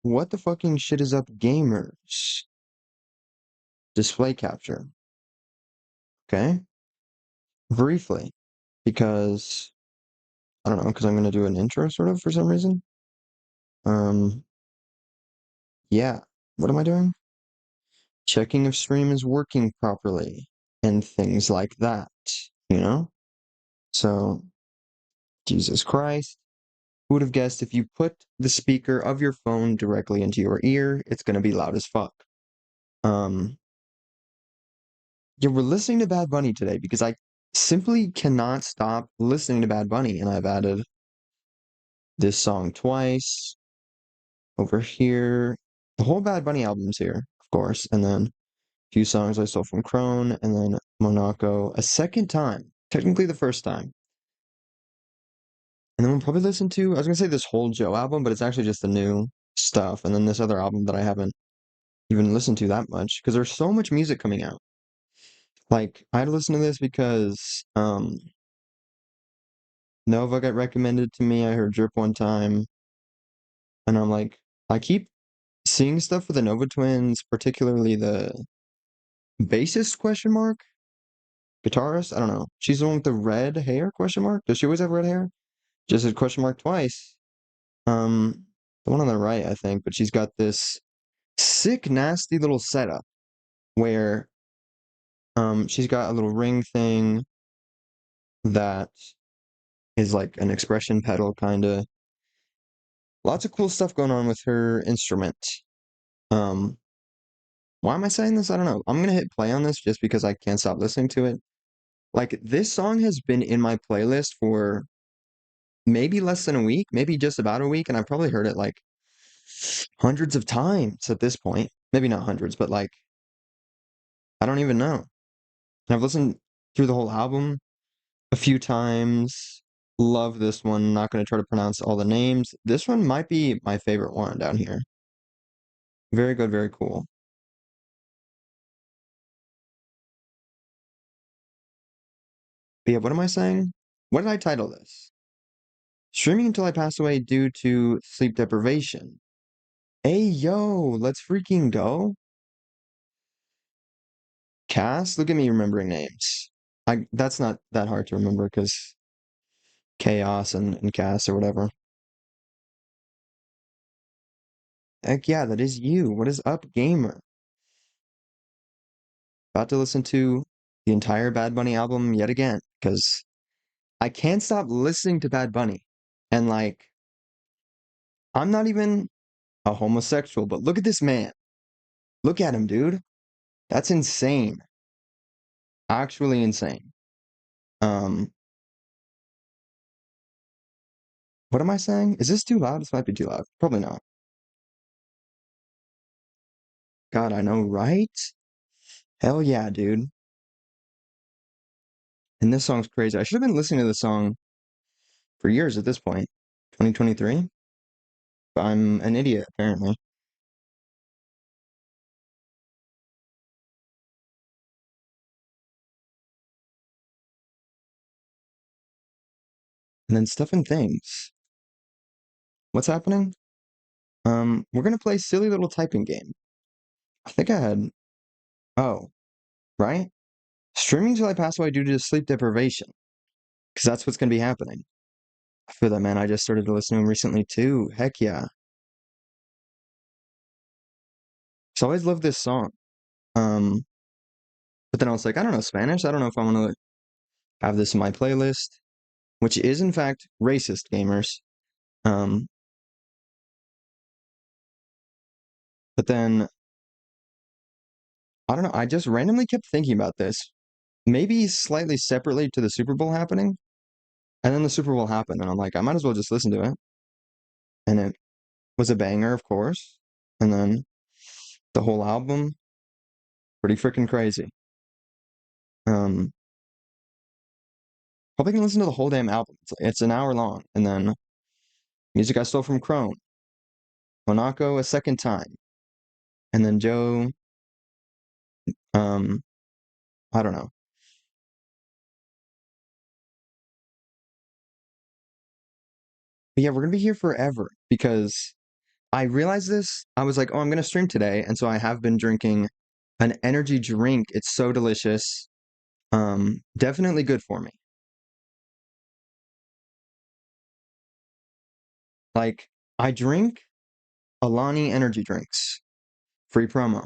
What the fucking shit is up, gamers? Display capture. Okay. Briefly, because I don't know, because I'm gonna do an intro sort of for some reason. Um, yeah. What am I doing? Checking if stream is working properly and things like that, you know? So, Jesus Christ. Who would have guessed if you put the speaker of your phone directly into your ear, it's gonna be loud as fuck. Um, yeah, we're listening to Bad Bunny today because I simply cannot stop listening to Bad Bunny, and I've added this song twice over here. The whole Bad Bunny album's here, of course, and then a few songs I stole from Crone, and then Monaco a second time, technically the first time. And then we'll probably listen to, I was gonna say this whole Joe album, but it's actually just the new stuff, and then this other album that I haven't even listened to that much because there's so much music coming out. Like, I had to listen to this because Nova got recommended to me. I heard Drip one time, and I'm like, I keep seeing stuff with the Nova twins, particularly the bassist question mark, guitarist. I don't know. She's the one with the red hair question mark. Does she always have red hair? Just a question mark twice. Um, the one on the right, I think, but she's got this sick, nasty little setup where she's got a little ring thing that is like an expression pedal kind of. Lots of cool stuff going on with her instrument. Um, why am I saying this? I don't know. I'm gonna hit play on this just because I can't stop listening to it. Like this song has been in my playlist for maybe less than a week, maybe just about a week, and I've probably heard it like hundreds of times at this point. Maybe not hundreds, but like I don't even know. And I've listened through the whole album a few times. Love this one. Not going to try to pronounce all the names. This one might be my favorite one down here. Very good, very cool. But yeah, what am I saying? What did I title this? Streaming until I pass away due to sleep deprivation. Hey yo, let's freaking go. Cass, look at me remembering names. I that's not that hard to remember because Chaos and Cass or whatever. Heck yeah, that is you. What is up, gamer? About to listen to the entire Bad Bunny album yet again because I can't stop listening to Bad Bunny. And like, I'm not even a homosexual, but look at this man. Look at him, dude. That's insane. Actually insane. Um, what am I saying? Is this too loud? This might be too loud. Probably not. God, I know, right? Hell yeah, dude. And this song's crazy. I should have been listening to this song for years at this point. 2023? But I'm an idiot, apparently. And then stuff and things. What's happening? We're gonna play silly little typing game. I think I had oh, right? Streaming till I pass away due to sleep deprivation. Because that's what's gonna be happening. I feel that, man. I just started to listen to him recently too. Heck yeah. So I always loved this song. Um, but then I was like, I don't know Spanish. I don't know if I want to have this in my playlist, which is in fact racist, gamers. Um, but then I don't know. I just randomly kept thinking about this, maybe slightly separately to the Super Bowl happening, and then the Super Bowl happened, and I'm like, I might as well just listen to it, and it was a banger, of course, and then the whole album, pretty freaking crazy. Um, Probably gonna listen to the whole damn album. It's an hour long, and then music I stole from Crone, Monaco a second time, and then Joe. Um, I don't know. But yeah, we're gonna be here forever because I realized this. I was like, oh, I'm gonna stream today, and so I have been drinking an energy drink. It's so delicious. Definitely good for me. Like, I drink Alani energy drinks. Free promo.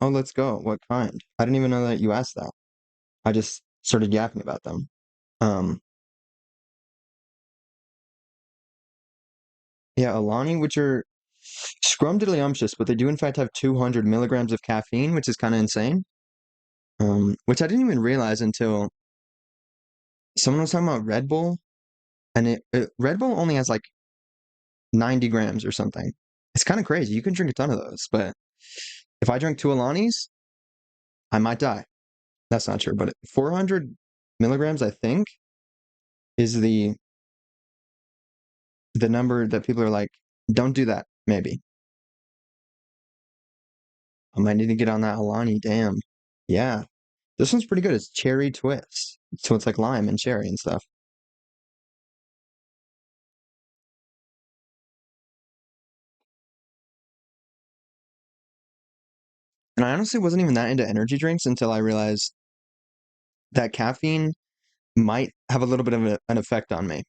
Oh, let's go. What kind? I didn't even know that you asked that. I just started yapping about them. Um, yeah, Alani, which are scrumdiddlyumptious, but they do in fact have 200 milligrams of caffeine, which is kind of insane. Which I didn't even realize until someone was talking about Red Bull, and Red Bull only has like 90 grams or something. It's kind of crazy. You can drink a ton of those, but if I drink two Alanis, I might die. That's not true, but 400 milligrams, I think, is the number that people are like, don't do that, maybe. I might need to get on that Alani, damn. Yeah. This one's pretty good. It's cherry twist. So it's like lime and cherry and stuff. And I honestly wasn't even that into energy drinks until I realized that caffeine might have a little bit of an effect on me.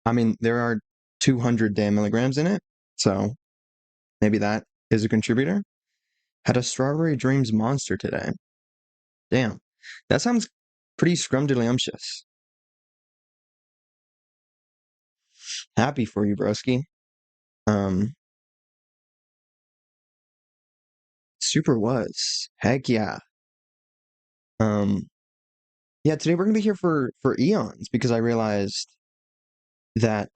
I mean, there are 200 damn milligrams in it, so maybe that is a contributor. Had a Strawberry Dreams Monster today. Damn. That sounds pretty scrumdiddlyumptious. Happy for you, broski. Um, Super was. Heck yeah. Um, yeah, today we're gonna be here for eons because I realized that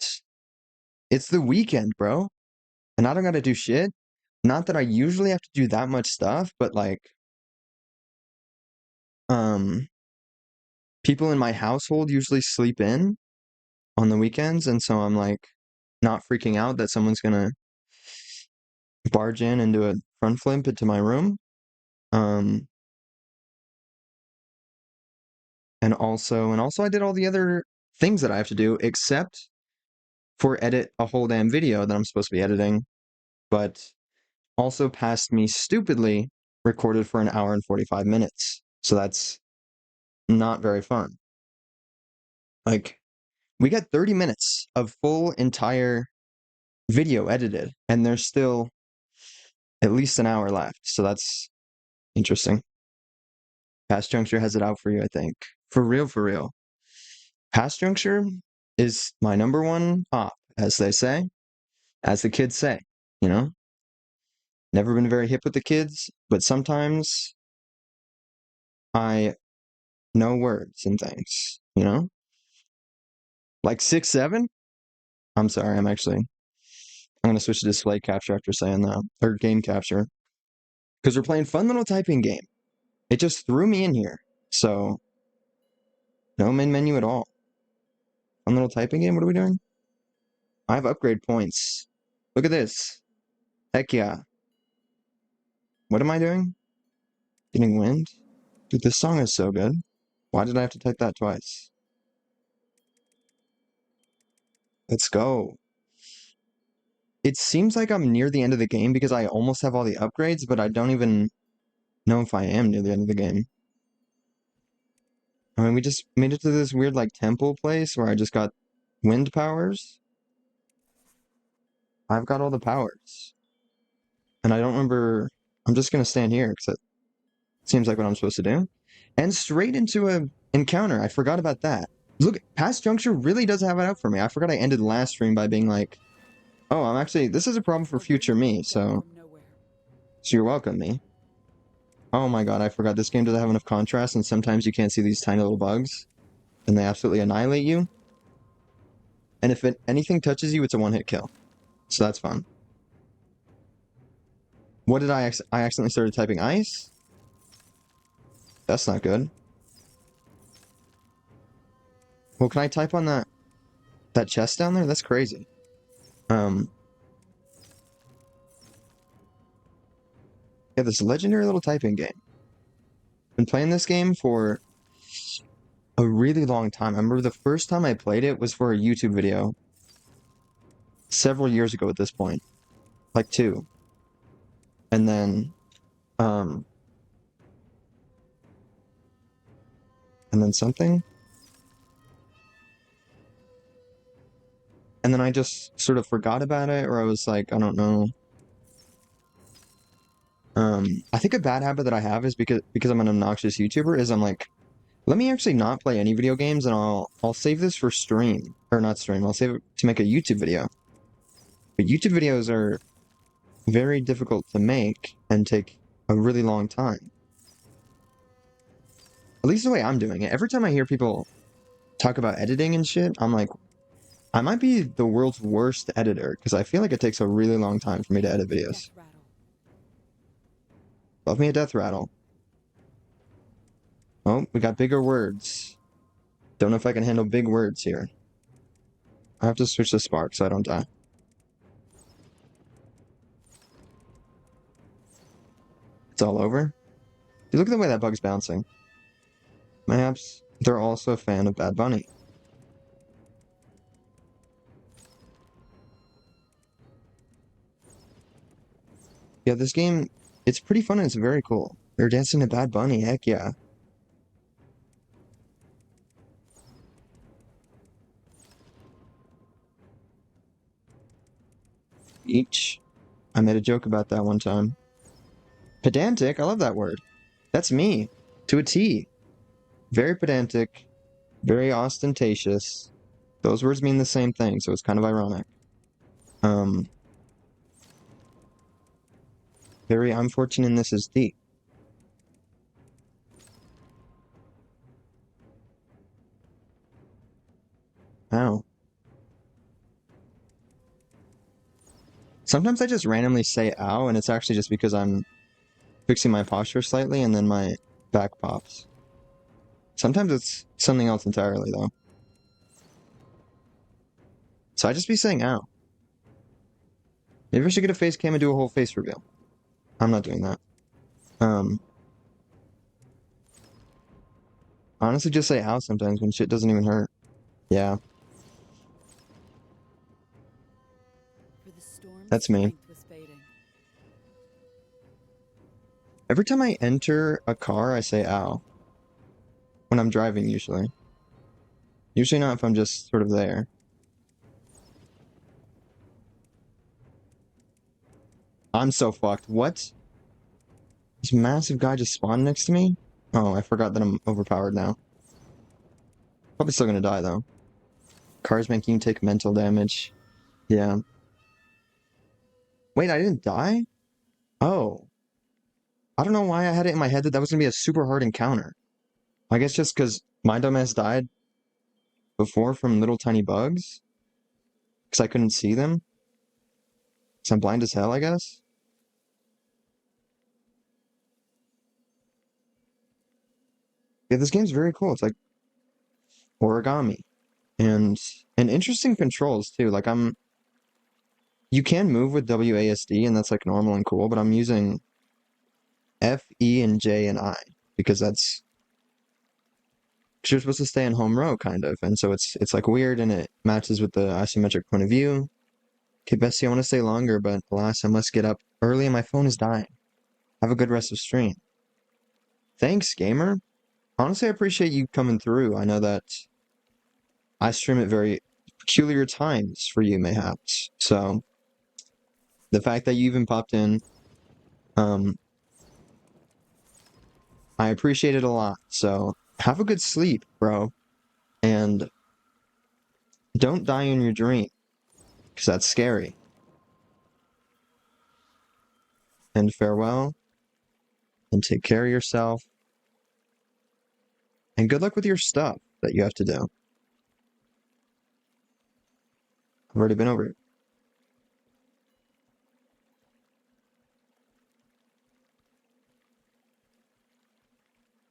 it's the weekend, bro, and I don't gotta do shit. Not that I usually have to do that much stuff, but like, um, people in my household usually sleep in on the weekends, and so I'm like not freaking out that someone's gonna barge in and do a front flip into my room. Um, and also I did all the other things that I have to do except for edit a whole damn video that I'm supposed to be editing, but also past me stupidly recorded for an hour and 45 minutes. So that's not very fun. Like, we got 30 minutes of full entire video edited, and there's still at least an hour left. So that's interesting. Past Juncture has it out for you, I think. For real, for real. Past Juncture is my number one op, as they say, as the kids say, you know? Never been very hip with the kids, but sometimes I know words and things, you know? Like 6'7"? I'm sorry, I'm gonna switch to display capture after saying that. Or game capture. Because we're playing fun little typing game. It just threw me in here. So no main menu at all. Fun little typing game, what are we doing? I have upgrade points. Look at this. Heck yeah. What am I doing? Getting wind? Dude, this song is so good. Why did I have to type that twice? Let's go. It seems like I'm near the end of the game because I almost have all the upgrades, but I don't even know if I am near the end of the game. I mean, we just made it to this weird, like, temple place where I just got wind powers. I've got all the powers. And I don't remember... I'm just gonna stand here, because it seems like what I'm supposed to do. And straight into a encounter. I forgot about that. Look, Past Juncture really does have it out for me. I forgot I ended the last stream by being like, oh, I'm actually... This is a problem for future me, so... So you're welcome, me. Oh my god, I forgot. This game doesn't have enough contrast, and sometimes you can't see these tiny little bugs. And they absolutely annihilate you. And if anything touches you, it's a one-hit kill. So that's fun. What did I accidentally started typing ice? That's not good. Well, can I type on that chest down there? That's crazy. Yeah, this legendary little typing game. Been playing this game for a really long time. I remember the first time I played it was for a YouTube video. several years ago at this point, like two, and um, then something, and then I just sort of forgot about it, or I was like, I don't know. I think a bad habit that I have is because I'm an obnoxious YouTuber is I'm like, let me actually not play any video games, and I'll save this for stream or not stream. I'll save it to make a YouTube video. But YouTube videos are very difficult to make and take a really long time. At least the way I'm doing it. Every time I hear people talk about editing and shit, I'm like, I might be the world's worst editor because I feel like it takes a really long time for me to edit videos. Love me a death rattle. Oh, we got bigger words. Don't know if I can handle big words here. I have to switch to spark so I don't die. It's all over. Dude, look at the way that bug's bouncing. Mayhaps they're also a fan of Bad Bunny. Yeah, this game, it's pretty fun and it's very cool. They're dancing to Bad Bunny, heck yeah. Each. I made a joke about that one time. Pedantic, I love that word. That's me, to a T. Very pedantic, very ostentatious. Those words mean the same thing, so it's kind of ironic. Um, Very unfortunate in this is D. Ow. Sometimes I just randomly say ow, and it's actually just because I'm fixing my posture slightly, and then my back pops. Sometimes it's something else entirely, though. So I just be saying ow. Maybe I should get a face cam and do a whole face reveal. I'm not doing that. Um, Honestly, just say ow sometimes when shit doesn't even hurt. Yeah, that's me. Every time I enter a car, I say ow. When I'm driving, usually. Usually not if I'm just sort of there. I'm so fucked. What? This massive guy just spawned next to me? Oh, I forgot that I'm overpowered now. Probably still gonna die, though. Cars making you take mental damage. Yeah. Wait, I didn't die? Oh. I don't know why I had it in my head that that was gonna be a super hard encounter. I guess just because my dumbass died before from little tiny bugs? Because I couldn't see them? Because I'm blind as hell, I guess? Yeah, this game's very cool. It's like origami. And interesting controls too. Like you can move with WASD and that's like normal and cool, but I'm using F, E, and J and I because that's because you're supposed to stay in home row kind of, and so it's like weird and it matches with the isometric point of view. Okay, Bessie, I want to stay longer, but alas, I must get up early and my phone is dying. Have a good rest of stream. Thanks, gamer. Honestly, I appreciate you coming through. I know that I stream at very peculiar times for you, mayhaps. So the fact that you even popped in, um, I appreciate it a lot. So have a good sleep, bro. And don't die in your dream, because that's scary. And farewell, and take care of yourself. And good luck with your stuff that you have to do. I've already been over it.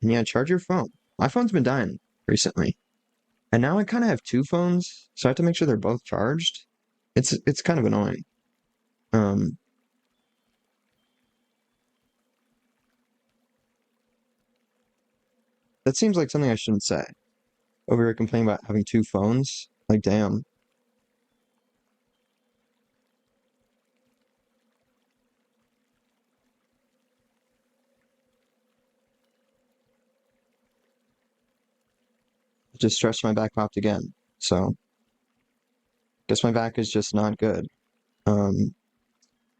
And yeah, charge your phone. My phone's been dying recently. And now I kind of have two phones, so I have to make sure they're both charged. It's kind of annoying. Um, that seems like something I shouldn't say. Over here complaining about having two phones. Like, damn. just stretched my back, popped again. So, guess my back is just not good. Um,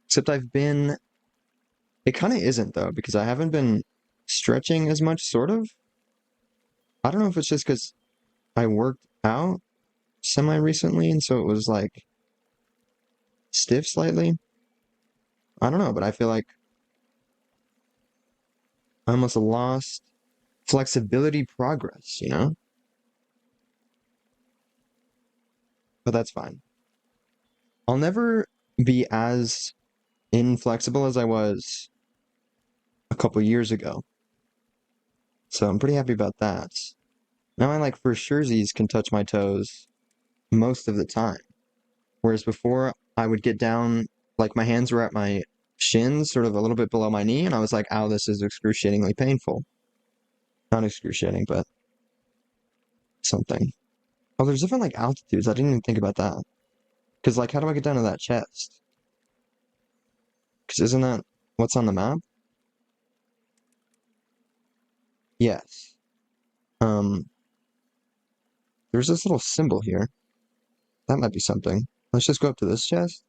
except it kind of isn't though, because I haven't been stretching as much, sort of. I don't know if it's just because I worked out semi recently, and so it was like stiff slightly. I don't know, but I feel like I almost lost flexibility progress, you know? But that's fine. I'll never be as inflexible as I was a couple years ago. So I'm pretty happy about that. Now I like for surezies can touch my toes most of the time. Whereas before I would get down, like my hands were at my shins, sort of a little bit below my knee, and I was like, ow, this is excruciatingly painful. Not excruciating, but something. Oh, there's different like altitudes. I didn't even think about that. Because like, how do I get down to that chest? Because isn't that what's on the map? Yes. Um, there's this little symbol here. That might be something. Let's just go up to this chest.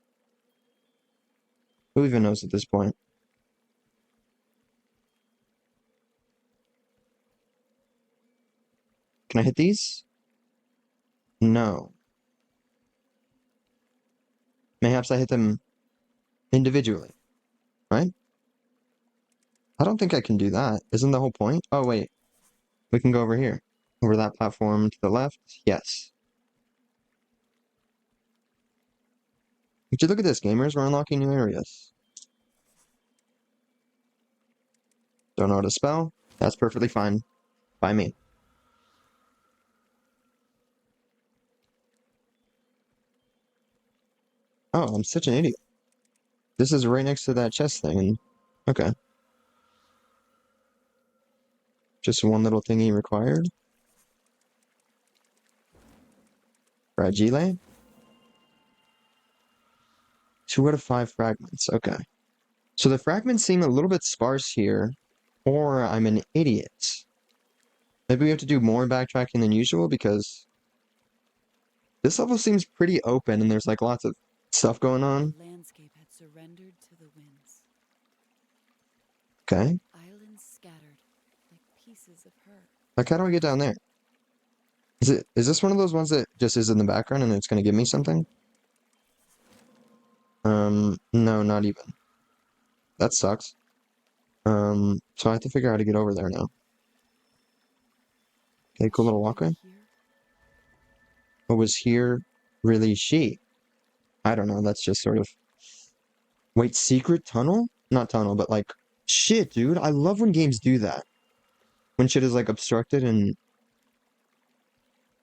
Who even knows at this point? Can I hit these? No. Mayhaps I hit them individually, right? I don't think I can do that. Isn't the whole point? Oh, wait. We can go over here. Over that platform to the left? Yes. Would you look at this, gamers? We're unlocking new areas. Don't know how to spell? That's perfectly fine by me. Oh, I'm such an idiot. This is right next to that chest thing. Okay. Just one little thingy required. Fragile? 2 out of 5 fragments. Okay. So the fragments seem a little bit sparse here, or I'm an idiot. Maybe we have to do more backtracking than usual because this level seems pretty open and there's like lots of stuff going on. The landscape had surrendered to the winds. Okay. Islands scattered like pieces of her. Like, how do I get down there? Is this one of those ones that just is in the background and it's gonna give me something? No, not even. That sucks. So I have to figure out how to get over there now. Okay, cool little walkway. What was here really she? I don't know, that's just sort of... Wait, secret tunnel? Not tunnel, but like... Shit, dude, I love when games do that. When shit is like obstructed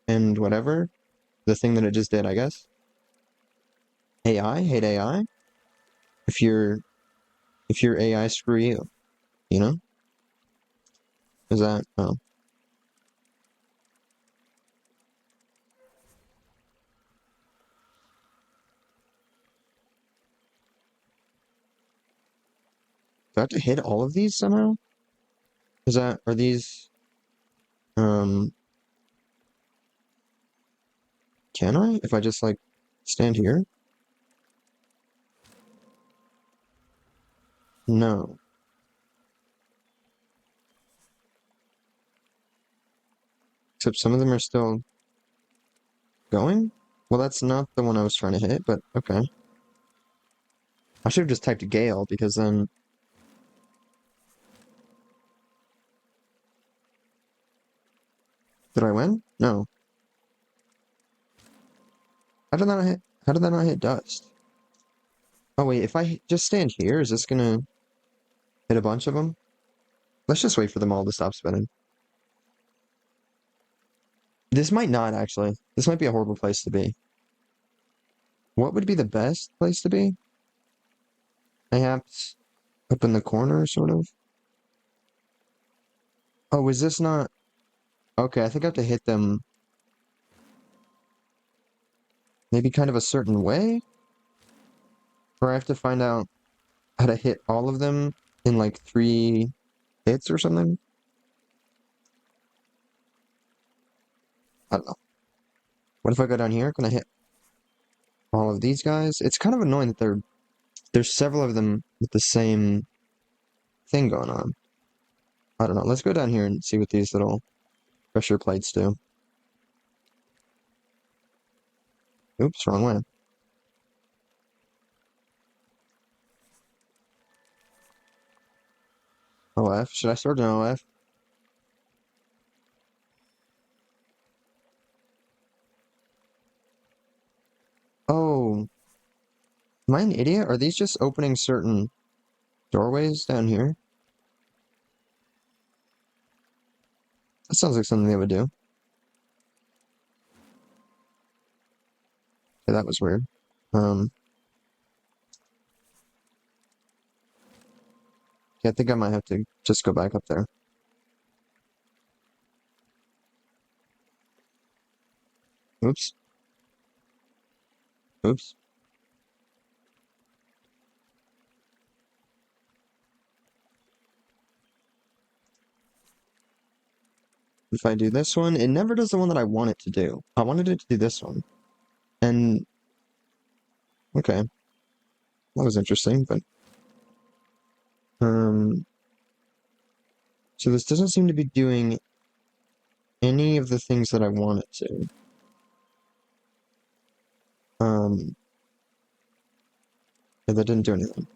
and whatever. The thing that it just did, I guess. AI? Hate AI? If you're... If you're AI, screw you. You know? Is that... Oh. Do I have to hit all of these somehow? Is that... Are these... Um... Can I? If I just, like, stand here? No. Except some of them are still going? Well, that's not the one I was trying to hit, but okay. I should have just typed Gale, because then... Did I win? No. How did that not hit dust? Oh, wait, if I just stand here, is this gonna hit a bunch of them? Let's just wait for them all to stop spinning. This might not, actually. This might be a horrible place to be. What would be the best place to be? Perhaps up in the corner, sort of? Oh, is this not... Okay, I think I have to hit them maybe kind of a certain way? Or I have to find out how to hit all of them in like 3 hits or something? I don't know. What if I go down here? Can I hit all of these guys? It's kind of annoying that there's several of them with the same thing going on. I don't know. Let's go down here and see what these little pressure plates do. Oops, wrong way. OF. Should I start an OF? Oh, am I an idiot? Are these just opening certain doorways down here? That sounds like something they would do. Yeah, that was weird. Um, yeah, I think I might have to just go back up there. Oops. Oops. If I do this one, it never does the one that I want it to do. I wanted it to do this one. And, okay, that was interesting, but, um, so this doesn't seem to be doing any of the things that I want it to. Um, yeah, that didn't do anything.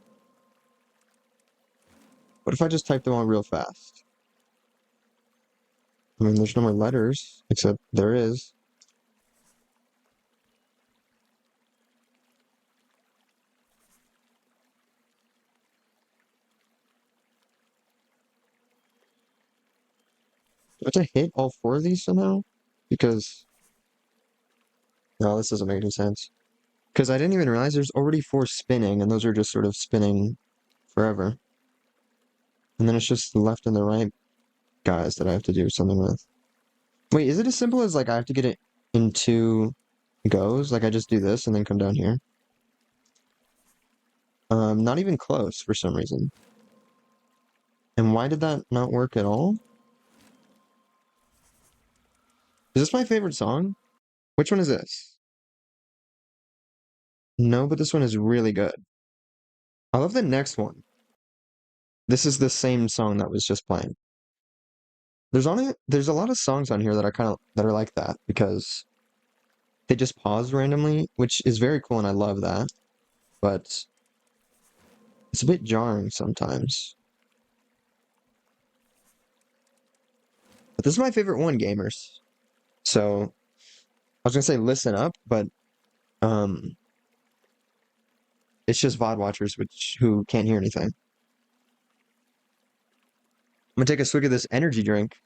What if I just type them all real fast? I mean, there's no more letters, except there is. Do I have to hit all four of these somehow? Because, no, this doesn't make any sense. Because I didn't even realize there's already four spinning, and those are just sort of spinning forever. And then it's just the left and the right guys that I have to do something with. Wait, is it as simple as, like, I have to get it in two goes? Like, I just do this and then come down here? Not even close for some reason. And why did that not work at all? Is this my favorite song? Which one is this? No, but this one is really good. I love the next one. This is the same song that was just playing. There's a lot of songs on here that are like that because they just pause randomly, which is very cool and I love that. But it's a bit jarring sometimes. But this is my favorite one, gamers. So I was gonna say listen up, but um it's just VOD watchers who can't hear anything. I'm gonna take a swig of this energy drink.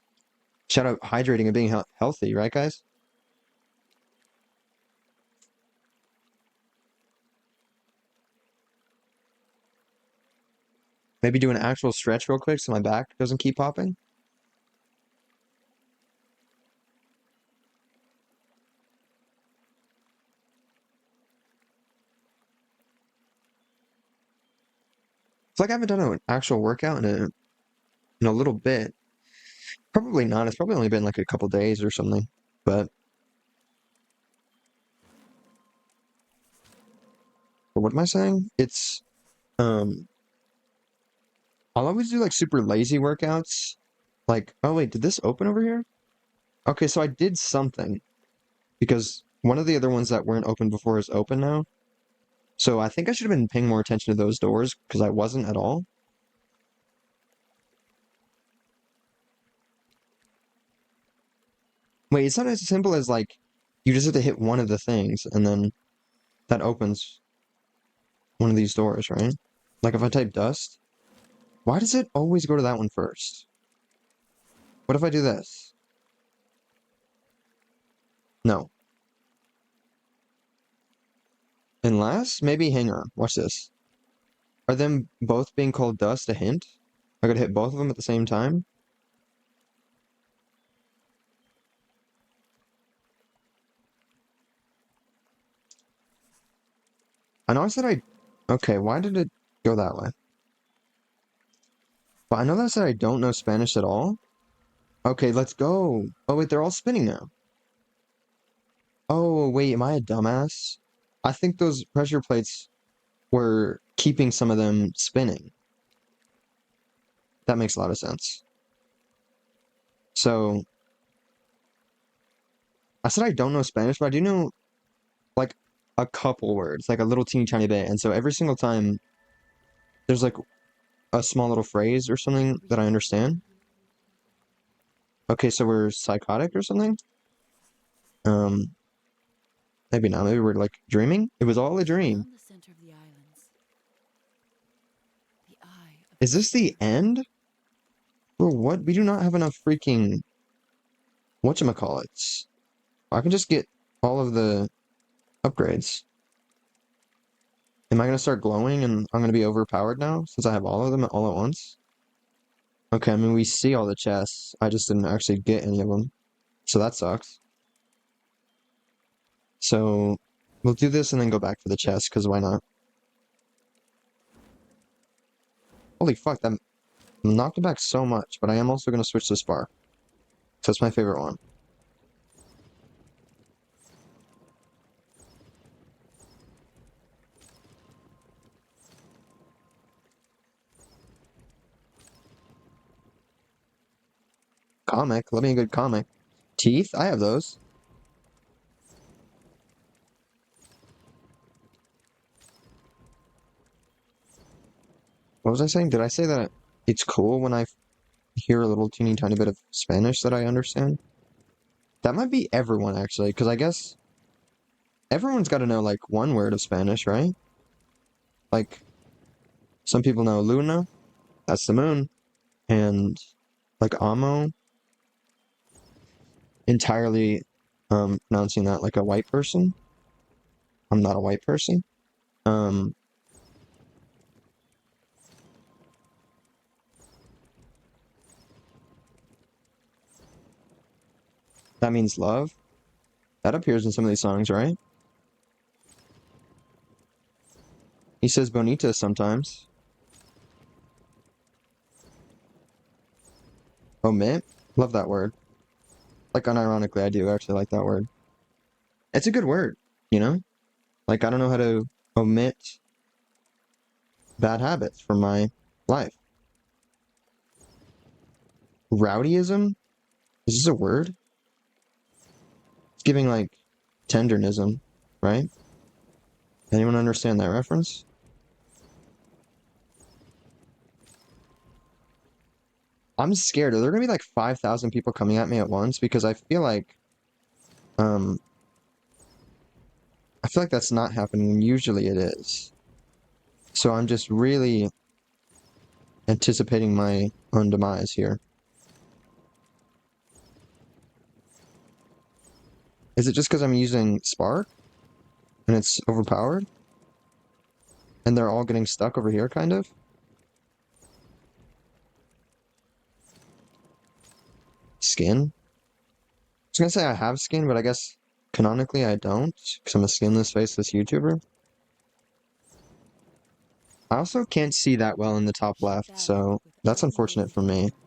Shout out hydrating and being healthy, right, guys? Maybe do an actual stretch real quick so my back doesn't keep popping. It's like I haven't done an actual workout in a little bit. Probably not. It's probably only been like a couple days or something. But what am I saying? It's um I'll always do like super lazy workouts. Like, oh wait, did this open over here? Okay, so I did something because one of the other ones that weren't open before is open now. So I think I should have been paying more attention to those doors because I wasn't at all. Wait, it's not as simple as like you just have to hit one of the things and then that opens one of these doors, right? Like if I type dust, why does it always go to that one first? What if I do this? No. Unless, maybe, hang on, watch this. Are them both being called dust a hint? I gotta hit both of them at the same time? I know I said I... Okay, why did it go that way? But I know that I said I don't know Spanish at all. Okay, let's go. Oh wait, they're all spinning now. Oh, wait, am I a dumbass? I think those pressure plates were keeping some of them spinning. That makes a lot of sense. So, I said I don't know Spanish, but I do know like a couple words, like a little teeny tiny bit. And so every single time there's like a small little phrase or something that I understand. Okay, so we're psychotic or something? Um, maybe not. Maybe we're like dreaming. It was all a dream. Around the center of the islands, the eye of the Is this the storm. end? Bro, what? We do not have enough freaking whatchamacallits. I can just get all of the upgrades. Am I gonna start glowing and I'm gonna be overpowered now since I have all of them all at once? Okay, I mean we see all the chests. I just didn't actually get any of them. So that sucks. So we'll do this and then go back for the chest, because why not? Holy fuck, that knocked it back so much, but I am also gonna switch to Spark. So that's my favorite one. Comic, let me a good comic. Teeth, I have those. What was I saying? Did I say that it's cool when I hear a little teeny tiny bit of Spanish that I understand? That might be everyone actually, because I guess everyone's got to know like one word of Spanish, right? Like some people know Luna, that's the moon, and like amo, entirely pronouncing that like a white person. I'm not a white person. Um, that means love. That appears in some of these songs, right? He says bonita sometimes. Omit, love that word. Like unironically, I do actually like that word. It's a good word, you know? Like I don't know how to omit bad habits from my life. Rowdyism? Is this a word? It's giving like tendernism, right? Anyone understand that reference? I'm scared. Are there gonna be like 5,000 people coming at me at once? Because um, I feel like that's not happening when usually it is. So I'm just really anticipating my own demise here. Is it just because I'm using Spark and it's overpowered? And they're all getting stuck over here, kind of? Skin? I was gonna say I have skin, but I guess canonically I don't, because I'm a skinless, faceless YouTuber. I also can't see that well in the top She left, battled so with that's unfortunate unlimited for me. powers.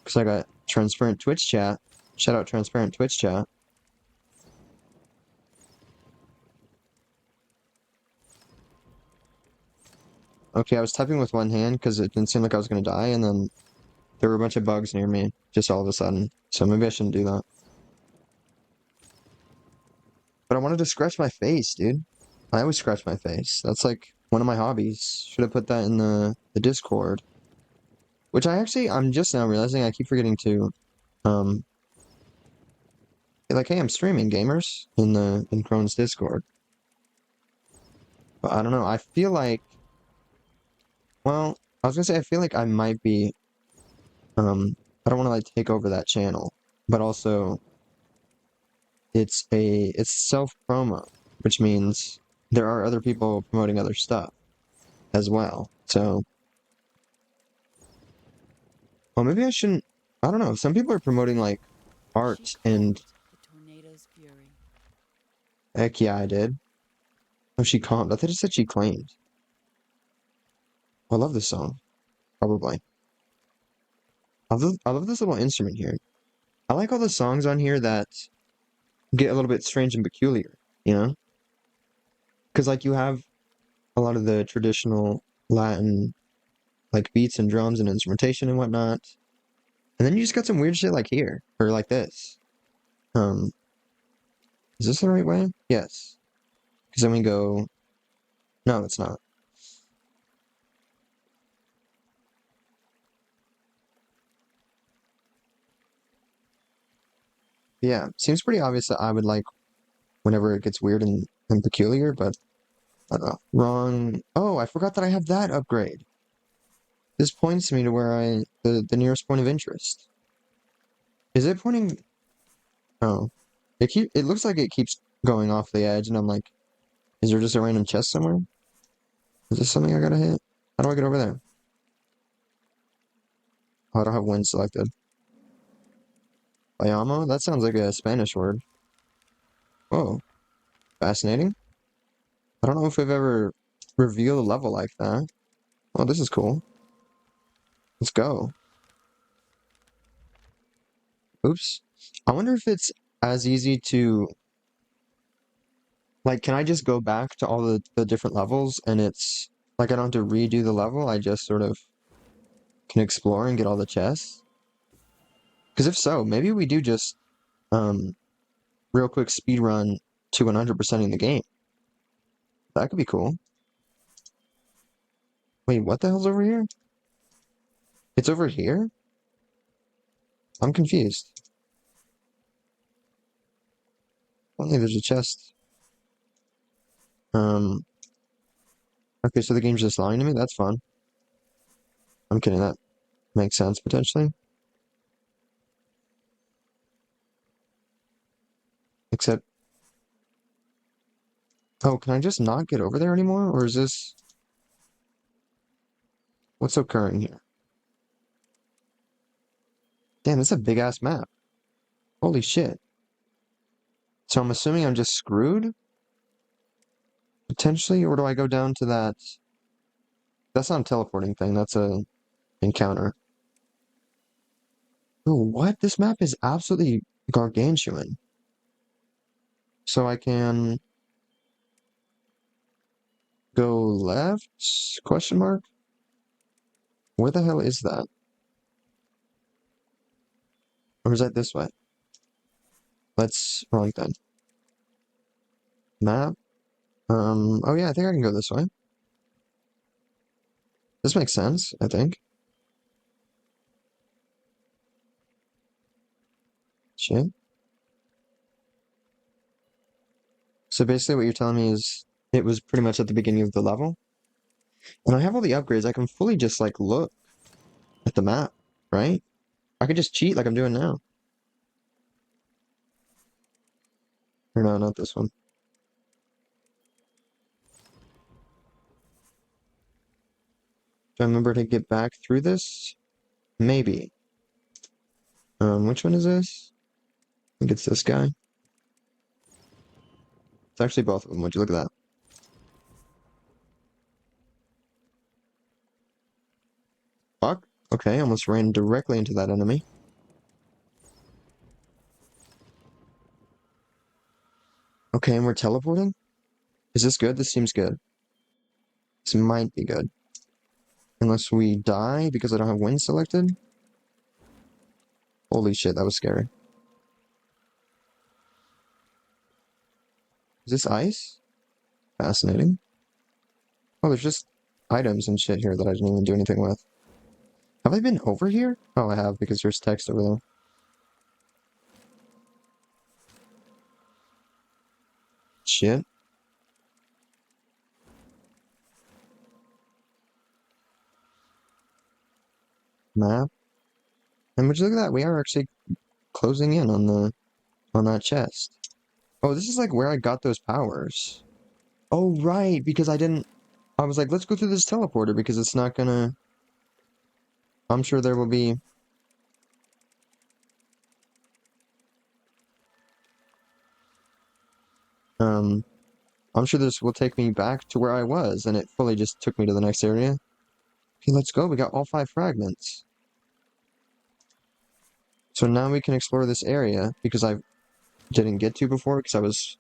Because I got transparent Twitch chat. Shout out transparent Twitch chat. Okay, I was typing with one hand because it didn't seem like I was gonna die, and then there were a bunch of bugs near me, just all of a sudden. So maybe I shouldn't do that. But I wanted to scratch my face, dude. I always scratch my face. That's like one of my hobbies. Should have put that in the Discord. Which I'm just now realizing I keep forgetting to, um, be like, hey, I'm streaming gamers in Crone's Discord. But I don't know. I feel like, well, I was gonna say I feel like I might be, I don't want to like take over that channel, but also it's self promo, which means there are other people promoting other stuff as well. So, well, maybe I shouldn't. I don't know. Some people are promoting like She art, and calmed the tornado's fury. heck yeah, I did. Oh, she calmed. I thought it said she claimed. I love this song. Probably. I love this little instrument here. I like all the songs on here that get a little bit strange and peculiar, you know? Because like you have a lot of the traditional Latin like beats and drums and instrumentation and whatnot, and then you just got some weird shit like here or like this. Um, is this the right way? Yes. Because then we go. No, it's not. Yeah, seems pretty obvious that I would like whenever it gets weird and peculiar, but I don't know. Wrong. Oh, I forgot that I have that upgrade. This points me to where the nearest point of interest. Is it pointing? Oh, it looks like it keeps going off the edge, and I'm like, is there just a random chest somewhere? Is this something I gotta hit? How do I get over there? Oh, I don't have wind selected. Bayamo? That sounds like a Spanish word. Whoa, fascinating. I don't know if we've ever revealed a level like that. Oh, this is cool. Let's go. Oops. I wonder if it's as easy to, like, can I just go back to all the different levels and it's, like, I don't have to redo the level, I just sort of can explore and get all the chests? Because if so, maybe we do just, um, real quick speed run to 100%ing the game. That could be cool. Wait, what the hell's over here? It's over here? I'm confused. Only there's a chest. Um, okay, so the game's just lying to me? That's fun. I'm kidding, that makes sense, potentially. Except, oh, can I just not get over there anymore? Or is this, what's occurring here? Damn, this is a big-ass map. Holy shit. So I'm assuming I'm just screwed? Potentially? Or do I go down to that? That's not a teleporting thing, that's a encounter. Oh, what? This map is absolutely gargantuan. So I can go left? Question mark? Where the hell is that? Or is that this way? Let's wrong then. Map. Oh yeah, I think I can go this way. This makes sense, I think. Shit. So basically what you're telling me is it was pretty much at the beginning of the level. And I have all the upgrades, I can fully just like look at the map, right? I could just cheat like I'm doing now. Or no, not this one. Do I remember to get back through this? Maybe. Which one is this? I think it's this guy. It's actually both of them. Would you look at that? Fuck. Okay, almost ran directly into that enemy. Okay, and we're teleporting? Is this good? This seems good. This might be good. Unless we die because I don't have wind selected. Holy shit, that was scary. Is this ice? Fascinating. Oh, there's just items and shit here that I didn't even do anything with. Have I been over here? Oh, I have, because there's text over there. Shit. Map. And would you look at that? We are actually closing in on that chest. Oh, this is like where I got those powers. Oh, right, because I was like, let's go through this teleporter because it's not gonna, I'm sure there will be, um, I'm sure this will take me back to where I was, and it fully just took me to the next area. Okay, let's go. We got all 5 fragments. So now we can explore this area because I've didn't get to before because I was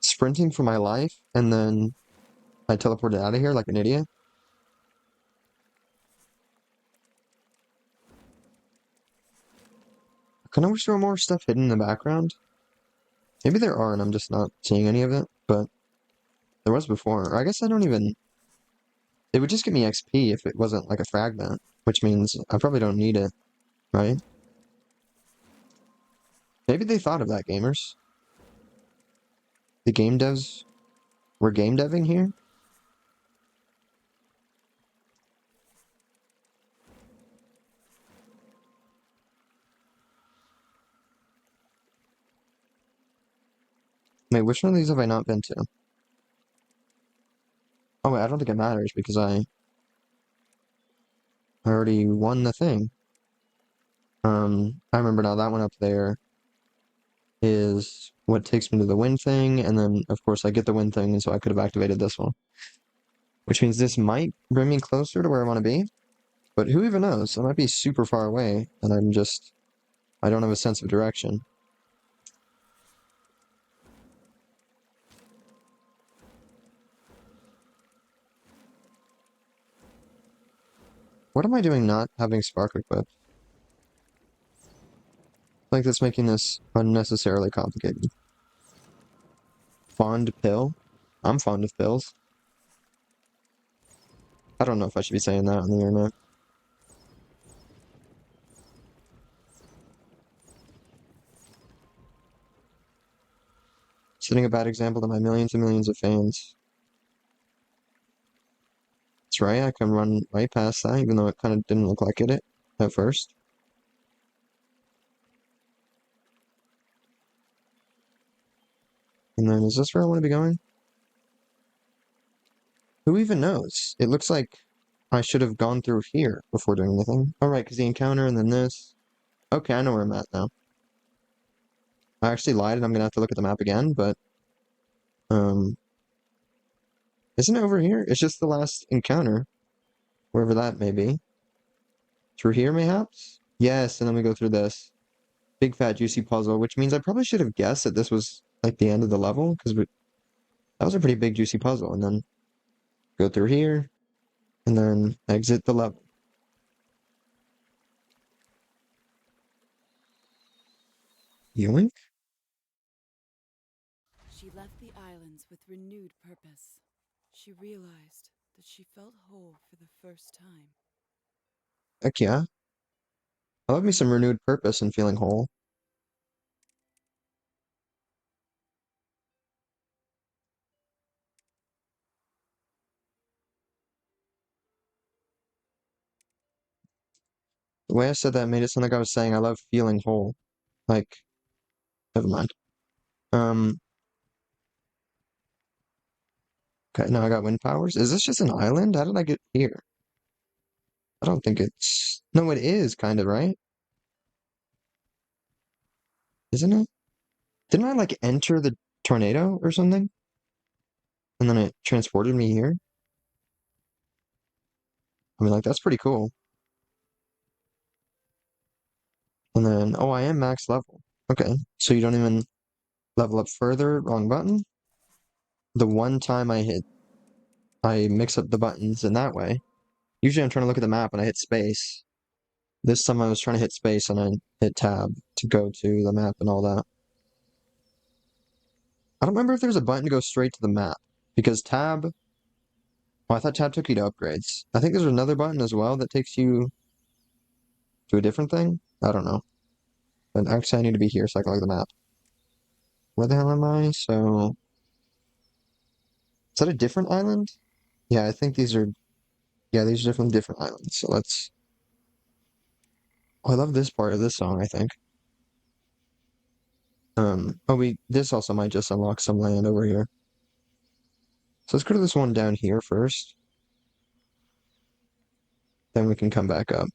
sprinting for my life and then I teleported out of here like an idiot. I kind of wish there were more stuff hidden in the background. Maybe there are and I'm just not seeing any of it, but there was before. Or I guess I don't even... It would just give me XP if it wasn't like a fragment, which means I probably don't need it, right? Maybe they thought of that, gamers. The game devs were game deving here? Wait, which one of these have I not been to? Oh wait, I don't think it matters because I already won the thing. I remember now that one up there is what takes me to the win thing, and then of course I get the win thing, and so I could have activated this one. Which means this might bring me closer to where I want to be, but who even knows? I might be super far away, and I don't have a sense of direction. What am I doing not having Spark equipped? Like that's making this unnecessarily complicated. Fond pill? I'm fond of pills. I don't know if I should be saying that on the internet. Setting a bad example to my millions and millions of fans. That's right, I can run right past that, even though it kind of didn't look like it at first. And then, is this where I want to be going? Who even knows? It looks like I should have gone through here before doing anything. Oh, right, because the encounter and then this. Okay, I know where I'm at now. I actually lied and I'm gonna have to look at the map again, but, um, isn't it over here? It's just the last encounter, wherever that may be. Through here, mayhaps? Yes, and then we go through this big fat juicy puzzle, which means I probably should have guessed that this was like the end of the level, because that was a pretty big juicy puzzle, and then go through here, and then exit the level. Yoink? She left the islands with renewed purpose. She realized that she felt whole for the first time. Heck yeah. I love me some renewed purpose and feeling whole. The way I said that made it sound like I was saying I love feeling whole. Like, never mind. Um, okay, now I got wind powers. Is this just an island? How did I get here? I don't think it's... No, it is, kind of, right? Isn't it? Didn't I, like, enter the tornado or something? And then it transported me here? I mean, like, that's pretty cool. And then, oh, I am max level. Okay, so you don't even level up further? Wrong button? The one time I mix up the buttons in that way. Usually I'm trying to look at the map and I hit space. This time I was trying to hit space and I hit tab to go to the map and all that. I don't remember if there's a button to go straight to the map. Because tab... Oh, I thought tab took you to upgrades. I think there's another button as well that takes you to a different thing. I don't know. But actually I need to be here so I can look at the map. Where the hell am I? So... Is that a different island? Yeah, I think these are... Yeah, these are definitely different islands. So let's... Oh, I love this part of this song, I think. This also might just unlock some land over here. So let's go to this one down here first. Then we can come back up.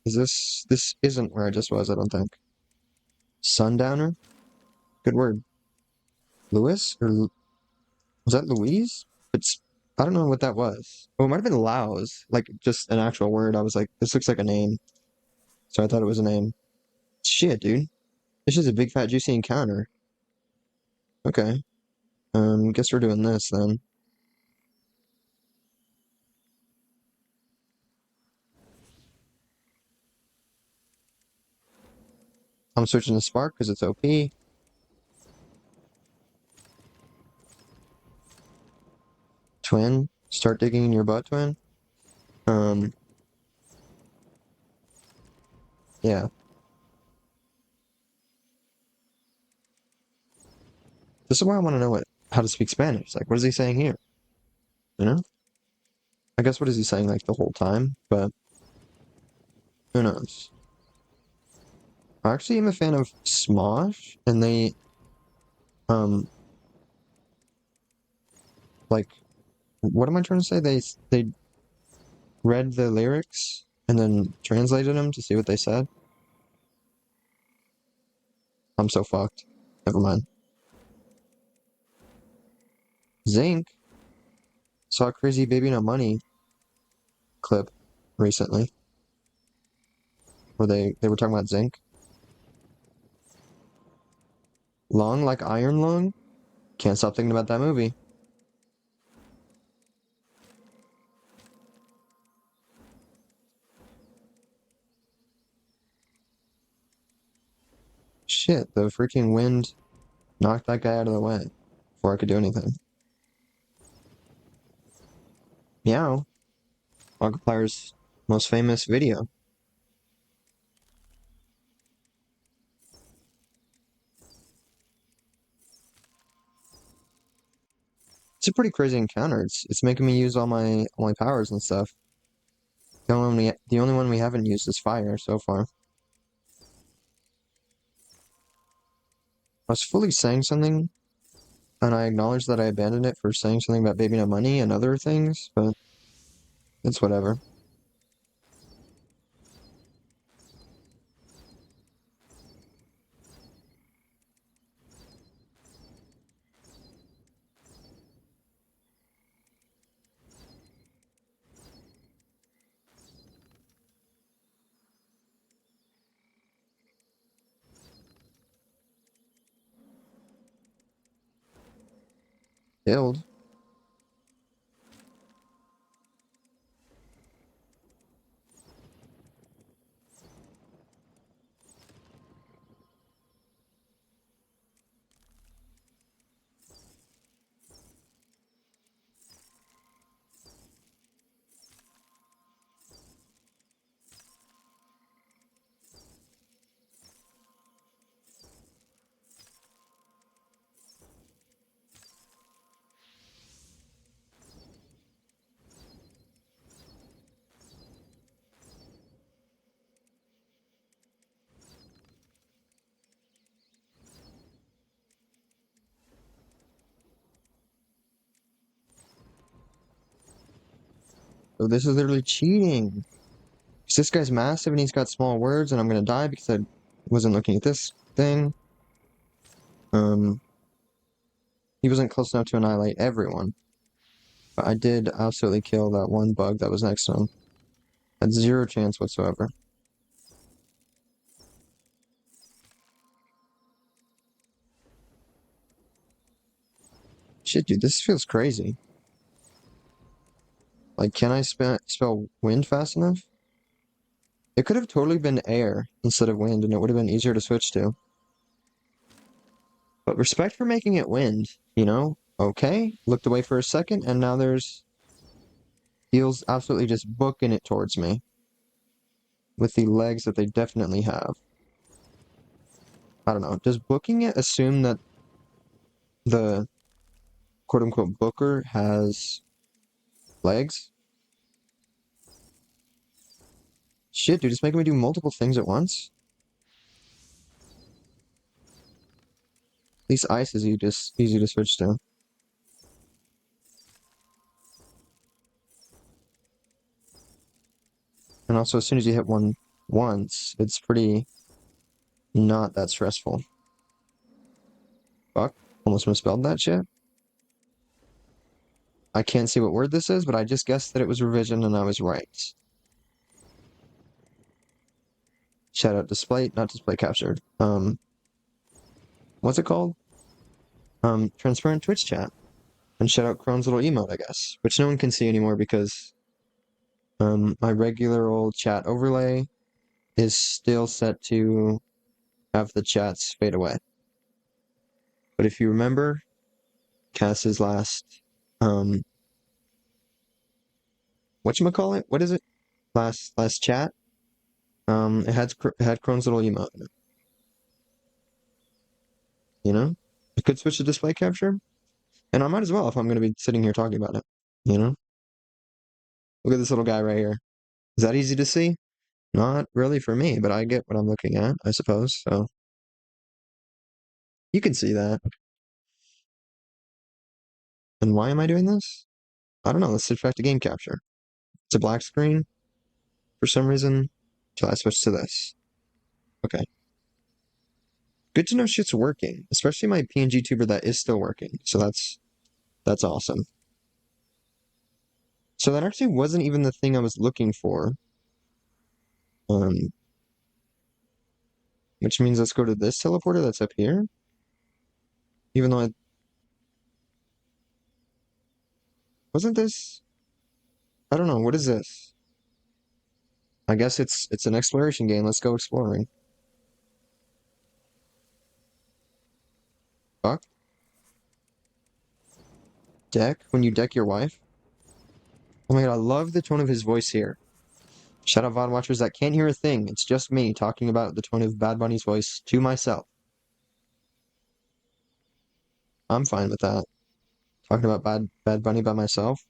This isn't where I just was, I don't think. Sundowner? Good word. Lewis? Was that Louise? It's, I don't know what that was. Oh, it might have been Laos, like just an actual word. I was like, this looks like a name. So I thought it was a name. Shit, dude. This is a big fat juicy encounter. Okay. Guess we're doing this then. I'm switching to Spark because it's OP. Twin. Start digging in your butt, twin. Um, yeah. This is why I want to know how to speak Spanish. Like, what is he saying here? You know? I guess what is he saying like the whole time? But who knows? I actually am a fan of Smosh, and they um like what am I trying to say? They read the lyrics and then translated them to see what they said. I'm so fucked. Never mind. Zinc saw a crazy baby no money clip recently where they were talking about zinc. Long like iron lung? Can't stop thinking about that movie. Shit, the freaking wind knocked that guy out of the way before I could do anything. Meow. Markiplier's most famous video. It's a pretty crazy encounter. It's making me use all my powers and stuff. The only one we haven't used is fire so far. I was fully saying something, and I acknowledge that I abandoned it for saying something about baby no money and other things, but it's whatever. Killed. So this is literally cheating. 'Cause this guy's massive and he's got small words, and I'm gonna die because I wasn't looking at this thing. Um, he wasn't close enough to annihilate everyone. But I did absolutely kill that one bug that was next to him. Had zero chance whatsoever. Shit, dude, this feels crazy. Like, can I spell wind fast enough? It could have totally been air instead of wind, and it would have been easier to switch to. But respect for making it wind, you know? Okay, looked away for a second, and now there's Eels absolutely just booking it towards me with the legs that they definitely have. I don't know. Does booking it assume that the quote unquote booker has legs? Shit, dude, it's making me do multiple things at once. At least ice is easy to switch to. And also, as soon as you hit one once, it's pretty not that stressful. Fuck. Almost misspelled that shit. I can't see what word this is, but I just guessed that it was revision and I was right. Shout out display, not display captured. What's it called? Transparent Twitch chat. And shout out Crone's little emote, I guess, which no one can see anymore because my regular old chat overlay is still set to have the chats fade away. But if you remember, Cass's last whatchamacallit? What is it? Last chat. It had Crone's little emote in it. You know? I could switch to display capture, and I might as well if I'm gonna be sitting here talking about it. You know? Look at this little guy right here. Is that easy to see? Not really for me, but I get what I'm looking at, I suppose. So you can see that. And why am I doing this? I don't know. Let's switch back to game capture. It's a black screen for some reason. So I switch to this. Okay. Good to know shit's working, especially my PNG tuber that is still working. So that's awesome. So that actually wasn't even the thing I was looking for. Um, which means let's go to this teleporter that's up here. Even though I wasn't this. I don't know. What is this? I guess it's an exploration game. Let's go exploring. Fuck. Deck? When you deck your wife? Oh my god, I love the tone of his voice here. Shout out VOD watchers that can't hear a thing. It's just me talking about the tone of Bad Bunny's voice to myself. I'm fine with that. Talking about Bad Bunny by myself.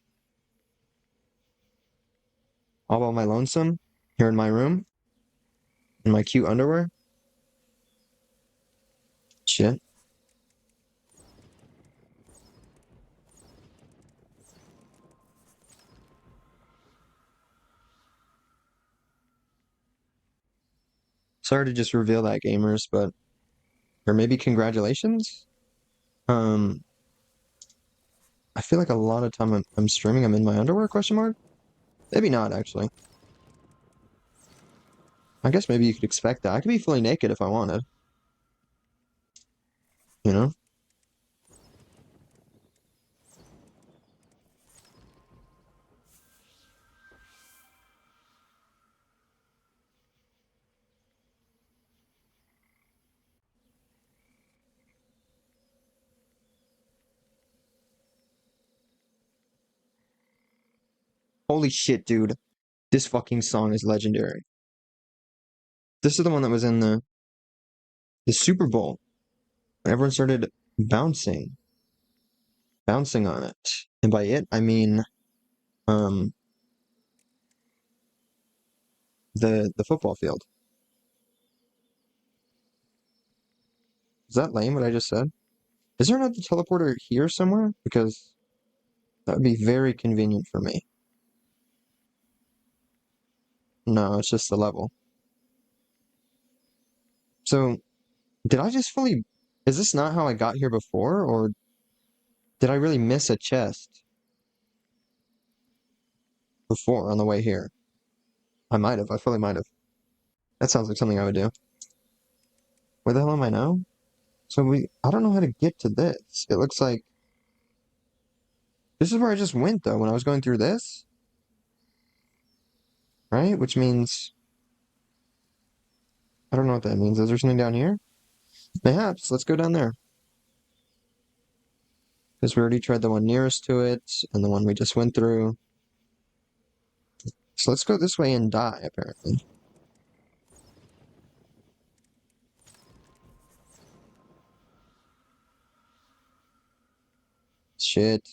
All by my lonesome. Here in my room. In my cute underwear. Shit. Sorry to just reveal that, gamers, but or maybe congratulations? Um I feel like a lot of time I'm streaming, I'm in my underwear, question mark? Maybe not, actually. I guess maybe you could expect that. I could be fully naked if I wanted. You know? Holy shit, dude. This fucking song is legendary. This is the one that was in the Super Bowl. Everyone started bouncing, bouncing on it. And by it, I mean, um, the football field. Is that lame what I just said? Is there not the teleporter here somewhere? Because that would be very convenient for me. No, it's just the level. So, did I just fully... Is this not how I got here before, or did I really miss a chest before on the way here? I might have. I fully might have. That sounds like something I would do. Where the hell am I now? So I don't know how to get to this. It looks like this is where I just went though when I was going through this, right? Which means I don't know what that means. Is there something down here? Perhaps. Let's go down there. Because we already tried the one nearest to it and the one we just went through. So let's go this way and die, apparently. Shit.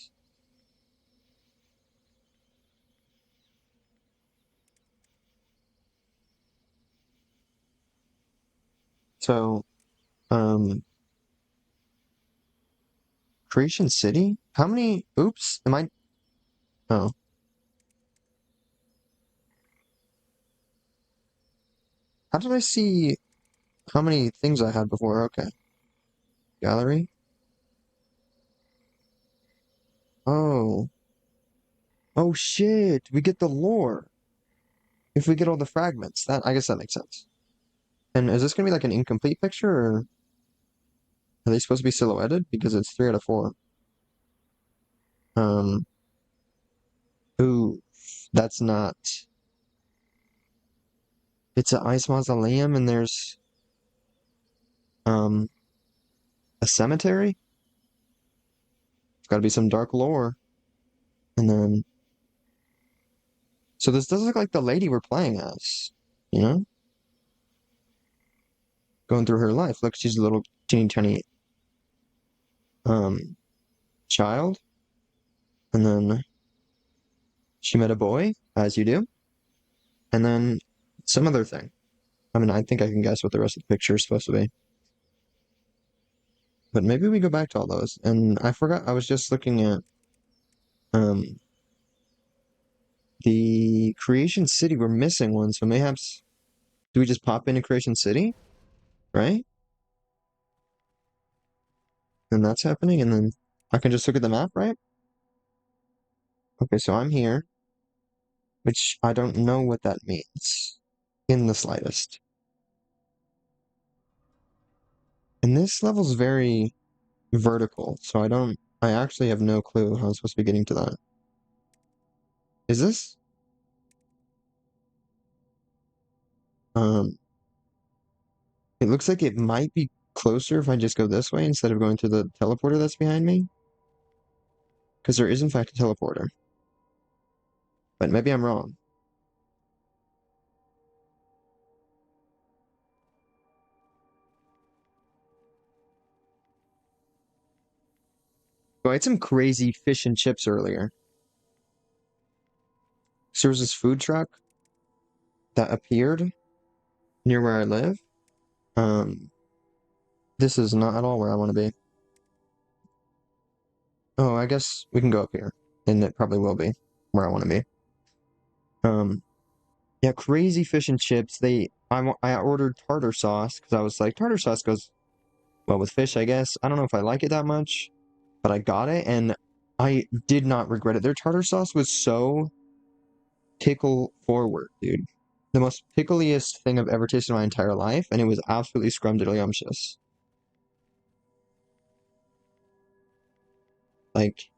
So, um, Creation City? How many? Oops. Am I? Oh. How did I see how many things I had before? Okay. Gallery? Oh. Oh shit. We get the lore. If we get all the fragments. I guess that makes sense. And is this gonna be like an incomplete picture, or are they supposed to be silhouetted? Because it's 3 out of 4. Um, ooh, that's not. It's an ice mausoleum, and there's um a cemetery. It's got to be some dark lore. And then, so this does look like the lady we're playing as. You know, going through her life. Look, she's a little teeny tiny um child, and then she met a boy, as you do, and then some other thing. I mean, I think I can guess what the rest of the picture is supposed to be. But maybe we go back to all those. And I forgot, I was just looking at um the Creation City. We're missing one, so mayhaps do we just pop into Creation City, right? And that's happening, and then I can just look at the map, right? Okay, so I'm here, which I don't know what that means in the slightest. And this level's very vertical, so I actually have no clue how I'm supposed to be getting to that. Is this? Um, it looks like it might be closer if I just go this way instead of going through the teleporter that's behind me. Because there is in fact a teleporter. But maybe I'm wrong. So I had some crazy fish and chips earlier. So there was this food truck that appeared near where I live. Um, this is not at all where I want to be. Oh, I guess we can go up here, and it probably will be where I want to be. Um, yeah, crazy fish and chips. I ordered tartar sauce because I was like, tartar sauce goes well with fish, I guess. I don't know if I like it that much, but I got it, and I did not regret it. Their tartar sauce was so pickle forward, dude. The most pickliest thing I've ever tasted in my entire life, and it was absolutely scrumdiddlyumptious. Like,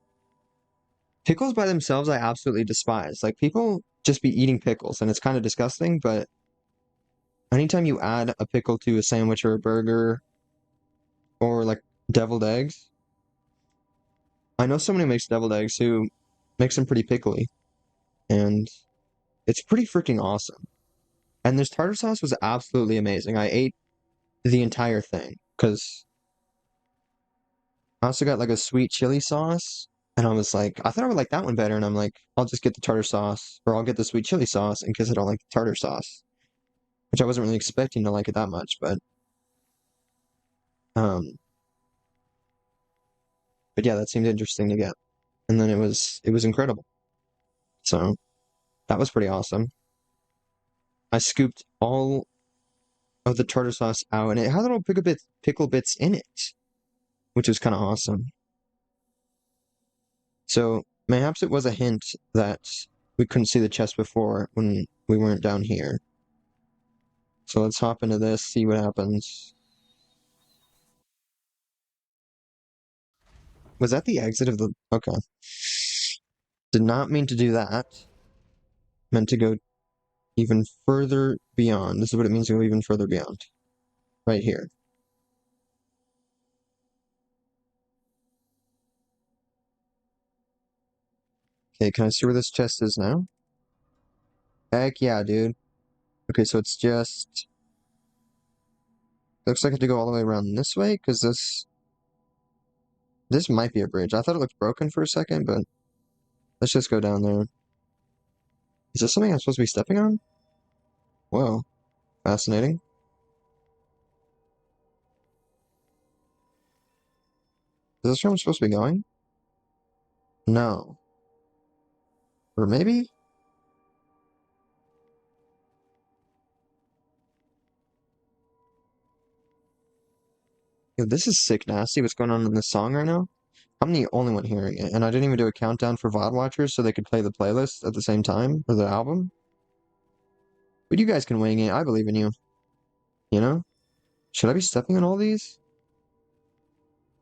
pickles by themselves, I absolutely despise. Like, people just be eating pickles, and it's kind of disgusting, but anytime you add a pickle to a sandwich or a burger or like deviled eggs, I know someone who makes deviled eggs who makes them pretty pickly, and it's pretty freaking awesome. And this tartar sauce was absolutely amazing. I ate the entire thing because I also got like a sweet chili sauce, and I was like, I thought I would like that one better, and I'm like, I'll just get the tartar sauce, or I'll get the sweet chili sauce in case I don't like the tartar sauce, which I wasn't really expecting to like it that much, um, but yeah, that seemed interesting to get, and then it was incredible. So that was pretty awesome. I scooped all of the tartar sauce out, and it had little pickle bits in it, which was kind of awesome. So mayhaps it was a hint that we couldn't see the chest before when we weren't down here. So let's hop into this, see what happens. Was that the exit of the... Okay. Did not mean to do that. Meant to go even further beyond. This is what it means to go even further beyond. Right here. Okay, can I see where this chest is now? Heck yeah, dude. Okay, so it's just... Looks like I have to go all the way around this way, because this might be a bridge. I thought it looked broken for a second, but let's just go down there. Is this something I'm supposed to be stepping on? Whoa, fascinating. Is this where I'm supposed to be going? No. Or maybe? Yo, this is sick nasty. What's going on in this song right now? I'm the only one hearing it, and I didn't even do a countdown for VOD watchers so they could play the playlist at the same time, or the album. But you guys can wing it. I believe in you. you know? Should I be stepping on all these?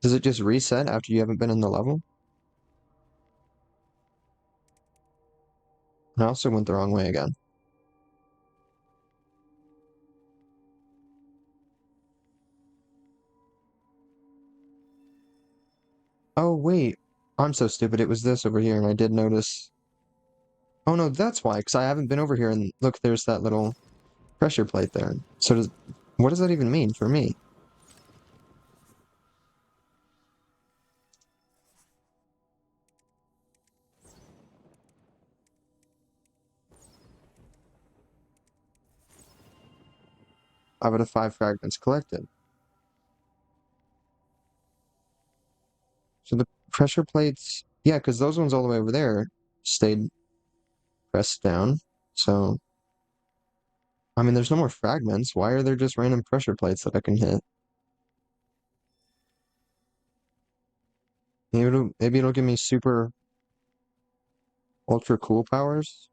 Does it just reset after you haven't been in the level? I also went the wrong way again. Oh, wait. I'm so stupid. It was this over here, and I did notice. Oh, no, that's why, because I haven't been over here, and look, there's that little pressure plate there. So what does that even mean for me? Out of 5 fragments collected. So the pressure plates, yeah, because those ones all the way over there stayed pressed down. So, I mean, there's no more fragments. Why are there just random pressure plates that I can hit? Maybe it'll give me super ultra cool powers,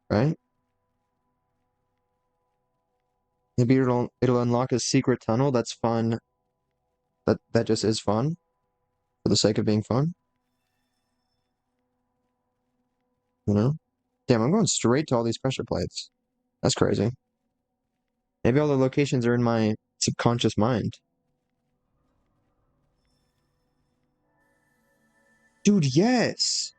right? Maybe it'll unlock a secret tunnel that's fun. That just is fun for the sake of being fun, you know? Damn, I'm going straight to all these pressure plates. That's crazy. Maybe all the locations are in my subconscious mind. Dude, yes!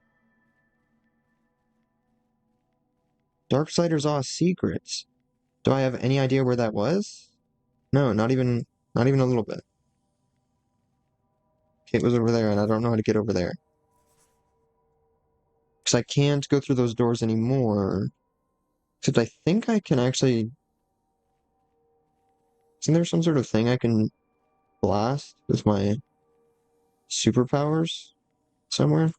Darksiders Awe secrets. Do I have any idea where that was? No, not even a little bit. Kate was over there, and I don't know how to get over there. Because I can't go through those doors anymore. Except I think I can actually... Isn't there some sort of thing I can blast with my superpowers somewhere?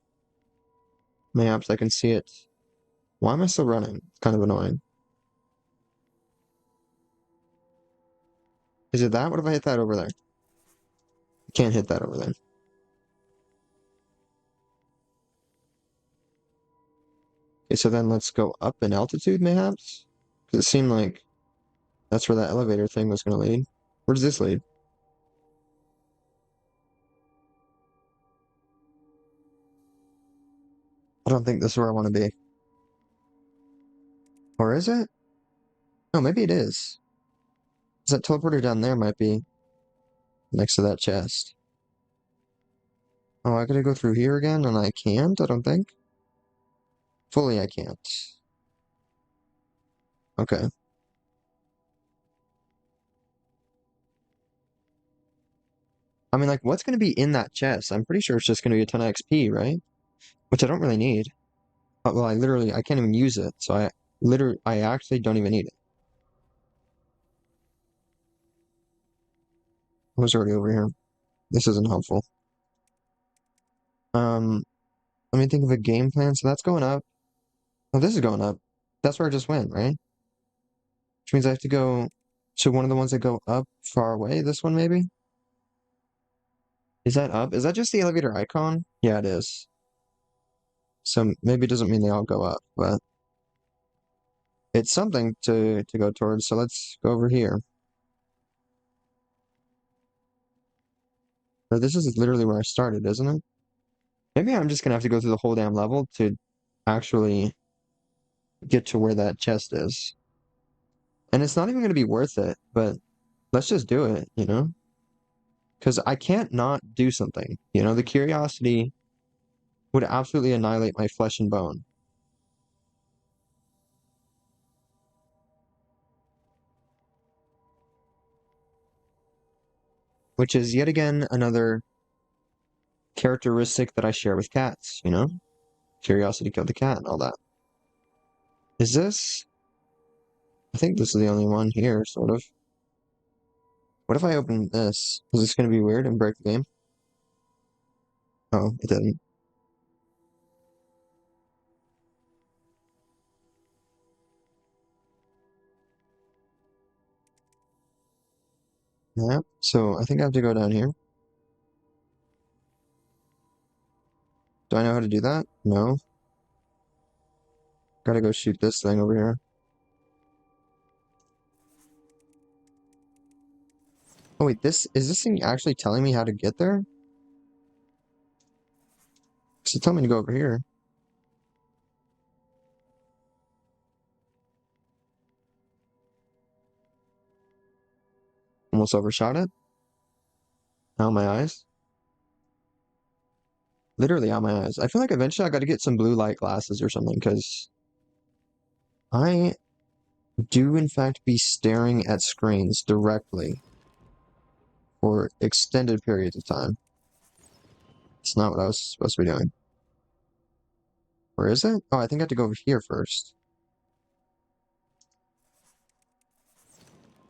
Mayhaps I can see it. Why am I still running? It's kind of annoying. Is it that? What if I hit that over there? I can't hit that over there. Okay, so then let's go up in altitude, mayhaps? Because it seemed like that's where that elevator thing was going to lead. Where does this lead? I don't think this is where I want to be. Or is it? No, maybe it is. Because that teleporter down there might be next to that chest. Oh, I gotta go through here again, and I can't, I don't think. Fully, I can't. Okay. I mean, like, what's gonna be in that chest? I'm pretty sure it's just gonna be a ton of XP, right? Which I don't really need. Well, I can't even use it, so I actually don't even need it. I was already over here. This isn't helpful. Um, Let me think of a game plan. So that's going up. Oh, this is going up. That's where I just went, right? Which means I have to go to one of the ones that go up far away. This one, maybe? Is that up? Is that just the elevator icon? Yeah, it is. So maybe it doesn't mean they all go up, but it's something to go towards. So let's go over here. But this is literally where I started, isn't it? Maybe I'm just gonna have to go through the whole damn level to actually get to where that chest is. And it's not even gonna be worth it, but let's just do it, you know? Because I can't not do something. You know, the curiosity would absolutely annihilate my flesh and bone. Which is yet again another characteristic that I share with cats, you know? Curiosity killed the cat and all that. Is this? I think this is the only one here, sort of. What if I open this? Is this going to be weird and break the game? Oh, it didn't. Yeah, so I think I have to go down here. Do I know how to do that? No. Gotta go shoot this thing over here. Oh wait, is this thing actually telling me how to get there? It's telling me to go over here. Almost overshot it. Out my eyes. Literally out my eyes. I feel like eventually I got to get some blue light glasses or something because I do in fact be staring at screens directly for extended periods of time. It's not what I was supposed to be doing. Where is it? Oh, I think I have to go over here first.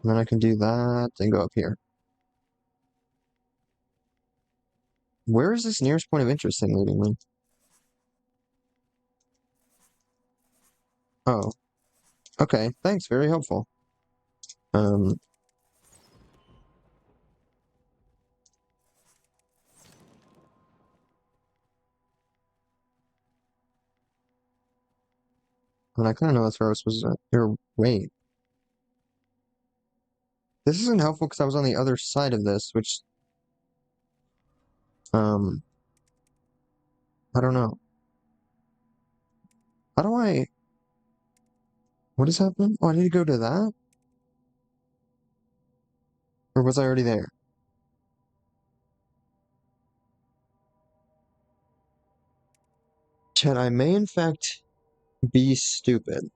And then I can do that and go up here. Where is this nearest point of interest thing leading me? Oh, okay. Thanks. Very helpful. Um, and I kind of know that's where I was supposed to. Here, wait. This isn't helpful because I was on the other side of this, which, um, I don't know. How do I? What is happening? Oh, I need to go to that? Or was I already there? Chad, I may in fact be stupid.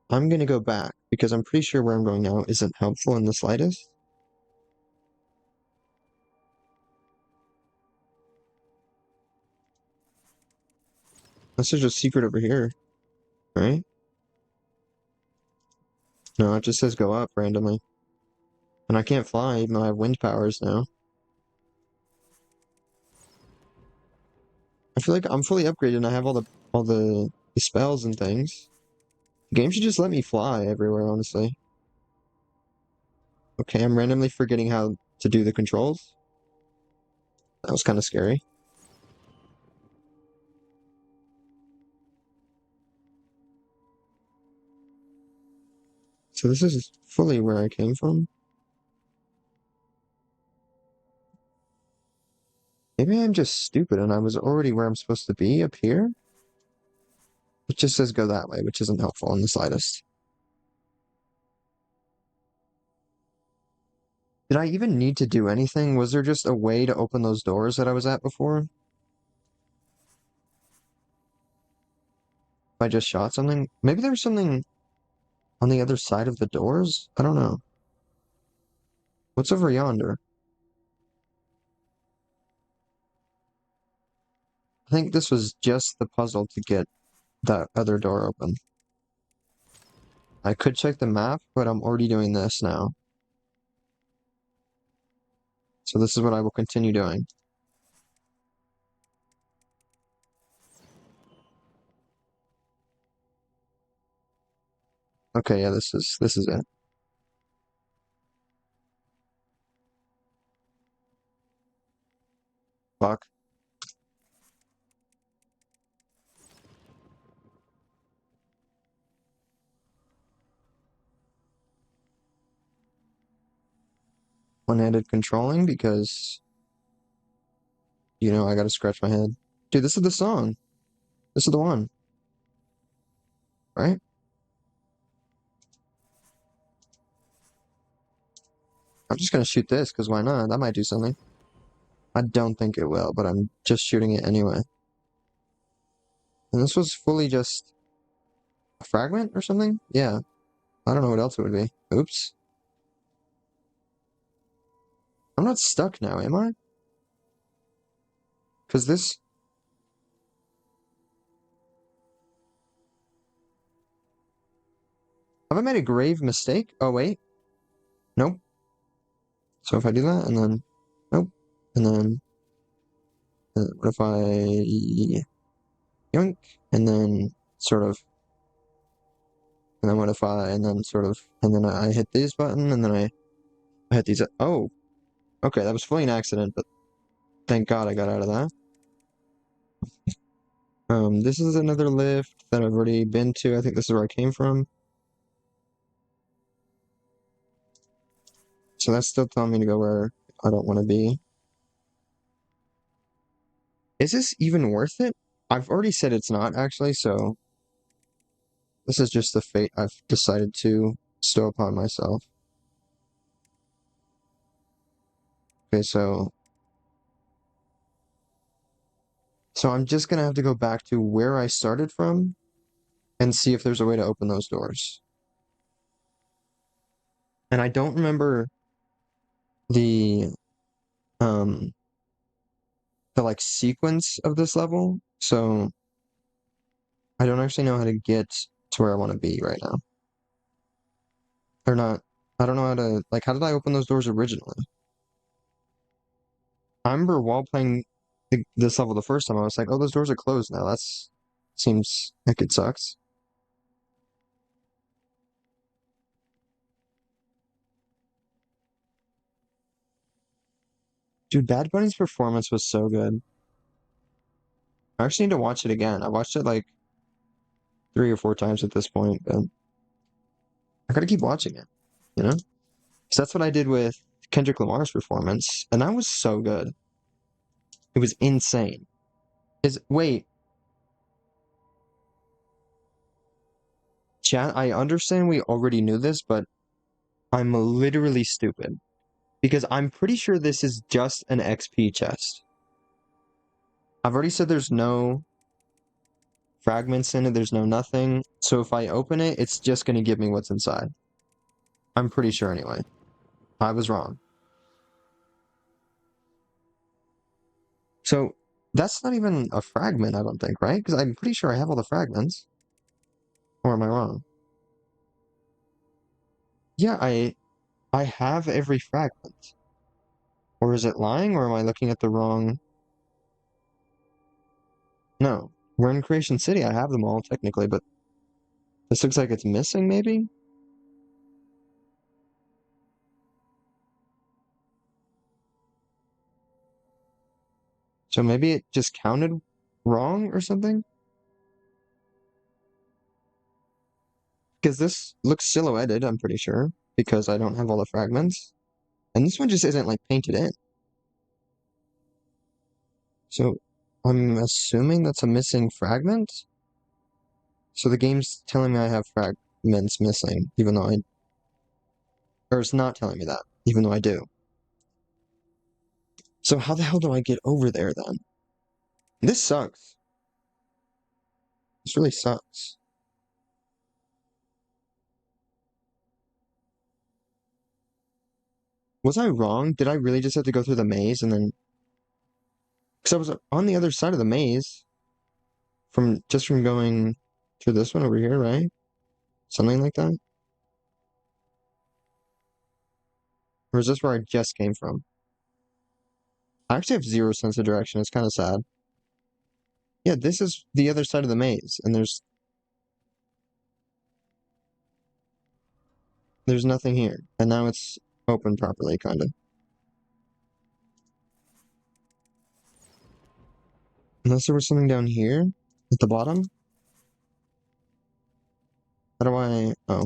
I'm gonna go back because I'm pretty sure where I'm going now isn't helpful in the slightest. This is just secret over here, right? No, it just says go up randomly. And I can't fly even though I have wind powers now. I feel like I'm fully upgraded and I have all the spells and things. The game should just let me fly everywhere, honestly. Okay, I'm randomly forgetting how to do the controls. That was kind of scary. So this is fully where I came from. Maybe I'm just stupid and I was already where I'm supposed to be up here. It just says go that way, which isn't helpful in the slightest. Did I even need to do anything? Was there just a way to open those doors that I was at before? If I just shot something? Maybe there's something on the other side of the doors? I don't know. What's over yonder? I think this was just the puzzle to get that other door open. I could check the map, but I'm already doing this now. So this is what I will continue doing. Okay, yeah, this is it. Fuck. One-handed controlling because, I gotta scratch my head. Dude, this is the song. This is the one, right? I'm just gonna shoot this because why not? That might do something. I don't think it will, but I'm just shooting it anyway. And this was fully just a fragment or something? Yeah. I don't know what else it would be. Oops. I'm not stuck now, am I? Because this... Have I made a grave mistake? Oh, wait. Nope. So if I do that, and then... Nope. And then... what if I... Yoink? And then sort of... And then what if I... And then sort of... And then I hit this button, and then I hit these... Oh! Okay, that was fully an accident, but thank God I got out of that. This is another lift that I've already been to. I think this is where I came from. So that's still telling me to go where I don't want to be. Is this even worth it? I've already said it's not, actually, so this is just the fate I've decided to bestow upon myself. Okay, so I'm just gonna have to go back to where I started from and see if there's a way to open those doors. And I don't remember the um the like sequence of this level, so I don't actually know how to get to where I want to be right now. Or not. I don't know how to like how did I open those doors originally? I remember while playing this level the first time, I was like, oh, those doors are closed now. That's seems like it sucks. Dude, Bad Bunny's performance was so good. I actually need to watch it again. I watched it like 3 or 4 times at this point, but I gotta keep watching it, you know? Because that's what I did with Kendrick Lamar's performance, and that was so good. It was insane. Is wait, chat, I understand we already knew this, but I'm literally stupid. Because I'm pretty sure this is just an XP chest. I've already said there's no fragments in it, there's no nothing. So if I open it, it's just gonna give me what's inside. I'm pretty sure anyway. I was wrong. So that's not even a fragment, I don't think, right? Because I'm pretty sure I have all the fragments. Or am I wrong? Yeah, I have every fragment. Or is it lying, or am I looking at the wrong? No. We're in Creation City. I have them all, technically, but this looks like it's missing, maybe? So maybe it just counted wrong or something? Because this looks silhouetted, I'm pretty sure, because I don't have all the fragments. And this one just isn't, like, painted in. So I'm assuming that's a missing fragment? So the game's telling me I have fragments missing, even though I... Or it's not telling me that, even though I do. So how the hell do I get over there, then? This sucks. This really sucks. Was I wrong? Did I really just have to go through the maze and then... Because I was on the other side of the maze from going through this one over here, right? Something like that? Or is this where I just came from? I actually have zero sense of direction. It's kind of sad. Yeah, this is the other side of the maze, and there's nothing here. And now it's open properly, kind of. Unless there was something down here at the bottom. How do I... Oh.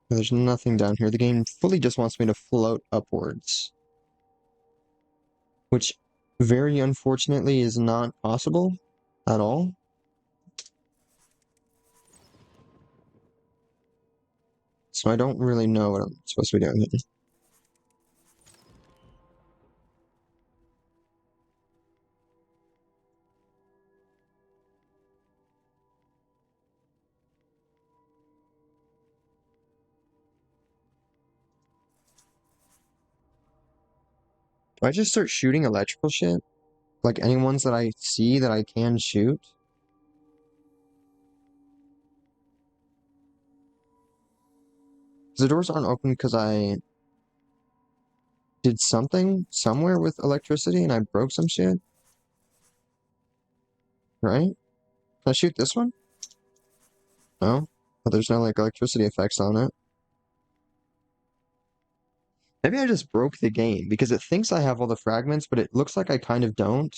There's nothing down here. The game fully just wants me to float upwards. Which, very unfortunately, is not possible at all. So I don't really know what I'm supposed to be doing here. Do I just start shooting electrical shit? Like any ones that I see that I can shoot? The doors aren't open because I did something somewhere with electricity and I broke some shit, right? Can I shoot this one? No? But there's no like electricity effects on it. Maybe I just broke the game because it thinks I have all the fragments, but it looks like I kind of don't.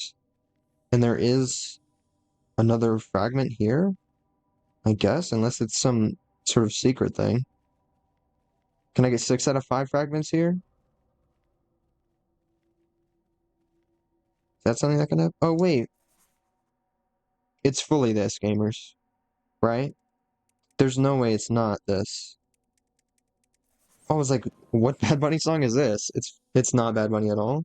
And there is another fragment here, I guess, unless it's some sort of secret thing. Can I get 6 out of 5 fragments here? Is that something that can happen? Oh, wait. It's fully this, gamers. Right? There's no way it's not this. I was like, what Bad Bunny song is this? It's not Bad Bunny at all.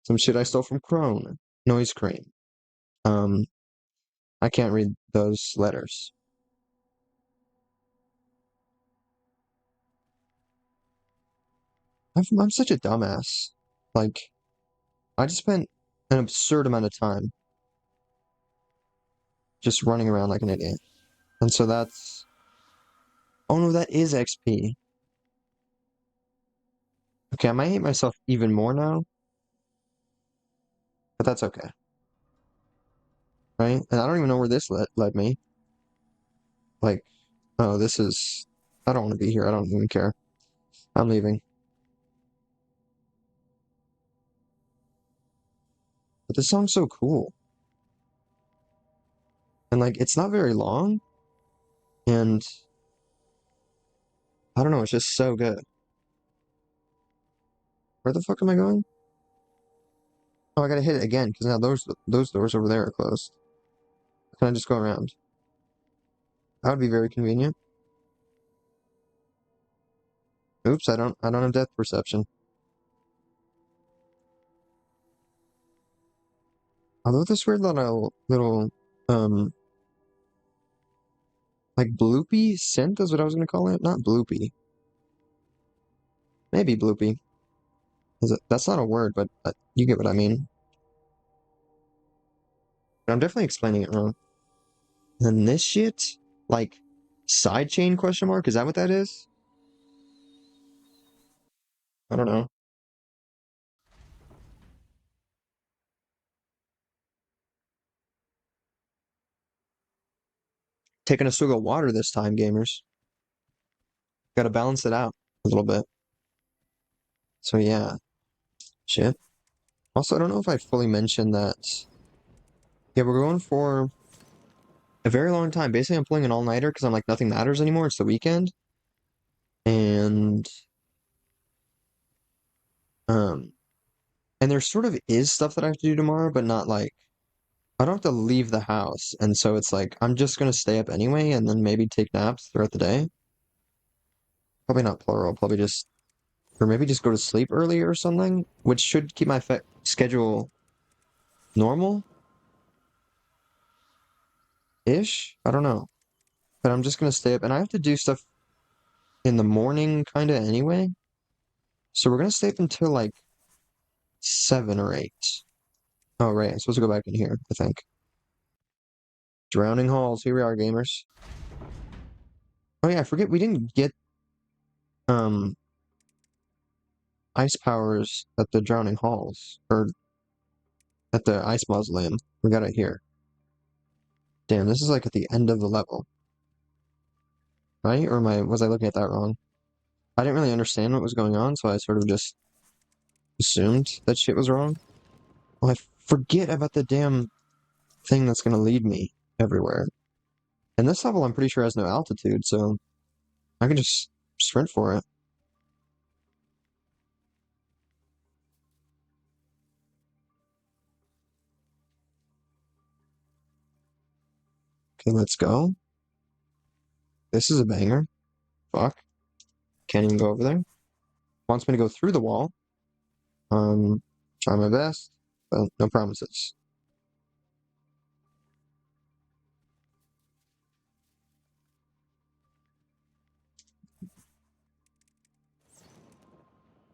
Some shit I stole from Crone. Noise Cream. Um, I can't read those letters. I'm such a dumbass. Like, I just spent an absurd amount of time just running around like an idiot. And so that's... Oh no, that is XP. Okay, I might hate myself even more now, but that's okay. Right? And I don't even know where this led me. Like, oh, this is... I don't want to be here. I don't even care. I'm leaving. But this song's so cool. And like, it's not very long. And I don't know, it's just so good. Where the fuck am I going? Oh, I gotta hit it again, because now those doors over there are closed. Can I just go around? That would be very convenient. Oops, I don't have depth perception. Although this weird little like bloopy synth is what I was gonna call it. Not bloopy. Maybe bloopy. That's not a word, but you get what I mean. But I'm definitely explaining it wrong. And this shit, like sidechain question mark, is that what that is? I don't know. Taking a swig of water this time, gamers. Gotta balance it out a little bit. So yeah, shit. Also, I don't know if I fully mentioned that. Yeah, we're going for a very long time. Basically, I'm pulling an all-nighter because I'm like, nothing matters anymore. It's the weekend. And, um, and there sort of is stuff that I have to do tomorrow, but not like, I don't have to leave the house. And so it's like, I'm just gonna stay up anyway and then maybe take naps throughout the day. Probably not plural, probably just, or maybe just go to sleep early or something, which should keep my schedule normal-ish. I don't know. But I'm just gonna stay up and I have to do stuff in the morning kind of anyway. So we're gonna stay up until like 7 or 8. Oh, right. I'm supposed to go back in here, I think. Drowning Halls. Here we are, gamers. Oh, yeah. I forget we didn't get um ice powers at the Drowning Halls. Or at the Ice Mausoleum. We got it here. Damn, this is like at the end of the level. Right? Or was I looking at that wrong? I didn't really understand what was going on, so I sort of just assumed that shit was wrong. Oh, I forget about the damn thing that's gonna lead me everywhere. And this level, I'm pretty sure has no altitude, so I can just sprint for it. Okay, let's go. This is a banger. Fuck. Can't even go over there. Wants me to go through the wall. Try my best, but no promises.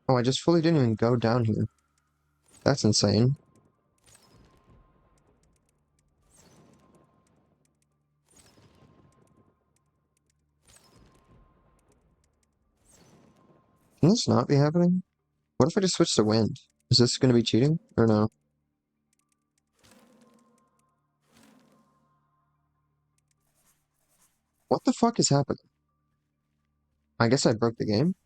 Oh, I just fully didn't even go down here. That's insane. Can this not be happening? What if I just switch to wind? Is this going to be cheating or no? What the fuck is happening? I guess I broke the game.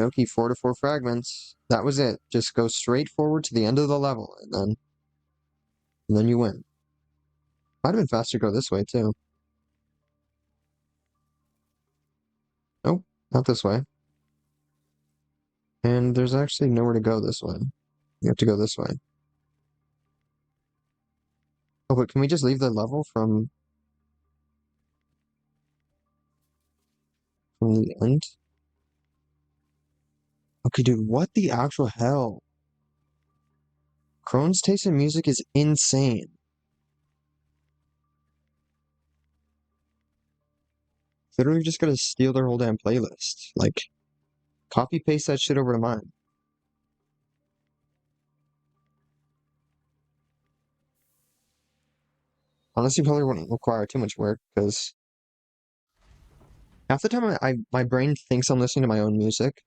dokie, 4 to 4 fragments. That was it. Just go straight forward to the end of the level, and then you win. Might have been faster to go this way, too. Nope, not this way. And there's actually nowhere to go this way. You have to go this way. Oh, but can we just leave the level from the end? Okay, dude, what the actual hell? Crone's taste in music is insane. Literally just gotta steal their whole damn playlist. Like, copy paste that shit over to mine. Honestly, probably wouldn't require too much work, because half the time my brain thinks I'm listening to my own music,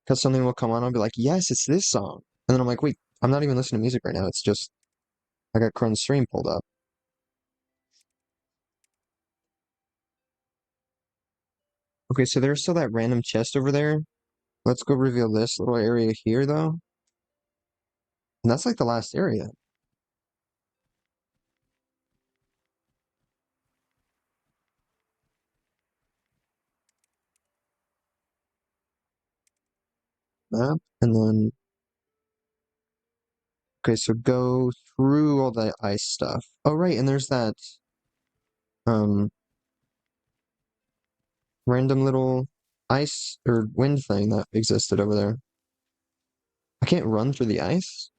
because something will come on, I'll be like, yes, it's this song. And then I'm like, wait, I'm not even listening to music right now, it's just, I got Crone's stream pulled up. Okay, so there's still that random chest over there. Let's go reveal this little area here, though. And that's like the last area. Map, and then... Okay, so go through all the ice stuff. Oh, right, and there's that, um, random little ice or wind thing that existed over there. I can't run through the ice.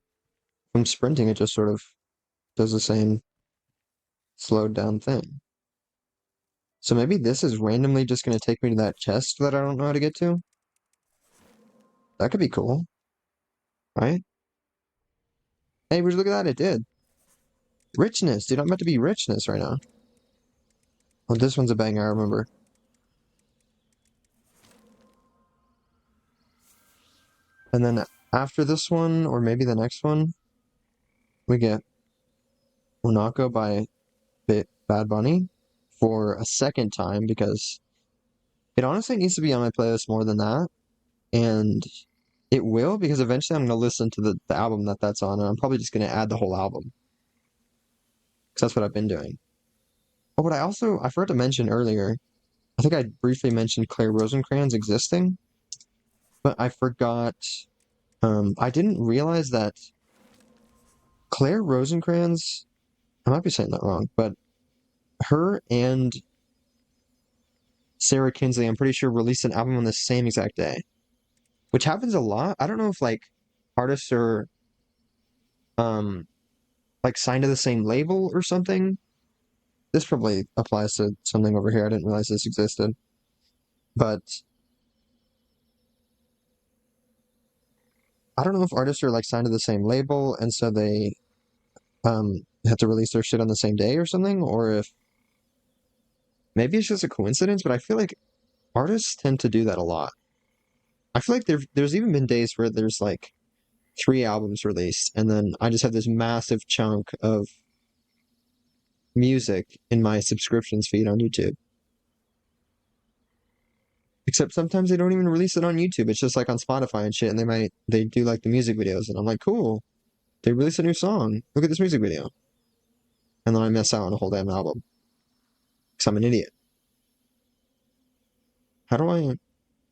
If I'm sprinting, it just sort of does the same slowed down thing. So maybe this is randomly just going to take me to that chest that I don't know how to get to? That could be cool, right? Hey, would you look at that? It did. Richness, dude, I'm about to be richness right now. Oh, this one's a banger, I remember. And then after this one, or maybe the next one, we get Monaco by Bad Bunny for a second time because it honestly needs to be on my playlist more than that. And it will because eventually I'm going to listen to the album that's on, and I'm probably just going to add the whole album because that's what I've been doing. Oh, but I forgot to mention earlier, I think I briefly mentioned Claire Rosencrans existing, but I forgot, I didn't realize that Claire Rosencrans, I might be saying that wrong, but her and Sarah Kinsley, I'm pretty sure, released an album on the same exact day, which happens a lot. I don't know if like artists are um like signed to the same label or something. This probably applies to something over here. I didn't realize this existed. But I don't know if artists are like signed to the same label and so they have to release their shit on the same day or something, or if maybe it's just a coincidence, but I feel like artists tend to do that a lot. I feel like there's even been days where there's like 3 albums released, and then I just have this massive chunk of music in my subscriptions feed on YouTube. Except sometimes they don't even release it on YouTube. It's just like on Spotify and shit, and they do like the music videos, and I'm like, cool. They released a new song. Look at this music video. And then I miss out on a whole damn album. Because I'm an idiot. How do I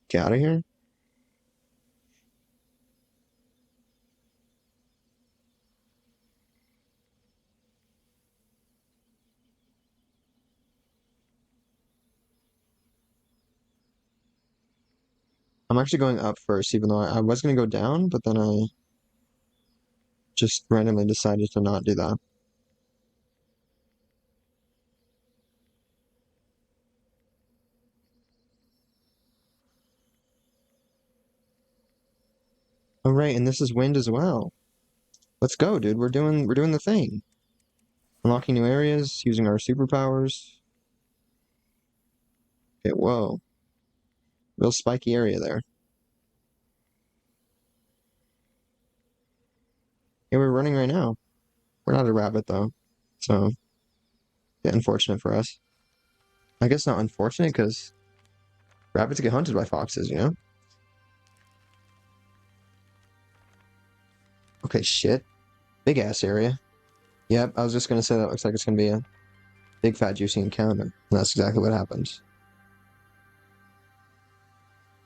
get out of here? I'm actually going up first, even though I was going to go down, but then I just randomly decided to not do that. Oh, right, and this is wind as well. Let's go, dude. We're doing the thing. Unlocking new areas, using our superpowers. Okay, whoa. Real spiky area there. Yeah, we're running right now. We're not a rabbit, though. So, yeah, unfortunate for us. I guess not unfortunate, because rabbits get hunted by foxes, you know? Okay, shit. Big ass area. Yep, I was just gonna say that looks like it's gonna be a big fat juicy encounter. And that's exactly what happens.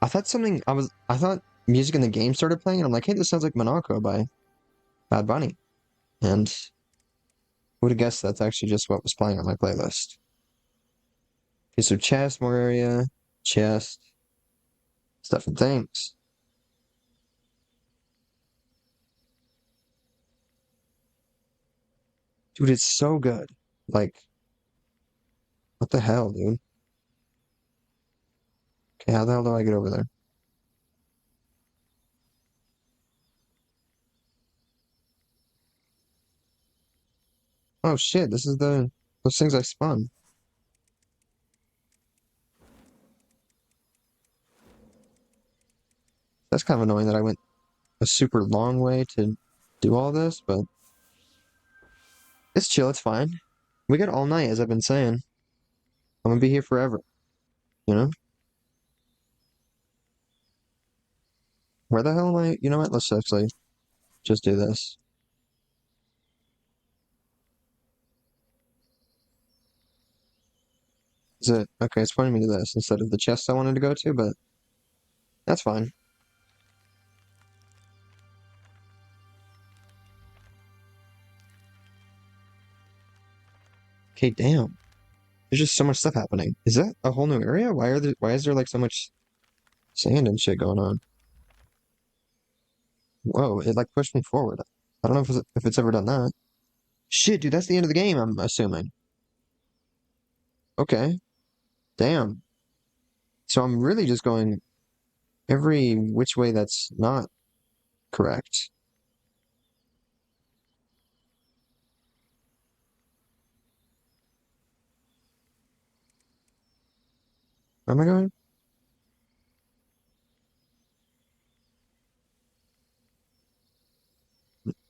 I thought music in the game started playing, and I'm like, hey, this sounds like Monaco by Bad Bunny. And would have guessed that's actually just what was playing on my playlist. Okay, so chest, more area, chest, stuff and things. Dude, it's so good. Like, what the hell, dude? Okay, how the hell do I get over there? Oh shit, this is those things I spun. That's kind of annoying that I went a super long way to do all this, but it's chill, it's fine. We got all night, as I've been saying. I'm gonna be here forever, you know? Where the hell am I? You know what? Let's actually just do this. Is it okay? It's pointing me to this instead of the chest I wanted to go to, but that's fine. Okay, damn. There's just so much stuff happening. Is that a whole new area? Why is there like so much sand and shit going on? Whoa, it like pushed me forward. I don't know if it's ever done that. Shit, dude, that's the end of the game, I'm assuming. Okay, damn. So I'm really just going every which way that's not correct. Where am I going?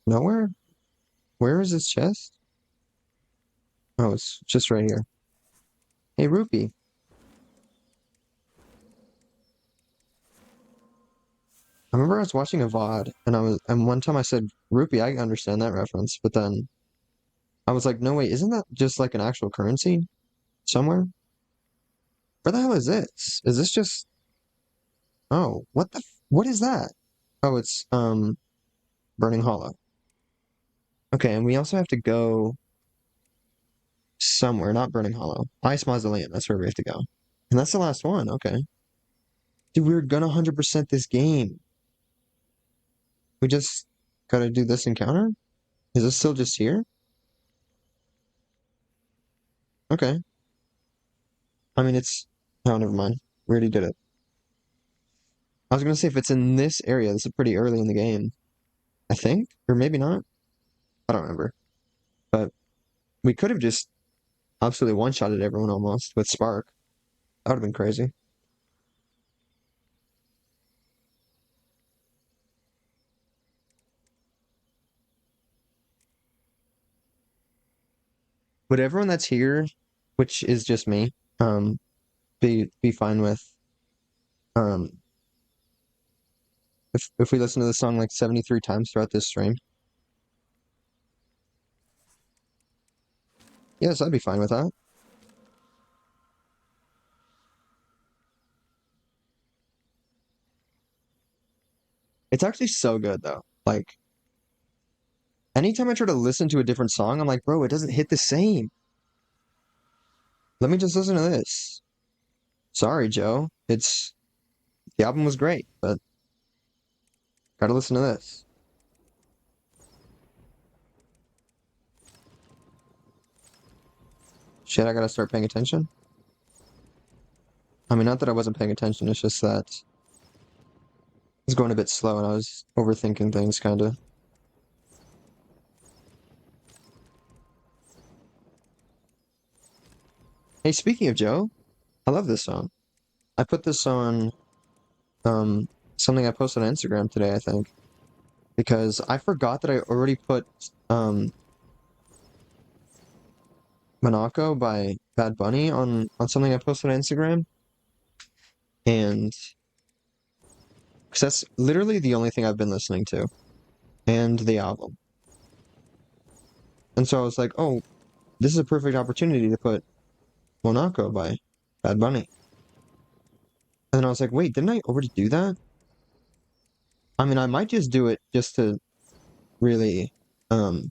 Nowhere? Where is this chest? Oh, it's just right here. Hey, Rupee. I remember I was watching a VOD and one time I said, Rupee, I understand that reference, but then I was like, no, wait, isn't that just like an actual currency somewhere? Where the hell is this? Is this just, oh, what is that? Oh, it's, Burning Hollow. Okay, and we also have to go somewhere, not Burning Hollow. Ice Mausoleum, that's where we have to go. And that's the last one, okay. Dude, we were gonna 100% this game. We just gotta do this encounter? Is this still just here? Okay. I mean, oh, never mind. We already did it. I was gonna say if it's in this area, this is pretty early in the game. I think, or maybe not. I don't remember. But we could have just absolutely one-shotted everyone almost with Spark. That would have been crazy. Would everyone that's here, which is just me, be fine with um if we listen to the song like 73 times throughout this stream? Yes, I'd be fine with that. It's actually so good though. Like anytime I try to listen to a different song, I'm like, bro, it doesn't hit the same. Let me just listen to this. Sorry, Joe. The album was great, but gotta listen to this. Shit, I gotta start paying attention. I mean, not that I wasn't paying attention, it's just that it's going a bit slow and I was overthinking things, kinda. Hey, speaking of Joe, I love this song. I put this on um something I posted on Instagram today, I think, because I forgot that I already put um Monaco by Bad Bunny on something I posted on Instagram, and because that's literally the only thing I've been listening to. and the album. And so I was like, oh, this is a perfect opportunity to put Monaco by Bad Bunny. And then I was like, wait, didn't I already do that? I mean, I might just do it just to really, um,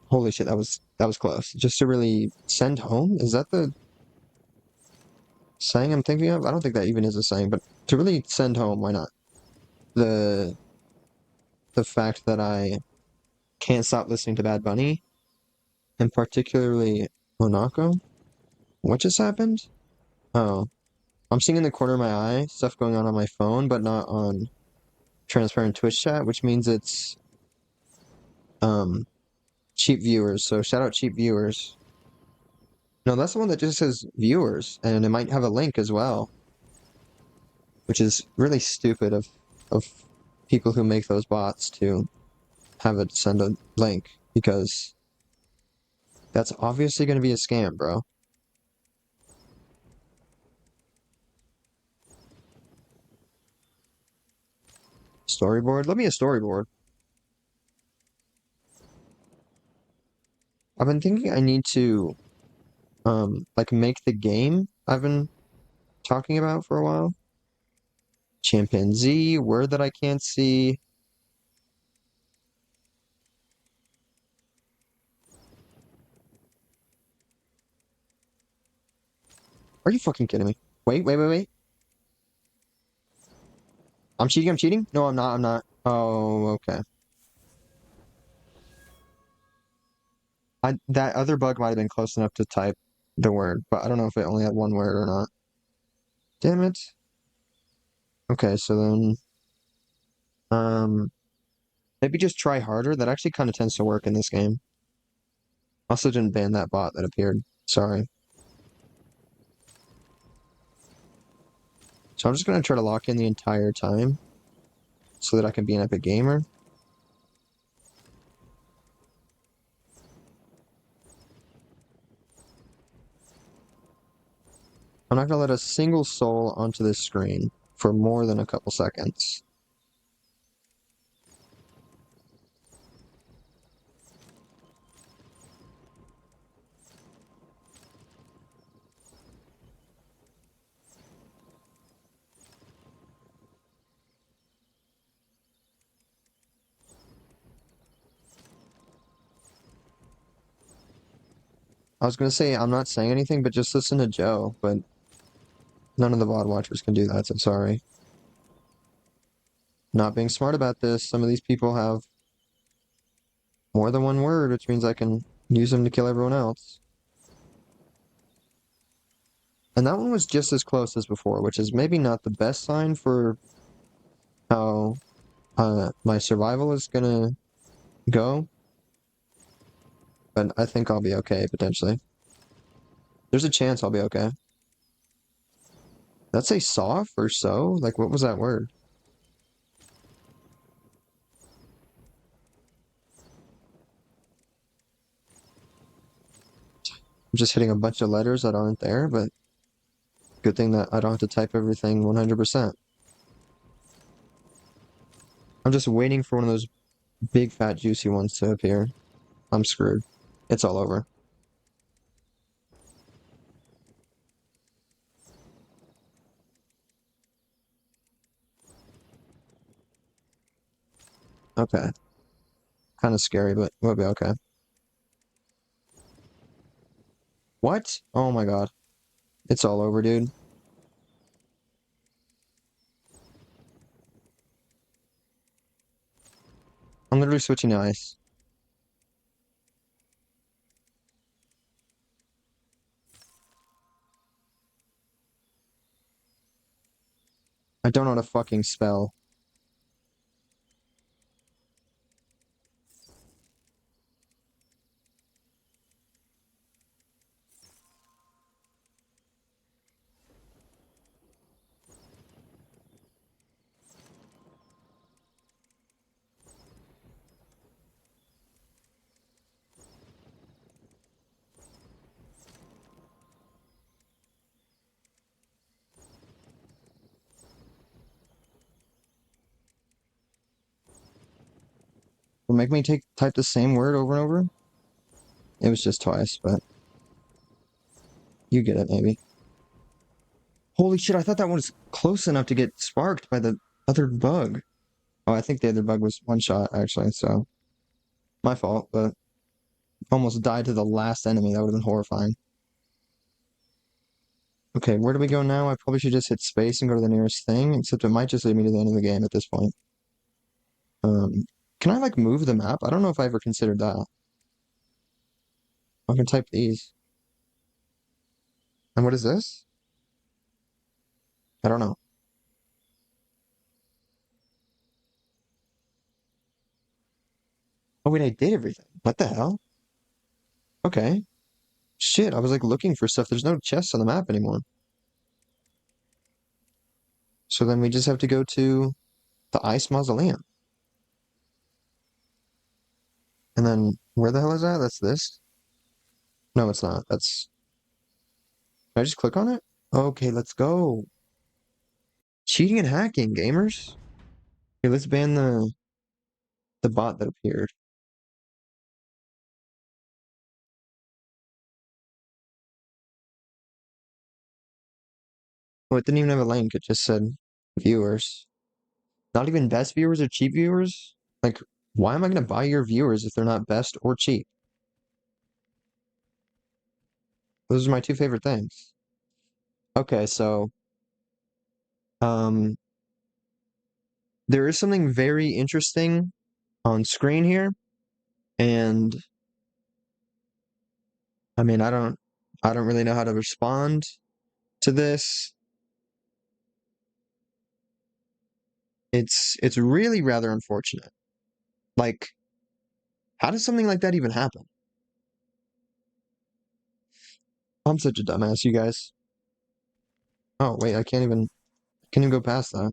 holy shit, that was close. Just to really send home? Is that the saying I'm thinking of? I don't think that even is a saying, but to really send home, why not? The the fact that I can't stop listening to Bad Bunny, and particularly Monaco. What just happened? Oh, I'm seeing in the corner of my eye stuff going on my phone, but not on transparent Twitch chat, which means it's um cheap viewers. So shout out cheap viewers. No, that's the one that just says viewers, and it might have a link as well, which is really stupid of people who make those bots to have it send a link because that's obviously going to be a scam, bro. Storyboard? Let me a storyboard. I've been thinking I need to like make the game I've been talking about for a while. Chimpanzee, word that I can't see. Are you fucking kidding me? Wait, wait, wait, wait. I'm cheating, I'm cheating? No, I'm not, I'm not. Oh, okay. That other bug might have been close enough to type the word, but I don't know if it only had one word or not. Damn it. Okay, so then maybe just try harder. That actually kind of tends to work in this game. Also didn't ban that bot that appeared. Sorry. So I'm just gonna try to lock in the entire time so that I can be an epic gamer. I'm not gonna let a single soul onto this screen for more than a couple seconds. I was gonna say I'm not saying anything, but just listen to Joe, but none of the VOD watchers can do that, so sorry. Not being smart about this, some of these people have more than one word, which means I can use them to kill everyone else. And that one was just as close as before, which is maybe not the best sign for how my survival is gonna go, but I think I'll be okay, potentially. There's a chance I'll be okay. That's a soft or so? Like, what was that word? I'm just hitting a bunch of letters that aren't there, but good thing that I don't have to type everything 100%. I'm just waiting for one of those big fat juicy ones to appear. I'm screwed. It's all over. Okay. Kind of scary, but we'll be okay. What? Oh my god. It's all over, dude. I'm literally switching to ice. I don't know how to fucking spell. Will make me type the same word over and over? It was just twice, but you get it, maybe. Holy shit, I thought that one was close enough to get sparked by the other bug. Oh, I think the other bug was one shot, actually, so my fault, but almost died to the last enemy. That would have been horrifying. Okay, where do we go now? I probably should just hit space and go to the nearest thing, except it might just lead me to the end of the game at this point. Um, can I, like, move the map? I don't know if I ever considered that. I can type these. And what is this? I don't know. Oh, wait, I did everything. What the hell? Okay. Shit, I was, like, looking for stuff. There's no chests on the map anymore. So then we just have to go to the Ice Mausoleum. And then, where the hell is that? That's this? No, it's not. That's... Can I just click on it? Okay, let's go. Cheating and hacking, gamers. Here, let's ban the bot that appeared. Oh, it didn't even have a link. It just said viewers. Not even best viewers or cheap viewers? Like, why am I going to buy your viewers if they're not best or cheap? Those are my two favorite things. Okay, so, um, there is something very interesting on screen here, and I mean, I don't really know how to respond to this. It's really rather unfortunate. Like, how does something like that even happen? I'm such a dumbass, you guys. Oh, wait, can't even go past that.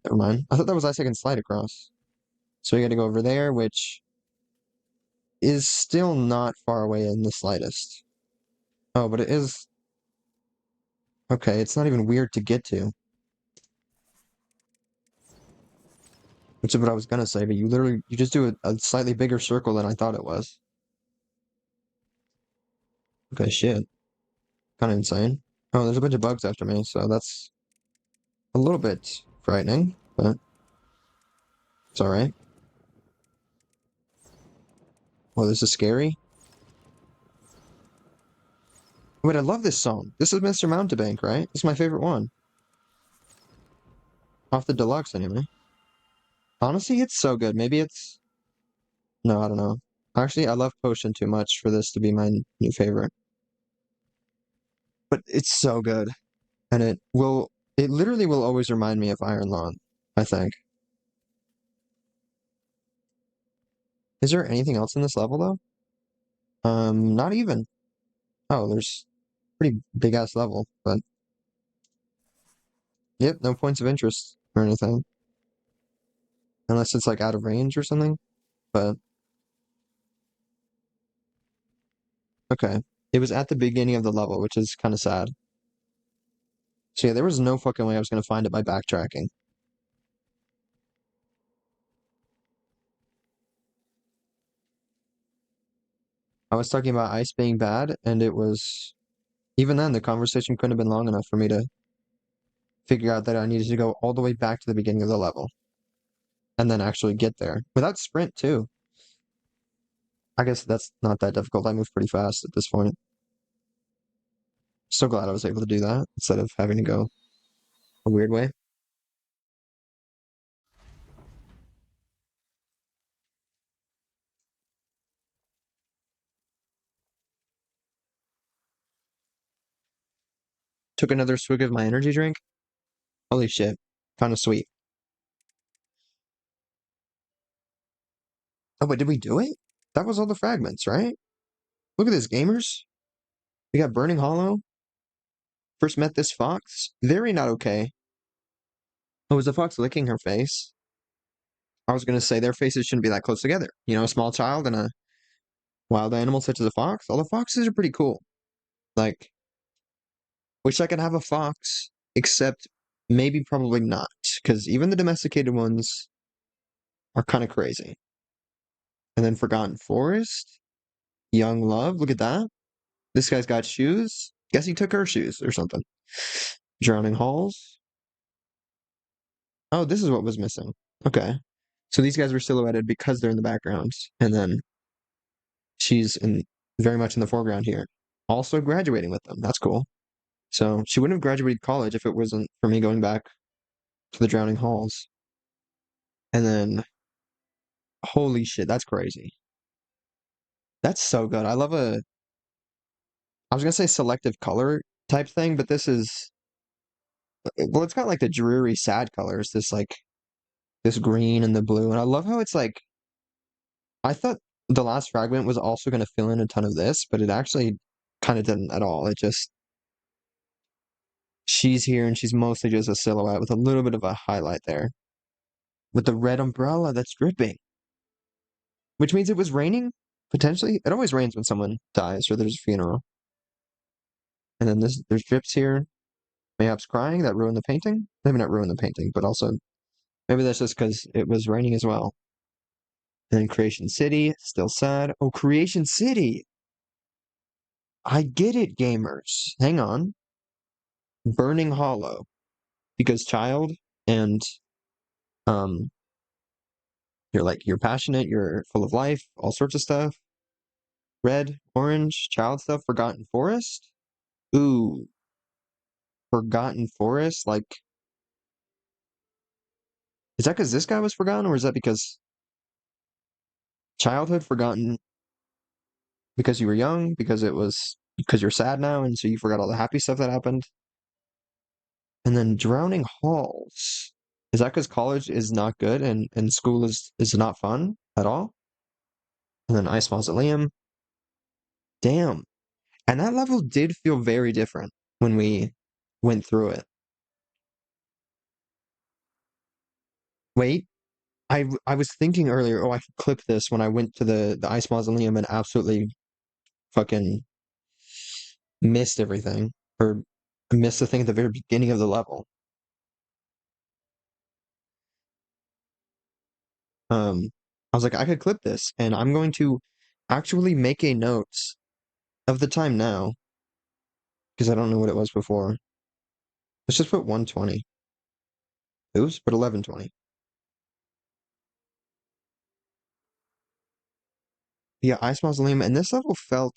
Never mind. I thought that was I can slide across. So we got to go over there, which is still not far away in the slightest. Oh, but it is... Okay, it's not even weird to get to. Which is what I was gonna say, but you just do a slightly bigger circle than I thought it was. Okay, shit. Kind of insane. Oh, there's a bunch of bugs after me, so that's a little bit frightening, but it's alright. Oh, this is scary. Wait, I love this song. This is Mr. Mountebank, right? This is my favorite one. Off the deluxe, anyway. Honestly, it's so good. Maybe it's... No, I don't know. Actually, I love Potion too much for this to be my new favorite. But it's so good. And it literally will always remind me of Iron Lawn, I think. Is there anything else in this level, though? Not even. Oh, there's pretty big ass level, but yep, no points of interest or anything. Unless it's like out of range or something. But okay. It was at the beginning of the level, which is kind of sad. So yeah, there was no fucking way I was gonna find it by backtracking. I was talking about ice being bad, and it was even then the conversation couldn't have been long enough for me to figure out that I needed to go all the way back to the beginning of the level and then actually get there without sprint too. I guess that's not that difficult. I move pretty fast at this point. So glad I was able to do that instead of having to go a weird way. Took another swig of my energy drink. Holy shit. Kind of sweet. Oh, but did we do it? That was all the fragments, right? Look at this, gamers. We got Burning Hollow. First met this fox. Very not okay. Oh, was the fox licking her face? I was gonna say their faces shouldn't be that close together. You know, a small child and a wild animal such as a fox. All the foxes are pretty cool. Like, wish I could have a fox, except maybe probably not, because even the domesticated ones are kind of crazy. And then Forgotten Forest, Young Love. Look at that. This guy's got shoes. Guess he took her shoes or something. Drowning Halls. Oh, this is what was missing. Okay. So these guys were silhouetted because they're in the backgrounds. And then she's in very much in the foreground here. Also graduating with them. That's cool. So she wouldn't have graduated college if it wasn't for me going back to the Drowning Halls. And then, holy shit, that's crazy. That's so good. I love I was gonna say selective color type thing, but this is, well, it's got like the dreary, sad colors, this green and the blue. And I love how it's like, I thought the last fragment was also gonna fill in a ton of this, but it actually kind of didn't at all. It just, she's here and she's mostly just a silhouette with a little bit of a highlight there. With the red umbrella that's dripping, which means it was raining, potentially. It always rains when someone dies or there's a funeral. And then there's drips here. Mayhaps crying that ruined the painting. Maybe not ruined the painting, but also maybe that's just because it was raining as well. And then Creation City, still sad. Oh, Creation City! I get it, gamers. Hang on. Burning Hollow. Because child and um you're passionate, you're full of life, all sorts of stuff. Red, orange, child stuff, Forgotten Forest. Ooh, Forgotten Forest? Like, is that because this guy was forgotten, or is that because childhood forgotten because you were young, because you're sad now, and so you forgot all the happy stuff that happened? And then Drowning Halls. Is that because college is not good and school is not fun at all? And then Ice Mausoleum. Damn. And that level did feel very different when we went through it. Wait, I was thinking earlier, oh, I could clip this when I went to the Ice Mausoleum and absolutely fucking missed everything, or missed the thing at the very beginning of the level. I was like, I could clip this, and I'm going to actually make a note of the time now, because I don't know what it was before. Let's just put 1:20. Oops, put 11:20. Yeah, Ice Mausoleum, and this level felt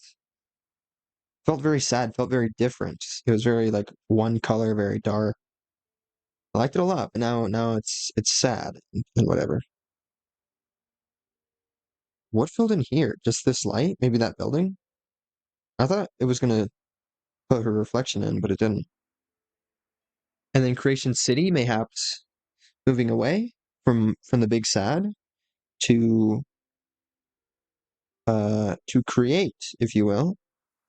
very sad, felt very different. It was very like one color, very dark. I liked it a lot, but now it's sad and whatever. What filled in here? Just this light? Maybe that building? I thought it was gonna put her reflection in, but it didn't. And then Creation City, mayhaps moving away from the big sad to to create, if you will,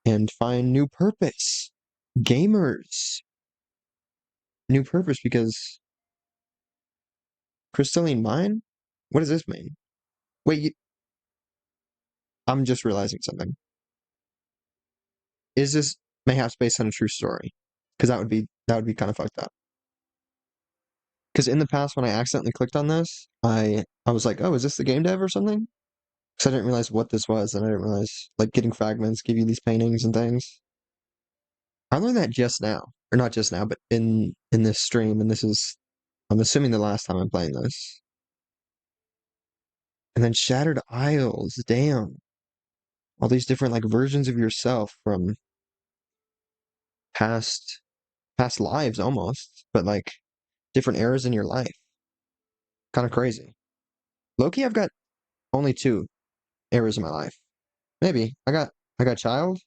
and find new purpose. Gamers, new purpose because crystalline mind? What does this mean? Wait, I'm just realizing something. Is this mayhaps based on a true story? Because that would be kind of fucked up. Because in the past, when I accidentally clicked on this, I was like, oh, is this the game dev or something? Because I didn't realize what this was, and I didn't realize like getting fragments give you these paintings and things. I learned that just now, or not just now, but in this stream, and this is, I'm assuming, the last time I'm playing this. And then Shattered Isles, damn, all these different like versions of yourself from past past lives almost, but like different eras in your life. Kind of crazy. Loki, I've got only two eras in my life. Maybe I got child.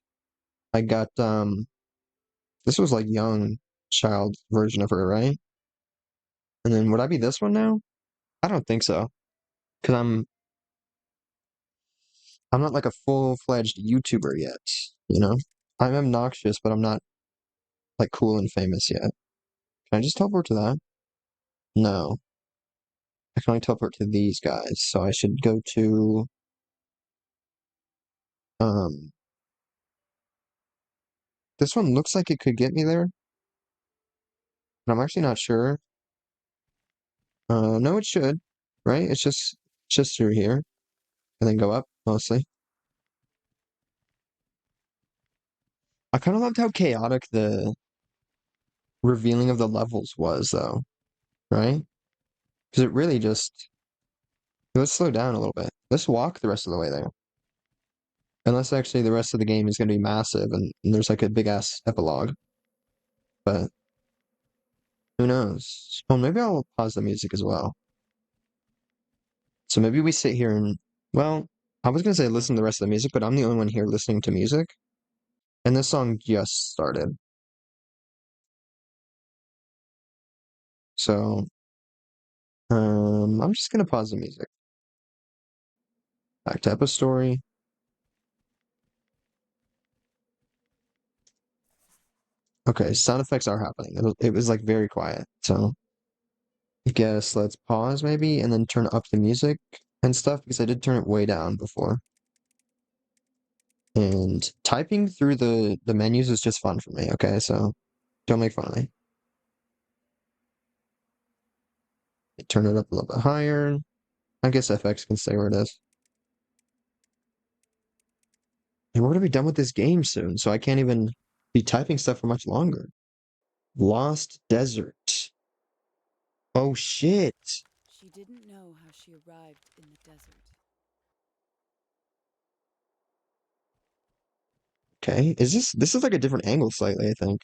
I got this was like young child version of her, right? And then would I be this one now? I don't think so. Because I'm not like a full-fledged YouTuber yet, you know? I'm obnoxious, but I'm not like cool and famous yet. Can I just teleport to that? No. I can only teleport to these guys, so I should go to um this one looks like it could get me there, but I'm actually not sure. No, it should, right? It's just through here. and then go up mostly. I kind of loved how chaotic the revealing of the levels was, though, right? Because it really just let's slow down a little bit. Let's walk the rest of the way there. Unless actually the rest of the game is going to be massive and there's like a big ass epilogue. But who knows? Oh, maybe I'll pause the music as well. So maybe we sit here and, well, I was going to say listen to the rest of the music, but I'm the only one here listening to music. And this song just started. So I'm just going to pause the music. Back to Epic Story. Okay, sound effects are happening. It was like very quiet. So I guess let's pause maybe and then turn up the music and stuff because I did turn it way down before. And typing through the menus is just fun for me, okay? So don't make fun of me. Turn it up a little bit higher. I guess FX can stay where it is. And we're gonna be done with this game soon, so I can't even be typing stuff for much longer. Lost Desert. Oh shit. She didn't know how she arrived in the desert. Okay. This is like a different angle slightly, I think.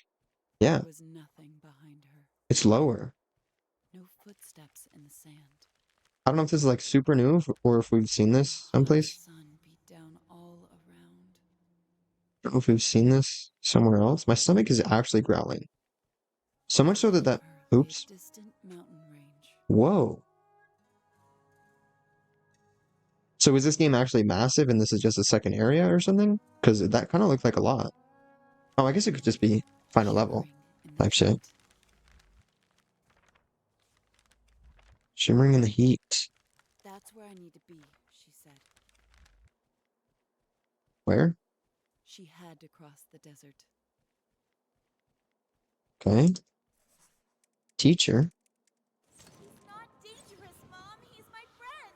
There Yeah, was nothing behind her. it's lower. No footsteps in the sand. I don't know if this is like super new or if we've seen The this hot someplace. sun beat down all around. I don't know if we've seen this somewhere else. My stomach is actually growling. So much so that Behind that, her lay oops. a distant mountain range. Whoa. So is this game actually massive and this is just a second area or something? Because that kind of looked like a lot. Oh, I guess it could just be final level Shimmering in the type shit. heat. Shimmering in the heat. That's where I need to be, she said. Where? She had to cross the desert. Okay. Teacher. He's not dangerous, Mom. He's my friend.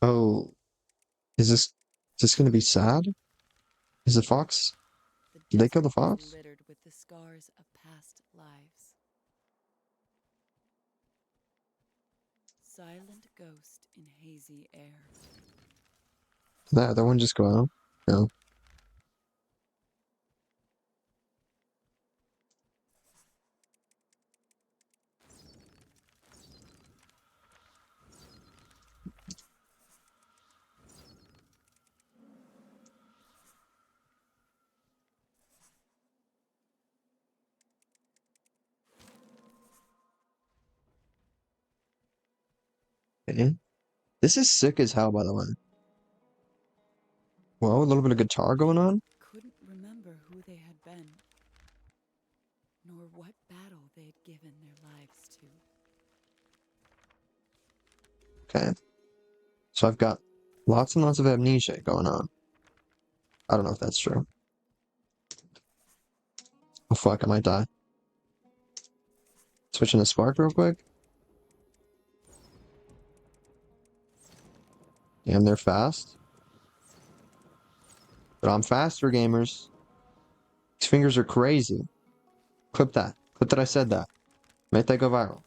Oh, is this gonna be sad? Is the fox? The Did they kill desert the was fox? littered with the scars of past lives. Silent ghost in hazy air. That one just go out. No. Okay. This is sick as hell, by the way. Well, a little bit of guitar going on. Couldn't remember who they had been, nor what battle they had given their lives to. Okay. So I've got lots and lots of amnesia going on. I don't know if that's true. Oh fuck, I might die. Switching to Spark real quick. Damn, they're fast. But I'm faster, gamers. These fingers are crazy. Clip that. Clip that I said that. Make that go viral.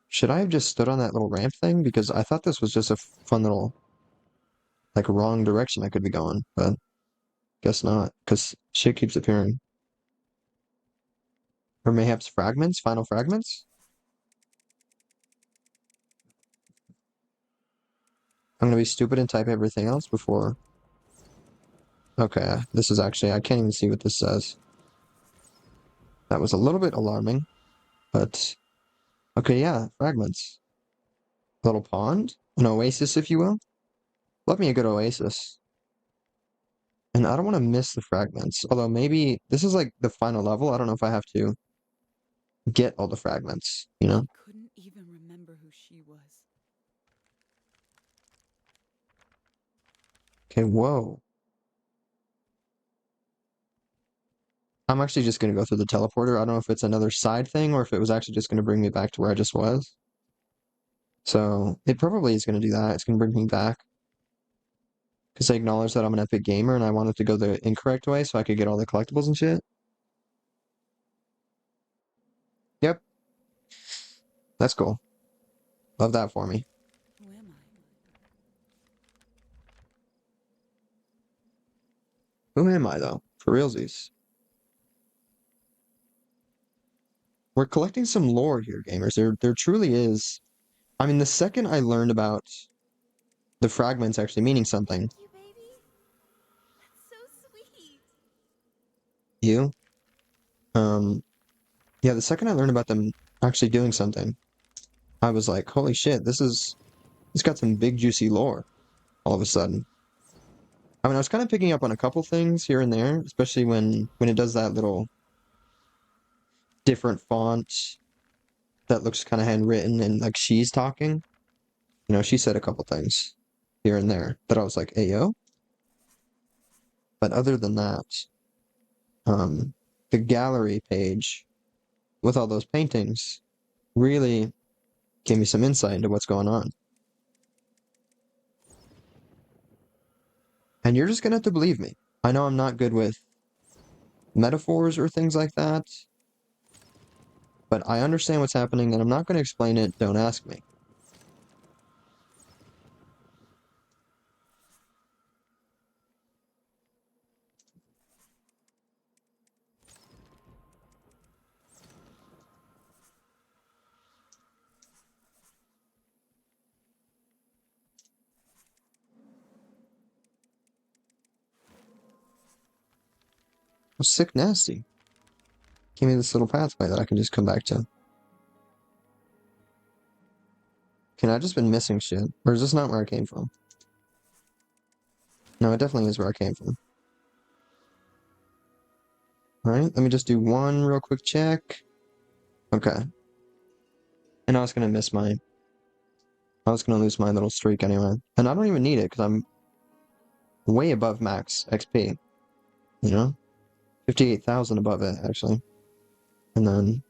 Should I have just stood on that little ramp thing? Because I thought this was just a fun little, like, wrong direction I could be going. But guess not. Because shit keeps appearing. Or mayhaps fragments? Final fragments? I'm gonna be stupid and type everything else before. Okay, this is actually, I can't even see what this says. That was a little bit alarming, but okay, yeah, fragments. A little pond? An oasis, if you will. Love me a good oasis. And I don't want to miss the fragments. Although maybe this is like the final level. I don't know if I have to get all the fragments, you know? She couldn't even remember who she was. Okay, whoa. I'm actually just going to go through the teleporter. I don't know if it's another side thing or if it was actually just going to bring me back to where I just was. So it probably is going to do that. It's going to bring me back because I acknowledge that I'm an epic gamer and I want it to go the incorrect way so I could get all the collectibles and shit. Yep, that's cool. Love that for me. Who am I? Who am I though? For realsies. We're collecting some lore here, gamers. There truly is. I mean, the second I learned about the fragments actually meaning something, Thank you, baby. That's so sweet. you, um, yeah, the second I learned about them actually doing something, I was like, holy shit, it's got some big juicy lore all of a sudden. I mean, I was kind of picking up on a couple things here and there, especially when it does that little different font that looks kind of handwritten and like she's talking. You know, she said a couple things here and there that I was like, "Ayo." But other than that, um, the gallery page with all those paintings really gave me some insight into what's going on. And you're just gonna have to believe me. I know I'm not good with metaphors or things like that, but I understand what's happening and I'm not gonna explain it. Don't ask me. Oh, sick nasty. Give me this little pathway that I can just come back to. Can I just been missing shit? Or is this not where I came from? No, it definitely is where I came from. Alright, let me just do one real quick check. Okay. And I was gonna lose my little streak anyway. And I don't even need it, because I'm way above max XP. You know? 58,000 above it, actually. And then,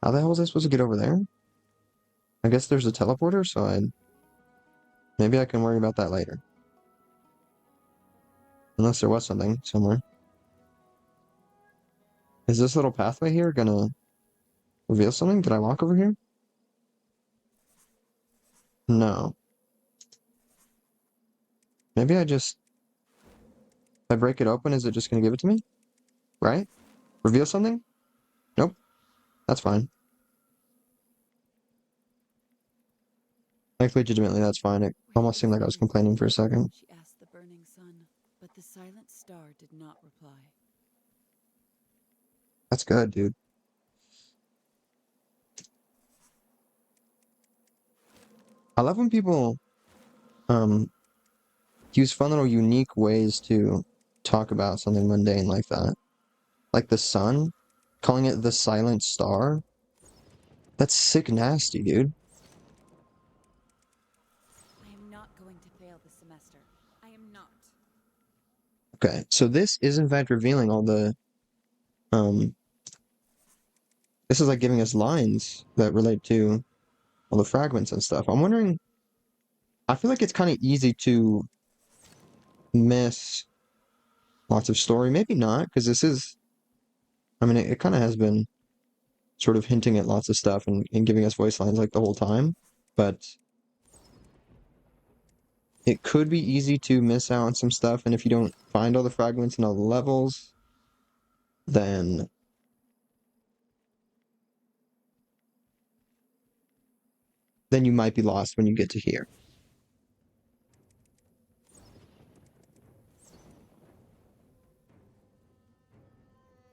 how the hell was I supposed to get over there? I guess there's a teleporter, so maybe I can worry about that later. Unless there was something somewhere. Is this little pathway here gonna reveal something? Did I walk over here? No. Maybe if I break it open, is it just gonna give it to me? Right? Reveal something? Nope. That's fine. Like, legitimately, that's fine. It Where almost is seemed like I was home? complaining for a second. She asked the burning sun, but the silent star did not reply. That's good, dude. I love when people um use fun little unique ways to talk about something mundane like that. Like the sun, calling it the silent star. That's sick nasty, dude. I am not going to fail this semester. I am not. Okay, so this is in fact revealing all the um this is like giving us lines that relate to all the fragments and stuff. I'm wondering, I feel like it's kind of easy to miss lots of story. Maybe not, because I mean, it kind of has been sort of hinting at lots of stuff and giving us voice lines like the whole time. But it could be easy to miss out on some stuff, and if you don't find all the fragments and all the levels, then you might be lost when you get to here.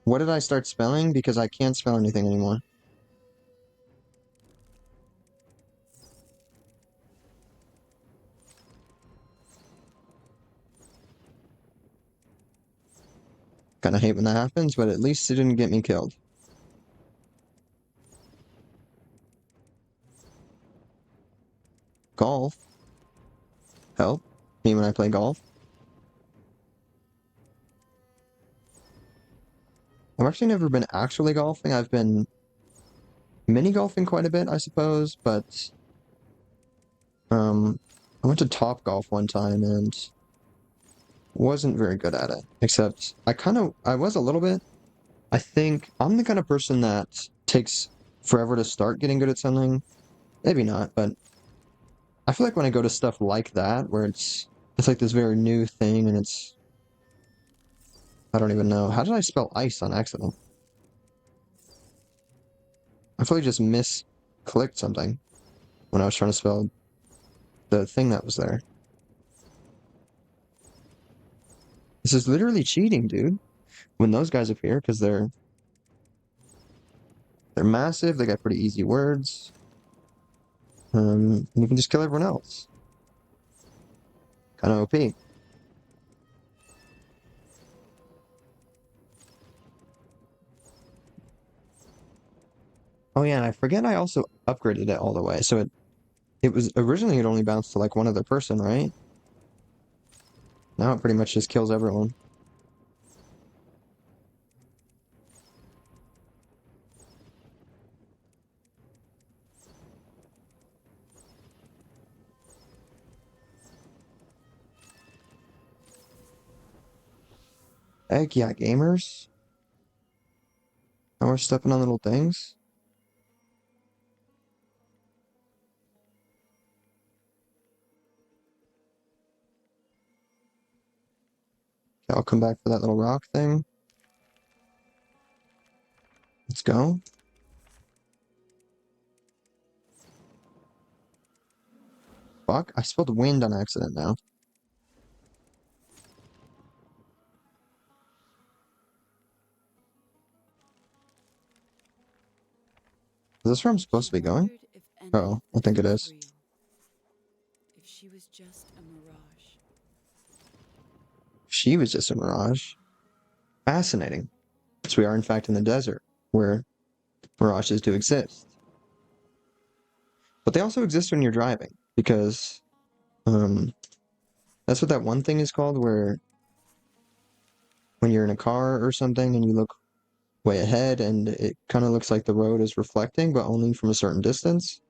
What did I start spelling? Because I can't spell anything anymore. Kinda hate when that happens, but at least it didn't get me killed. Golf? Help? Me when I play golf? I've actually never been actually golfing. I've been mini golfing quite a bit, I suppose, but I went to Top Golf one time and wasn't very good at it. Except I was a little bit. I think I'm the kind of person that takes forever to start getting good at something. Maybe not, but I feel like when I go to stuff like that, where it's like this very new thing, and I don't even know. How did I spell ice on accident? I feel like I just misclicked something when I was trying to spell the thing that was there. This is literally cheating, dude. When those guys appear, because they're massive, they got pretty easy words. You can just kill everyone else. Kind of OP. Oh yeah, and I forget I also upgraded it all the way. So it was originally it only bounced to like one other person, right? Now it pretty much just kills everyone. Heck yeah, gamers. Now we're stepping on little things. Okay, I'll come back for that little rock thing. Let's go. Fuck, I spelled wind on accident now. Is this where I'm supposed She to be going? wondered if any of Oh, I this think it was is. real, if she was just a mirage. She was just a mirage. Fascinating. So we are in fact in the desert, where mirages do exist. But they also exist when you're driving, because um that's what that one thing is called, where when you're in a car or something and you look way ahead and it kind of looks like the road is reflecting, but only from a certain distance.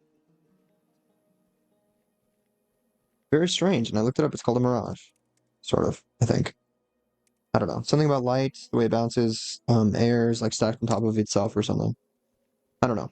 Very strange. And I looked it up. It's called a mirage. Sort of, I think. I don't know. Something about light, the way it bounces, air is like stacked on top of itself or something. I don't know.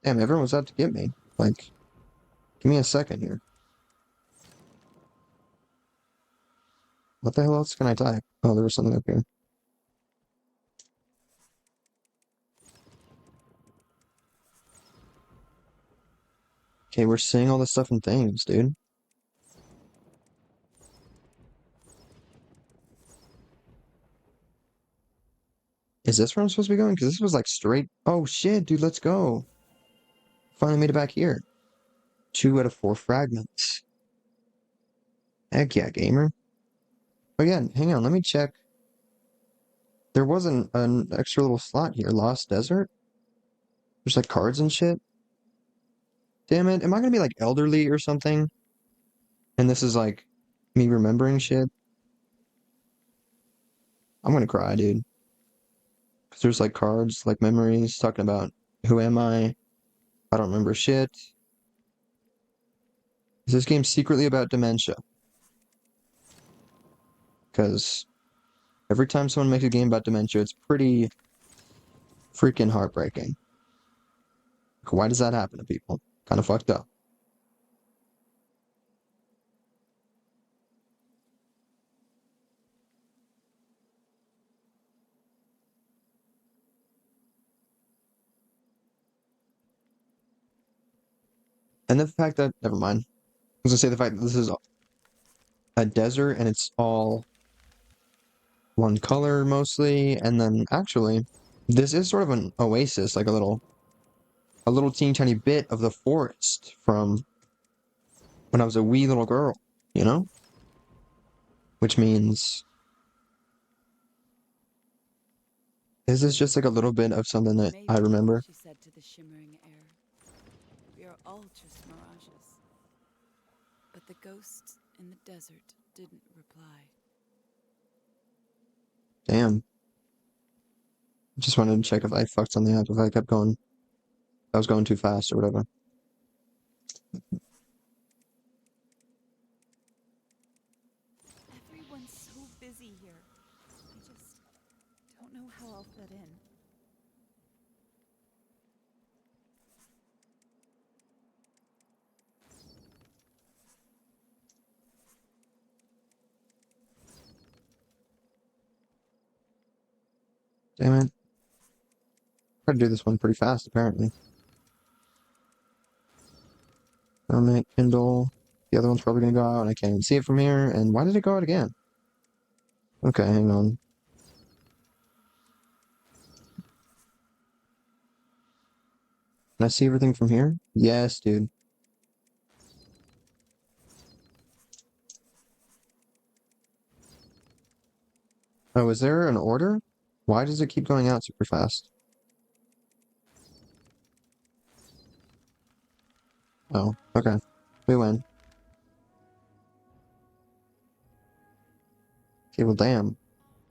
Damn, everyone was out to get me. Like, give me a second here. What the hell else can I type? Oh, there was something up here. Okay, we're seeing all this stuff in things, dude. Is this where I'm supposed to be going? Because this was like straight. Oh shit, dude, let's go. Finally made it back here. 2 out of 4 fragments. Heck yeah, gamer. Again, hang on, let me check. There wasn't an extra little slot here. Lost Desert? There's like cards and shit. Damn it. Am I gonna be like elderly or something? And this is like me remembering shit? I'm gonna cry, dude. Because there's like cards, like memories, talking about who am I? I don't remember shit. Is this game secretly about dementia? Because every time someone makes a game about dementia, it's pretty freaking heartbreaking. Like, why does that happen to people? Kind of fucked up. And the fact that, never mind. I was gonna say the fact that this is a desert and it's all one color mostly, and then actually, this is sort of an oasis, like a little teeny tiny bit of the forest from when I was a wee little girl, you know? Which means Is this just like a little bit of something that I Maybe, remember? she said to the shimmering air. We are all just mirages. But the ghosts in the desert didn't reply. Damn. Just wanted to check if I fucked something up, if I kept going, if I was going too fast or whatever. Everyone's so busy here. I just don't know how I'll fit in. Damn it. Try to do this one pretty fast, apparently. Helmet, Kindle. The other one's probably gonna go out, and I can't even see it from here. And why did it go out again? Okay, hang on. Can I see everything from here? Yes, dude. Oh, is there an order? Why does it keep going out super fast? Oh, okay. We win. Okay, well, damn.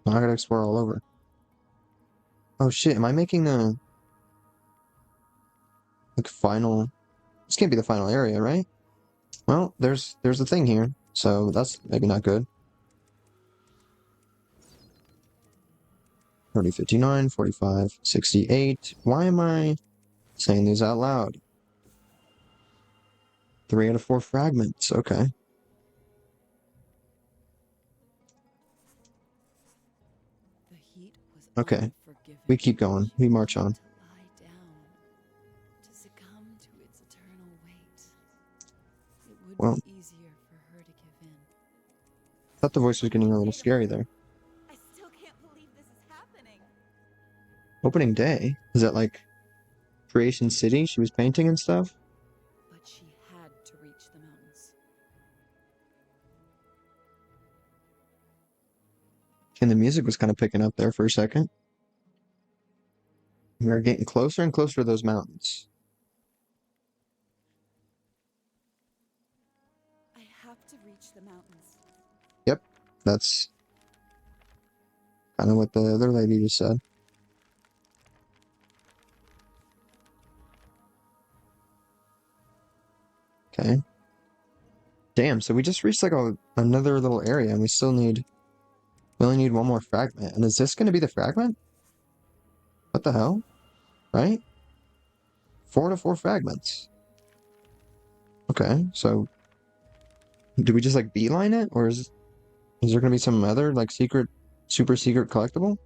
Now I gotta explore all over. Oh shit, am I making the like final? This can't be the final area, right? Well, there's a thing here, so that's maybe not good. 30, 59, 45, 68. Why am I saying these out loud? 3 out of 4 fragments. Okay. The heat was Okay. We unforgiving. keep going. She We march wanted on. to lie down, to succumb to its eternal weight. It would Well, be easier for her to give in. I thought the voice was getting a little scary there. I still can't believe this is happening. Opening day? Is that like Creation City she was painting and stuff? But she had to reach the mountains. And the music was kind of picking up there for a second. We were getting closer and closer to those mountains. I have to reach the mountains. Yep, that's kind of what the other lady just said. Okay. Damn, so we just reached like another little area and we only need one more fragment. And is this going to be the fragment? What the hell? Right? 4 to 4 fragments. Okay, so do we just like beeline it? Or is there going to be some other like super secret collectible?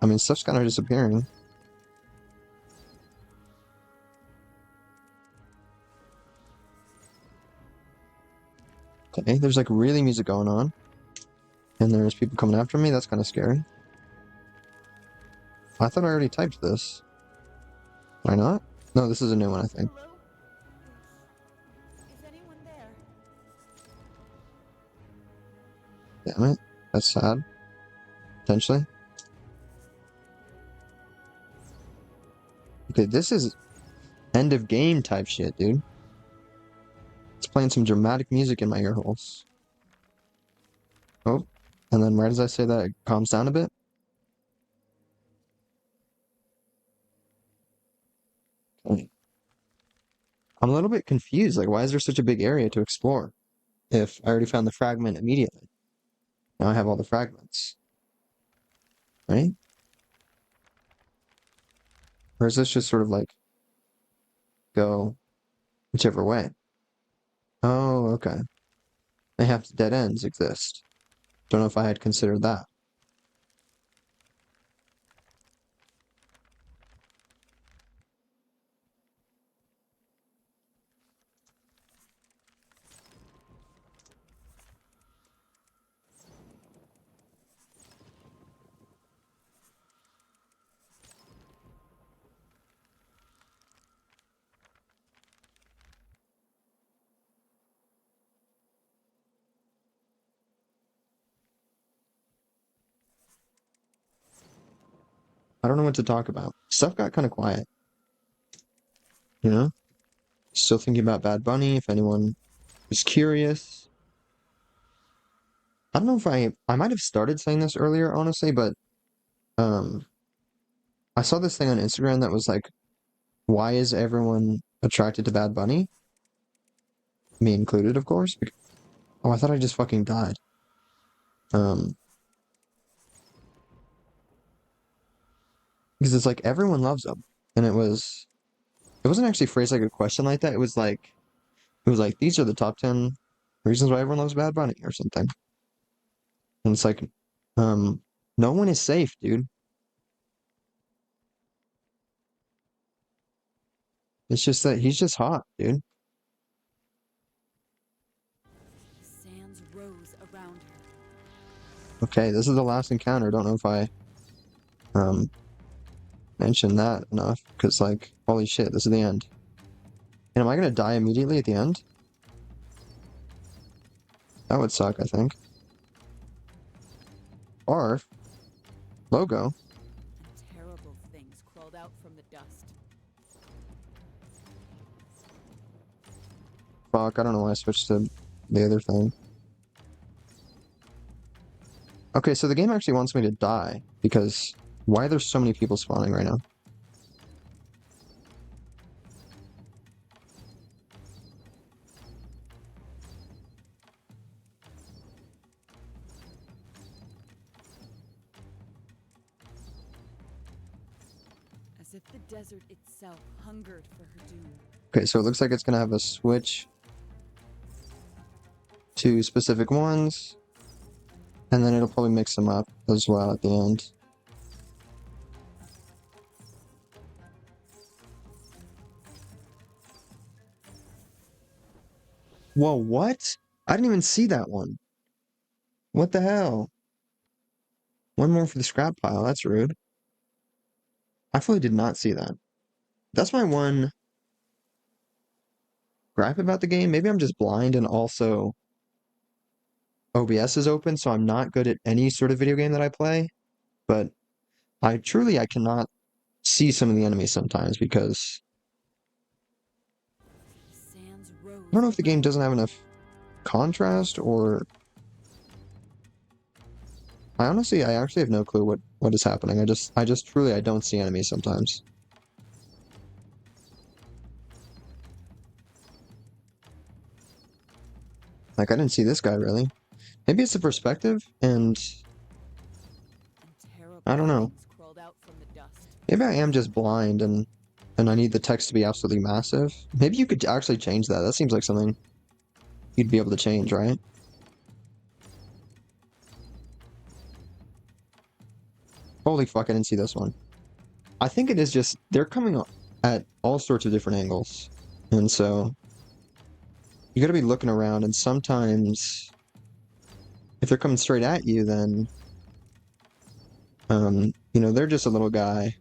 I mean, stuff's kind of disappearing. Okay, there's like really music going on. And there's people coming after me. That's kind of scary. I thought I already typed this. Why not? No, this is a new one, I think. Hello? Is anyone there? Damn it. That's sad. Potentially. Okay, this is end of game type shit, dude. It's playing some dramatic music in my ear holes. Oh, and then right as I say that, it calms down a bit. Okay. I'm a little bit confused. Like, why is there such a big area to explore if I already found the fragment immediately? Now I have all the fragments, right? Or is this just sort of like go whichever way? Oh, okay. They have dead ends exist. Don't know if I had considered that. I don't know what to talk about. Stuff got kind of quiet, you know? Still thinking about Bad Bunny, if anyone is curious. I don't know if I might have started saying this earlier, honestly, but um I saw this thing on Instagram that was like, why is everyone attracted to Bad Bunny? Me included, of course. Oh, I thought I just fucking died. Um, because it's like everyone loves him, and it wasn't actually phrased like a question like that. It was like these are the top 10 reasons why everyone loves Bad Bunny or something. And it's like, um, no one is safe, dude. It's just that he's just hot, dude. Sands rose around her. Okay, this is the last encounter. Don't know if I um mentioned that enough, because like, holy shit, this is the end. And am I gonna die immediately at the end? That would suck, I think. Barf. Logo. And terrible things crawled out from the dust. Fuck, I don't know why I switched to the other thing. Okay, so the game actually wants me to die, because why are there so many people spawning right now? As if the desert itself hungered for her doom. Okay, so it looks like it's gonna have a switch to specific ones, and then it'll probably mix them up as well at the end. Whoa, what? I didn't even see that one. What the hell? One more for the scrap pile, that's rude. I fully did not see that. That's my one gripe about the game. Maybe I'm just blind, and also OBS is open, so I'm not good at any sort of video game that I play. But I cannot see some of the enemies sometimes, because Sands I don't rose know if the game around doesn't her. have enough contrast, or I actually have no clue what is happening. I just truly I don't see enemies sometimes. Like I didn't see this guy really. Maybe it's the perspective, and And terrible I don't know. things crawled out from the dust. Maybe I am just blind, and I need the text to be absolutely massive. Maybe you could actually change that. That seems like something you'd be able to change, right? Holy fuck, I didn't see this one. I think it is just they're coming at all sorts of different angles. And so you gotta be looking around, and sometimes if they're coming straight at you, then you know, they're just a little guy,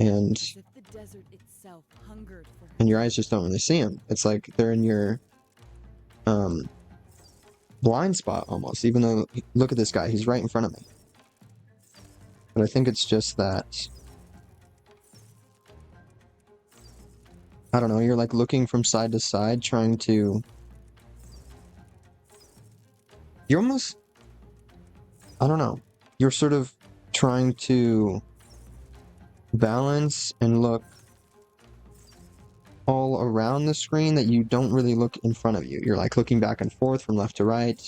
and As if the desert itself hungered for her your doom. eyes just don't really see them. It's like they're in your um blind spot almost, even though look at this guy, he's right in front of me. But I think it's just that I don't know, you're like looking from side to side trying to you're almost I don't know. You're sort of trying to balance and look all around the screen that you don't really look in front of you. You're like looking back and forth from left to right,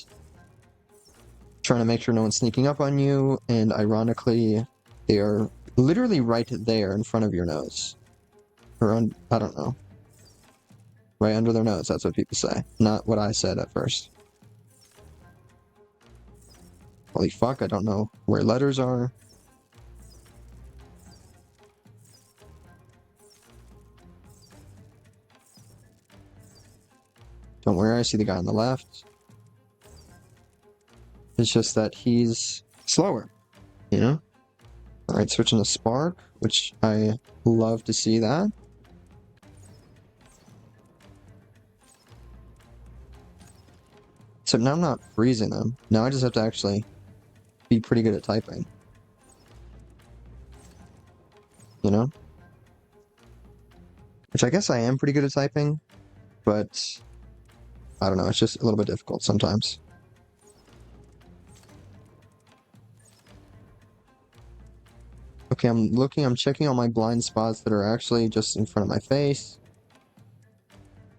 trying to make sure no one's sneaking up on you, and ironically, they are literally right there in front of your nose. Or I don't know. Right under their nose, that's what people say. Not what I said at first. Holy fuck, I don't know where letters are. Don't worry, I see the guy on the left. It's just that he's slower, you know? Alright, switching to Spark, which I love to see that. So now I'm not freezing them. Now I just have to actually be pretty good at typing. which I guess I am pretty good at typing, but I don't know, it's just a little bit difficult sometimes. Okay, I'm checking all my blind spots that are actually just in front of my face,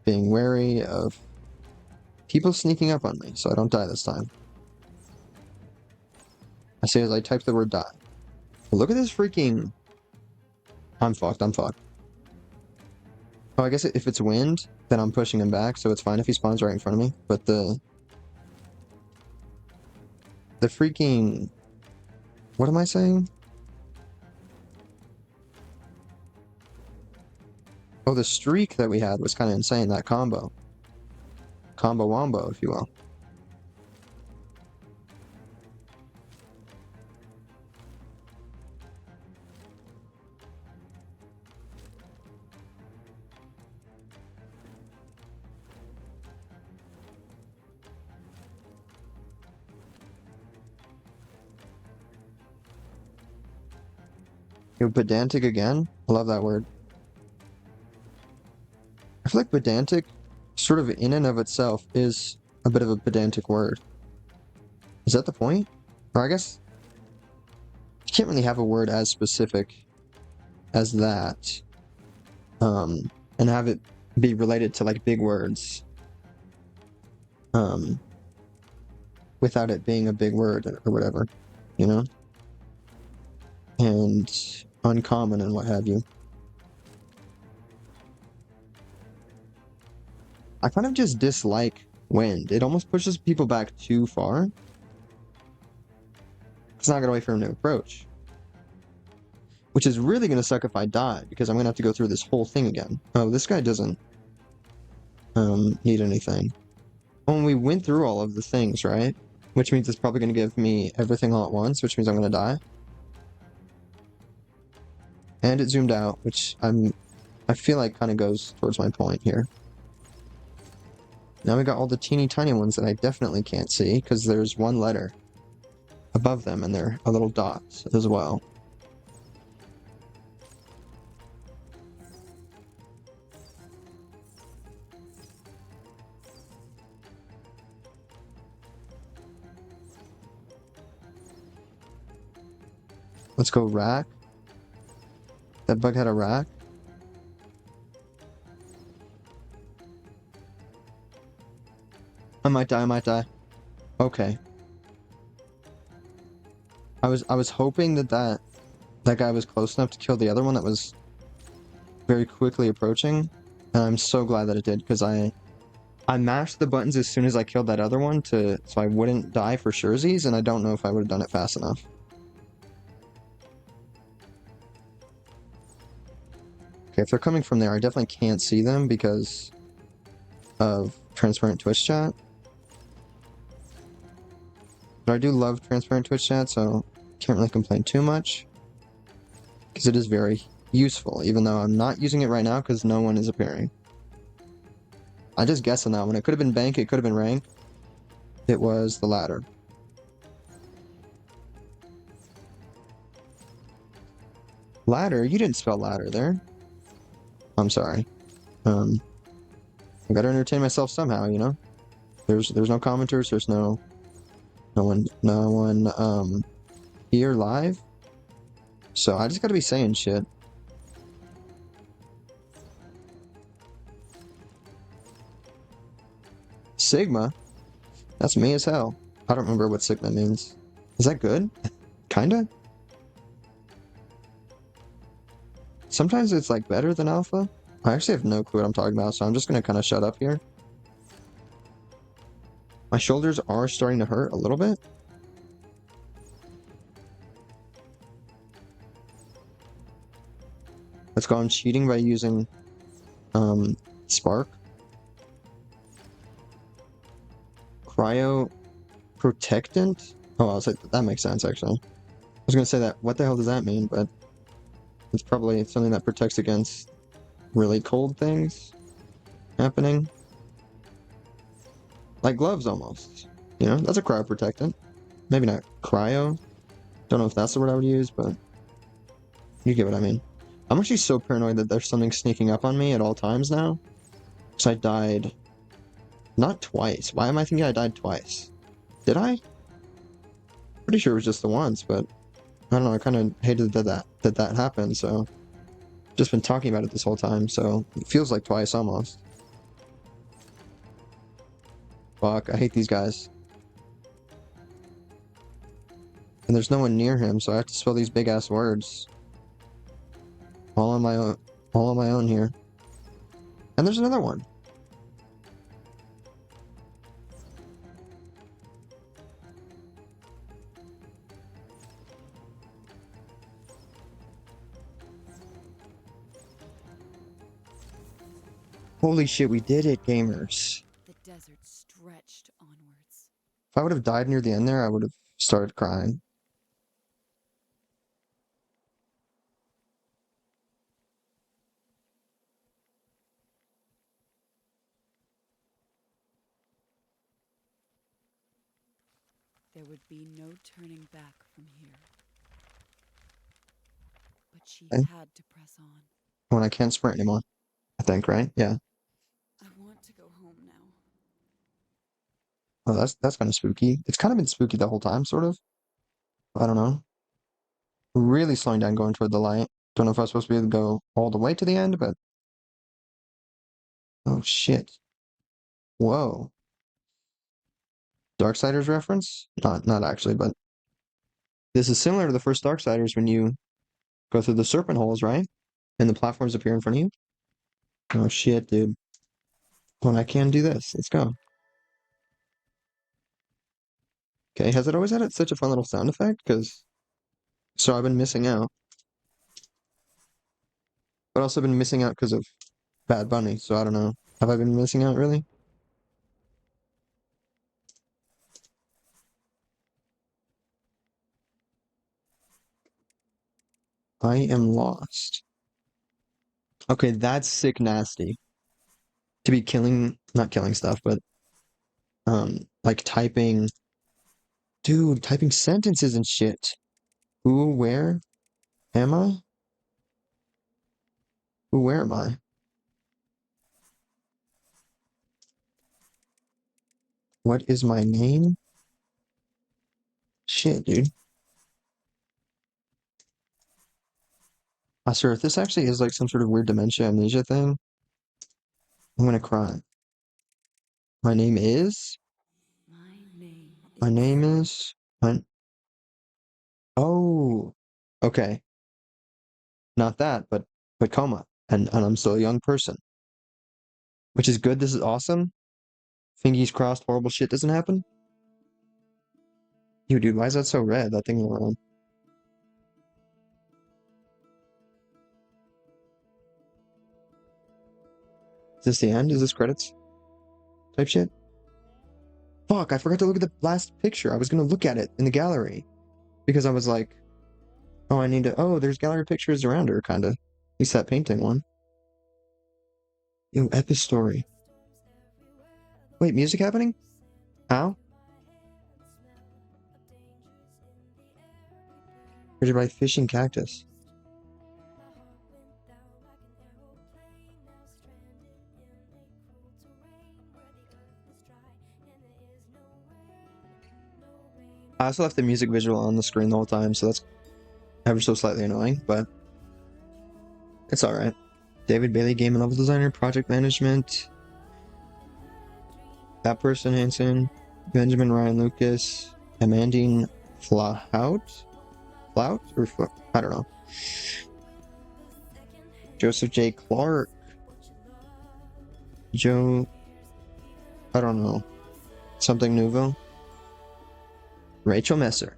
being wary of people sneaking up on me so I don't die this time. I say as I type the word die. Look at this freaking... I'm fucked. Oh, I guess if it's wind, then I'm pushing him back, so it's fine if he spawns right in front of me. But the freaking... What am I saying? Oh, the streak that we had was kind of insane, that combo. Combo wombo, if you will. Yo, pedantic again? I love that word. I feel like pedantic, sort of in and of itself, is a bit of a pedantic word. Is that the point? Or I guess you can't really have a word as specific as that, and have it be related to like big words, um, without it being a big word or whatever, you know? And uncommon and what have you. I kind of just dislike wind. It almost pushes people back too far. It's not gonna wait for him to approach. Which is really gonna suck if I die, because I'm gonna have to go through this whole thing again. Oh, this guy doesn't need anything. Oh, and we went through all of the things, right? Which means it's probably gonna give me everything all at once, which means I'm gonna die. And it zoomed out, which I feel like kind of goes towards my point here. Now we got all the teeny tiny ones that I definitely can't see, because there's one letter above them, and they're a little dots as well. Let's go rack. That bug had a rack. I might die. Okay. I was hoping that guy was close enough to kill the other one that was very quickly approaching. And I'm so glad that it did, because I mashed the buttons as soon as I killed that other one so I wouldn't die for surezies, and I don't know if I would have done it fast enough. Okay, if they're coming from there, I definitely can't see them because of transparent Twitch chat. But I do love transparent Twitch chat, so can't really complain too much. Because it is very useful, even though I'm not using it right now because no one is appearing. I just guessed on that one. It could have been bank, it could have been rank. It was the latter. Ladder? You didn't spell ladder there. I'm sorry. I gotta entertain myself somehow, you know? There's no commenters, there's no one here live. So I just gotta be saying shit. Sigma? That's me as hell. I don't remember what Sigma means. Is that good? Kinda? Sometimes it's like better than alpha. I actually have no clue what I'm talking about, so I'm just gonna kind of shut up here. My shoulders are starting to hurt a little bit. Let's go. I'm cheating by using Spark. Cryo protectant? Oh, I was like, that makes sense actually. I was gonna say that, what the hell does that mean? But it's probably something that protects against really cold things happening. Like gloves almost. You know, that's a cryo protectant. Maybe not cryo. Don't know if that's the word I would use, but you get what I mean. I'm actually so paranoid that there's something sneaking up on me at all times now. Because I died not twice. Why am I thinking I died twice? Did I? Pretty sure it was just the once, but I don't know. I kind of hated that happened. So just been talking about it this whole time. So it feels like twice almost. Fuck, I hate these guys. And there's no one near him, so I have to spell these big ass words. All on my own. All on my own here. And there's another one. Holy shit, we did it, gamers. The desert stretched onwards. If I would have died near the end there, I would have started crying. There would be no turning back from here. But she Okay? had to press on. When I can't sprint anymore. I think, right? Yeah. I want to go home now. Oh, that's kind of spooky. It's kind of been spooky the whole time, sort of. I don't know. Really slowing down going toward the light. Don't know if I was supposed to be able to go all the way to the end, but... Oh, shit. Whoa. Darksiders reference? Not actually, but... This is similar to the first Darksiders when you go through the serpent holes, right? And the platforms appear in front of you. Oh, shit, dude. When I can do this. Let's go. Okay, has it always had such a fun little sound effect? Because... So I've been missing out. But also been missing out because of Bad Bunny, so I don't know. Have I been missing out, really? I am lost. Okay, that's sick nasty. To be killing, not killing stuff, but, like typing... Dude, typing sentences and shit. Who, where am I? Who, where am I? What is my name? Shit, dude. I swear, if this actually is like some sort of weird dementia amnesia thing, I'm gonna cry. My name is? My name My is. name is? My... Oh, okay. Not that, but coma. And I'm still a young person. Which is good, this is awesome. Fingers crossed, horrible shit doesn't happen. Yo, dude, why is that so red? That thing around. Is this the end? Is this credits? Type shit? Fuck, I forgot to look at the last picture. I was gonna look at it in the gallery. Because I was like, oh, I need to... Oh, there's gallery pictures around her, kinda. At least that painting one. Yo, epic story. Wait, music happening? How? Created by Fishing Cactus. I also left the music visual on the screen the whole time, so that's ever so slightly annoying, but it's alright. David Bailey, game and level designer, project management. That person, Hanson. Benjamin Ryan Lucas. Amandine Flahout? Flout? Or I don't know. Joseph J. Clark. Joe... I don't know. Something Nouveau. Rachel Messer.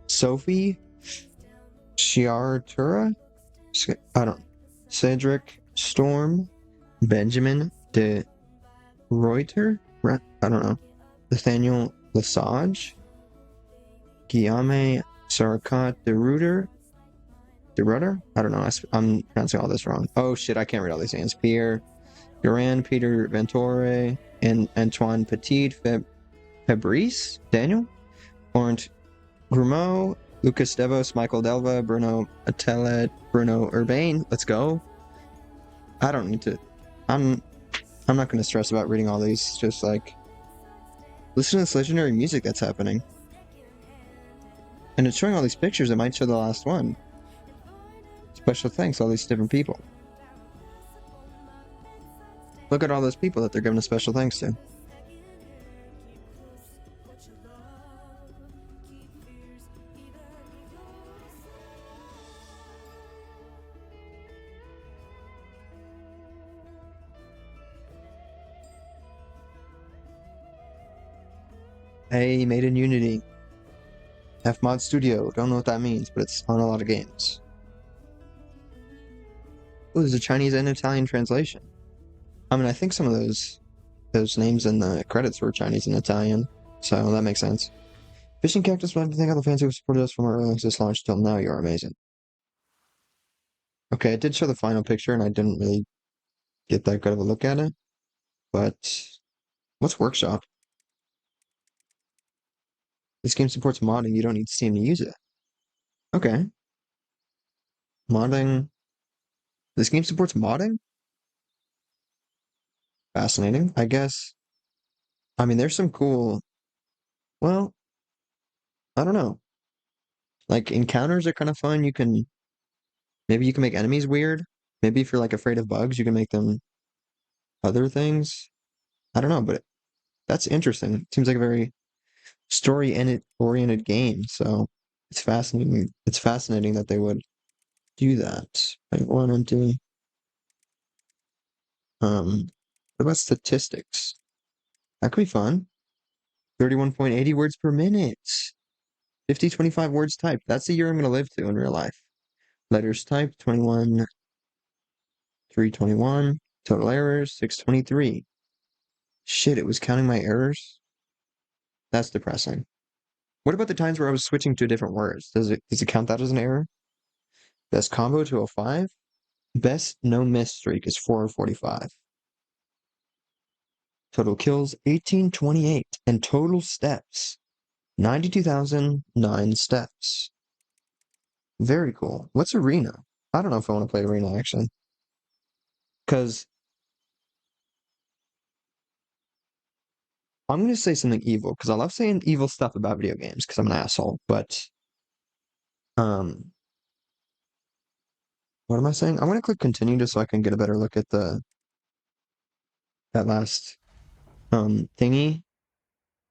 Sophie Chiartura? I don't know. Cedric Storm. Benjamin de Reuter? I don't know. Nathaniel Lesage. Guillaume Sarakat de Reuter? De Rudder? I don't know. I'm pronouncing all this wrong. Oh shit, I can't read all these names. Pierre Duran, Peter Ventore, and Antoine Petit, Fabrice? Daniel? Laurent Grumeau, Lucas Devos, Michael Delva, Bruno Atelet, Bruno Urbane. Let's go. I don't need to. I'm I'm not going to stress about reading all these. Just like listen to this legendary music that's happening, and it's showing all these pictures. It might show the last one. Special thanks, all these different people. Look at all those people that they're giving a special thanks to. Hey, made in Unity. Fmod Studio. Don't know what that means, but it's on a lot of games. Oh, there's a Chinese and Italian translation. I mean, I think some of those names in the credits were Chinese and Italian, so that makes sense. Fishing Cactus, would like to thank all the fans who have supported us from our early access launch till now. You are amazing. Okay, it did show the final picture, and I didn't really get that good of a look at it. But what's Workshop? This game supports modding. You don't need Steam to use it. Okay, modding. This game supports modding? Fascinating, I guess. I mean, there's some cool. Well, I don't know. Like encounters are kind of fun. Maybe you can make enemies weird. Maybe if you're like afraid of bugs, you can make them other things. I don't know, but that's interesting. It seems like a very oriented game. So it's fascinating. It's fascinating that they would do that. I want to do. What about statistics? That could be fun. 31.80 words per minute. 50-25 words typed. That's the year I'm going to live to in real life. Letters typed, 21, 321. Total errors, 623. Shit, it was counting my errors? That's depressing. What about the times where I was switching to different words? Does it count that as an error? Best combo 205. Best no miss streak is 445. Total kills 1828. And total steps 92,009 steps. Very cool. What's Arena? I don't know if I want to play Arena actually. Because I'm going to say something evil because I love saying evil stuff about video games because I'm an asshole. But um, what am I saying? I'm going to click continue just so I can get a better look at that last thingy.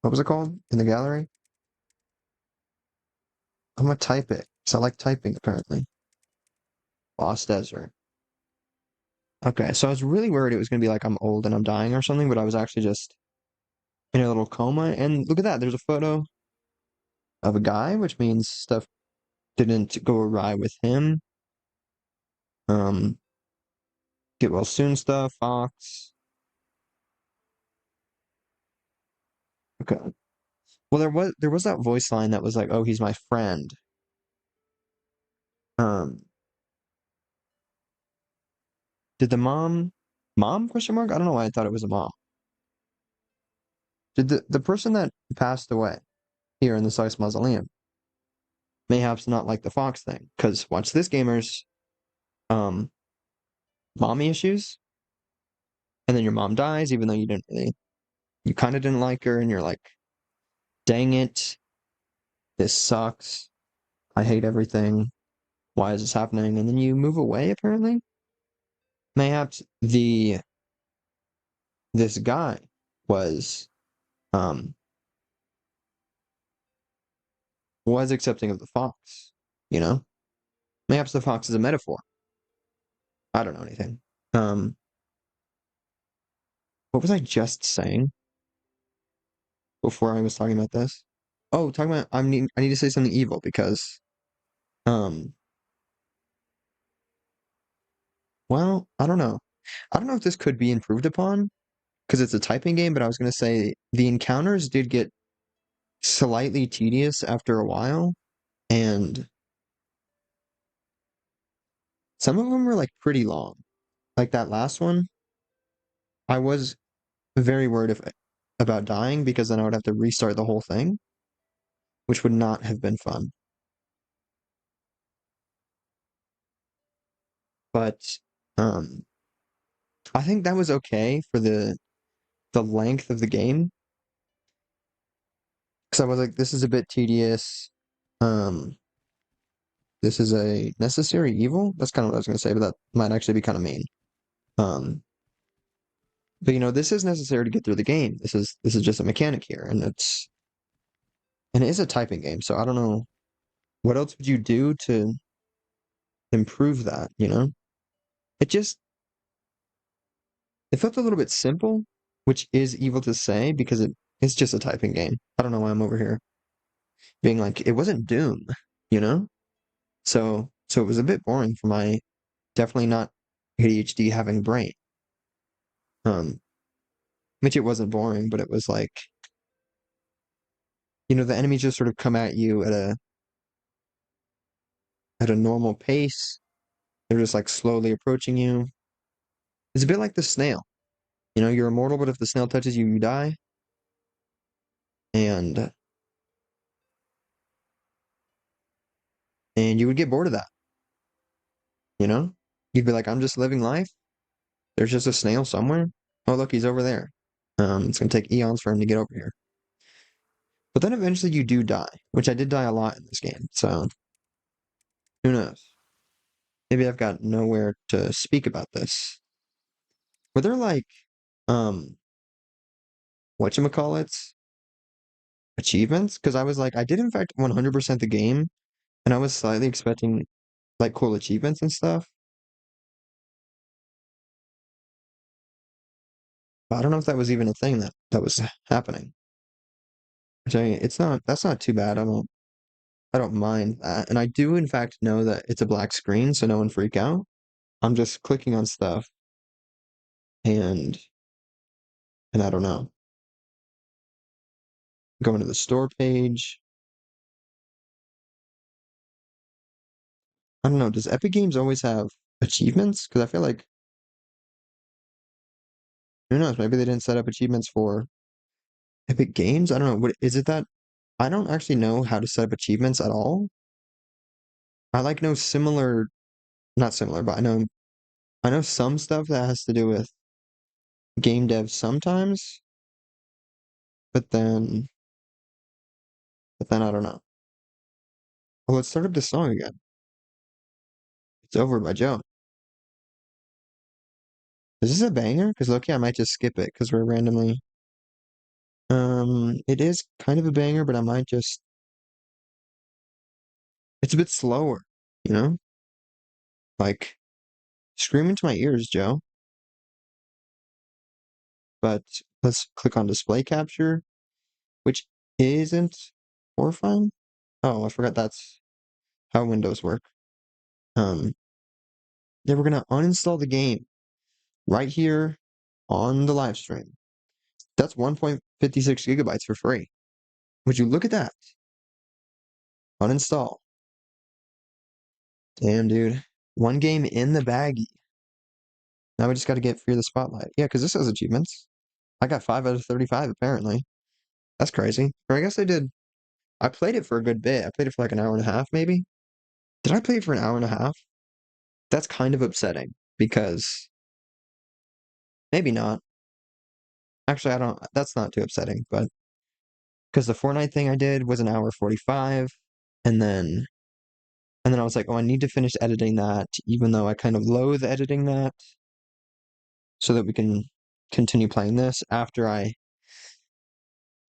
What was it called in the gallery? I'm going to type it because I like typing apparently. Lost Desert. Okay, so I was really worried it was going to be like I'm old and I'm dying or something, but I was actually just in a little coma. And look at that, there's a photo of a guy, which means stuff didn't go awry with him. Um, Get well soon stuff, Fox. Okay. Well, there was that voice line that was like, "Oh, he's my friend." Um, did the mom question mark? I don't know why I thought it was a mom. Did the person that passed away here in the Sice Mausoleum mayhaps not like the Fox thing? Because watch this, gamers. Um, Mommy issues, and then your mom dies, even though you kind of didn't like her, and you're like, "Dang it, this sucks. I hate everything. Why is this happening?" And then you move away, apparently. Mayhaps this guy was um was accepting of the fox, you know? Mayhaps the fox is a metaphor. I don't know anything. Um, what was I just saying before I was talking about this? Oh, talking about I need to say something evil because um well, I don't know. I don't know if this could be improved upon because it's a typing game, but I was gonna say the encounters did get slightly tedious after a while, and some of them were like pretty long. Like that last one, I was very worried about dying because then I would have to restart the whole thing, which would not have been fun. But um, I think that was okay for the length of the game because I was like, this is a bit tedious. Um, this is a necessary evil. That's kind of what I was gonna say, but that might actually be kind of mean. Um, but this is necessary to get through the game. This is just a mechanic here, and it is a typing game. So I don't know what else would you do to improve that. It just it felt a little bit simple, which is evil to say because it's just a typing game. I don't know why I'm over here being like it wasn't Doom, you know? So it was a bit boring for my definitely not ADHD having brain. Um, which it wasn't boring, but it was like, the enemies just sort of come at you at a normal pace. They're just like slowly approaching you. It's a bit like the snail. You're immortal, but if the snail touches you, you die. And and you would get bored of that, you know? You'd be like, I'm just living life. There's just a snail somewhere. Oh, look, he's over there. It's gonna take eons for him to get over here. But then eventually you do die, which I did die a lot in this game. So who knows? Maybe I've got nowhere to speak about this. Were there like um whatchamacallits achievements? Because I was like, I did in fact 100% the game, and I was slightly expecting like cool achievements and stuff. But I don't know if that was even a thing that was happening. Which it's not that's not too bad. I don't mind that. And I do in fact know that it's a black screen, so no one freak out. I'm just clicking on stuff and I don't know. Going to the store page. I don't know. Does Epic Games always have achievements? Because I feel like who knows? Maybe they didn't set up achievements for Epic Games. I don't know. What is it that I don't actually know how to set up achievements at all? I like know similar, not similar, but I know some stuff that has to do with game dev sometimes, but then I don't know. Well, let's start up this song again. It's Over by Joe. Is this a banger? Because okay, I might just skip it because we're randomly. It is kind of a banger, but I might just. It's a bit slower, you know? Like scream into my ears, Joe. But let's click on display capture, which isn't horrifying. Oh, I forgot that's how Windows work. Um, yeah, we're gonna uninstall the game right here on the live stream. That's 1.56 gigabytes for free. Would you look at that? Uninstall. Damn, dude. One game in the baggie. Now we just got to get Fear the Spotlight. Yeah, because this has achievements. I got 5 out of 35, apparently. That's crazy. Or I guess I did. I played it for a good bit. I played it for like an hour and a half, maybe. Did I play it for an hour and a half? That's kind of upsetting because maybe not. Actually, I don't. That's not too upsetting, but because the Fortnite thing I did was an hour 45, and then I was like, oh, I need to finish editing that, even though I kind of loathe editing that, so that we can continue playing this after I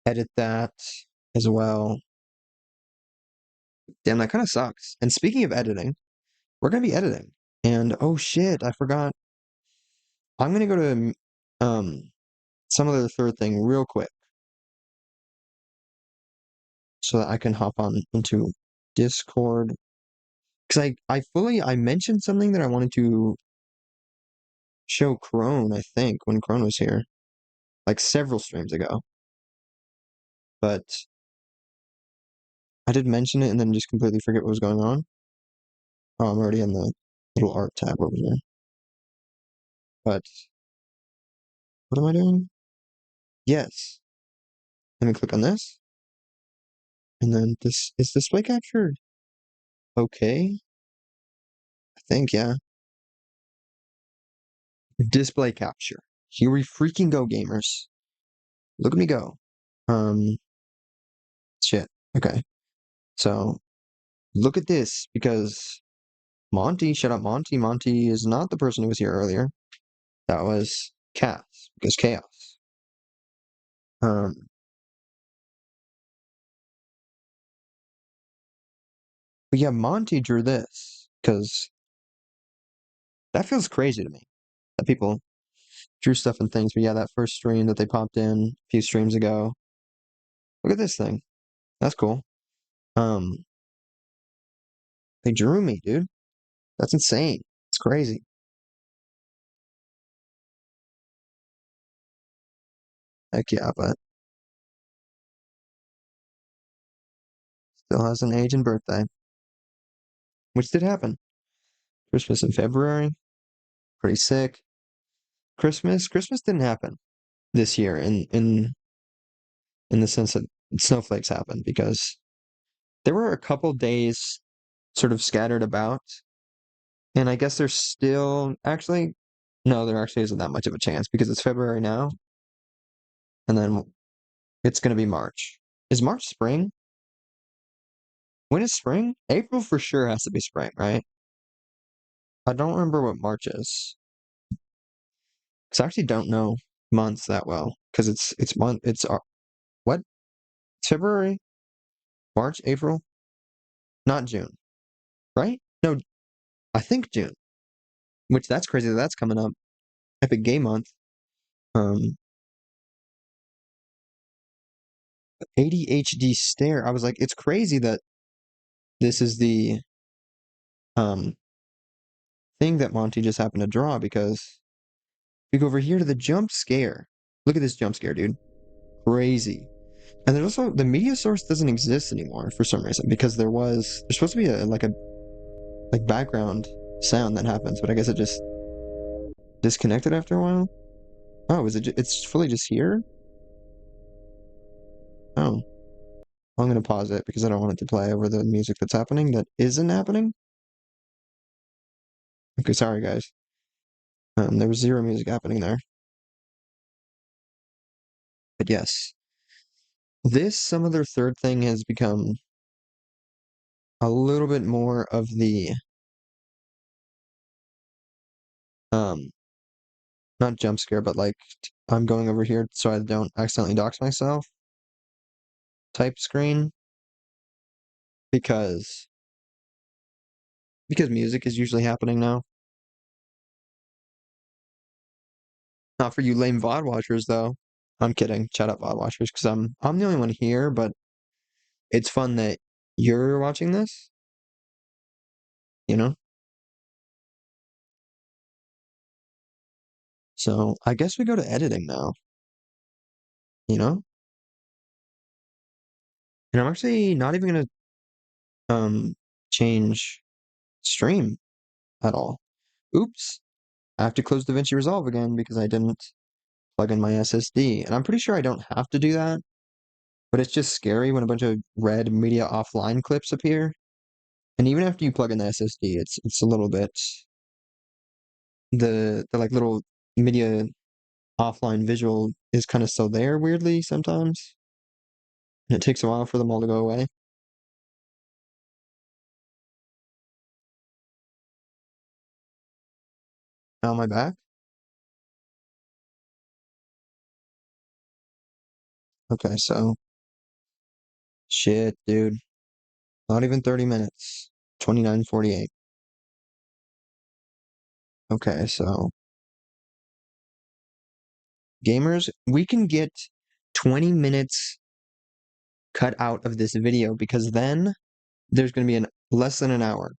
edit that as well. Damn, that kind of sucks. And speaking of editing, we're gonna be editing. And oh shit, I forgot. I'm gonna go to some other third thing real quick so that I can hop on into Discord. Because I mentioned something that I wanted to show Crone, I think, when Crone was here, like several streams ago. But I did mention it and then just completely forget what was going on. Oh, I'm already in the little art tab over there. But what am I doing? Yes. Let me click on this. And then this is display captured. Okay. I think, yeah. Display capture. Here we freaking go, gamers. Look at me go. Um, shit. Okay. So look at this because Monty, shut up, Monty. Monty is not the person who was here earlier. That was Chaos because chaos. Um, but yeah, Monty drew this because that feels crazy to me that people drew stuff and things. But yeah, that first stream that they popped in a few streams ago. Look at this thing. That's cool. Um, they drew me, dude. That's insane. It's crazy. Heck yeah, but still has an age and birthday, which did happen. Christmas in February. Pretty sick. Christmas didn't happen this year in the sense that snowflakes happened because there were a couple days sort of scattered about, and I guess there's still actually no, there actually isn't that much of a chance because it's February now, and then it's gonna be March. Is March spring? When is spring? April for sure has to be spring, right? I don't remember what March is. Because I actually don't know months that well. Because it's month it's what? It's February, March, April, not June, right? No, I think June. Which that's crazy that that's coming up. Epic Game Month. Um, ADHD stare. I was like, it's crazy that this is the um thing that Monty just happened to draw because if you go over here to the jump scare. Look at this jump scare, dude. Crazy. And there's also the media source doesn't exist anymore for some reason because there's supposed to be a like background sound that happens, but I guess it just disconnected after a while. Oh, it's fully just here? Oh, I'm gonna pause it because I don't want it to play over the music that's happening that isn't happening. Okay, sorry guys. There was zero music happening there. But yes, this some other third thing has become a little bit more of the um not jump scare, but like I'm going over here so I don't accidentally dox myself type screen because music is usually happening now. Not for you lame VOD watchers though. I'm kidding. Shut up, VOD watchers, because I'm the only one here, but it's fun that you're watching this, you know? So I guess we go to editing now, you know? And I'm actually not even gonna change stream at all. Oops. I have to close DaVinci Resolve again because I didn't plug in my SSD. And I'm pretty sure I don't have to do that, but it's just scary when a bunch of red media offline clips appear. And even after you plug in the SSD, it's a little bit the like little media offline visual is kind of still there weirdly sometimes. And it takes a while for them all to go away. Now am I back? Okay, so shit, dude. Not even 30 minutes. 29:48. Okay, so gamers, we can get 20 minutes cut out of this video because then there's going to be less than an hour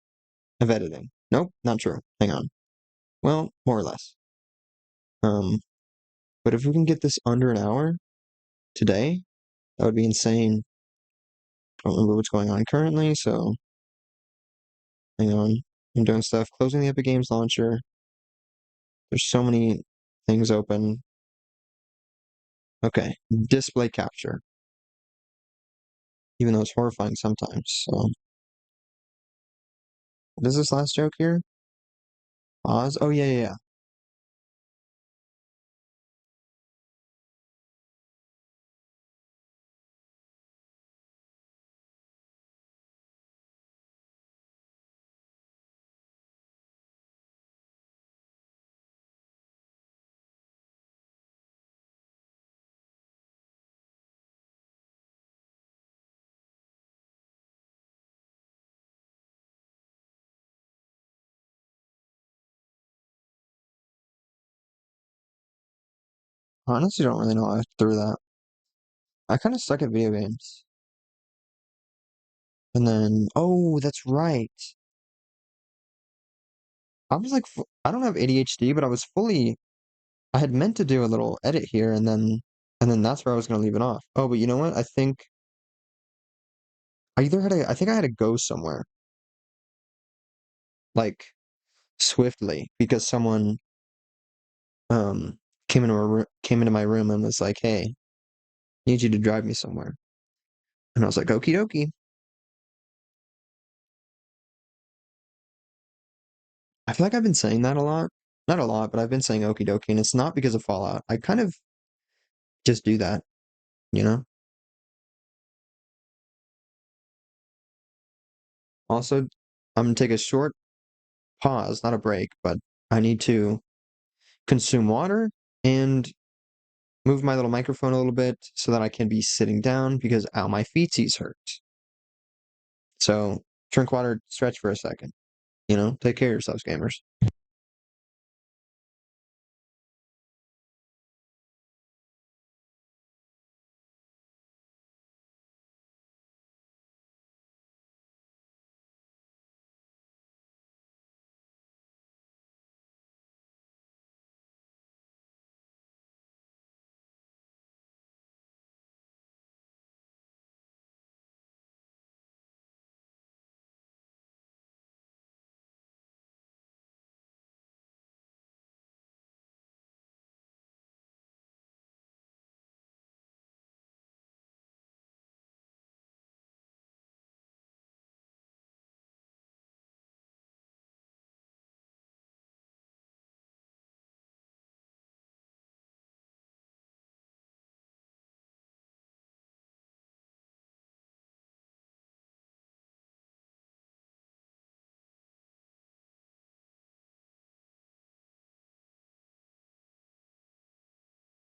of editing. Nope, not true. Hang on. Well, more or less. Um, but if we can get this under an hour today, that would be insane. I don't remember what's going on currently, so hang on. I'm doing stuff. Closing the Epic Games launcher. There's so many things open. Okay, display capture. Even though it's horrifying sometimes. So, what is this last joke here? Pause. Oh yeah, yeah, yeah. honestly don't really know how I threw that. I kind of suck at video games. And then, oh, that's right. I was like, I don't have ADHD, but I was fully, I had meant to do a little edit here, and then that's where I was gonna leave it off. Oh, but you know what? I think I think I had to go somewhere, like swiftly, because someone um came into my room and was like, "Hey, I need you to drive me somewhere." And I was like, "Okie dokie." I feel like I've been saying that a lot. Not a lot, but I've been saying okie dokie, and it's not because of Fallout. I kind of just do that, you know? Also, I'm gonna take a short pause, not a break, but I need to consume water and move my little microphone a little bit so that I can be sitting down because ow, my feetsies hurt. So drink water, stretch for a second. You know, take care of yourselves, gamers.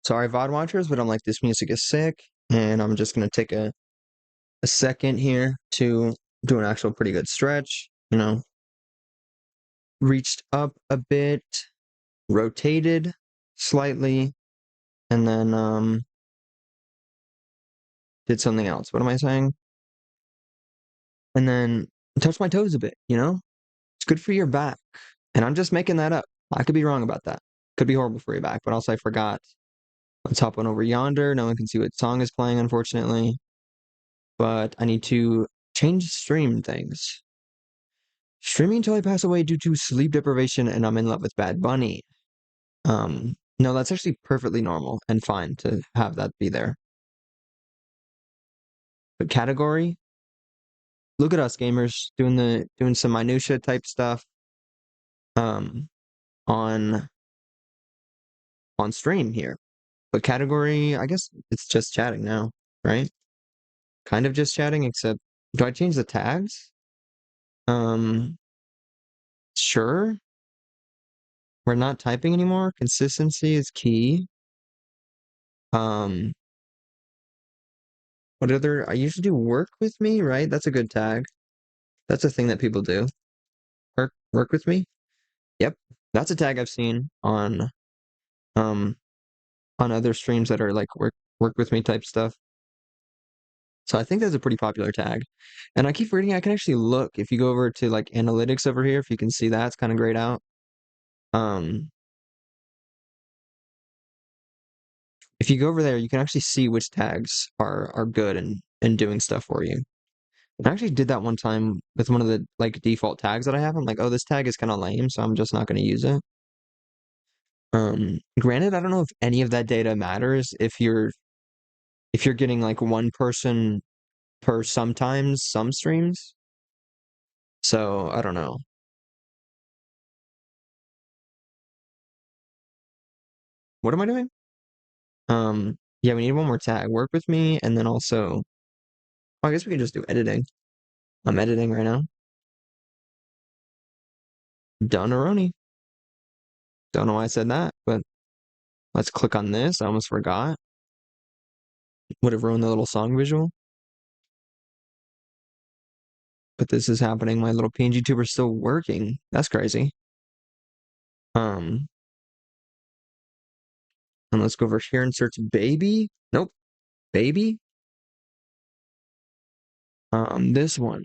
Sorry, VOD watchers, but I'm like, this music is sick, and I'm just gonna take a second here to do an actual pretty good stretch. You know, reached up a bit, rotated slightly, and then did something else. What am I saying? And then touch my toes a bit, you know? It's good for your back. And I'm just making that up. I could be wrong about that. Could be horrible for your back, but also I forgot. Let's hop on over yonder. No one can see what song is playing, unfortunately. But I need to change stream things. Streaming until I pass away due to sleep deprivation and I'm in love with Bad Bunny. No, that's actually perfectly normal and fine to have that be there. But category, look at us gamers doing some minutia type stuff um on stream here. But category, I guess it's just chatting now, right? Kind of just chatting, except do I change the tags? Um, sure. We're not typing anymore. Consistency is key. Um, what other I usually do work with me, right? That's a good tag. That's a thing that people do. Work with me? Yep. That's a tag I've seen um on other streams that are like work with me type stuff. So I think that's a pretty popular tag. And I keep forgetting I can actually look. If you go over to like analytics over here, if you can see that, it's kind of grayed out. Um, if you go over there, you can actually see which tags are good and doing stuff for you. I actually did that one time with one of the like default tags that I have. I'm like, oh, this tag is kind of lame, so I'm just not going to use it. Granted, I don't know if any of that data matters if you're getting like one person per sometimes some streams. So I don't know. What am I doing? Yeah, we need one more tag. Work with me, and then also, oh, I guess we can just do editing. I'm editing right now. Doneroni. Don't know why I said that, but let's click on this. I almost forgot. Would have ruined the little song visual. But this is happening. My little PNG tuber's still working. That's crazy. Um, And let's go over here and search baby. Nope, baby. This one.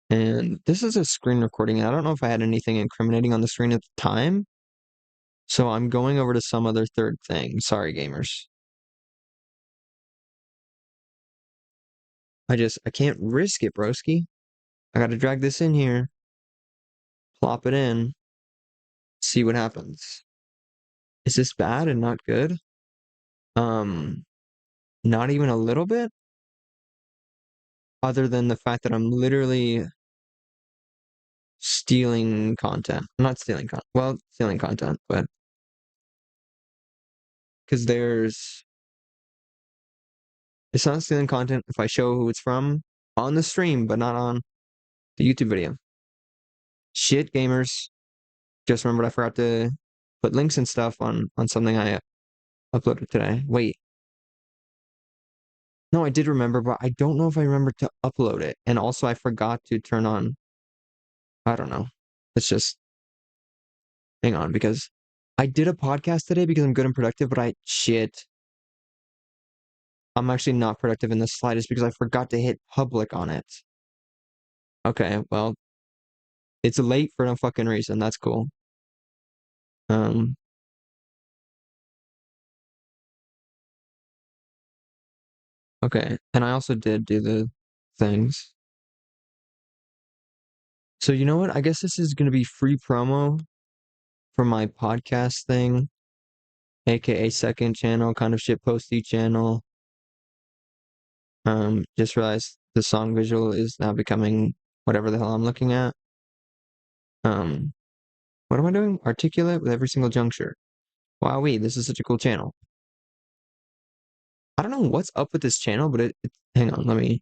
And this is a screen recording. And I don't know if I had anything incriminating on the screen at the time. So I'm going over to some other third thing. Sorry, gamers. I can't risk it, broski. I gotta drag this in here, plop it in, see what happens. Is this bad and not good? Um, Not even a little bit, other than the fact that I'm literally stealing content. I'm not stealing content. Well, stealing content, but because it's not stealing content if I show who it's from on the stream, but not on the YouTube video. Shit, gamers. Just remembered I forgot to put links and stuff on something I uploaded today. Wait. No, I did remember, but I don't know if I remembered to upload it. And also I forgot to turn on, I don't know. Let's just hang on because I did a podcast today because I'm good and productive, but shit. I'm actually not productive in the slightest because I forgot to hit public on it. Okay, well, it's late for no fucking reason. That's cool. Um, okay. And I also did do the things. So you know what? I guess this is gonna be free promo for my podcast thing, aka second channel, kind of shit posty channel. Just realized the song visual is now becoming whatever the hell I'm looking at. Um, what am I doing? Articulate with every single juncture. Wowee, this is such a cool channel. I don't know what's up with this channel, but hang on, let me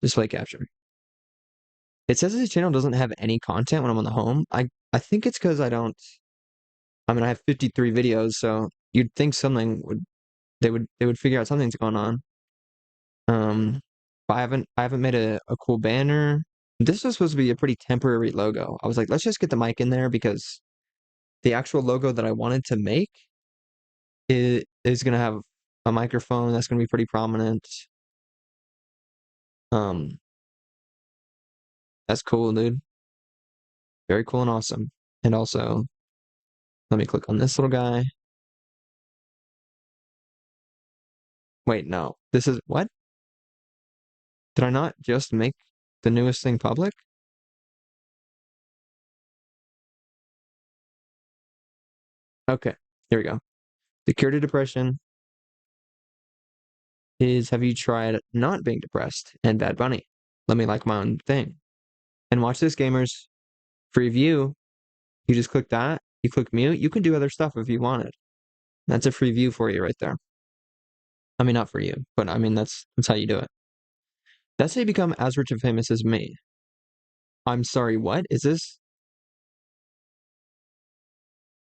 display capture. It says this channel doesn't have any content when I'm on the home. I think it's because I have 53 videos, so you'd think something would figure out something's going on. But I haven't made a cool banner. This was supposed to be a pretty temporary logo. I was like, let's just get the mic in there because the actual logo that I wanted to make is gonna have a microphone that's gonna be pretty prominent. Um, that's cool, dude. Very cool and awesome. And also, let me click on this little guy. Wait, no. This is what? Did I not just make the newest thing public? Okay, here we go. The cure to depression is have you tried not being depressed and Bad Bunny? Let me like my own thing. And watch this, gamers. Free view. You just click that. You click mute. You can do other stuff if you wanted. That's a free view for you right there. I mean, not for you, but I mean, that's how you do it. That's how you become as rich and famous as me. I'm sorry, what? Is this?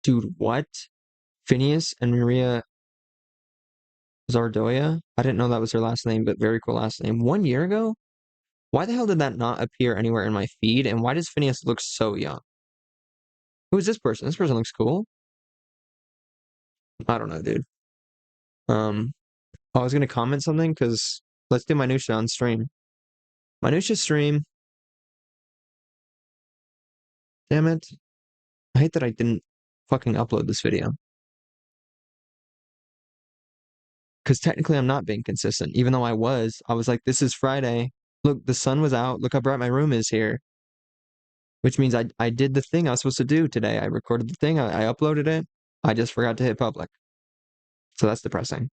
Dude, what? Phineas and Maria Zardoya? I didn't know that was her last name, but very cool last name. 1 year ago? Why the hell did that not appear anywhere in my feed? And why does Phineas look so young? Who is this person? This person looks cool. I don't know, dude. Um, I was gonna comment something because let's do Minutia on stream. Minutia stream. Damn it. I hate that I didn't fucking upload this video. Because technically I'm not being consistent. Even though I was like, this is Friday. Look, the sun was out. Look how bright my room is here. Which means I did the thing I was supposed to do today. I recorded the thing, I uploaded it. I just forgot to hit public. So that's depressing.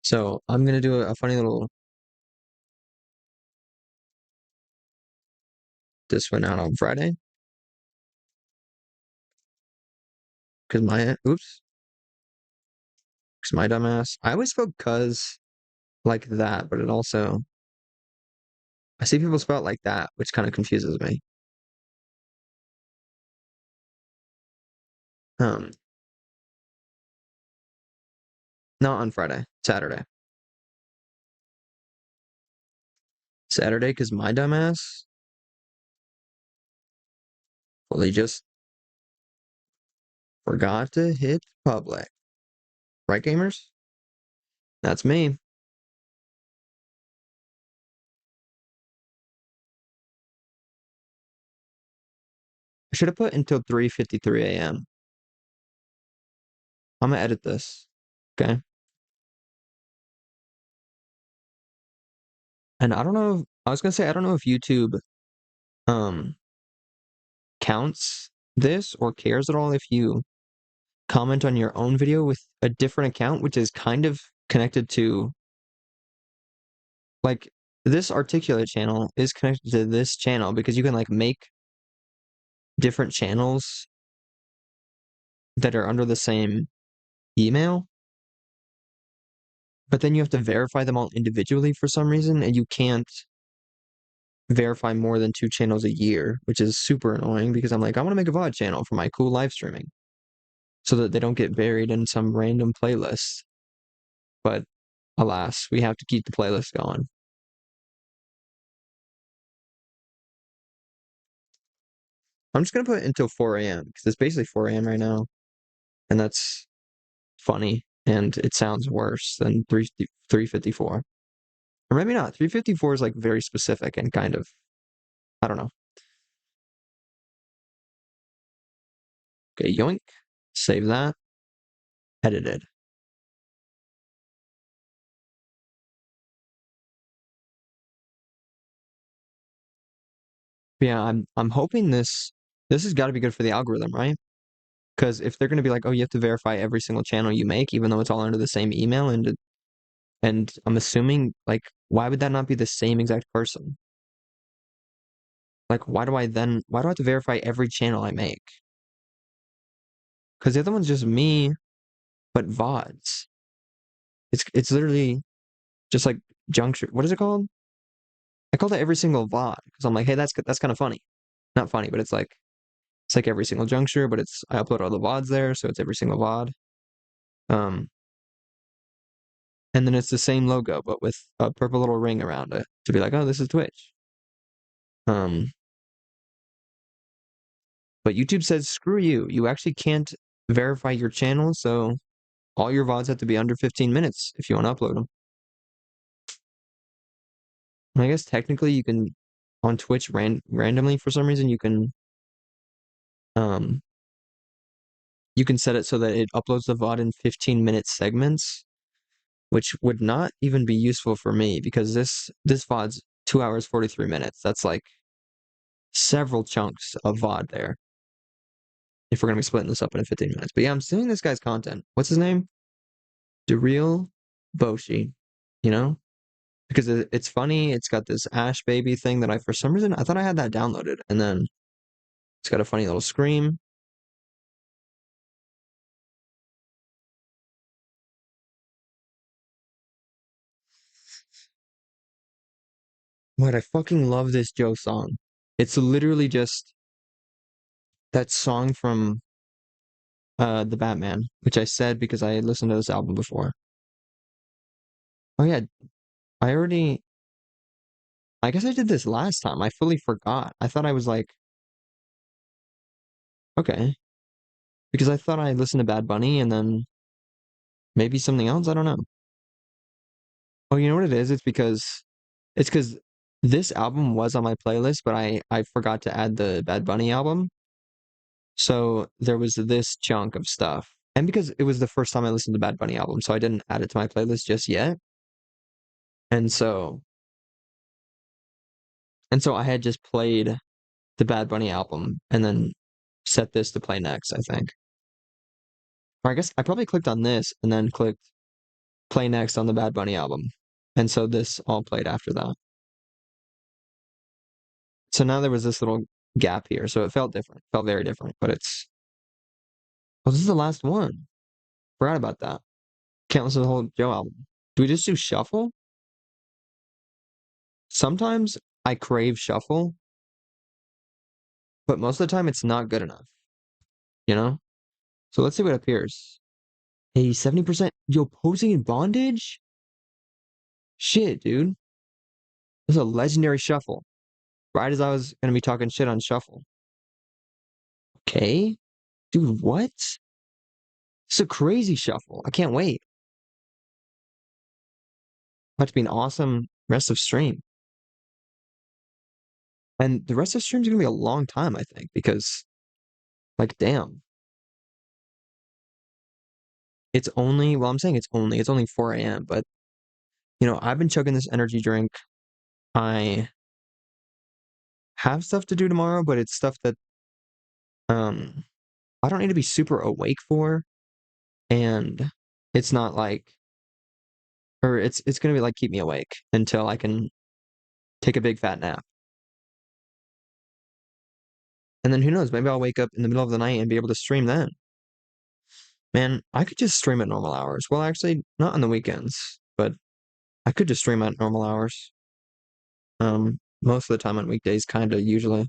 So I'm gonna do a funny little. This went out on Friday because my dumbass. I always spell cuz like that, but it also I see people spell it like that, which kind of confuses me. Um, Not on Friday, Saturday. Saturday because my dumbass Well, he just forgot to hit public. Right, gamers? That's me. I should have put until 3:53 a.m. I'm gonna edit this. Okay. And I don't know. I was gonna say I don't know if YouTube um counts this or cares at all if you comment on your own video with a different account, which is kind of connected to like this articulate channel is connected to this channel because you can like make different channels that are under the same email, but then you have to verify them all individually for some reason, and you can't verify more than 2 channels a year, which is super annoying because I'm like, I want to make a VOD channel for my cool live streaming so that they don't get buried in some random playlist. But alas, we have to keep the playlist going. I'm just gonna put it until 4 a.m. because it's basically 4 a.m. right now, and that's funny and it sounds worse than 3:54. Or maybe not. 3:54 is like very specific and kind of I don't know. Okay, yoink. Save that. Edited. Yeah, I'm hoping this has got to be good for the algorithm, right? Because if they're going to be like, oh, you have to verify every single channel you make, even though it's all under the same email, and I'm assuming like, why would that not be the same exact person? Like, why do I have to verify every channel I make? Because the other one's just me, but VODs. It's literally just like juncture. What is it called? I called it every single VOD because I'm like, hey, that's kind of funny. Not funny, but it's like every single juncture, but it's I upload all the VODs there, so it's every single VOD. Um, and then it's the same logo, but with a purple little ring around it to be like, oh, this is Twitch. Um, but YouTube says, screw you. You actually can't verify your channel, so all your VODs have to be under 15 minutes if you want to upload them. And I guess technically you can on Twitch randomly for some reason um you can set it so that it uploads the VOD in 15-minute segments, which would not even be useful for me because this VOD's 2 hours 43 minutes. That's like several chunks of VOD there. If we're gonna be splitting this up into 15 minutes. But yeah, I'm seeing this guy's content. What's his name? Daryl Boshi. You know? Because it's funny, it's got this Ash baby thing that I for some reason I thought I had that downloaded, and then it's got a funny little scream. What I fucking love this Joe song. It's literally just that song from the Batman, which I said because I had listened to this album before. Oh yeah, I already I guess I did this last time. I fully forgot. I thought I was like, okay. Because I thought I listened to Bad Bunny and then maybe something else. I don't know. Oh, you know what it is? It's because this album was on my playlist, but I forgot to add the Bad Bunny album. So there was this chunk of stuff. And because it was the first time I listened to Bad Bunny album, so I didn't add it to my playlist just yet. And so I had just played the Bad Bunny album and then set this to play next, I think. Or I guess I probably clicked on this and then clicked play next on the Bad Bunny album. And so this all played after that. So now there was this little gap here. So it felt different, felt very different, but it's, oh, this is the last one. Forgot about that. Can't listen to the whole Joe album. Do we just do shuffle? Sometimes I crave shuffle, but most of the time it's not good enough, you know? So let's see what appears. Hey, 70%. Yo, posing in bondage? Shit, dude. This is a legendary shuffle. Right as I was going to be talking shit on shuffle. Okay. Dude, what? It's a crazy shuffle. I can't wait. About to be an awesome rest of stream. And the rest of the stream's gonna be a long time, I think, because like damn. It's only well, I'm saying it's only 4 a.m., but I've been chugging this energy drink. I have stuff to do tomorrow, but it's stuff that um I don't need to be super awake for, and it's not like or it's gonna be like keep me awake until I can take a big fat nap. And then who knows, maybe I'll wake up in the middle of the night and be able to stream then. Man, I could just stream at normal hours. Well, actually, not on the weekends, but I could just stream at normal hours. Most of the time on weekdays, kinda usually.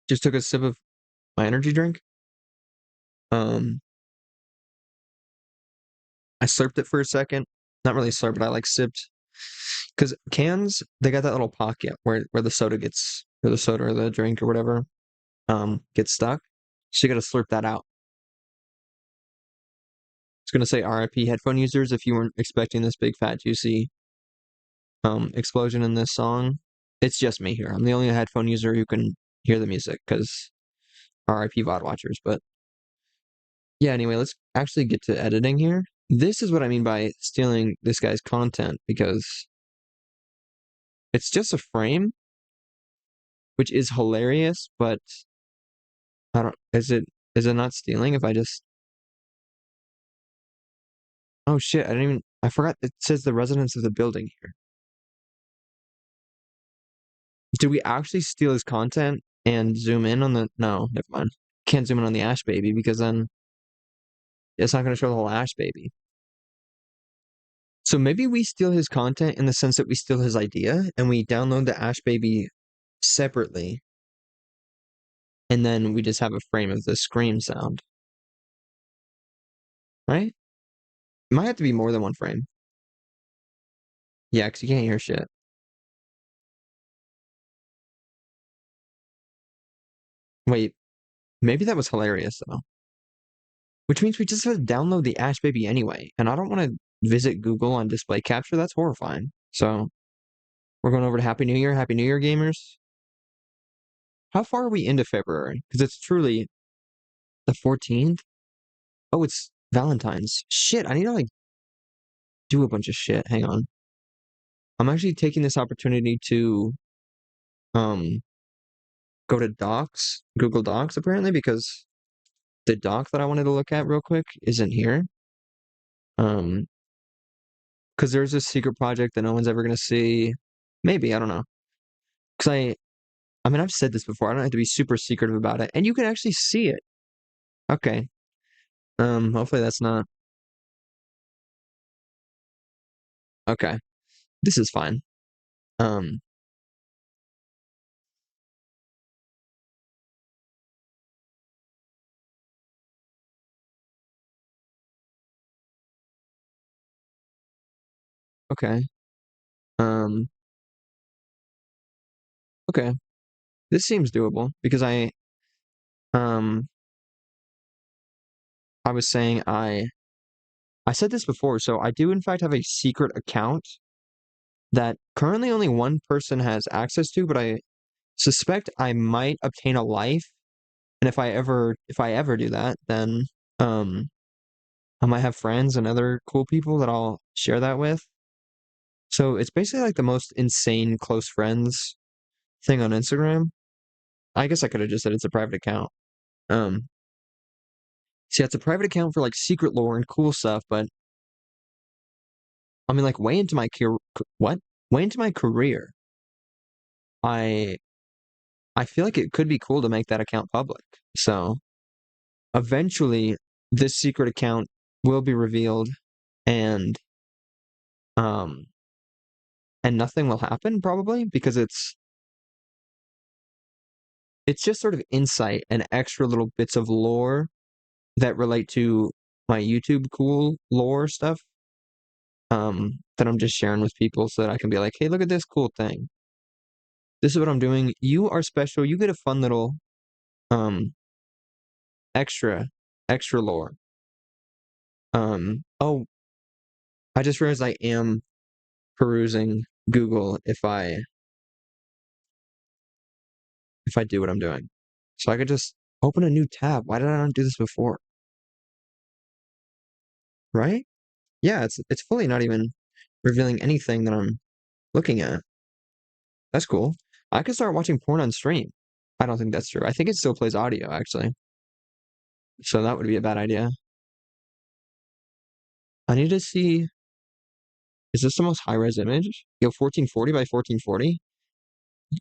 Just took a sip of my energy drink. Um, I slurped it for a second. Not really slurped, but I like sipped. Because cans, they got that little pocket where the soda gets, or the soda or the drink or whatever, gets stuck. So you gotta slurp that out. It's gonna say RIP headphone users if you weren't expecting this big fat juicy explosion in this song. It's just me here. I'm the only headphone user who can hear the music because RIP VOD watchers. But yeah, anyway, let's actually get to editing here. This is what I mean by stealing this guy's content because it's just a frame, which is hilarious, but I don't, is it not stealing if I just, oh shit, I forgot it says the residents of the building here. Did we actually steal his content and zoom in on no, never mind. Can't zoom in on the Ash Baby because then it's not going to show the whole Ash Baby. So maybe we steal his content in the sense that we steal his idea and we download the Ash Baby separately, and then we just have a frame of the scream sound. Right? It might have to be more than one frame. Yeah, because you can't hear shit. Wait, maybe that was hilarious though. Which means we just have to download the Ash Baby anyway, and I don't want to visit Google on display capture. That's horrifying. So we're going over to Happy New Year. Happy New Year, gamers. How far are we into February? Because it's truly the 14th. Oh, it's Valentine's. Shit, I need to like do a bunch of shit. Hang on. I'm actually taking this opportunity to um go to Docs, Google Docs apparently, because the doc that I wanted to look at real quick isn't here. Um, because there's this secret project that no one's ever gonna see. Maybe, I don't know. Because I mean, I've said this before. I don't have to be super secretive about it, and you can actually see it. Okay. Hopefully that's not. Okay. This is fine. Um, okay. Um, okay. This seems doable because um, I was saying I said this before, so I do in fact have a secret account that currently only one person has access to, but I suspect I might obtain a life, and if I ever do that, then um I might have friends and other cool people that I'll share that with. So it's basically like the most insane close friends thing on Instagram. I guess I could have just said it's a private account. Um See, it's a private account for like secret lore and cool stuff, but I mean like way into my what? Way into my career. I I feel like it could be cool to make that account public. So eventually this secret account will be revealed and um and nothing will happen probably because it's just sort of insight and extra little bits of lore that relate to my YouTube cool lore stuff. that I'm just sharing with people so that I can be like, hey, look at this cool thing. This is what I'm doing. You are special. You get a fun little um extra extra lore. Oh, I just realized I am perusing Google if I do what I'm doing. So I could just open a new tab. Why did I not do this before? Right? Yeah, it's fully not even revealing anything that I'm looking at. That's cool. I could start watching porn on stream. I don't think that's true. I think it still plays audio actually. So that would be a bad idea. I need to see, is this the most high-res image? Yo, 1440 by 1440?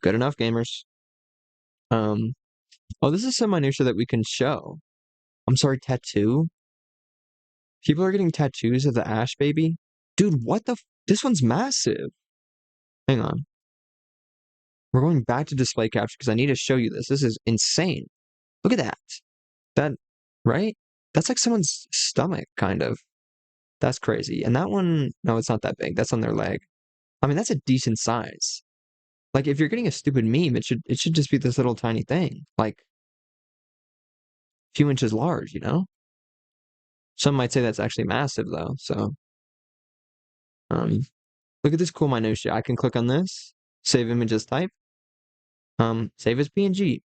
Good enough, gamers. Um, oh, this is some minutia that we can show. I'm sorry, tattoo? People are getting tattoos of the Ash baby. Dude, what the this one's massive. Hang on. We're going back to display capture because I need to show you this. This is insane. Look at that. That, right? That's like someone's stomach, kind of. That's crazy. And that one, no, it's not that big. That's on their leg. I mean, that's a decent size. Like if you're getting a stupid meme, it should just be this little tiny thing, like a few inches large, you know? Some might say that's actually massive though. So um look at this cool minutia. I can click on this, save image as type, save as PNG.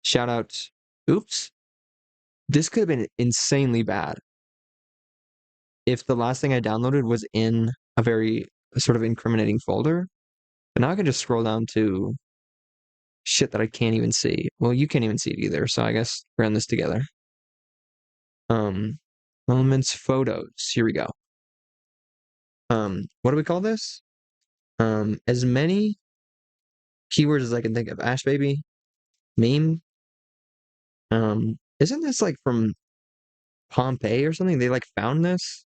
Shout out, oops. This could have been insanely bad if the last thing I downloaded was in a very sort of incriminating folder. But now I can just scroll down to shit that I can't even see. Well, you can't even see it either, so I guess we're on this together. Um, Elements, photos. Here we go. What do we call this? As many keywords as I can think of. Ash baby, meme. Isn't this like from Pompeii or something? They like found this.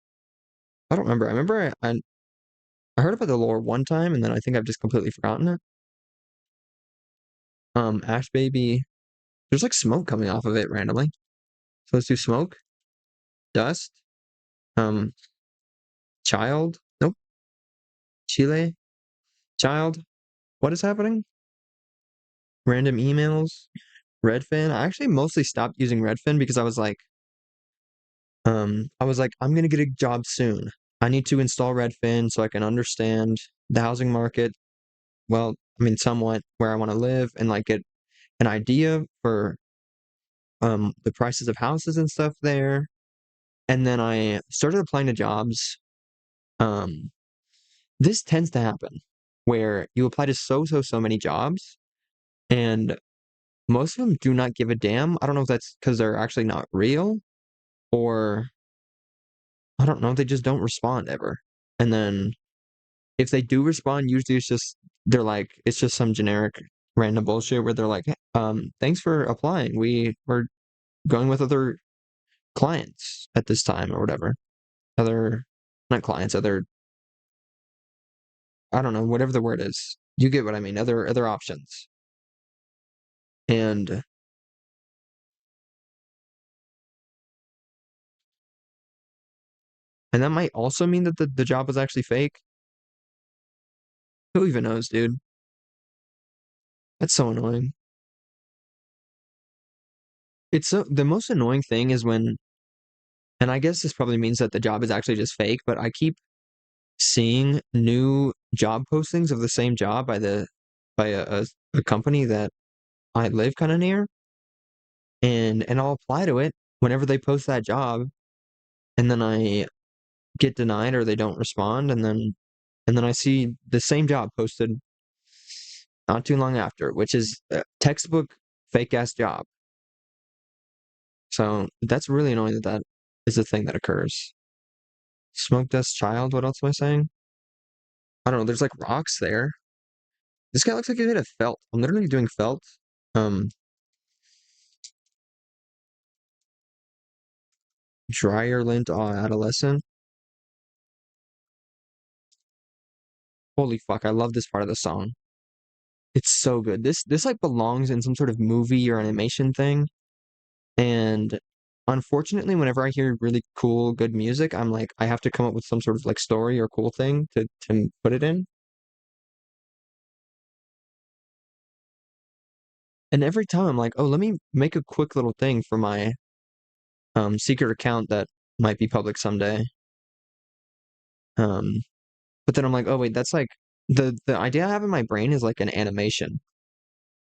I don't remember. I remember I heard about the lore one time, and then I think I've just completely forgotten it. Ash baby. There's like smoke coming off of it randomly. So let's do smoke, dust, um, child. Nope. Chile, child. What is happening? Random emails. Redfin. I actually mostly stopped using Redfin because I was like, I'm gonna get a job soon. I need to install Redfin so I can understand the housing market. Well, I mean, somewhat where I want to live and like get an idea for the prices of houses and stuff there. And then I started applying to jobs. Um, this tends to happen where you apply to so many jobs and most of them do not give a damn. I don't know if that's because they're actually not real or I don't know, they just don't respond ever. And then if they do respond, usually they're like it's just some generic random bullshit where they're like, "Hey, thanks for applying. We're going with other clients at this time or whatever. Other not clients, other I don't know, whatever the word is. You get what I mean, other options." And that might also mean that the job was actually fake. Who even knows, dude? That's so annoying. It's so the most annoying thing is when and I guess this probably means that the job is actually just fake, but I keep seeing new job postings of the same job by a company that I live kind of near, and I'll apply to it whenever they post that job, and then I get denied or they don't respond, and then I see the same job posted not too long after, which is a textbook fake ass job. So that's really annoying that that is a thing that occurs. Smoke dust child. What else am I saying? I don't know. There's like rocks there. This guy looks like he made a felt. I'm literally doing felt. Um, Dryer lint adolescent. Holy fuck, I love this part of the song. It's so good. This like belongs in some sort of movie or animation thing. And unfortunately, whenever I hear really cool, good music, I'm like, I have to come up with some sort of like story or cool thing to put it in. And every time I'm like, oh, let me make a quick little thing for my secret account that might be public someday. Um, but then I'm like, oh wait, that's like the idea I have in my brain is like an animation,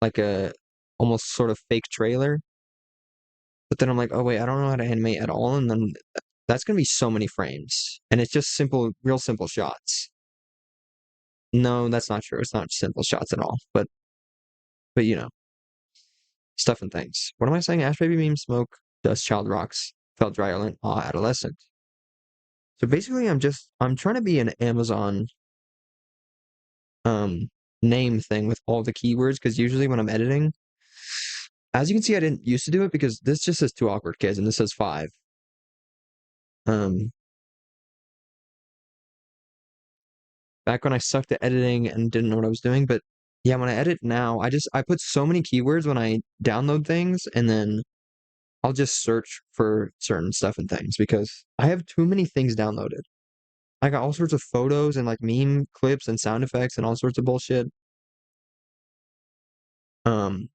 like a almost sort of fake trailer. But then I'm like, oh wait, I don't know how to animate at all, and then that's gonna be so many frames, and it's just simple, real simple shots. No, that's not true. It's not simple shots at all. But stuff and things. What am I saying? Ash baby meme smoke, dust child rocks, felt dry island, aw adolescent. So basically, I'm trying to be an Amazon um name thing with all the keywords because usually when I'm editing, as you can see, I didn't used to do it because this just says two awkward kids and this says five. Um, Back when I sucked at editing and didn't know what I was doing, but yeah, when I edit now, I put so many keywords when I download things and then I'll just search for certain stuff and things because I have too many things downloaded. I got all sorts of photos and like meme clips and sound effects and all sorts of bullshit. Um,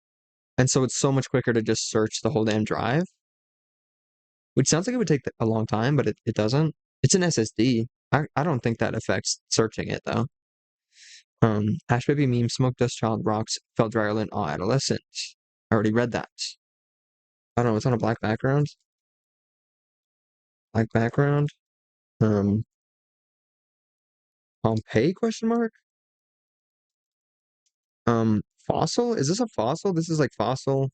and so it's so much quicker to just search the whole damn drive, which sounds like it would take a long time, but it doesn't. It's an SSD. I don't think that affects searching it though. Ash Baby meme, Smoke Dust Child Rocks, Felt Dry Island, All Adolescent. I already read that. I don't know, it's on a black background. Black background. Um, Pompeii question mark? Fossil? Is this a fossil? This is like fossil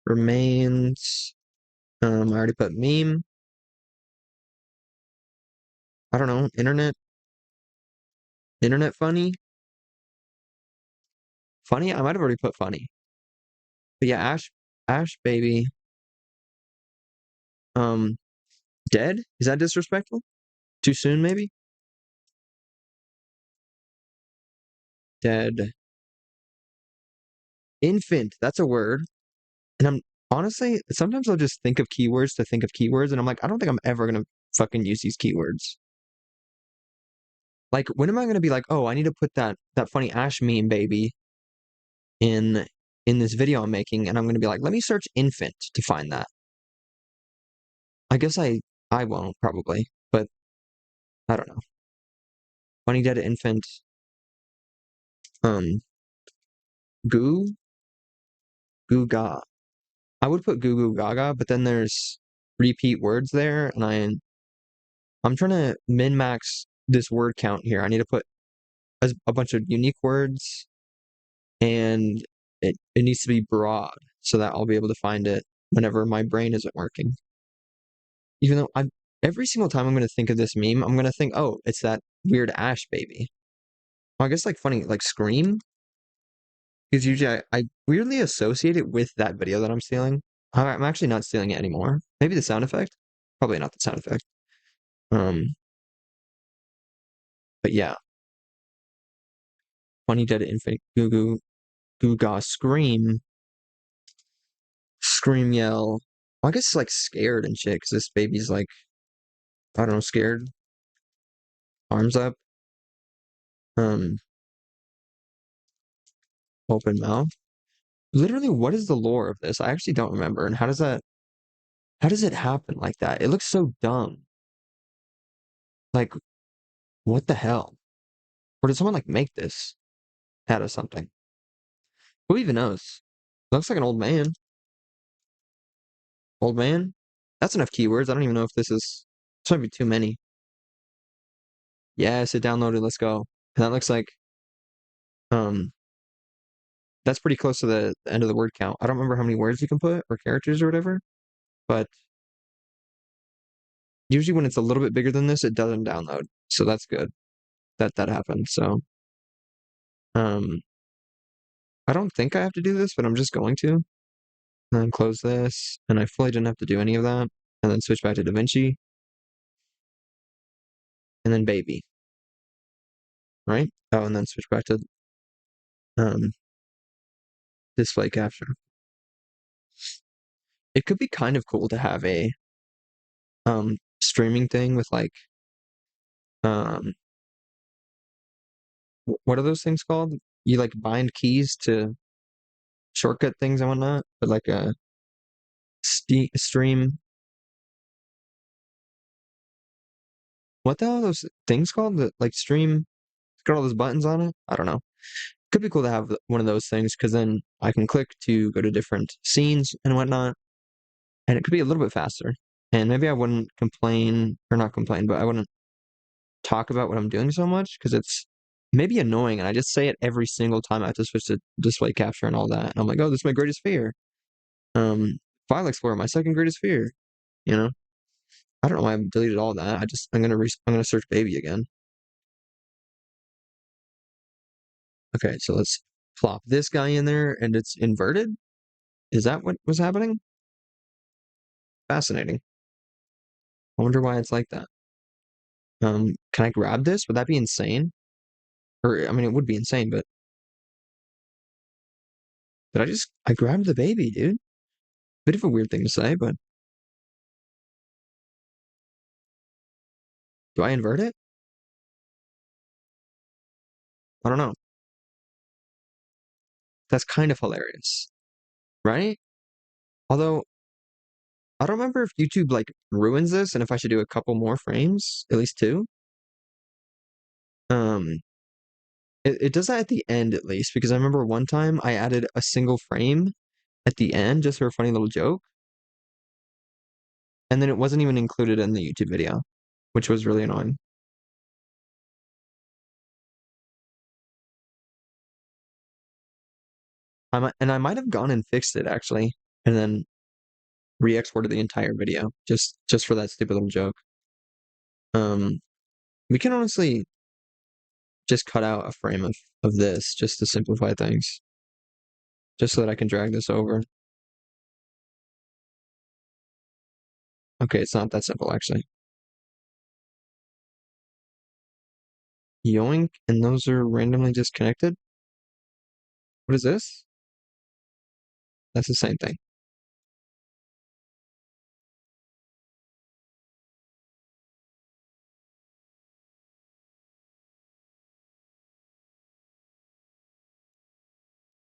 remains. I already put meme. I don't know. Internet funny. Funny. I might have already put funny. But yeah, Ash baby. Um, Dead. Is that disrespectful? Too soon, maybe. Dead. Infant. That's a word. And I'm honestly sometimes I'll just think of keywords to think of keywords, and I'm like, I don't think I'm ever gonna fucking use these keywords. Like, when am I gonna be like, oh, I need to put that funny Ash meme baby in in this video I'm making, and I'm gonna be like, let me search infant to find that. I guess I won't probably, but I don't know. Funny dead infant. Um, goo goo ga. I would put goo goo gaga, but then there's repeat words there, and I'm trying to min max this word count here. I need to put a bunch of unique words, and it needs to be broad so that I'll be able to find it whenever my brain isn't working. Even though I every single time I'm gonna think of this meme, I'm gonna think, oh, it's that weird Ash baby. Well, I guess like funny, like Scream, because usually I weirdly associate it with that video that I'm stealing. I'm actually not stealing it anymore. Maybe the sound effect, probably not the sound effect. Um, but yeah, funny dead infant, goo goo goo ga scream, scream yell. Well, I guess like scared and shit, because this baby's like, I don't know, scared, arms up, um, open mouth. Literally, what is the lore of this? I actually don't remember. And how does it happen like that? It looks so dumb. Like, what the hell? Or did someone like make this out of something? Who even knows? Looks like an old man. Old man? That's enough keywords. I don't even know if this might be too many. Yes, it downloaded. Let's go. And that looks like, um, that's pretty close to the end of the word count. I don't remember how many words you can put or characters or whatever, but usually when it's a little bit bigger than this, it doesn't download. So that's good that that happened. So, um, I don't think I have to do this, but I'm just going to. And then close this, and I fully didn't have to do any of that. And then switch back to DaVinci, and then baby, right? Oh, and then switch back to um display capture. it could be kind of cool to have a streaming thing with like um what are those things called? You like bind keys to shortcut things and whatnot, but like a stream. What the hell are those things called? That like stream. It's got all those buttons on it. I don't know. Could be cool to have one of those things because then I can click to go to different scenes and whatnot, and it could be a little bit faster. And maybe I wouldn't complain or not complain, but I wouldn't talk about what I'm doing so much because it's maybe annoying, and I just say it every single time I have to switch to display capture and all that. And I'm like, oh, this is my greatest fear. File Explorer, my second greatest fear. You know, I don't know why I've deleted all that. I'm gonna search baby again. Okay, so let's plop this guy in there, and it's inverted. Is that what was happening? Fascinating. I wonder why it's like that. Can I grab this? Would that be insane? Or I mean, it would be insane, but I grabbed the baby, dude. Bit of a weird thing to say, but do I invert it? I don't know. That's kind of hilarious, right? Although I don't remember if YouTube like ruins this and if I should do a couple more frames, at least two. Um, it does that at the end at least because I remember one time I added a single frame at the end just for a funny little joke, and then it wasn't even included in the YouTube video, which was really annoying. I might have gone and fixed it actually, and then re-exported the entire video just for that stupid little joke. Um, we can honestly just cut out a frame of this just to simplify things, just so that I can drag this over. Okay, it's not that simple actually. Yoink, and those are randomly disconnected. What is this? That's the same thing.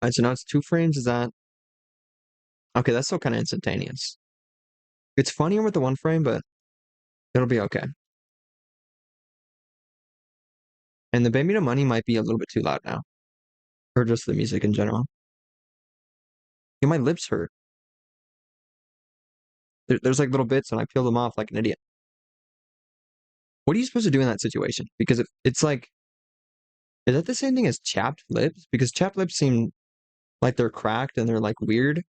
All right, so now it's two frames. Is that okay? That's still kind of instantaneous. It's funnier with the one frame, but it'll be okay. And the Baby to Money might be a little bit too loud now, or just the music in general. Yeah, my lips hurt. There's like little bits, and I peel them off like an idiot. What are you supposed to do in that situation? Because it's like, is that the same thing as chapped lips? Because chapped lips seem like they're cracked and they're like weird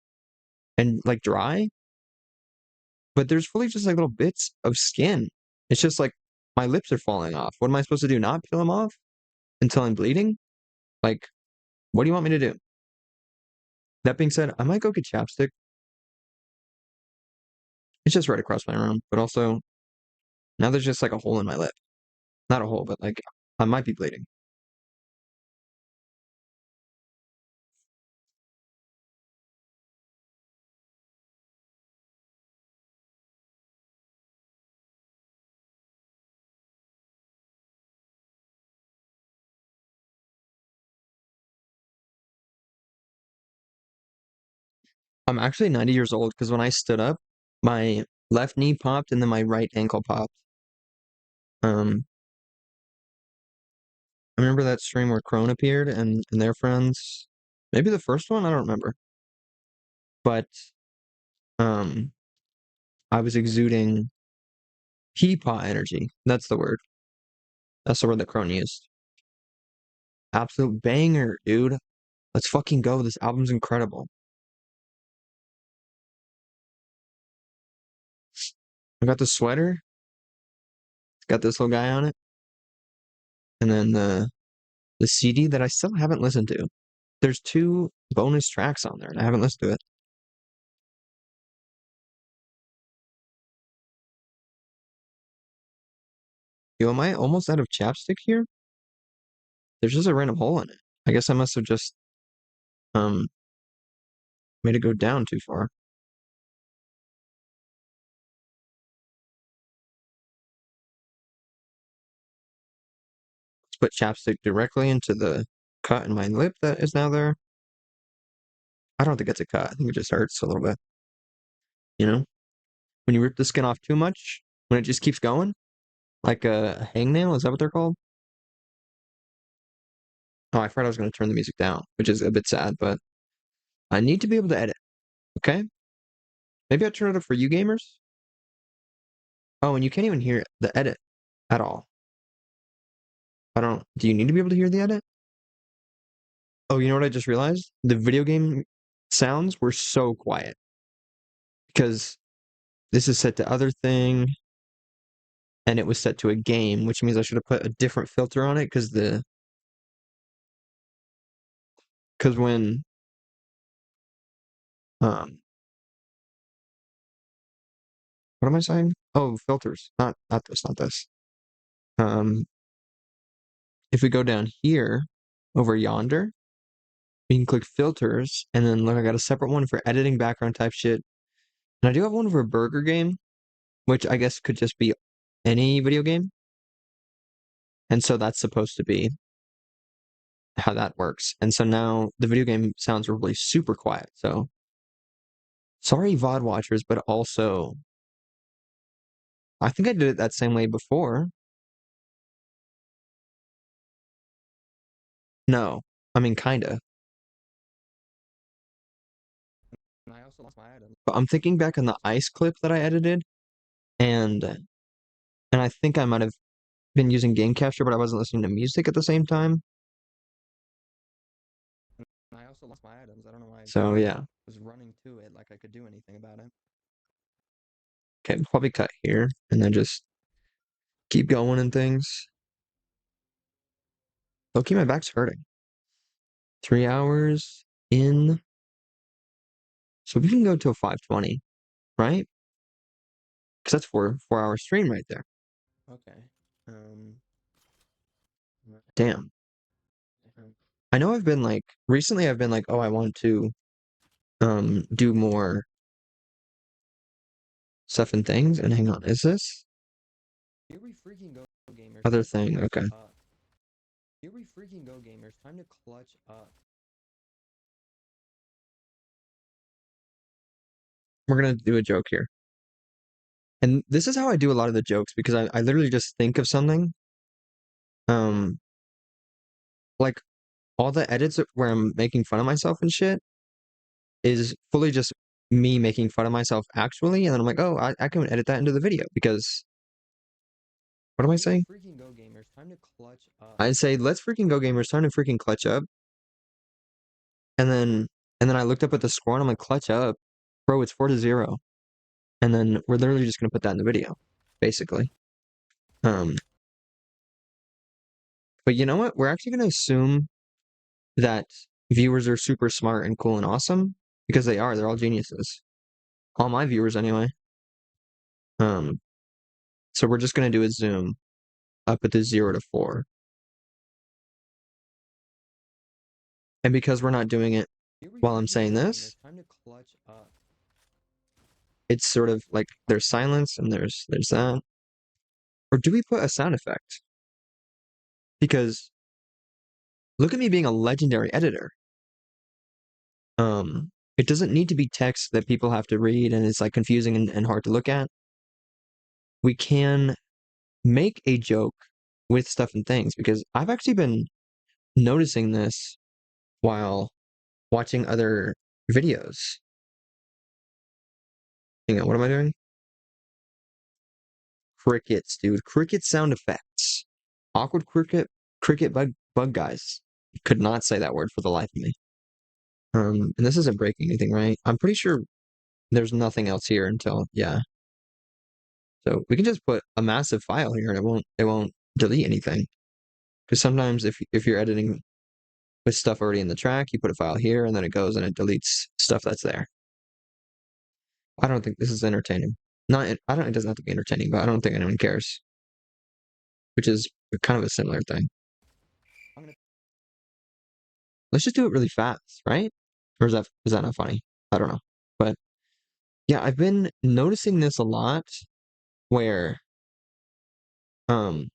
and like dry, but there's fully just like little bits of skin. It's just like my lips are falling off. What am I supposed to do? Not peel them off until I'm bleeding? Like, what do you want me to do? That being said, I might go get chapstick. It's just right across my room, but also now there's just like a hole in my lip. Not a hole, but like I might be bleeding. I'm actually 90 years old because when I stood up, my left knee popped and then my right ankle popped. Um, I remember that stream where Crone appeared and their friends. Maybe the first one, I don't remember. But um, I was exuding Peapod energy. That's the word. That's the word that Crone used. Absolute banger, dude. Let's fucking go. This album's incredible. I got the sweater. It's got this little guy on it. And then the CD that I still haven't listened to. There's two bonus tracks on there, and I haven't listened to it. Yo, am I almost out of chapstick here? There's just a random hole in it. I guess I must have just um made it go down too far. put chapstick directly into the cut in my lip that is now there. I don't think it's a cut. I think it just hurts a little bit. You know, when you rip the skin off too much, when it just keeps going, like a hangnail, is that what they're called? Oh, I forgot I was going to turn the music down, which is a bit sad, but I need to be able to edit. Okay, maybe I'll turn it up for you gamers. Oh, and you can't even hear the edit at all. I don't. Do you need to be able to hear the edit? Oh, you know what I just realized? The video game sounds were so quiet because this is set to other thing and it was set to a game, which means I should have put a different filter on it because when um what am I saying? Oh, filters. Not this. Um if we go down here over yonder, we can click filters and then look, I got a separate one for editing background type shit. And I do have one for a burger game, which I guess could just be any video game. And so that's supposed to be how that works. And so now the video game sounds really super quiet. So sorry, VOD watchers, but also I think I did it that same way before. No, I mean kinda. And I also lost my item. But I'm thinking back on the ice clip that I edited, and I think I might have been using game capture, but I wasn't listening to music at the same time. And I also lost my items. I don't know why. So yeah, I was running to it like I could do anything about it. Okay, probably cut here and then just keep going and things. Okay, my back's hurting. 3 hours in. So we can go till 5:20, right? Because that's 4 hour stream right there. Okay. Um. Damn. I know I've been like recently. I've been like, oh, I want to do more stuff and things. And hang on, is this here we freaking go, gamers? Other thing? Okay. Here we freaking go, gamers. Time to clutch up. We're gonna do a joke here. And this is how I do a lot of the jokes because I literally just think of something. Um, like all the edits where I'm making fun of myself and shit is fully just me making fun of myself actually, and then I'm like, oh, I can edit that into the video because what am I saying? Freaking go gamers, time to clutch up. I'd say let's freaking go gamers, time to freaking clutch up. And then I looked up at the score and I'm like, clutch up. Bro, it's 4-0. And then we're literally just gonna put that in the video, basically. But you know what? We're actually gonna assume that viewers are super smart and cool and awesome because they are. They're all geniuses. All my viewers, anyway. Um, so we're just gonna do a zoom up at the 0 to 4, and because we're not doing it while I'm saying this, it's sort of like there's silence and there's that. Or do we put a sound effect? Because look at me being a legendary editor. It doesn't need to be text that people have to read and it's like confusing and hard to look at. We can make a joke with stuff and things because I've actually been noticing this while watching other videos. Hang on, what am I doing? Crickets, dude. Cricket sound effects. Awkward cricket bug guys. Could not say that word for the life of me. And this isn't breaking anything, right? I'm pretty sure there's nothing else here until yeah. So we can just put a massive file here and it won't delete anything. Because sometimes if you're editing with stuff already in the track, you put a file here and then it goes and it deletes stuff that's there. I don't think this is entertaining. Not I don't it doesn't have to be entertaining, but I don't think anyone cares. Which is kind of a similar thing. Let's just do it really fast, right? Or is that not funny? I don't know. But yeah, I've been noticing this a lot where um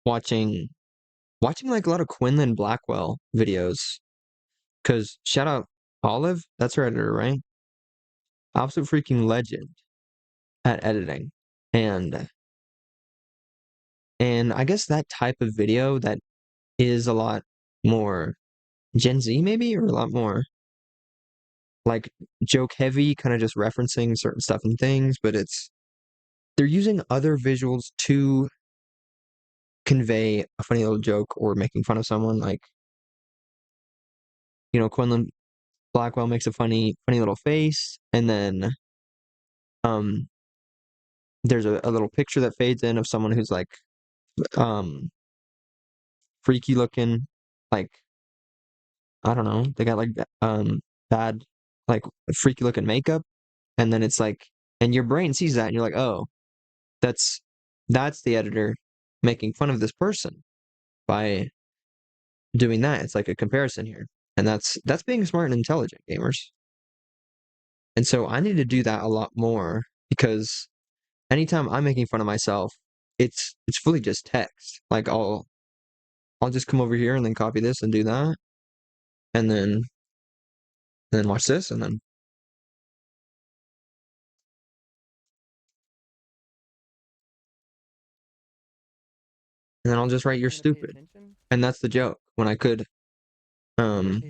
watching like a lot of Quinlan Blackwell videos. Cause shout out Olive, that's her editor, right? Absolute freaking legend at editing. And I guess that type of video that is a lot more Gen Z maybe, or a lot more like joke heavy, kind of just referencing certain stuff and things, but they're using other visuals to convey a funny little joke or making fun of someone. Like, Quinlan Blackwell makes a funny little face, and then um there's a little picture that fades in of someone who's like um freaky looking, like I don't know, they got like bad, like freaky looking makeup, and then it's like, and your brain sees that and you're like, oh, that's the editor making fun of this person by doing that. It's like a comparison here. And that's being smart and intelligent, gamers. And so I need to do that a lot more, because anytime I'm making fun of myself, it's fully just text. Like I'll just come over here and then copy this and do that, and then watch this, and then I'll just write "you're stupid," and that's the joke. When I could um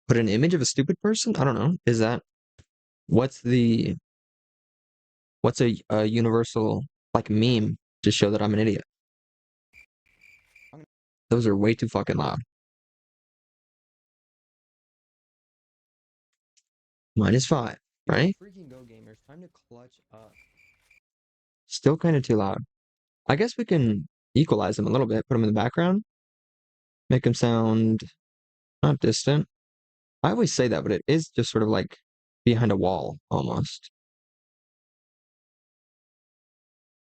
put an image of a stupid person. I don't know. Is that what's the what's a universal like meme to show that I'm an idiot? Those are way too fucking loud. -5, right? Freaking go, gamers! Time to clutch up. Still kind of too loud. I guess we can equalize them a little bit. Put them in the background. Make them sound not distant. I always say that, but it is just sort of like behind a wall almost.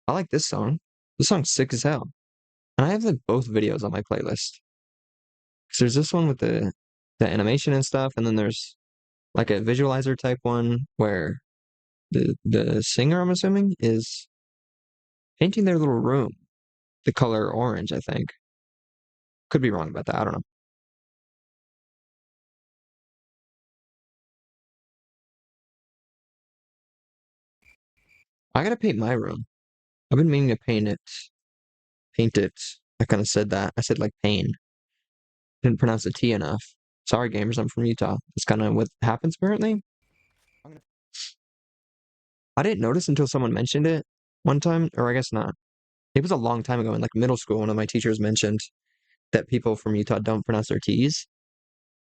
I like this song. This song's sick as hell. And I have like both videos on my playlist. Because there's this one with the animation and stuff, and then there's like a visualizer type one where the singer, I'm assuming, is painting their little room the color orange, I think. Could be wrong about that. I don't know. I gotta paint my room. I've been meaning to paint it. Paint it. I kind of said that. I said like pain. Didn't pronounce the T enough. Sorry, gamers. I'm from Utah. That's kind of what happens apparently. I didn't notice until someone mentioned it one time, or I guess not. It was a long time ago in like middle school. One of my teachers mentioned that people from Utah don't pronounce their T's.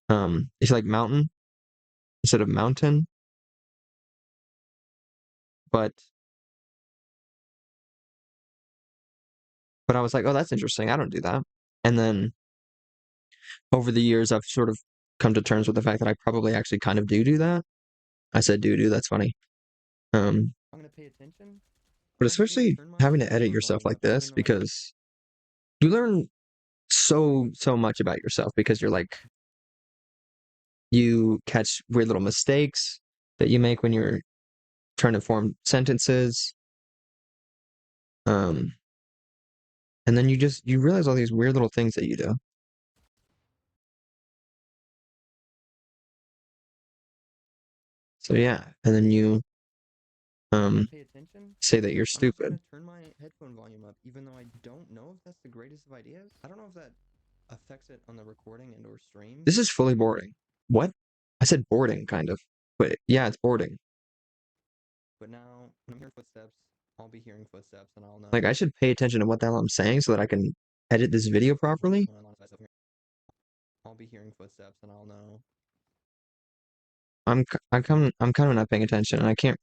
It's like mountain instead of mountain. But I was like, oh, that's interesting. I don't do that. And then over the years, I've sort of come to terms with the fact that I probably actually kind of do that. I said do. That's funny. I'm gonna pay attention. But especially having to edit yourself like this, because you learn so much about yourself, because you're like, you catch weird little mistakes that you make when you're trying to form sentences. Um, and then you realize all these weird little things that you do. So yeah, and then you say that you're stupid. Turn my headphone volume up, even though I don't know if that's the greatest of ideas. I don't know if that affects it on the recording and or stream. This is fully boarding. What? I said boarding, kind of. But yeah, it's boarding. But now, when I'm hearing footsteps, I'll be hearing footsteps, and I'll know. Like, I should pay attention to what the hell I'm saying so that I can edit this video properly. I'll be hearing footsteps, and I'll know. I'm kind of not paying attention, and I can't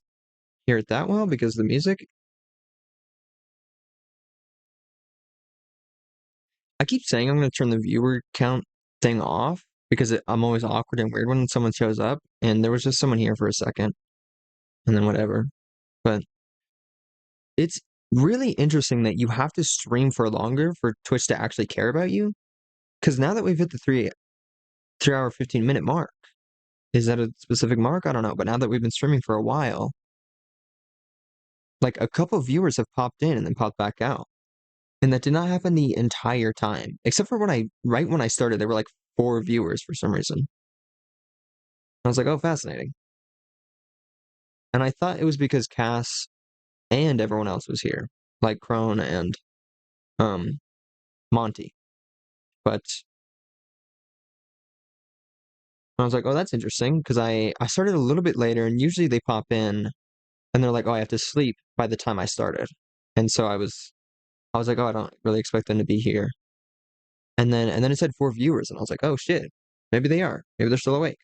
hear it that well because the music. I keep saying I'm going to turn the viewer count thing off because I'm always awkward and weird when someone shows up, and there was just someone here for a second, and then whatever. But it's really interesting that you have to stream for longer for Twitch to actually care about you. Because now that we've hit the 3 hour 15-minute mark, is that a specific mark? I don't know. But now that we've been streaming for a while, like a couple of viewers have popped in and then popped back out. And that did not happen the entire time, except for right when I started, there were like 4 viewers for some reason. I was like, oh, fascinating. And I thought it was because Cass and everyone else was here, like Crone and um Monty. But I was like, oh, that's interesting because I started a little bit later, and usually they pop in and they're like, oh, I have to sleep by the time I started, and so I was like, oh, I don't really expect them to be here. And then it said 4 viewers, and I was like, oh shit, maybe they are, maybe they're still awake.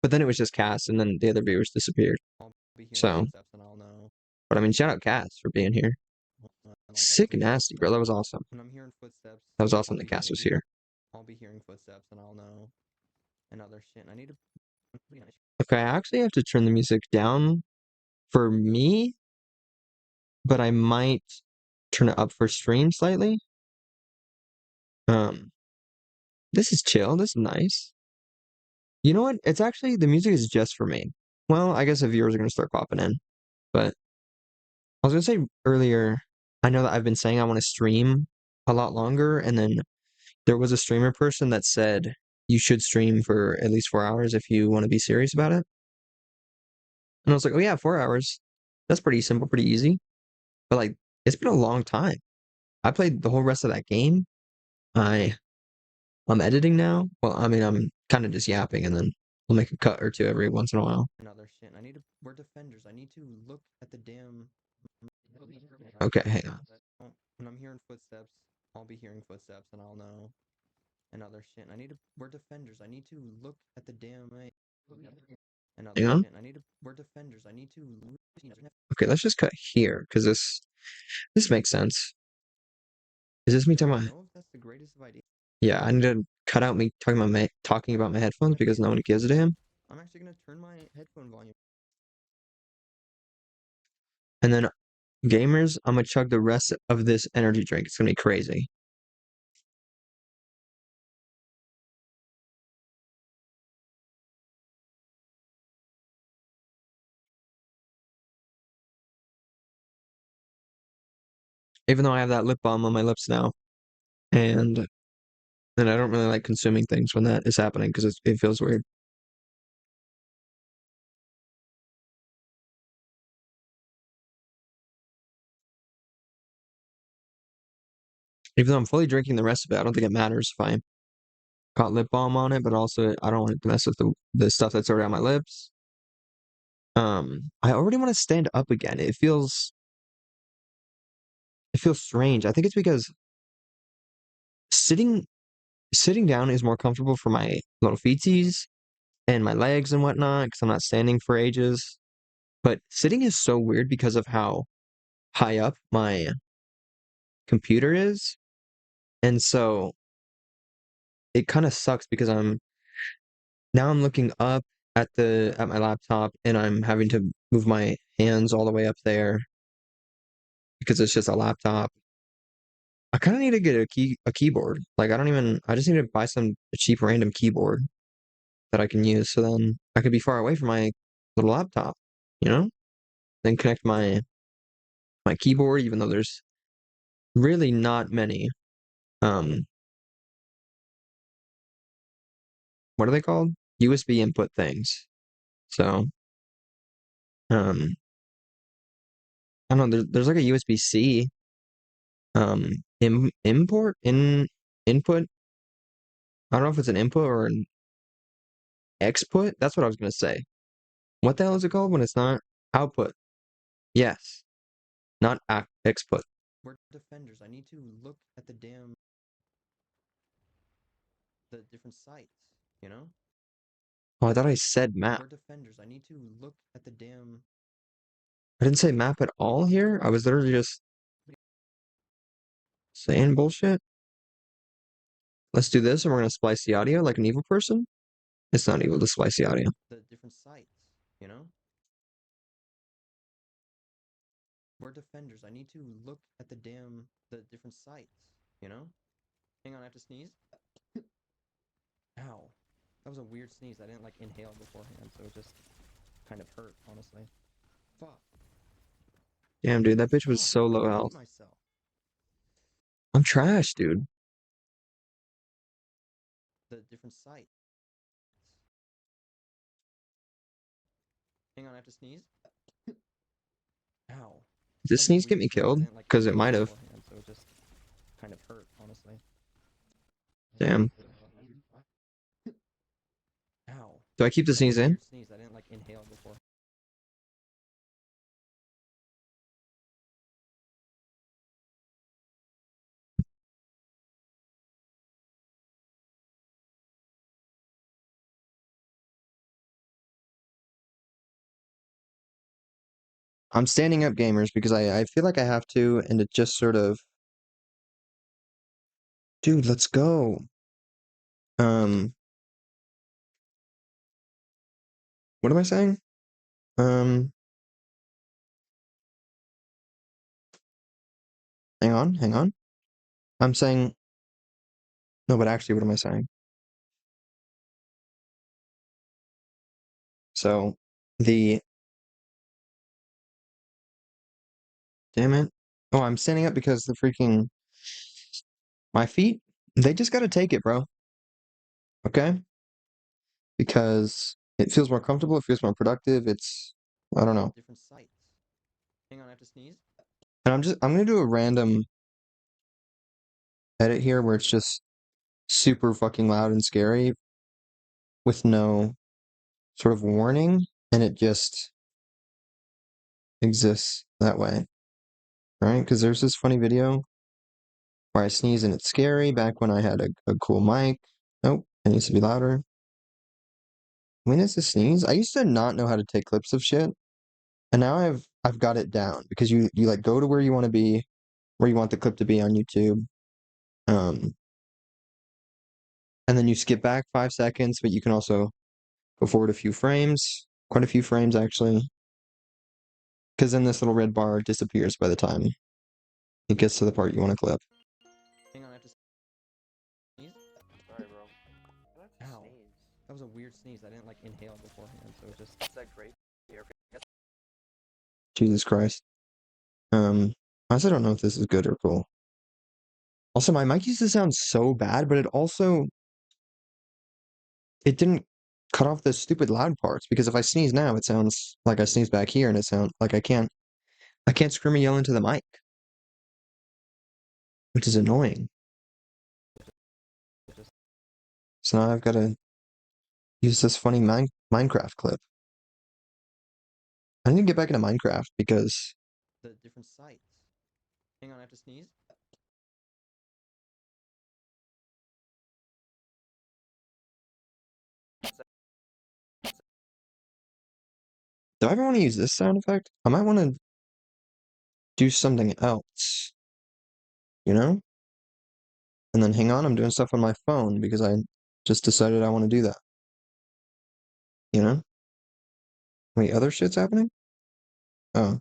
But then it was just Cass, and then the other viewers disappeared. I'll be hearing so, footsteps and I'll know. But I mean, shout out Cass for being here. Sick and nasty, bro. That was awesome. When I'm hearing footsteps, that was awesome that Cass was here. I'll be hearing footsteps and I'll know. And other shit. I need to. Okay, I actually have to turn the music down for me, but I might turn it up for stream slightly. Um, this is chill. This is nice. You know what? It's actually the music is just for me. Well, I guess the viewers are gonna start popping in, but I was gonna say earlier. I know that I've been saying I want to stream a lot longer, and then there was a streamer person that said you should stream for at least 4 hours if you want to be serious about it. And I was like, oh yeah, 4 hours. That's pretty simple, pretty easy. But like, it's been a long time. I played the whole rest of that game. I I'm editing now. Well, I mean, I'm kind of just yapping, and then I'll make a cut or two every once in a while. Another shit. I need to. We're defenders. I need to look at the damn. Okay, hang on. When I'm hearing footsteps, I'll be hearing footsteps, and I'll know. Another shit. I need to. We're defenders. I need to look at the damn. Another shit. I need to. We're defenders. I need to. Okay, let's just cut here because this makes sense. Is this me talking about? That's the greatest of ideas. Yeah, I need to cut out me talking about my headphones because no one gives a damn. I'm actually gonna turn my headphone volume. And then gamers, I'm gonna chug the rest of this energy drink. It's gonna be crazy. Even though I have that lip balm on my lips now, and I don't really like consuming things when that is happening because it feels weird. Even though I'm fully drinking the rest of it, I don't think it matters if I got lip balm on it, but also I don't want to mess with the stuff that's already on my lips. I already want to stand up again. It feels strange. I think it's because sitting sitting down is more comfortable for my little feetsies and my legs and whatnot because I'm not standing for ages. But sitting is so weird because of how high up my computer is. And so it kind of sucks because I'm looking up at my laptop and I'm having to move my hands all the way up there because it's just a laptop. I kind of need to get a keyboard. Like I just need to buy a cheap random keyboard that I can use so then I could be far away from my little laptop, you know? Then connect my keyboard even though there's really not many um what are they called? USB input things. So um I don't know, there's like a USB-C import in input. I don't know if it's an input or an exput. That's what I was gonna say. What the hell is it called when it's not output? Yes, not exput. We're defenders. I need to look at the different sites, you know? Oh, I thought I said map. We're defenders. I need to look at the damn. I didn't say map at all here. I was literally just saying bullshit. Let's do this, and we're gonna splice the audio like an evil person. It's not evil to splice the audio. The different sites, you know? We're defenders. I need to look at the different sites, you know? Hang on, I have to sneeze. Ow. That was a weird sneeze. I didn't like inhale beforehand, so it just kind of hurt, honestly. Fuck. Damn, dude, that bitch was so low health. I'm trash, dude. The different site. Hang on, I have to sneeze. Ow. Did this sneeze get me killed? Because it might have. So it just kind of hurt, honestly. Damn. Ow. Do I keep the sneeze in? Sneeze. I didn't like inhale before. I'm standing up, gamers, because I feel like I have to, and it just sort of, dude, let's go. What am I saying? Um, hang on. I'm saying, no, but actually, what am I saying? So, the, damn it. Oh, I'm standing up because the freaking, my feet, they just gotta take it, bro. Okay? Because it feels more comfortable, it feels more productive, it's, I don't know. Different sites. Hang on, I have to sneeze. And I'm gonna do a random edit here where it's just super fucking loud and scary with no sort of warning, and it just exists that way, right? Because there's this funny video where I sneeze and it's scary back when I had a cool mic. Nope, it needs to be louder. When is the sneeze? I used to not know how to take clips of shit, and now I've got it down because you like go to where you want to be, where you want the clip to be on YouTube, um, and then you skip back 5 seconds, but you can also go forward a few frames, quite a few frames actually, because then this little red bar disappears by the time it gets to the part you want to clip. Hang on, I have to sneeze. Sorry, bro. That's a Ow. sneeze. That was a weird sneeze. I didn't like inhale beforehand, so it just. It's like right here. Jesus Christ. I also don't know if this is good or cool. Also, my mic used to sound so bad, but it didn't cut off the stupid loud parts because if I sneeze now, it sounds like I sneeze back here, and it sounds like I can't scream and yell into the mic, which is annoying. So now I've got to use this funny Minecraft clip. I need to get back into Minecraft because the different sites. Hang on, I have to sneeze. Do I ever want to use this sound effect? I might want to do something else, you know? And then hang on, I'm doing stuff on my phone because I just decided I want to do that, you know? Wait, other shit's happening? Oh,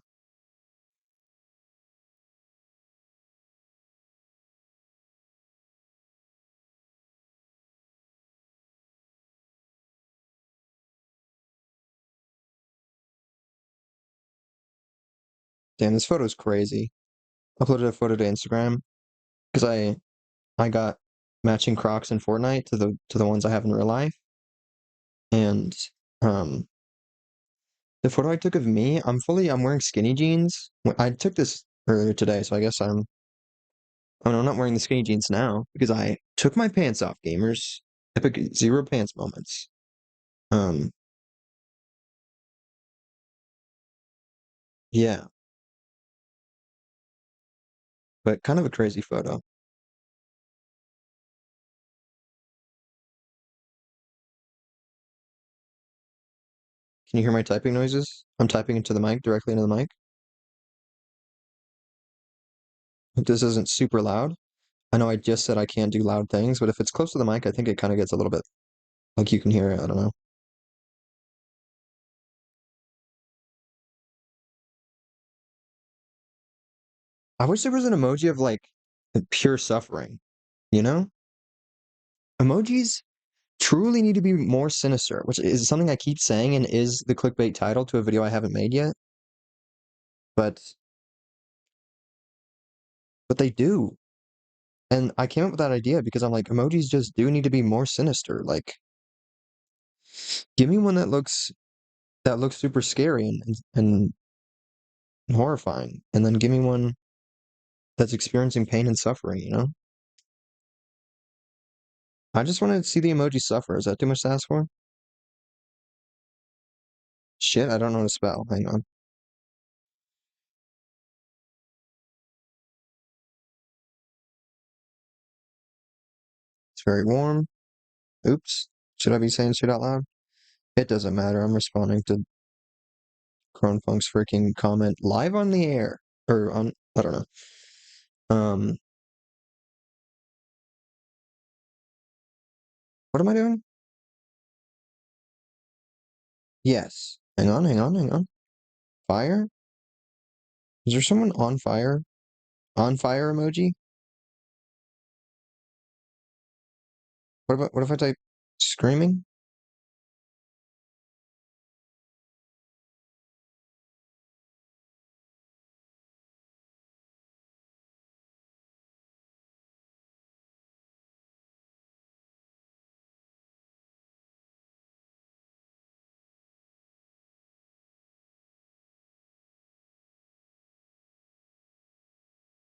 damn, this photo's crazy. Uploaded a photo to Instagram because I got matching Crocs in Fortnite to the ones I have in real life. And um the photo I took of me, I'm wearing skinny jeans. I took this earlier today, so I guess oh no, I'm not wearing the skinny jeans now because I took my pants off, gamers. Epic zero pants moments. Um, yeah, but kind of a crazy photo. Can you hear my typing noises? I'm typing into the mic, directly into the mic. If this isn't super loud. I know I just said I can't do loud things, but if it's close to the mic, I think it kind of gets a little bit like you can hear it. I don't know. I wish there was an emoji of like pure suffering, you know? Emojis truly need to be more sinister, which is something I keep saying and is the clickbait title to a video I haven't made yet. But but they do. And I came up with that idea because I'm like, emojis just do need to be more sinister. Like, give me one that looks super scary and horrifying, and then give me one that's experiencing pain and suffering, you know? I just want to see the emoji suffer. Is that too much to ask for? Shit, I don't know how to spell. Hang on. It's very warm. Oops. Should I be saying shit out loud? It doesn't matter. I'm responding to Kronfunk's freaking comment live on the air. Or on, I don't know. Um, what am I doing? Yes. Hang on. Fire? Is there someone on fire? On fire emoji? What if I type screaming?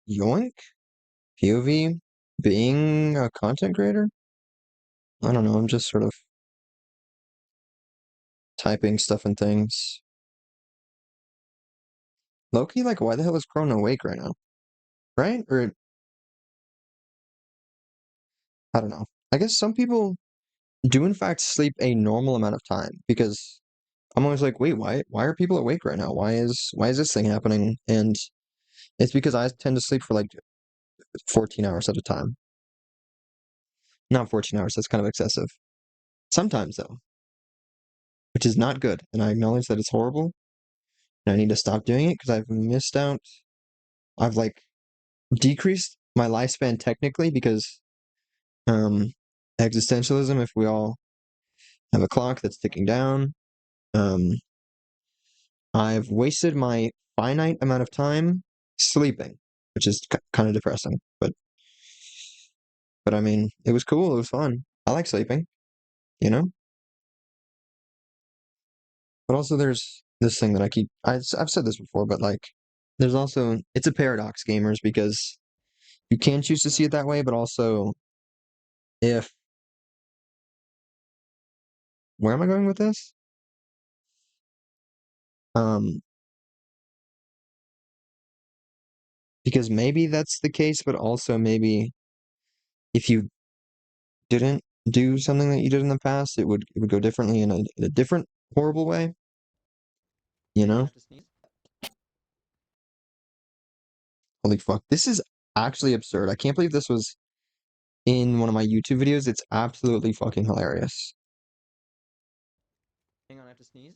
Yoink? POV? Being a content creator? I don't know, I'm just sort of typing stuff and things. Loki, like, why the hell is Crone awake right now? Right? Or, I don't know. I guess some people do in fact sleep a normal amount of time because I'm always like, wait, why are people awake right now? Why is this thing happening? And it's because I tend to sleep for like 14 hours at a time. Not 14 hours, that's kind of excessive. Sometimes though, which is not good. And I acknowledge that it's horrible. And I need to stop doing it because I've missed out. I've like decreased my lifespan technically because um existentialism, if we all have a clock that's ticking down, um I've wasted my finite amount of time sleeping, which is kind of depressing. But I mean, it was cool. It was fun. I like sleeping, you know. But also, there's this thing that I've said this before, but like, there's also it's a paradox, gamers, because you can choose to see it that way, but also if where am I going with this? Um, because maybe that's the case, but also maybe if you didn't do something that you did in the past, it would go differently in a different horrible way, you know? Holy fuck. This is actually absurd. I can't believe this was in one of my YouTube videos. It's absolutely fucking hilarious. Hang on, I have to sneeze.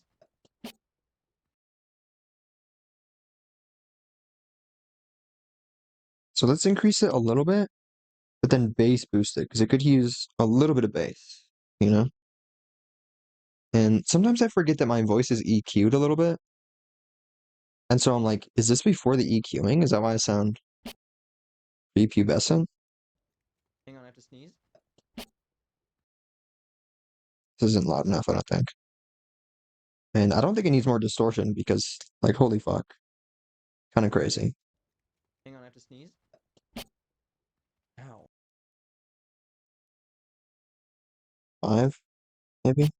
So let's increase it a little bit, but then bass boost it, because it could use a little bit of bass, you know? And sometimes I forget that my voice is EQ'd a little bit. And so I'm like, is this before the EQing? Is that why I sound prepubescent? Hang on, I have to sneeze. This isn't loud enough, I don't think. And I don't think it needs more distortion because, like, holy fuck. Kind of crazy. Hang on, I have to sneeze. Ow. 5, maybe?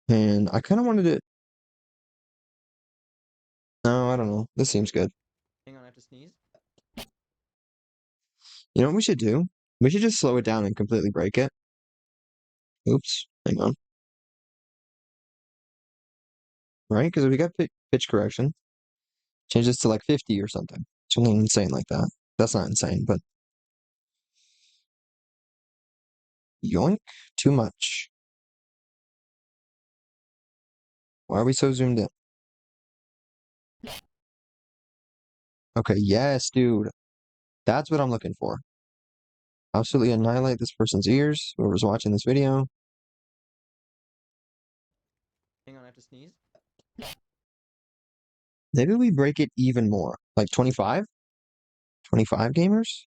And I kind of wanted it. No, I don't know. This seems good. Hang on, I have to sneeze. You know what we should do? We should just slow it down and completely break it. Oops. Hang on. Right? Because we got pitch correction. Change this to like 50 or something. Something insane like that. That's not insane, but yoink. Too much. Why are we so zoomed in? Okay, yes, dude. That's what I'm looking for. Absolutely annihilate this person's ears, whoever's watching this video. Hang on, I have to sneeze. Maybe we break it even more. Like 25? 25 gamers?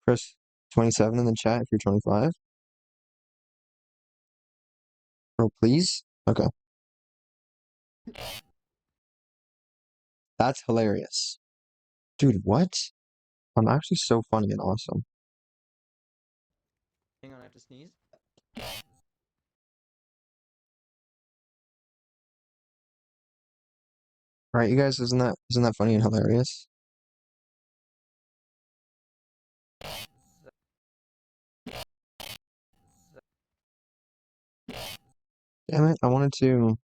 Press 27 in the chat if you're 25. Oh, please? Okay. That's hilarious. Dude, what? I'm actually so funny and awesome. Hang on, I have to sneeze. All right, you guys, isn't that funny and hilarious? Damn it, I wanted to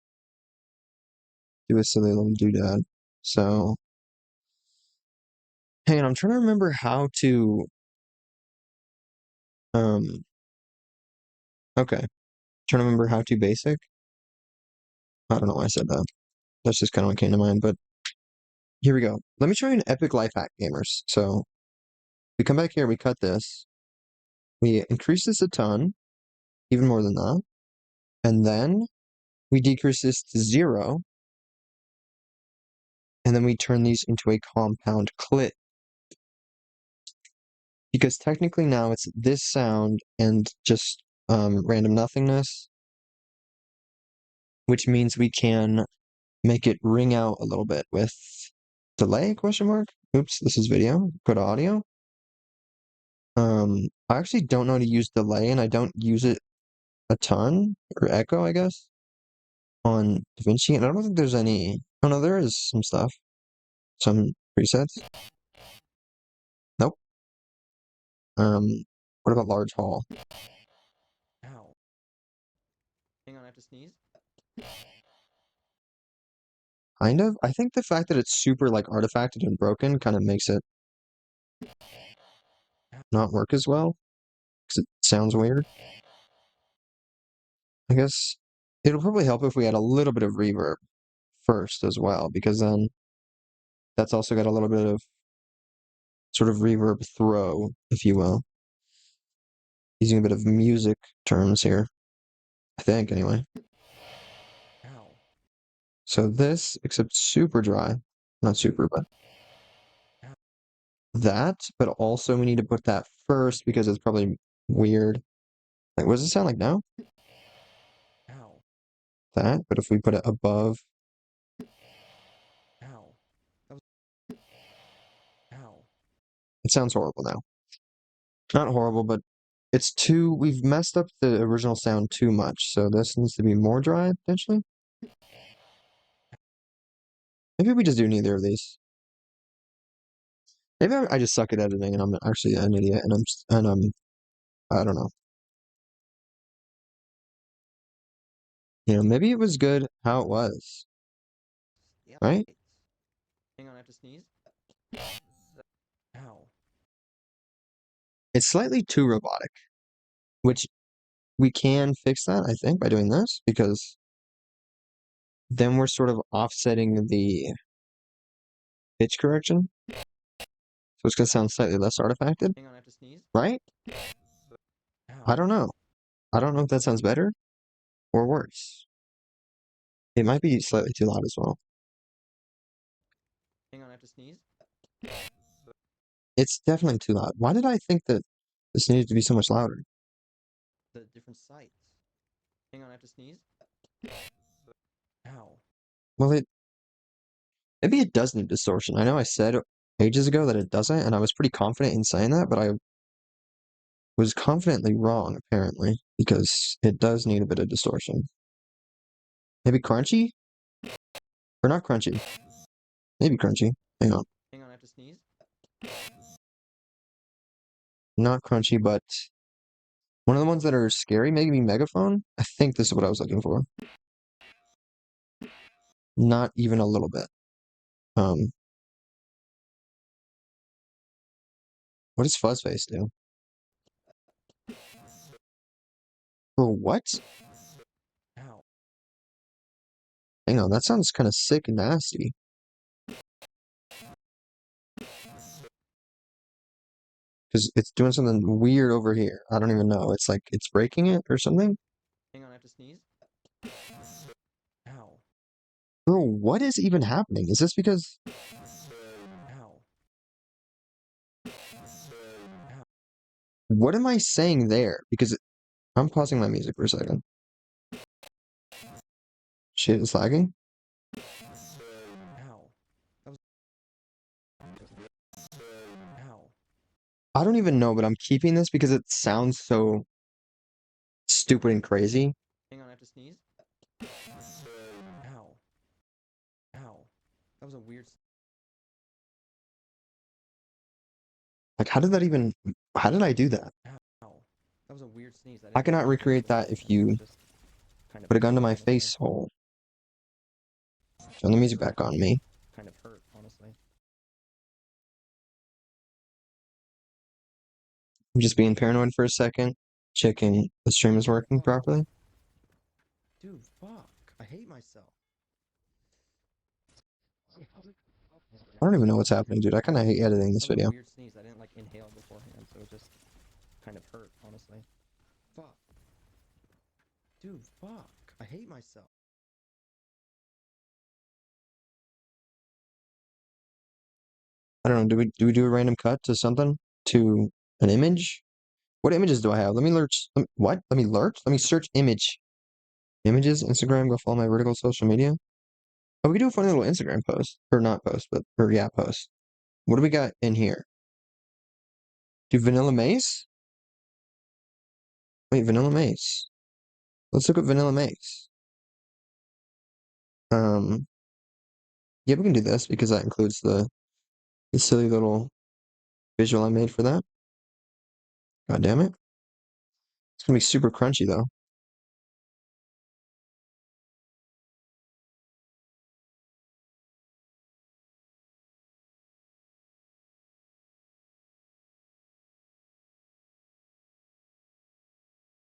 do a silly little doodad. So, hang on, I'm trying to remember how to, okay. Trying to remember how to basic. I don't know why I said that. That's just kind of what came to mind, but here we go. Let me show you an epic life hack, gamers. So, we come back here, we cut this, we increase this a ton, even more than that, and then we decrease this to 0, and then we turn these into a compound clit. Because technically now it's this sound and just random nothingness, which means we can make it ring out a little bit with delay, question mark? Oops, this is video. Go to audio. I actually don't know how to use delay, and I don't use it a ton, or echo, I guess, on DaVinci, and I don't think there's any. Oh no, there is some stuff. Some presets. Nope. What about large hall? Ow. Hang on, I have to sneeze. Kind of. I think the fact that it's super like artifacted and broken kind of makes it not work as well because it sounds weird. I guess it'll probably help if we add a little bit of reverb first as well, because then that's also got a little bit of sort of reverb throw, if you will. Using a bit of music terms here, I think, anyway. Ow. So this, except super dry, not super, but that, but also we need to put that first because it's probably weird. Like, what does it sound like now? Ow. That, but if we put it above. Ow. That was. Ow. It sounds horrible now. Not horrible, but it's too. We've messed up the original sound too much, so this needs to be more dry, potentially. Maybe we just do neither of these. Maybe I just suck at editing and I'm actually an idiot and I don't know. Maybe it was good how it was. Yeah. Right? Hang on, I have to sneeze. Ow. It's slightly too robotic, which we can fix that, I think, by doing this, because then we're sort of offsetting the pitch correction. So it's going to sound slightly less artifacted. Hang on, I have to sneeze. Right? I don't know. I don't know if that sounds better or worse. It might be slightly too loud as well. Hang on, I have to sneeze. It's definitely too loud. Why did I think that this needed to be so much louder? The different sites. Hang on, I have to sneeze. Ow. Well, maybe it does need distortion. I know I said ages ago that it doesn't, and I was pretty confident in saying that, but I was confidently wrong, apparently, because it does need a bit of distortion. Maybe crunchy? Or not crunchy. Maybe crunchy. Hang on. Hang on, I have to sneeze. Not crunchy, but one of the ones that are scary, maybe megaphone? I think this is what I was looking for. Not even a little bit. What does Fuzzface do? Oh, what? Ow. Hang on, that sounds kind of sick and nasty. Because it's doing something weird over here. I don't even know. It's like it's breaking it or something. Hang on, I have to sneeze. Ow. Bro, what is even happening? Is this because... Ow. what am I saying there? Because I'm pausing my music for a second. Shit, it's lagging. Ow. That was ow. I don't even know, but I'm keeping this because it sounds so stupid and crazy. Hang on, I have to sneeze. Ow. Ow. That was a weird. Like, how did I do that? Ow. That was a weird sneeze. I cannot recreate that if you put a gun to my face hole. Turn the music back on me. Kind of hurt, honestly. I'm just being paranoid for a second, checking the stream is working properly. Dude, fuck. I hate myself. I don't even know what's happening, dude. I kind of hate editing this video. Weird sneeze. I didn't like inhale beforehand, so it just kind of hurt, honestly. Fuck. Dude, fuck. I hate myself. I don't know. Do we do a random cut to something? To an image? What images do I have? Let me lurch. What? Let me lurch? Let me search image. Images, Instagram, go follow my vertical social media. Oh, we could do a funny little Instagram post. Or not post, or yeah, post. What do we got in here? Do Vanilla Mace? Wait, Vanilla Mace. Let's look at Vanilla Mace. Yeah, we can do this because that includes the silly little visual I made for that. God damn it. It's gonna be super crunchy though.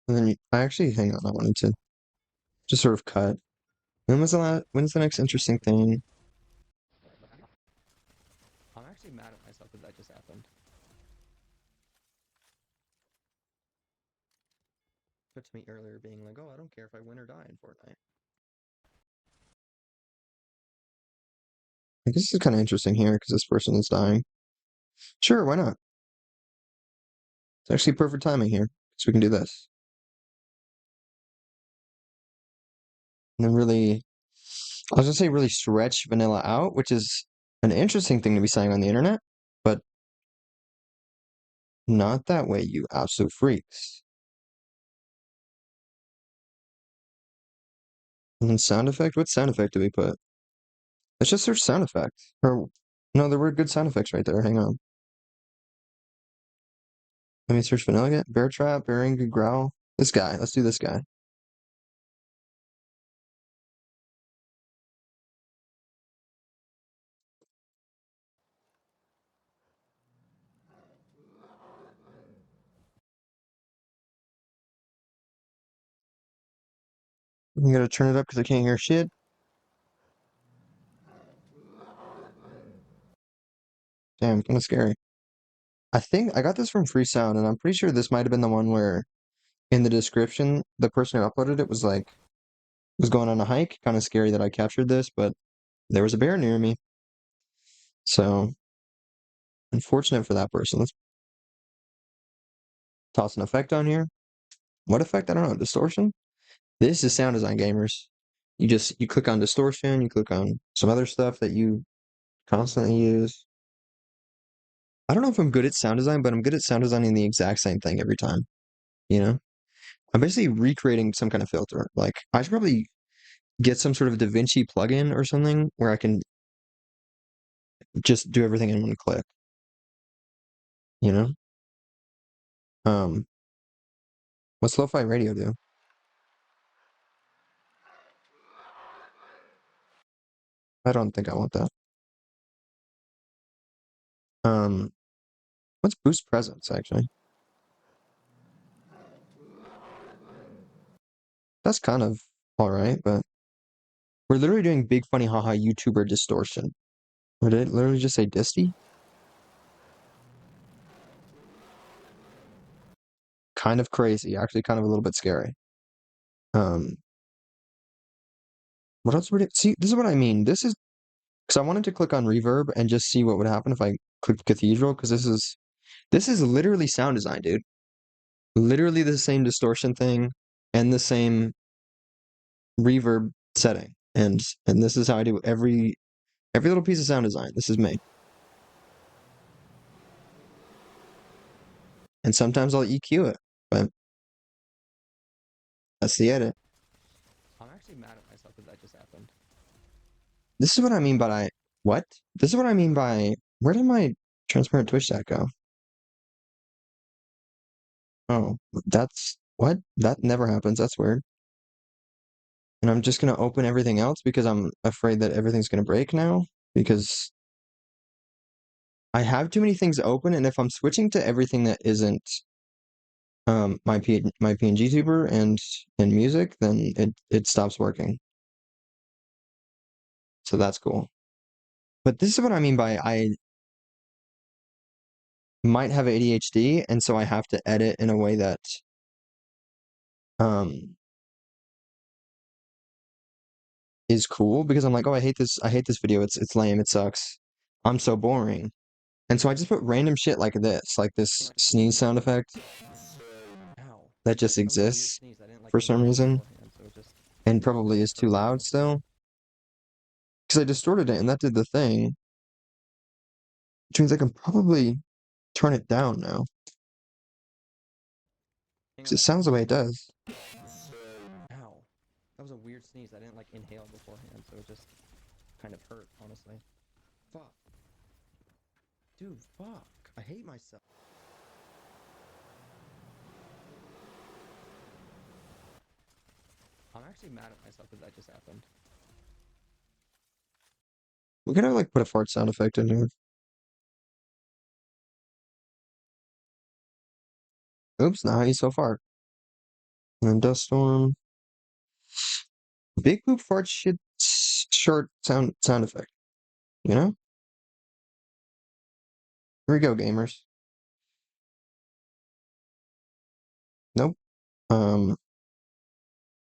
And then I actually, hang on, I wanted to just sort of cut. When's the next interesting thing? I'm actually mad at myself that that just happened. Put to me earlier being like, oh, I don't care if I win or die in Fortnite. I guess this is kind of interesting here because this person is dying. Sure, why not? It's actually perfect timing here, so we can do this. And then really, I was gonna say really stretch vanilla out, which is an interesting thing to be saying on the internet, but not that way, you absolute freaks. And then sound effect? What sound effect do we put? Let's just search sound effect. Or no, there were good sound effects right there. Hang on. Let me search vanilla again. Bear trap, bear angry growl. This guy. Let's do this guy. I'm gonna turn it up because I can't hear shit. Damn, kind of scary. I think I got this from Free Sound, and I'm pretty sure this might have been the one where in the description, the person who uploaded it was like, was going on a hike. Kind of scary that I captured this, but there was a bear near me. So, unfortunate for that person. Let's toss an effect on here. What effect? I don't know. Distortion? This is sound design, gamers. You click on distortion, you click on some other stuff that you constantly use. I don't know if I'm good at sound design, but I'm good at sound designing the exact same thing every time. You know? I'm basically recreating some kind of filter. Like I should probably get some sort of DaVinci plugin or something where I can just do everything in one click. You know? Um, what's lo-fi radio do? I don't think I want that. Um, what's boost presence actually? That's kind of all right, but we're literally doing big funny haha YouTuber distortion. Would it literally just say disty? Kind of crazy, actually kind of a little bit scary. Um, what else would it see? This is what I mean. This is because I wanted to click on reverb and just see what would happen if I clicked cathedral, because this is literally sound design, dude. literally the same distortion thing and the same reverb setting. And this is how I do every little piece of sound design. This is me. And sometimes I'll EQ it, but that's the edit. I'm actually mad at myself that just happened. This is what I mean by what? This is what I mean by where did my transparent Twitch chat go? Oh, that's what? That never happens. That's weird. And I'm just gonna open everything else because I'm afraid that everything's gonna break now because I have too many things open, and if I'm switching to everything that isn't my PNG tuber and music, then it stops working. So that's cool. But this is what I mean by I might have ADHD, and so I have to edit in a way that um is cool because I'm like, oh, I hate this video. It's lame, it sucks. I'm so boring. And so I just put random shit like this sneeze sound effect that just exists for some reason and probably is too loud still. Because I distorted it and that did the thing, which means I can probably turn it down now. Because it sounds the way it does. Ow. That was a weird sneeze. I didn't like inhale beforehand, so it just kind of hurt, honestly. Fuck. Dude, fuck. I hate myself. I'm actually mad at myself that that just happened. We gotta like put a fart sound effect in here. Oops, not how you so far. And then dust storm. Big poop fart shit short sound effect. You know? Here we go, gamers. Nope.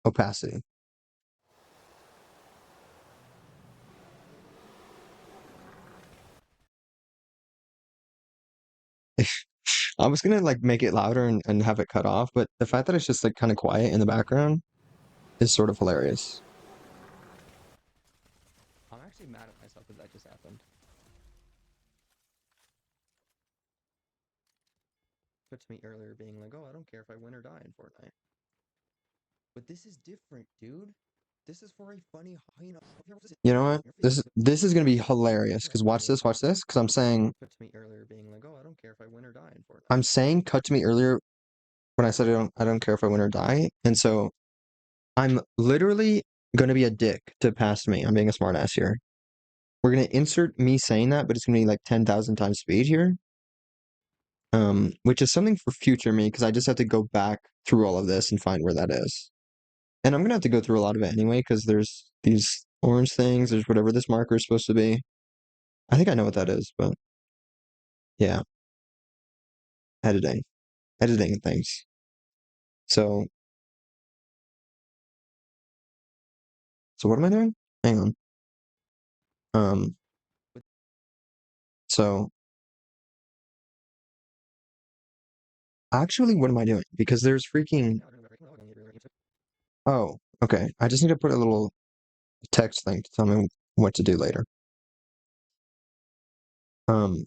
Opacity. I was gonna like make it louder and have it cut off, but the fact that it's just like kind of quiet in the background is sort of hilarious. I'm actually mad at myself that that just happened. Put to me earlier being like, oh, I don't care if I win or die in Fortnite. But this is different, dude. This is for a funny, you know. You know what? This is gonna be hilarious. Cause watch this, watch this. Cause I'm saying, put to me earlier being like, oh, I don't care if I win or die in Fortnite. I'm saying, cut to me earlier when I said I don't care if I win or die, and so I'm literally gonna be a dick to past me. I'm being a smartass here. We're gonna insert me saying that, but it's gonna be like 10,000 times speed here. Which is something for future me because I just have to go back through all of this and find where that is. And I'm gonna have to go through a lot of it anyway because there's these orange things, there's whatever this marker is supposed to be. I think I know what that is, but yeah, editing, editing things. So, so what am I doing? Hang on. Um, so actually, what am I doing? Because there's freaking. Oh, okay. I just need to put a little text thing to tell me what to do later. Um,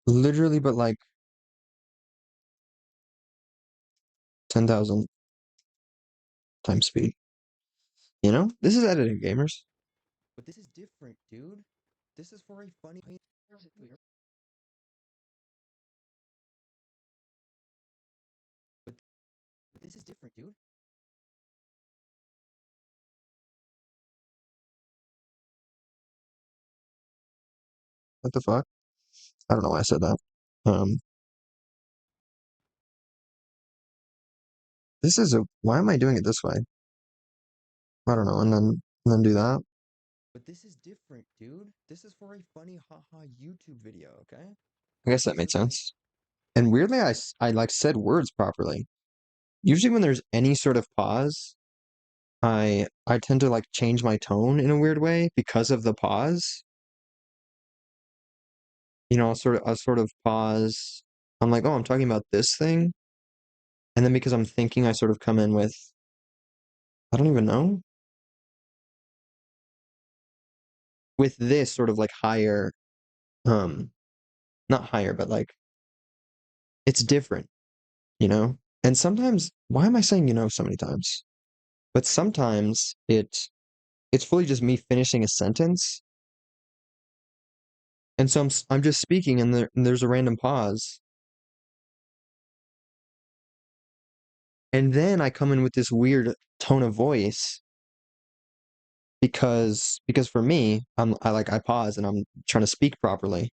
literally, but like 10,000 times speed. You know, this is editing, gamers. But this is different, dude. This is for a funny. But this is different, dude. What the fuck? I don't know why I said that. Um, this is a. Why am I doing it this way? I don't know. And then do that. But this is different, dude. This is for a funny haha YouTube video, okay? I guess that made sense. And weirdly, I like said words properly. Usually when there's any sort of pause, I tend to like change my tone in a weird way because of the pause. I'll sort of pause. I'm like, oh, I'm talking about this thing. And then because I'm thinking, I sort of come in with, I don't even know, with this sort of like higher, um, not higher, but like it's different, you know? And sometimes, why am I saying so many times? But sometimes it's fully just me finishing a sentence. And so I'm just speaking and there's a random pause. And then I come in with this weird tone of voice because for me, I pause and I'm trying to speak properly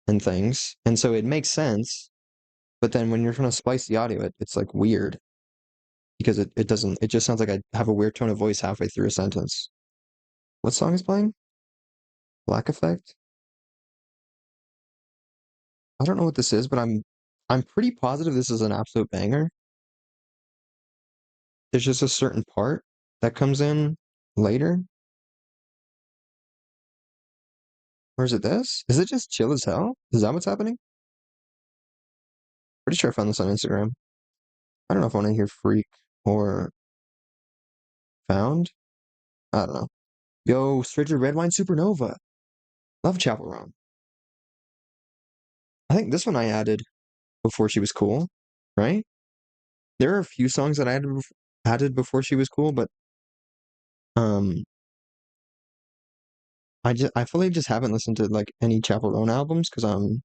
and things. And so it makes sense. But then when you're trying to splice the audio, it's like weird because it doesn't, it just sounds like I have a weird tone of voice halfway through a sentence. What song is playing? Black Effect? I don't know what this is, but I'm pretty positive this is an absolute banger. There's just a certain part that comes in later. Or is it this? Is it just chill as hell? Is that what's happening? Pretty sure I found this on Instagram. I don't know if I want to hear Freak or Found. I don't know. Yo, Straight to Red Wine Supernova. Love Chapel Roan. I think this one I added before she was cool, right? There are a few songs that I added before she was cool, but um, I fully just haven't listened to like any Chapel Roan albums because um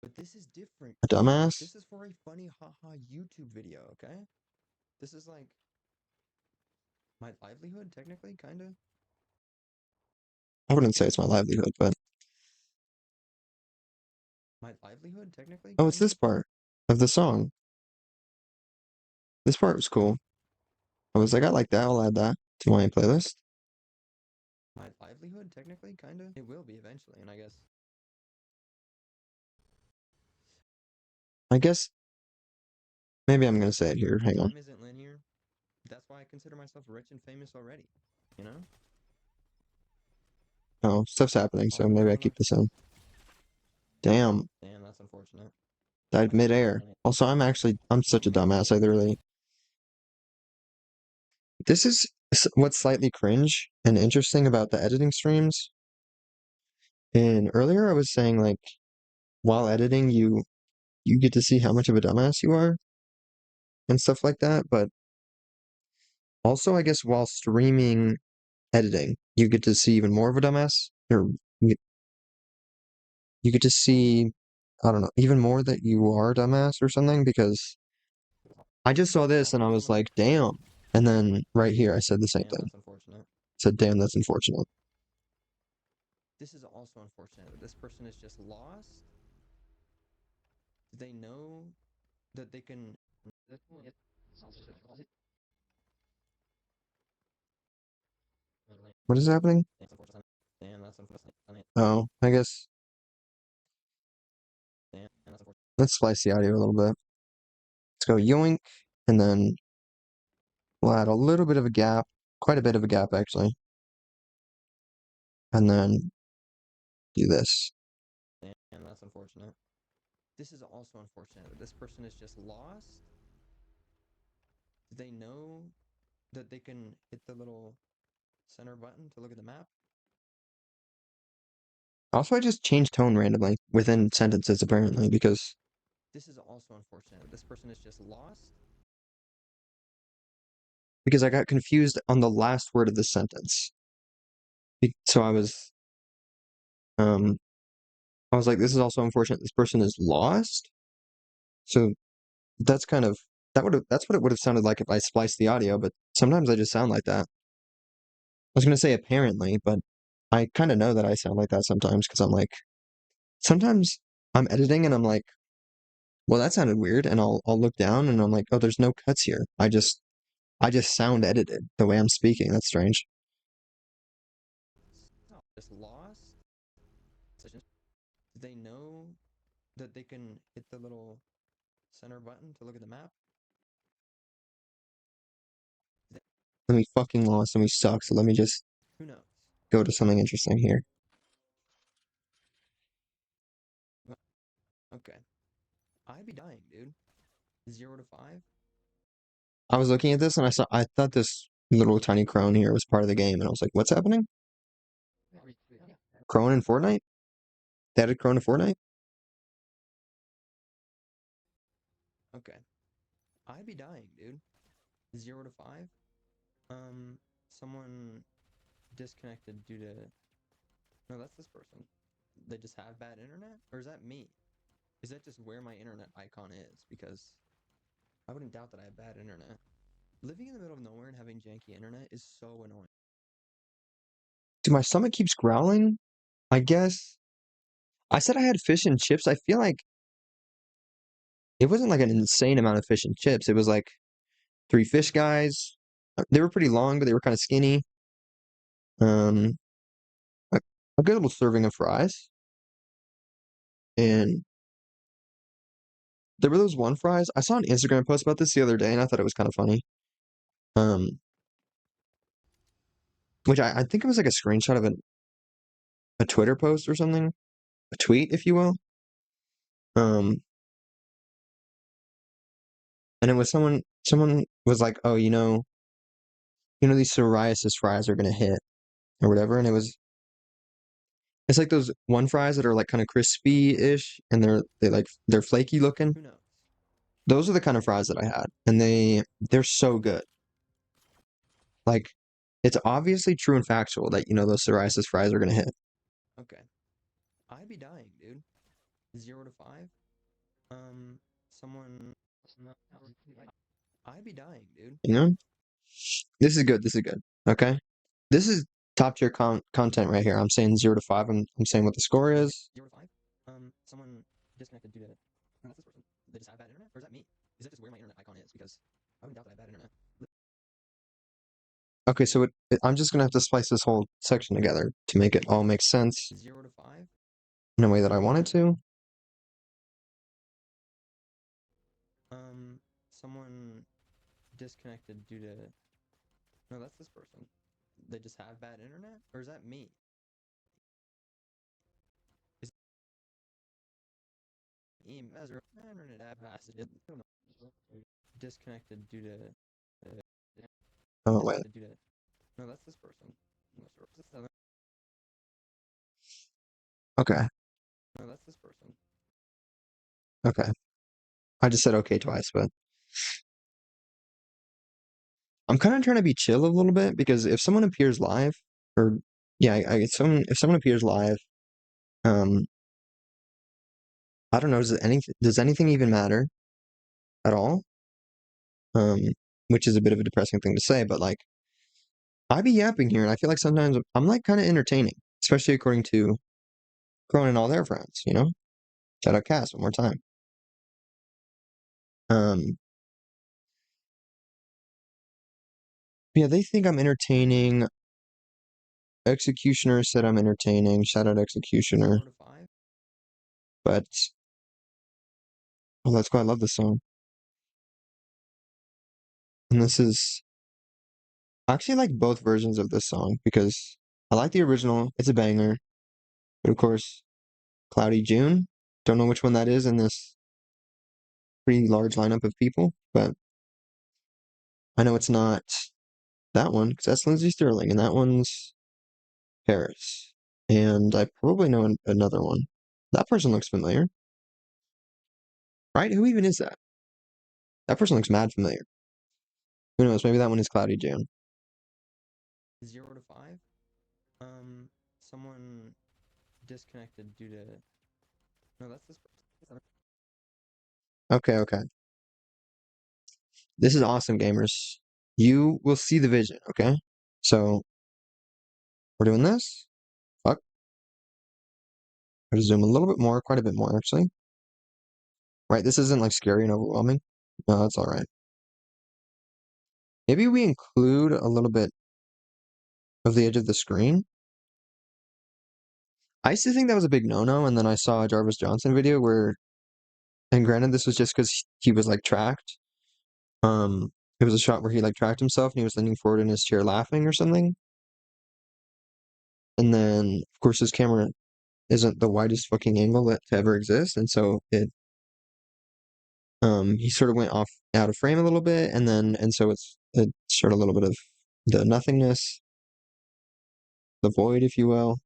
But this is different. A dumbass. This is for a funny haha YouTube video, okay? This is like my livelihood, technically, kind of. I wouldn't say it's my livelihood, but my livelihood, technically. Oh, it's this part of the song. This part was cool. I was like, I like that. I'll add that to my playlist. My livelihood, technically, kind of. It will be eventually, and I guess maybe I'm gonna say it here. Hang on. Time isn't linear. That's why I consider myself rich and famous already. You know? Oh, stuff's happening, so maybe I keep this in. Damn. Damn, that's unfortunate. Died midair. Also, I'm such a dumbass. I literally. This is what's slightly cringe and interesting about the editing streams. And earlier I was saying like, while editing, you get to see how much of a dumbass you are and stuff like that. But also, I guess while streaming editing, you get to see even more of a dumbass, or you get to see, I don't know, even more that you are a dumbass or something. Because I just saw this and I was like, damn. And then right here, I said the same thing. I said, damn, that's unfortunate. This is also unfortunate that this person is just lost. They know that they can. What is happening? Oh, I guess let's slice the audio a little bit. Let's go yoink, and then we'll add a little bit of a gap, quite a bit of a gap actually, and then do this. And that's unfortunate. This is also unfortunate that this person is just lost. They know that they can hit the little center button to look at the map. Also, I just change tone randomly within sentences apparently because this is also unfortunate that this person is just lost. Because I got confused on the last word of the sentence. So um I was like, this is also unfortunate. This person is lost. So that's kind of that's what it would have sounded like if I spliced the audio, but sometimes I just sound like that. I was gonna say apparently, but I kind of know that I sound like that sometimes because I'm like sometimes I'm editing and I'm like, well, that sounded weird, and I'll look down and I'm like, oh, there's no cuts here. I just sound edited the way I'm speaking. That's strange. Just lost. They know that they can hit the little center button to look at the map. And we fucking lost and we suck, so let me just who knows? Go to something interesting here. Okay. I'd be dying, dude. 0 to 5. I was looking at this and I thought this little tiny crone here was part of the game, and I was like, what's happening? Crone in Fortnite? They added crone to Fortnite? Okay. I'd be dying, dude. 0 to 5. Someone disconnected due to. No, that's this person. They just have bad internet? Or is that me? Is that just where my internet icon is? Because I wouldn't doubt that I have bad internet. Living in the middle of nowhere and having janky internet is so annoying. Dude, my stomach keeps growling. I guess. I said I had fish and chips. I feel like it wasn't like an insane amount of fish and chips. It was like 3 fish guys. They were pretty long, but they were kind of skinny. Um, a, a good little serving of fries. And there were those one fries. I saw an Instagram post about this the other day, and I thought it was kind of funny. Um, which I think it was like a screenshot of a Twitter post or something, a tweet, if you will. Um, and it was someone was like, oh, these psoriasis fries are gonna hit or whatever, and it's like those one fries that are like kind of crispy-ish, and they're flaky looking. Who knows? Those are the kind of fries that I had, and they're so good. Like, it's obviously true and factual that those psoriasis fries are gonna hit. Okay. I'd be dying, dude. 0 to 5. Someone. I'd be dying, dude. This is good. This is good. Okay. This is top tier content right here. I'm saying 0 to 5. I'm saying what the score is. 0 to 5. Someone disconnected due to. No, that's this person. They just have bad internet, or is that me? Is that just where my internet icon is? Because I wouldn't doubt that I have bad internet. Okay, so I'm just gonna have to splice this whole section together to make it all make sense 0 to 5 in a way that I want it to. Someone disconnected due to. No, that's this person. They just have bad internet, or is that me? Is internet app disconnected due to. Oh wait. Due to. No, that's this person. Okay. No, that's this person. Okay. I just said okay twice, but I'm kind of trying to be chill a little bit because if someone appears live, or yeah, if someone appears live, um, I don't know, does anything even matter at all? Um, which is a bit of a depressing thing to say, but like I be yapping here, and I feel like sometimes I'm like kind of entertaining, especially according to Crone and all their friends. Shout out Cass one more time. Um, yeah, they think I'm entertaining. Executioner said I'm entertaining. Shout out Executioner. But well, that's why I love this song. And this is I actually like both versions of this song because I like the original. It's a banger. But of course, Cloudy June. Don't know which one that is in this pretty large lineup of people, but I know it's not that one because that's Lindsay Sterling, and that one's Paris. And I probably know another one. That person looks familiar, right? Who even is that? That person looks mad familiar. Who knows? Maybe that one is Cloudy June. 0 to 5. Someone disconnected due to. No, that's this person. Okay, okay. This is awesome, gamers. You will see the vision, okay? So, we're doing this. Fuck. I'll zoom a little bit more, quite a bit more, actually. Right, this isn't like scary and overwhelming. No, that's alright. Maybe we include a little bit of the edge of the screen. I used to think that was a big no-no, and then I saw a Jarvis Johnson video where, and granted, this was just because he was like tracked. It was a shot where he like tracked himself and he was leaning forward in his chair laughing or something. And then, of course, his camera isn't the widest fucking angle that to ever exist, and so he sort of went off out of frame a little bit, and so it's sort of a little bit of the nothingness, the void, if you will.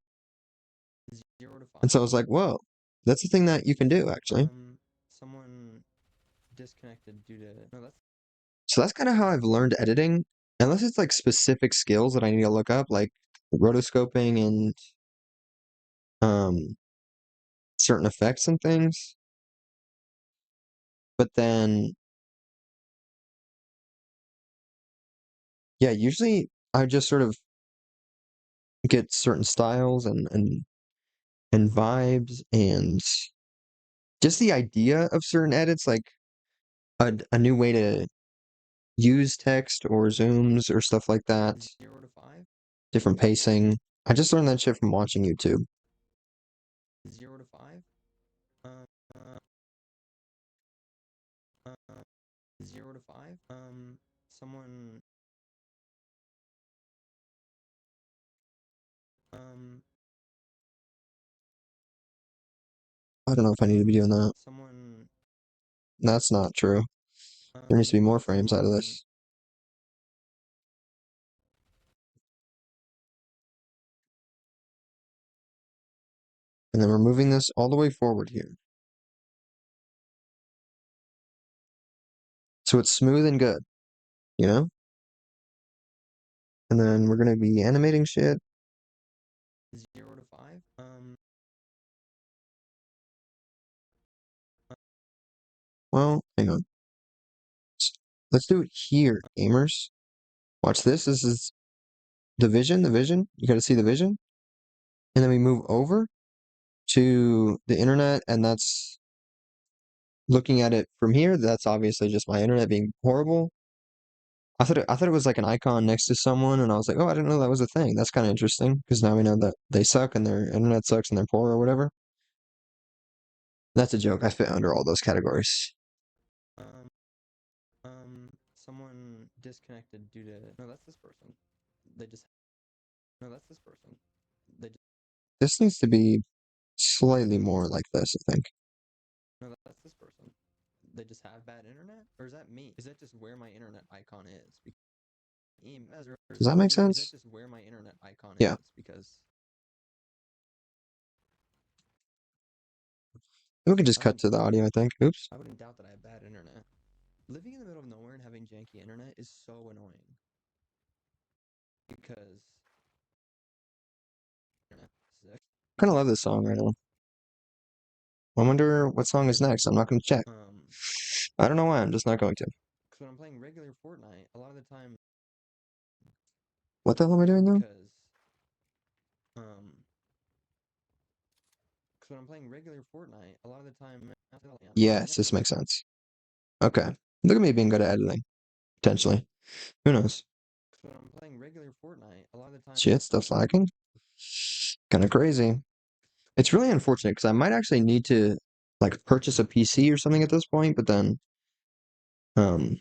0 to 5. And so I was like, whoa, that's a thing that you can do, actually. Someone disconnected due to no, that's So that's kind of how I've learned editing, unless it's like specific skills that I need to look up, like rotoscoping and um certain effects and things. But then, yeah, usually I just sort of get certain styles and vibes and just the idea of certain edits, like a new way to use text or zooms or stuff like that. 0 to 5. Different pacing. I just learned that shit from watching YouTube. 0 to 5. Uh, uh, 0 to 5. Someone. Um, I don't know if I need to be doing that. Someone. That's not true. There needs to be more frames out of this. And then we're moving this all the way forward here. So it's smooth and good, you know? And then we're gonna be animating shit. 0 to 5. Well, hang on. Let's do it here, gamers. Watch this. This is the vision, the vision. You gotta see the vision. And then we move over to the internet, and that's looking at it from here. That's obviously just my internet being horrible. I thought it was like an icon next to someone, and I was like, oh, I didn't know that was a thing. That's kind of interesting because now we know that they suck and their internet sucks and they're poor or whatever. That's a joke. I fit under all those categories. Um, Someone disconnected due to no, that's this person. They just no, that's this person. They just This needs to be slightly more like this, I think. No, that's this person. They just have bad internet, or is that me? Is that just where my internet icon is? Does that make sense? Is that just where my internet icon yeah. Is? Because we can just cut to the audio, I think. Oops. I wouldn't doubt that I have bad internet. Living in the middle of nowhere and having janky internet is so annoying. Because I kind of love this song right now. I wonder what song is next. I'm not going to check. I don't know why. I'm just not going to. Because when I'm playing regular Fortnite, a lot of the time. What the hell am I doing now? Because when I'm playing regular Fortnite, a lot of the time. Yes, this makes sense. Okay. Look at me being good at editing. Potentially. Who knows? When I'm playing regular Fortnite, a lot of the time. Shit, stuff's lagging. Kind of crazy. It's really unfortunate because I might actually need to like purchase a PC or something at this point, but then um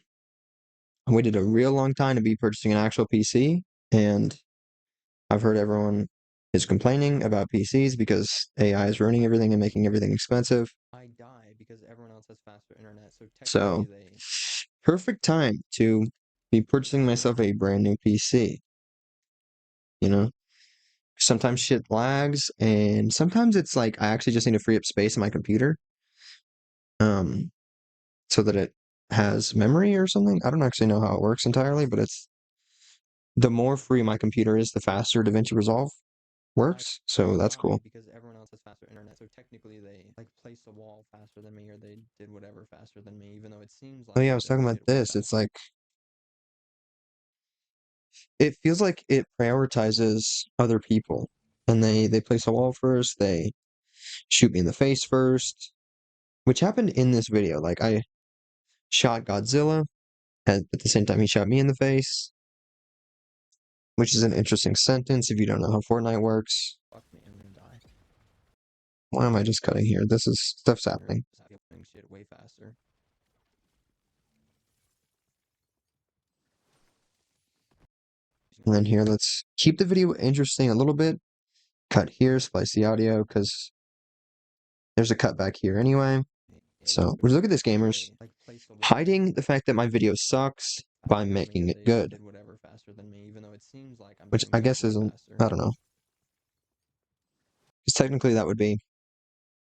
I waited a real long time to be purchasing an actual PC, and I've heard everyone is complaining about PCs because AI is ruining everything and making everything expensive. I die because everyone else has faster internet, so perfect time to be purchasing myself a brand new PC. You know, sometimes shit lags, and sometimes it's like I actually just need to free up space in my computer, so that it has memory or something. I don't actually know how it works entirely, but it's the more free my computer is, the faster DaVinci Resolve works. So that's cool. Because everyone else has faster internet, so technically they like place a wall faster than me, or they did whatever faster than me, even though it seems like. Oh yeah, I was talking about this. It's like it feels like it prioritizes other people, and they place a wall first. They shoot me in the face first, which happened in this video. Like I shot Godzilla, and at the same time he shot me in the face, which is an interesting sentence if you don't know how Fortnite works. Fuck me, I'm gonna die. Why am I just cutting here? This is stuff's happening. Shit way faster. And then here, let's keep the video interesting a little bit, cut here, splice the audio, because there's a cut back here anyway. So, look at this, gamers. Hiding the fact that my video sucks by making it good. Which I guess isn't, I don't know. Because technically that would be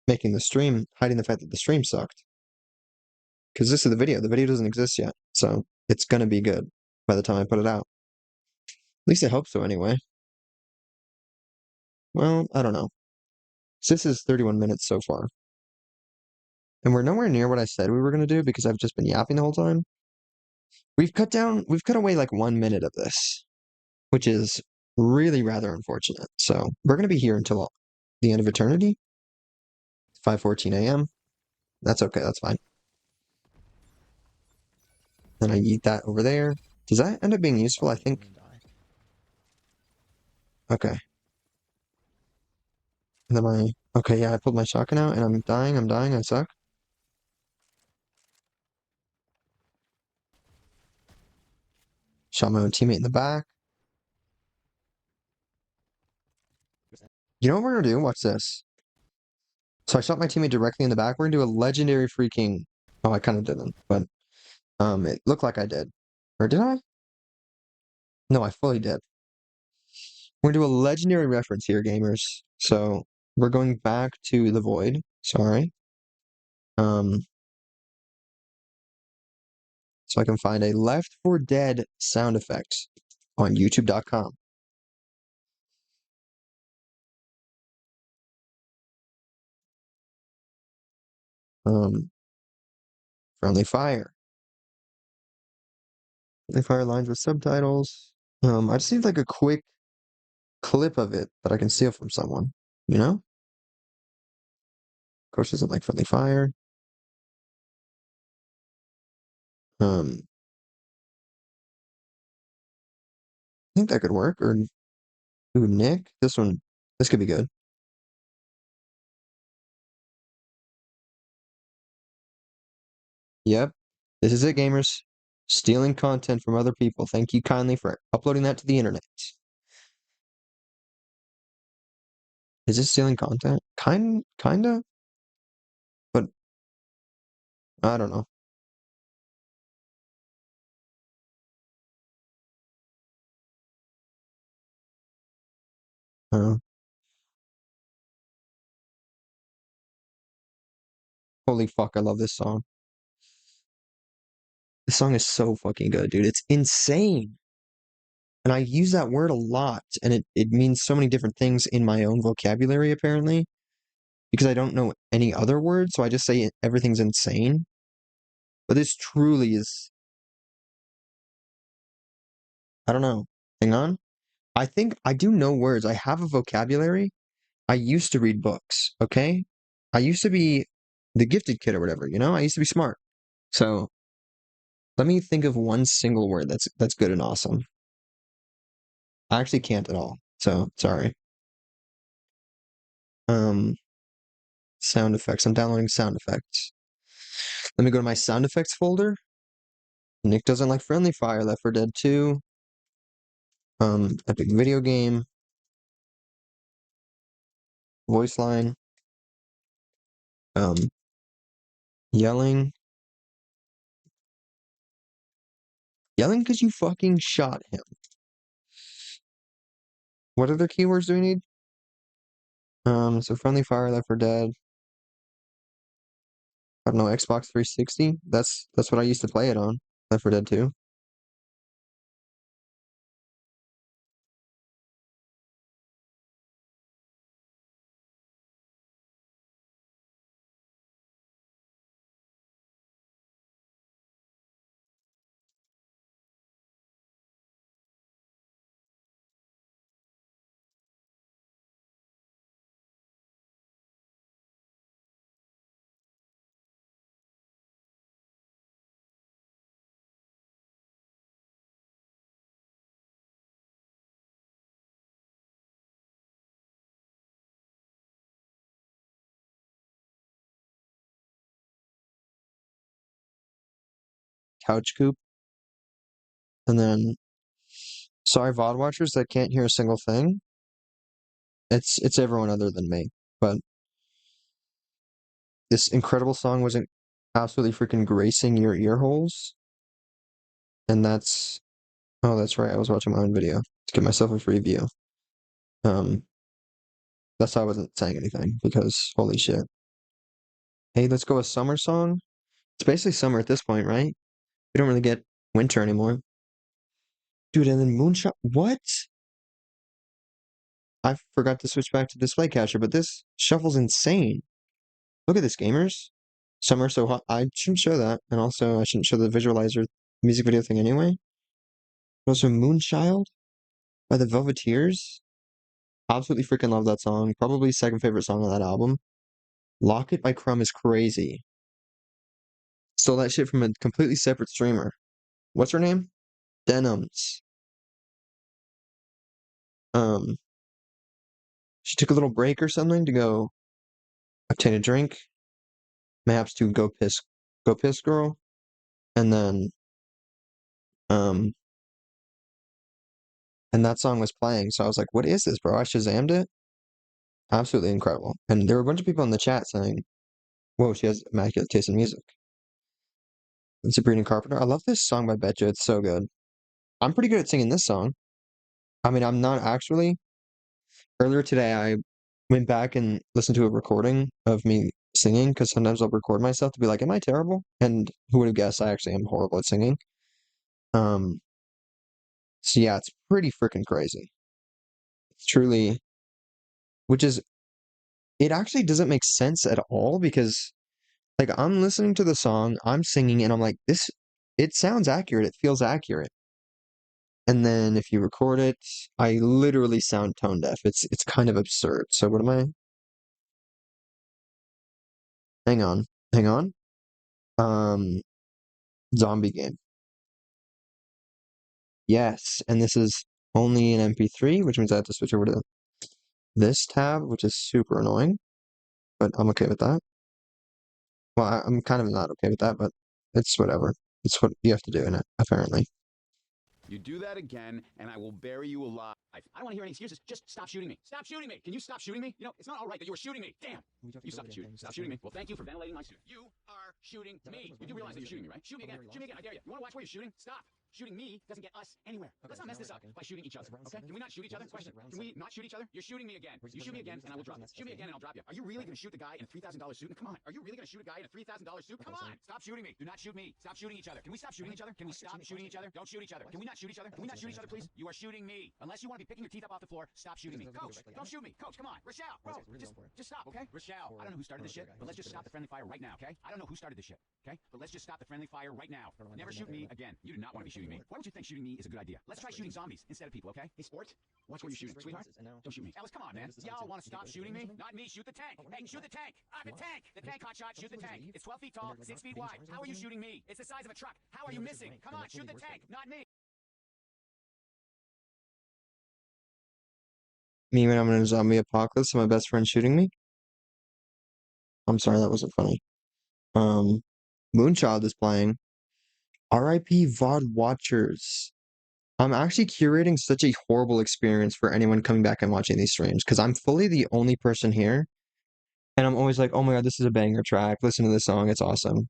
making the stream, hiding the fact that the stream sucked. Because this is the video. The video doesn't exist yet. So, it's gonna be good by the time I put it out. At least I hope so anyway. Well, I don't know. This is 31 minutes so far. And we're nowhere near what I said we were going to do because I've just been yapping the whole time. We've cut away like 1 minute of this, which is really rather unfortunate. So we're going to be here until the end of eternity. 5:14 a.m. That's okay. That's fine. Then I eat that over there. Does that end up being useful? I think. Okay. And then okay, yeah, I pulled my shotgun out and I'm dying, I suck. Shot my own teammate in the back. You know what we're gonna do? Watch this. So I shot my teammate directly in the back. We're gonna do a legendary freaking. Oh, I kind of didn't, but it looked like I did, or did I? No, I fully did. We're gonna do a legendary reference here, gamers. So we're going back to the void. Sorry. So I can find a Left 4 Dead sound effect on YouTube.com. Friendly fire. Friendly fire lines with subtitles. I just need like a quick clip of it that I can steal from someone. You know? Of course, isn't like friendly fire. I think that could work. Or ooh, Nick. This could be good. Yep. This is it, gamers. Stealing content from other people. Thank you kindly for uploading that to the internet. Is this stealing content? Kinda, but I don't know. Uh, Holy fuck, I love this song. This song is so fucking good, dude. It's insane. And I use that word a lot, and it means so many different things in my own vocabulary, apparently, because I don't know any other word, so I just say everything's insane. But this truly is, I don't know. Hang on. I think I do know words. I have a vocabulary. I used to read books, okay? I used to be the gifted kid or whatever, you know? I used to be smart. So let me think of one single word that's good and awesome. I actually can't at all. So sorry. Um Sound effects. I'm downloading sound effects. Let me go to my sound effects folder. Nick doesn't like friendly fire, Left 4 Dead 2. Epic video game. Voice line. Yelling. Yelling because you fucking shot him. What other keywords do we need? So friendly fire, Left 4 Dead. I don't know, Xbox 360. That's what I used to play it on. Left 4 Dead 2. Couch Coop. And then sorry VOD watchers that can't hear a single thing. It's everyone other than me. But this incredible song wasn't absolutely freaking gracing your ear holes, and that's oh, that's right. I was watching my own video to give myself a free view. Um, that's why I wasn't saying anything because holy shit. Hey, let's go a summer song. It's basically summer at this point, right? We don't really get winter anymore. Dude, and then Moonshot. What? I forgot to switch back to display catcher, but this shuffle's insane. Look at this, gamers. Summer so hot. I shouldn't show that, and also I shouldn't show the visualizer music video thing anyway. Also, Moonchild by the Velveteers. Absolutely freaking love that song. Probably second favorite song on that album. Lock It by Crumb is crazy. Stole that shit from a completely separate streamer. What's her name? Denims. Um, she took a little break or something to go obtain a drink, perhaps to go piss girl, and then um, and that song was playing. So I was like, "What is this, bro?" I Shazammed it. Absolutely incredible. And there were a bunch of people in the chat saying, "Whoa, she has immaculate taste in music." And Sabrina Carpenter. I love this song by Betcha. It's so good. I'm pretty good at singing this song. I mean, I'm not actually. Earlier today, I went back and listened to a recording of me singing because sometimes I'll record myself to be like, "Am I terrible?" And who would have guessed I actually am horrible at singing. Um, so yeah, it's pretty freaking crazy. It's truly, which is, it actually doesn't make sense at all because, like, I'm listening to the song, I'm singing, and I'm like, this, it sounds accurate, it feels accurate. And then if you record it, I literally sound tone deaf. It's kind of absurd. So what am I? Hang on, hang on. Um, zombie game. Yes, and this is only an MP3, which means I have to switch over to this tab, which is super annoying, but I'm okay with that. Well, I'm kind of not okay with that, but it's whatever. It's what you have to do in it, apparently. You do that again, and I will bury you alive. I don't want to hear any excuses. Just stop shooting me. Stop shooting me. Can you stop shooting me? You know, it's not all right that you were shooting me. Damn. You stopped shooting. Stop shooting me. Well, thank you for ventilating my suit. You are shooting me. You do realize that you're shooting me, right? Shoot me again. Shoot me again. I dare you. You want to watch where you're shooting? Stop. Shooting me doesn't get us anywhere. Let's not mess this up by shooting each other. Okay? Can we not shoot each other? Question. Can we not shoot each other? You're shooting me again. You shoot me again, and I will drop you. Shoot me again, and I'll drop you. Are you really going to shoot the guy in a $3,000 suit? Come on. Are you really going to shoot a guy in a $3,000 suit? Come on. Stop shooting me. Do not shoot me. Stop shooting each other. Can we stop shooting each other? Can we stop shooting each other? Don't shoot each other. Can we not shoot each other? Can we not shoot each other, please? You are shooting me. Unless you want to be picking your teeth up off the floor, stop shooting me. Coach, don't shoot me. Coach, come on. Rochelle, bro, just stop, okay? Rochelle, I don't know who started this shit, but let's just stop the friendly fire right now, okay? I don't know who started this shit, okay? But let's just stop the friendly fire right now. Never shoot me again. You do not want to be shooting me. Why would you think shooting me is a good idea? Let's try shooting zombies instead of people, okay? Hey, sport, watch where you're shooting, sweetheart. Don't shoot me. Alice, come on, man. Y'all want to stop shooting me? Not me. Shoot the tank. Hey, shoot the tank. The tank. The tank, hotshot. Shoot the tank. It's 12 feet tall, 6 feet wide. How are you shooting me? It's the size of a truck. How are you missing? Come on, shoot the tank. Not me. Me when I'm in a zombie apocalypse and my best friend shooting me? I'm sorry, that wasn't funny. Um, Moonchild is playing. RIP VOD watchers. I'm actually curating such a horrible experience for anyone coming back and watching these streams because I'm fully the only person here. And I'm always like, oh my god, this is a banger track. Listen to this song, it's awesome.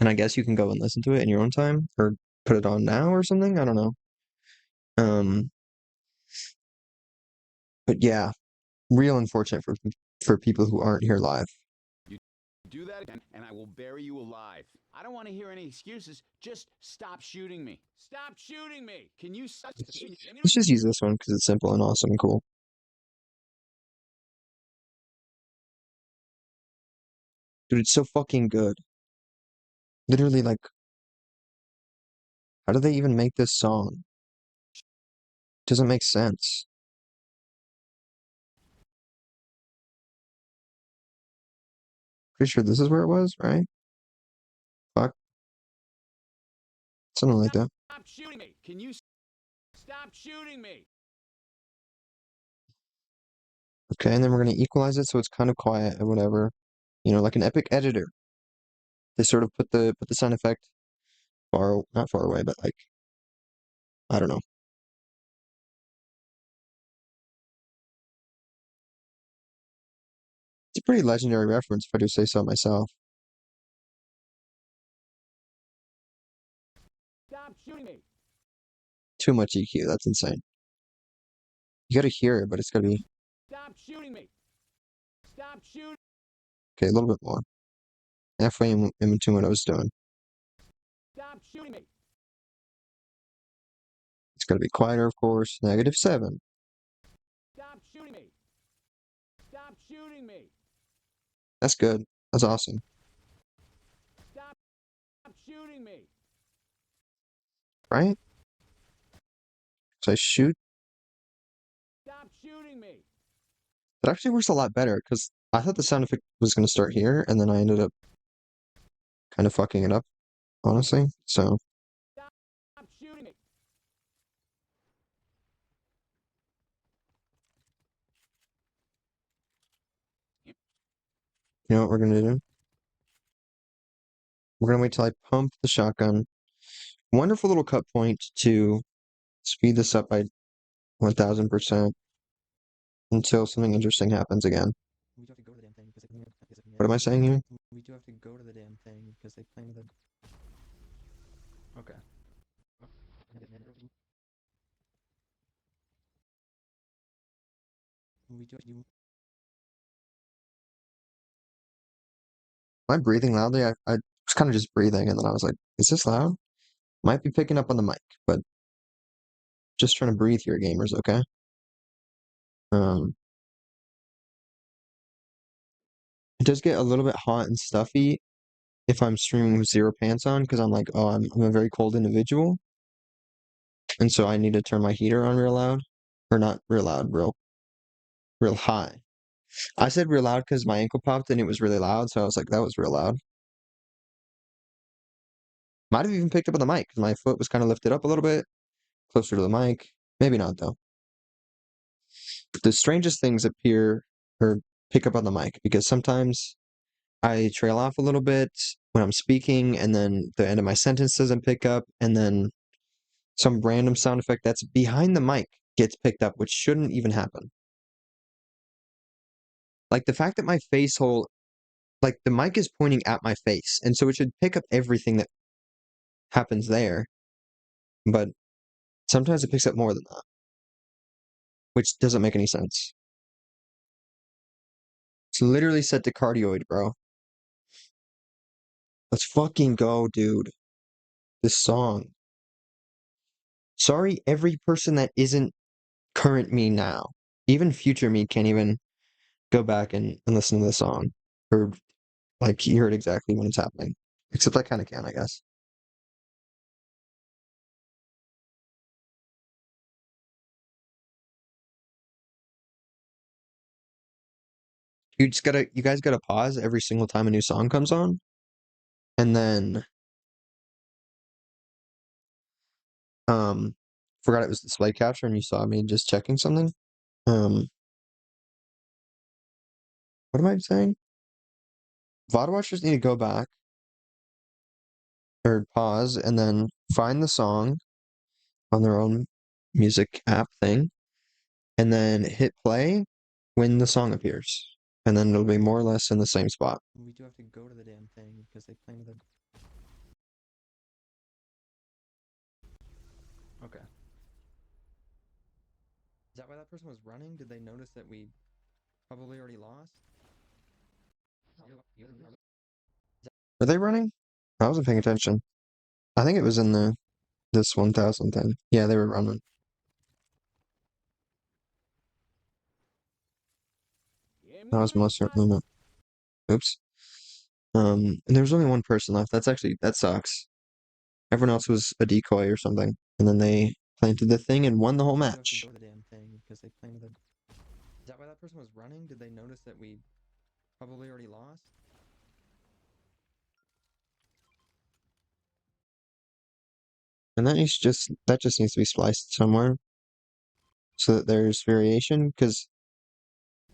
And I guess you can go and listen to it in your own time or put it on now or something. I don't know. Um, but yeah, real unfortunate for people who aren't here live. You do that again, and I will bury you alive. I don't want to hear any excuses. Just stop shooting me. Stop shooting me. Can you stop? Let's just use this one because it's simple and awesome and cool. Dude, it's so fucking good. Literally, like, how do they even make this song? It doesn't make sense. Pretty sure this is where it was, right? Fuck. Something like that. Stop shooting me. Can you stop shooting me? Okay, and then we're gonna equalize it so it's kind of quiet or whatever. You know, like an epic editor. They sort of put the sound effect not far away, but like, I don't know. pretty legendary reference if I do say so myself. Stop shooting me. Too much EQ, that's insane. You gotta hear it, but it's gotta be Stop shooting me. Stop shooting. okay, a little bit more. Halfway in between what I was doing. Stop shooting me. It's gotta be quieter, of course. -7. Stop shooting me. Stop shooting me. That's good. That's awesome. Stop shooting me. Right? So I shoot. Stop shooting me. It actually works a lot better because I thought the sound effect was gonna start here, and then I ended up kind of fucking it up, honestly. So Stop shooting me. you know what we're gonna do? We're gonna wait till I pump the shotgun. Wonderful little cut point to speed this up by 1000% until something interesting happens again. We do have to go to the damn thing because what am I saying here? We do have to go to the damn thing because they play with it. Okay. We do. Am I breathing loudly? I was kind of just breathing, and then I was like, "Is this loud?" Might be picking up on the mic, but just trying to breathe here, gamers. Okay. Um, it does get a little bit hot and stuffy if I'm streaming with zero pants on because I'm like, oh, I'm a very cold individual, and so I need to turn my heater on real loud, or not real loud, real high. I said real loud because my ankle popped and it was really loud, so I was like, that was real loud. Might have even picked up on the mic because my foot was kind of lifted up a little bit, closer to the mic. Maybe not though. The strangest things appear or pick up on the mic because sometimes I trail off a little bit when I'm speaking, and then the end of my sentence doesn't pick up, and then some random sound effect that's behind the mic gets picked up, which shouldn't even happen. Like the fact that my face hole, like the mic is pointing at my face, and so it should pick up everything that happens there, but sometimes it picks up more than that, which doesn't make any sense. It's literally set to cardioid, bro. Let's fucking go, dude. This song. Sorry, every person that isn't current me now. Even future me can't even go back and listen to the song. Or, like, hear it exactly when it's happening. Except I kind of can, I guess. You guys gotta pause every single time a new song comes on. And then, um, forgot it was display capture and you saw me just checking something. What am I saying? VOD watchers need to go back or pause and then find the song on their own music app thing and then hit play when the song appears. And then it'll be more or less in the same spot. We do have to go to the damn thing because they play with it. Okay. Is that why that person was running? Did they notice that we probably already lost? Were they running? I wasn't paying attention. I think it was in this 1000 thing. Yeah, they were running. That was most certainly not. Oops. And there was only one person left. That sucks. Everyone else was a decoy or something. And then they planted the thing and won the whole match. Go to the damn thing because they planted it. Is that why that person was running? Did they notice that we probably already lost? And that just needs to be spliced somewhere so that there's variation. Because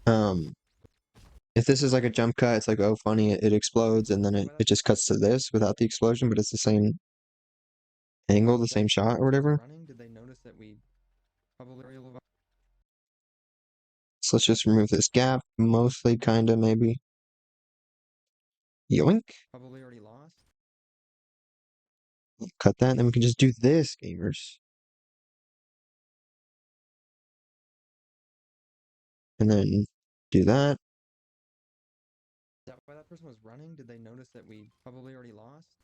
if this is like a jump cut, it's like, oh funny, it explodes, and then it just cuts to this without the explosion, but it's the same angle, the same shot or whatever. Did they notice that we probably already lost? So let's just remove this gap, mostly, kinda, maybe. Yoink. Probably already lost. Cut that, and then we can just do this, gamers. And then do that. Is that why that person was running? Did they notice that we probably already lost?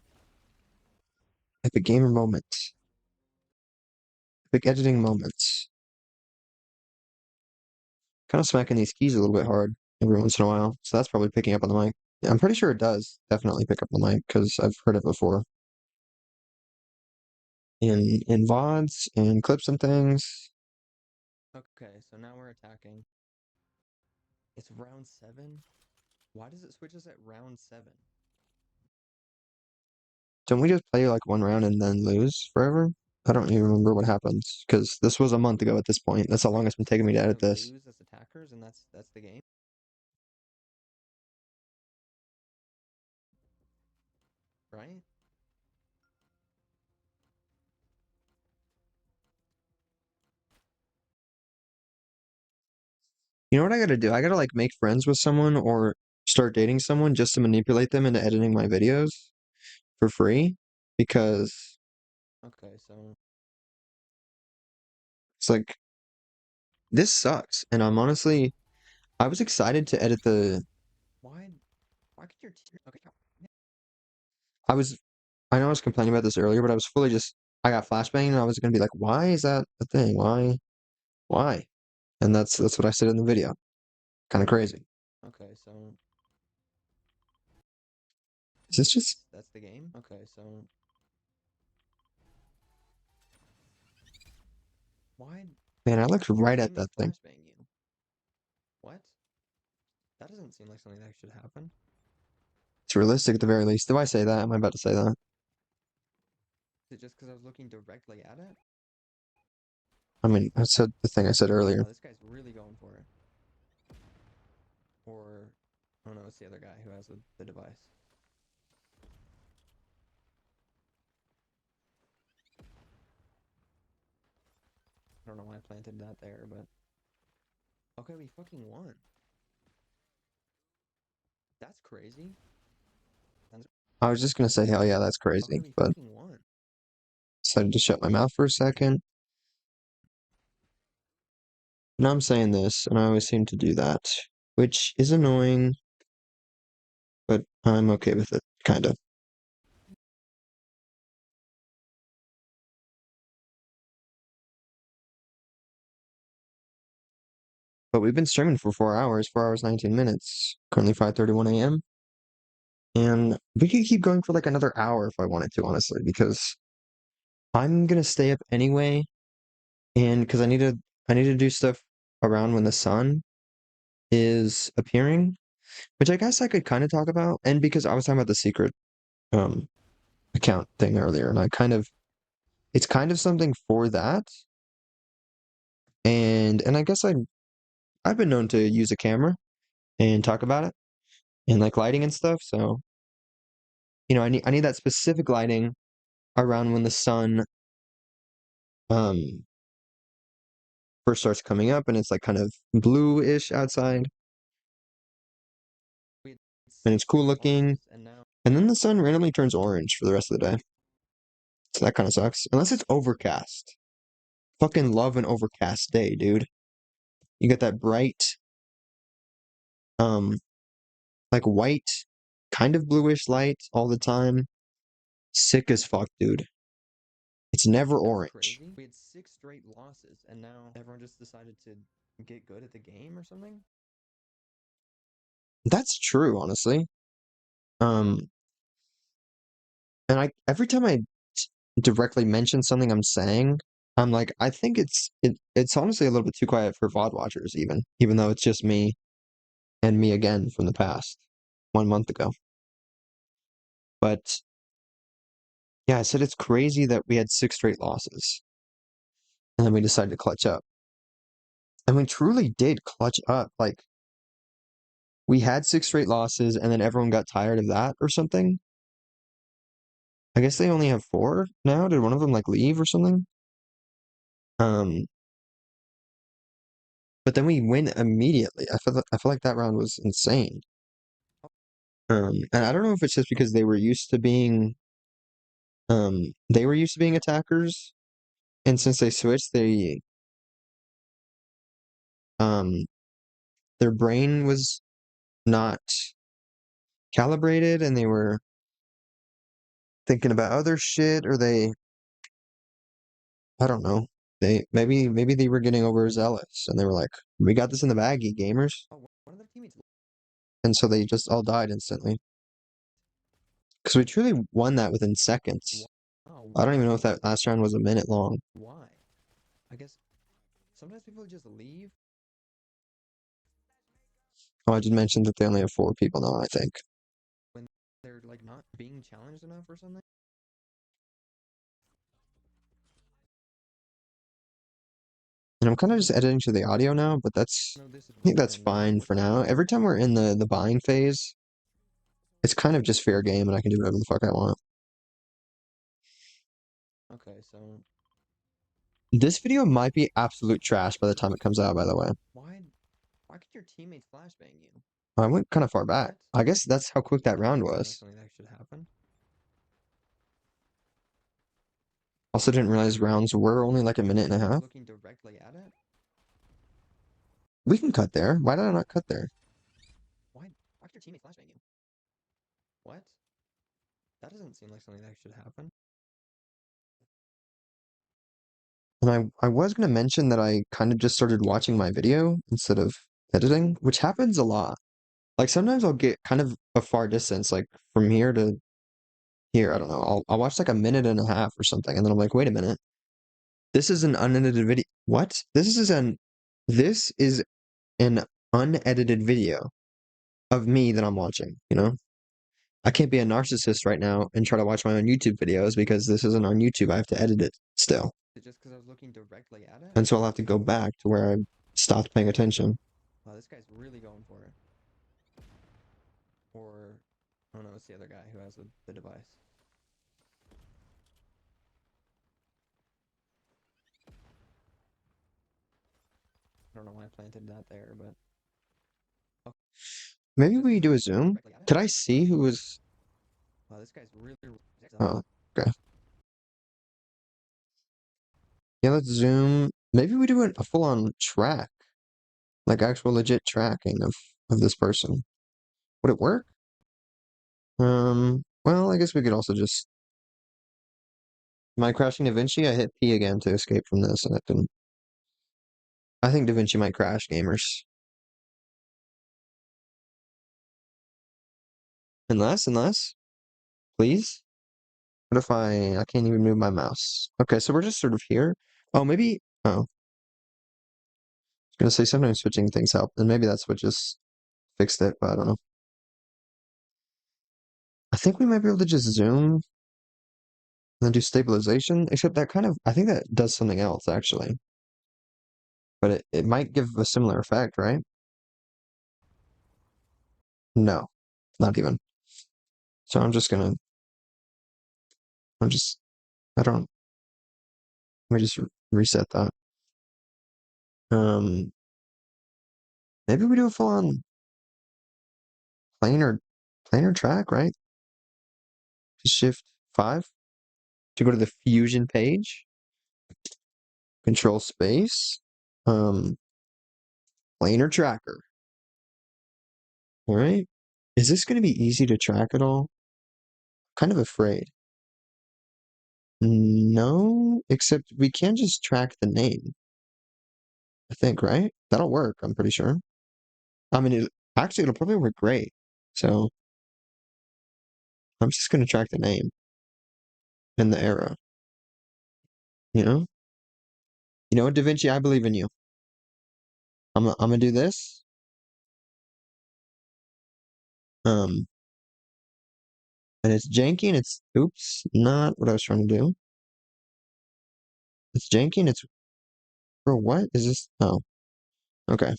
Epic gamer moments. Epic editing moments. Kind of smacking these keys a little bit hard every once in a while. So that's probably picking up on the mic. Yeah, I'm pretty sure it does definitely pick up on the mic because I've heard it before. In VODs and clips and things. Okay, so now we're attacking. It's round 7? Why does it switch us at round 7? Don't we just play like one round and then lose forever? I don't even remember what happens because this was a month ago at this point. That's how long it's been taking me to edit this. Lose as attackers, and that's the game. Right? You know what I gotta do? I gotta like make friends with someone or start dating someone just to manipulate them into editing my videos for free because okay, so it's like this sucks and I'm honestly I was excited to edit the why could your okay I was I know I was complaining about this earlier, but I was fully just I got flashbang and I was gonna be like, why is that a thing? Why? And that's what I said in the video. Kind of crazy. Okay, so is this just that's the game? Okay, so why man, I looked right at that thing. You. What? That doesn't seem like something that should happen. It's realistic at the very least. Do I say that? Am I about to say that? Is it just because I was looking directly at it? I mean, I said the thing I said earlier. Oh, this guy's really going for it. Or, oh no, it's the other guy who has the device. I don't know why I planted that there, but... Okay, we fucking won. That's crazy. I was just gonna say, hell yeah, that's crazy, okay, but... Won. Decided to shut my mouth for a second. Now I'm saying this, and I always seem to do that, which is annoying, but I'm okay with it, kind of. But we've been streaming for 4 hours, 4 hours, 19 minutes, currently 5:31 a.m. And we could keep going for like another hour if I wanted to, honestly, because I'm gonna stay up anyway, and because I need to do stuff around when the sun is appearing, which I guess I could kind of talk about, and because I was talking about the secret um account thing earlier, and it's kind of something for that, and I guess I've been known to use a camera and talk about it and like lighting and stuff, so you know I need that specific lighting around when the sun um first starts coming up and it's like kind of bluish outside and it's cool looking and then the sun randomly turns orange for the rest of the day, so that kind of sucks unless it's overcast. Fucking love an overcast day, dude. You get that bright um like white kind of bluish light all the time. Sick as fuck, dude. It's never orange. Crazy. We had 6 straight losses and now everyone just decided to get good at the game or something. That's true, honestly. Um, and I every time I directly mention something I'm saying, I'm like, I think it's honestly a little bit too quiet for VOD watchers, even though it's just me and me again from the past 1 month ago. But yeah, I said it's crazy that we had 6 straight losses, and then we decided to clutch up, and we truly did clutch up. Like we had 6 straight losses, and then everyone got tired of that or something. I guess they only have 4 now. Did one of them like leave or something? Um, but then we win immediately. I feel like that round was insane. And I don't know if it's just because they were used to being attackers, and since they switched, um, their brain was not calibrated, and they were thinking about other shit, or I don't know. Maybe they were getting overzealous, and they were like, "We got this in the bag, you gamers." Oh, one of their teammates. And so they just all died instantly. Because we truly won that within seconds. Oh, I don't even know if that last round was a minute long. Why? I guess sometimes people just leave. Oh, I did mention that they only have 4 people now, I think. When they're like not being challenged enough or something? And I'm kind of just editing to the audio now, but I think that's fine for now. Every time we're in the buying phase, it's kind of just fair game and I can do whatever the fuck I want. Okay, so this video might be absolute trash by the time it comes out, by the way. Why could your teammates flashbang you? I went kind of far back. I guess that's how quick that round was. Something that should happen. Also didn't realize rounds were only like a minute and a half. Looking directly at it? We can cut there. Why did I not cut there? Why could your teammates flashbang you? What? That doesn't seem like something that should happen. And I was going to mention that I kind of just started watching my video instead of editing, which happens a lot. Like sometimes I'll get kind of a far distance, like from here to here. I don't know. I'll watch like a minute and a half or something, and then I'm like, wait a minute. This is an unedited video. What? This is an unedited video of me that I'm watching, you know? I can't be a narcissist right now and try to watch my own YouTube videos because this isn't on YouTube. I have to edit it still. Just because I was looking directly at it? And so I'll have to go back to where I stopped paying attention. Wow, this guy's really going for it. Or, I don't know, it's the other guy who has the device. I don't know why I planted that there, but... Oh. Maybe we do a zoom? Could I see who was... Wow, this guy's really... Oh, okay. Yeah, let's zoom. Maybe we do a full-on track. Like actual legit tracking of this person. Would it work? Well, I guess we could also just... Am I crashing DaVinci? I hit P again to escape from this, and it didn't... I think DaVinci might crash, gamers. Unless, please? What if I can't even move my mouse? Okay, so we're just sort of here. Oh, maybe, oh. I was gonna say sometimes switching things help, and maybe that's what just fixed it, but I don't know. I think we might be able to just zoom and then do stabilization, except that kind of, I think that does something else, actually. But it might give a similar effect, right? No, not even. So I don't, let me just reset that. Maybe we do a full-on planar track, right? Just shift 5 to go to the fusion page. Control space. Planar tracker. All right. Is this going to be easy to track at all? Kind of afraid. No, except we can just track the name. I think, right? That'll work, I'm pretty sure. I mean, it'll probably work great. So I'm just going to track the name and the era. You know? You know what, DaVinci? I believe in you. I'm gonna do this. And it's janky and it's, oops, not what I was trying to do. It's janky and it's, bro, what is this? Oh, okay.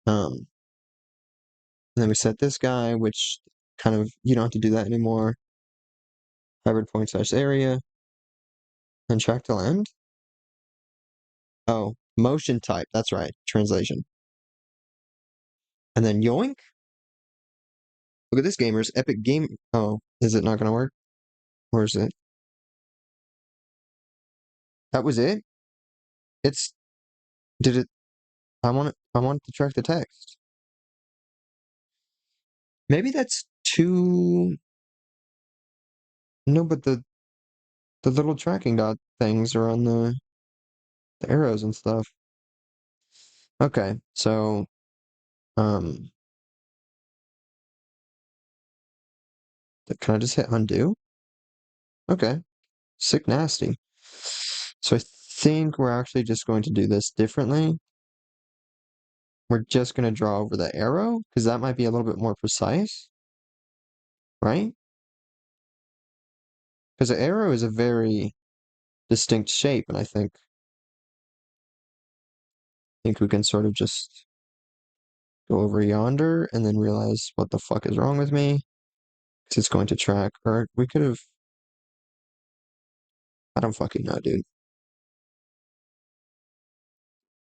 And then we set this guy, which kind of, you don't have to do that anymore. Hybrid point slash area. And track till end. Oh, motion type. That's right. Translation. And then yoink. Look at this, gamers. Epic game. Oh, is it not gonna work? Or is it? That was it? It's. Did it? I want to track the text. Maybe that's too. No, but the little tracking dot things are on the arrows and stuff. Okay, so um, can I just hit undo? Okay, sick nasty. So I think we're actually just going to do this differently. We're just going to draw over the arrow because that might be a little bit more precise, right? Because the arrow is a very distinct shape, and I think we can sort of just go over yonder and then realize what the fuck is wrong with me. Because it's going to track, or we could have. I don't fucking know, dude.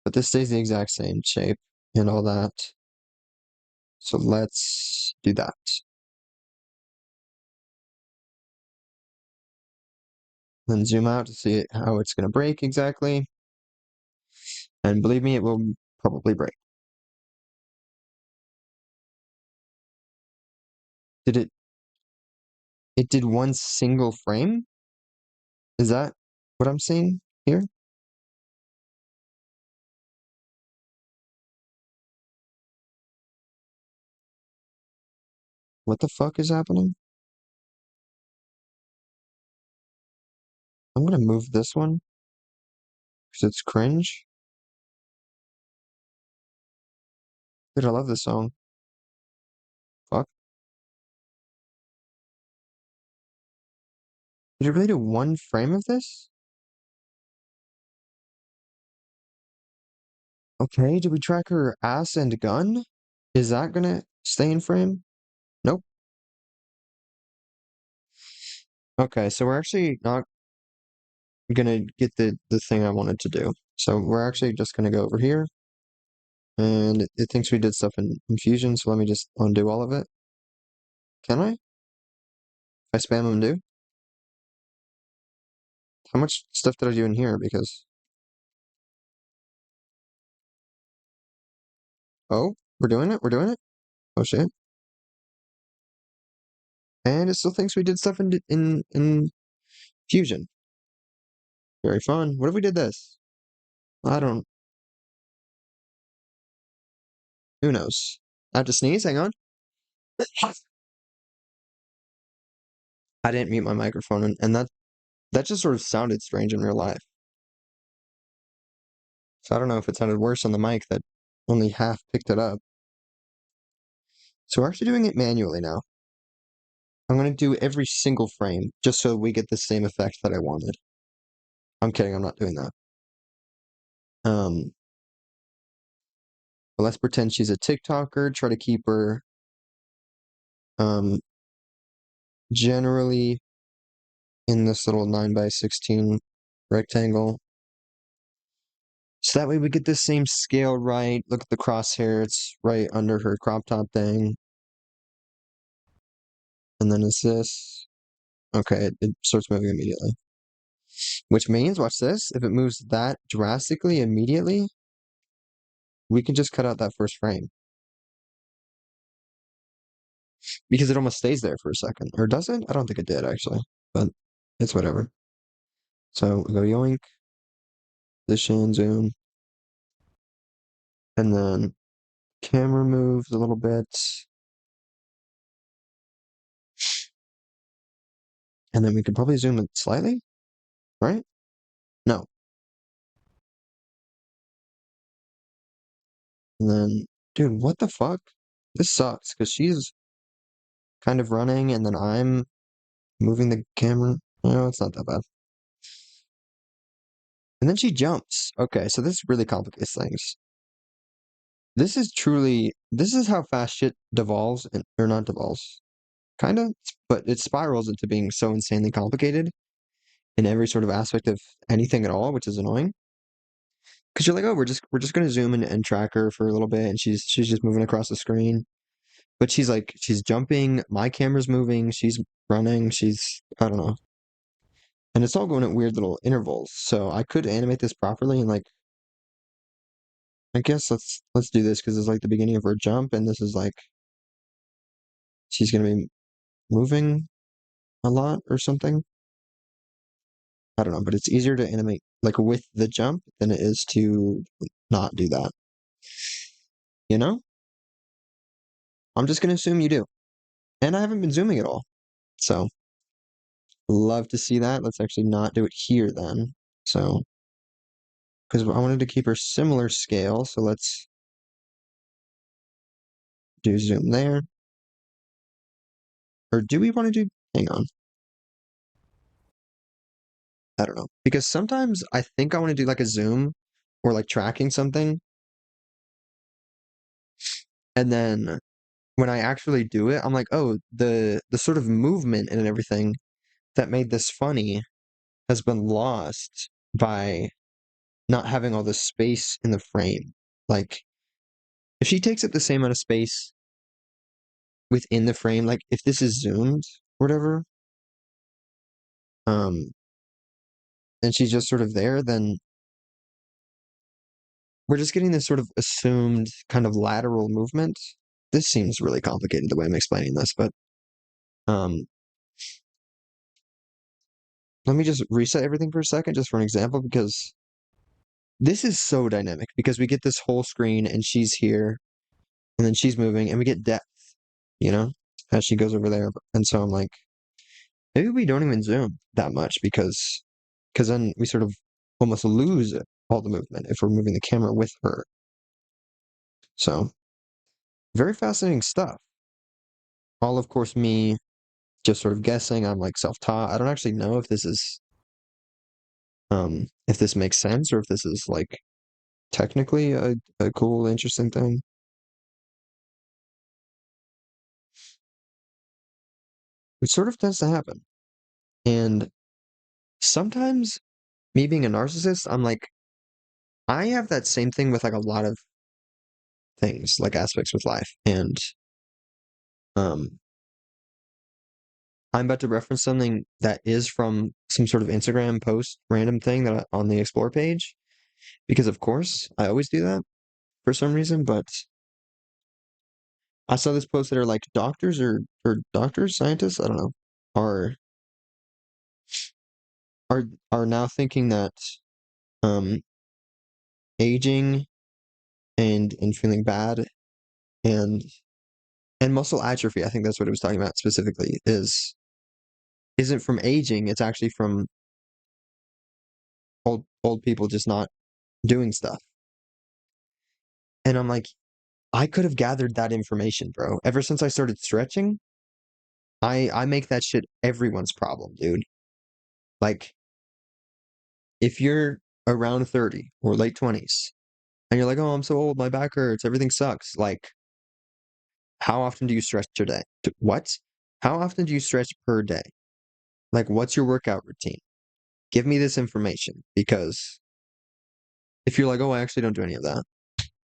But this stays the exact same shape and all that. So let's do that. Then zoom out to see how it's going to break exactly. And believe me, it will probably break. Did it? It did one single frame? Is that what I'm seeing here? What the fuck is happening? I'm gonna move this one because it's cringe. Dude, I love this song. Fuck. Did it really do one frame of this? Okay, did we track her ass and gun? Is that gonna stay in frame? Nope. Okay, so we're actually not gonna get the thing I wanted to do. So we're actually just gonna go over here. And it thinks we did stuff in Fusion, so let me just undo all of it. Can I? If I spam undo? How much stuff did I do in here? Because... Oh, we're doing it? We're doing it? Oh shit. And it still thinks we did stuff in Fusion. Very fun. What if we did this? I don't... Who knows? I have to sneeze, hang on. I didn't mute my microphone, and that just sort of sounded strange in real life. So I don't know if it sounded worse on the mic that only half picked it up. So we're actually doing it manually now. I'm going to do every single frame, just so we get the same effect that I wanted. I'm kidding, I'm not doing that. But let's pretend she's a TikToker, try to keep her generally in this little 9x16 rectangle. So that way we get the same scale right. Look at the crosshair, it's right under her crop top thing. And then is this. Okay, it starts moving immediately. Which means, watch this, if it moves that drastically immediately, we can just cut out that first frame. Because it almost stays there for a second. Or does it? I don't think it did, actually. But it's whatever. So we go yoink, position, zoom. And then camera moves a little bit. And then we could probably zoom it slightly, right? No. And then, dude, what the fuck? This sucks, because she's kind of running, and then I'm moving the camera. No, it's not that bad. And then she jumps. Okay, so this really complicates things. This is how fast shit devolves, or not devolves. Kinda, but it spirals into being so insanely complicated in every sort of aspect of anything at all, which is annoying. Because you're like, oh, we're just gonna zoom in and track her for a little bit, and she's just moving across the screen. But she's jumping, my camera's moving, she's running, I don't know. And it's all going at weird little intervals. So I could animate this properly and like, I guess let's do this because it's like the beginning of her jump, and this is like she's gonna be moving a lot or something. I don't know, but it's easier to animate like with the jump than it is to not do that. You know? I'm just gonna assume you do. And I haven't been zooming at all. So love to see that. Let's actually not do it here then. So because I wanted to keep her similar scale, so let's do zoom there. Or do we want to do hang on. I don't know. Because sometimes I think I want to do like a zoom or like tracking something. And then when I actually do it, I'm like, oh, the sort of movement and everything that made this funny has been lost by not having all this space in the frame. Like, if she takes up the same amount of space within the frame, like if this is zoomed or whatever, um, and she's just sort of there, then we're just getting this sort of assumed kind of lateral movement. This seems really complicated the way I'm explaining this, but um, let me just reset everything for a second, just for an example, because this is so dynamic because we get this whole screen and she's here and then she's moving and we get depth, you know, as she goes over there. And so I'm like, maybe we don't even zoom that much because then we sort of almost lose all the movement if we're moving the camera with her. So very fascinating stuff. All, of course, me just sort of guessing. I'm like self-taught. I don't actually know if this makes sense or if this is like technically a cool, interesting thing. It sort of tends to happen. And sometimes me being a narcissist, I'm like, I have that same thing with like a lot of things, like aspects with life. And um I'm about to reference something that is from some sort of Instagram post, random thing on the explore page, because of course I always do that for some reason, but I saw this post that are like doctors or doctors, scientists, I don't know, are are are now thinking that um aging and feeling bad and muscle atrophy, I think that's what it was talking about specifically, isn't from aging, it's actually from old people just not doing stuff. And I'm like, I could have gathered that information, bro. Ever since I started stretching, I make that shit everyone's problem, dude. Like, if you're around 30 or late 20s and you're like, "Oh, I'm so old, my back hurts, everything sucks." Like, how often do you stretch a day? What? How often do you stretch per day? Like, what's your workout routine? Give me this information because if you're like, "Oh, I actually don't do any of that,"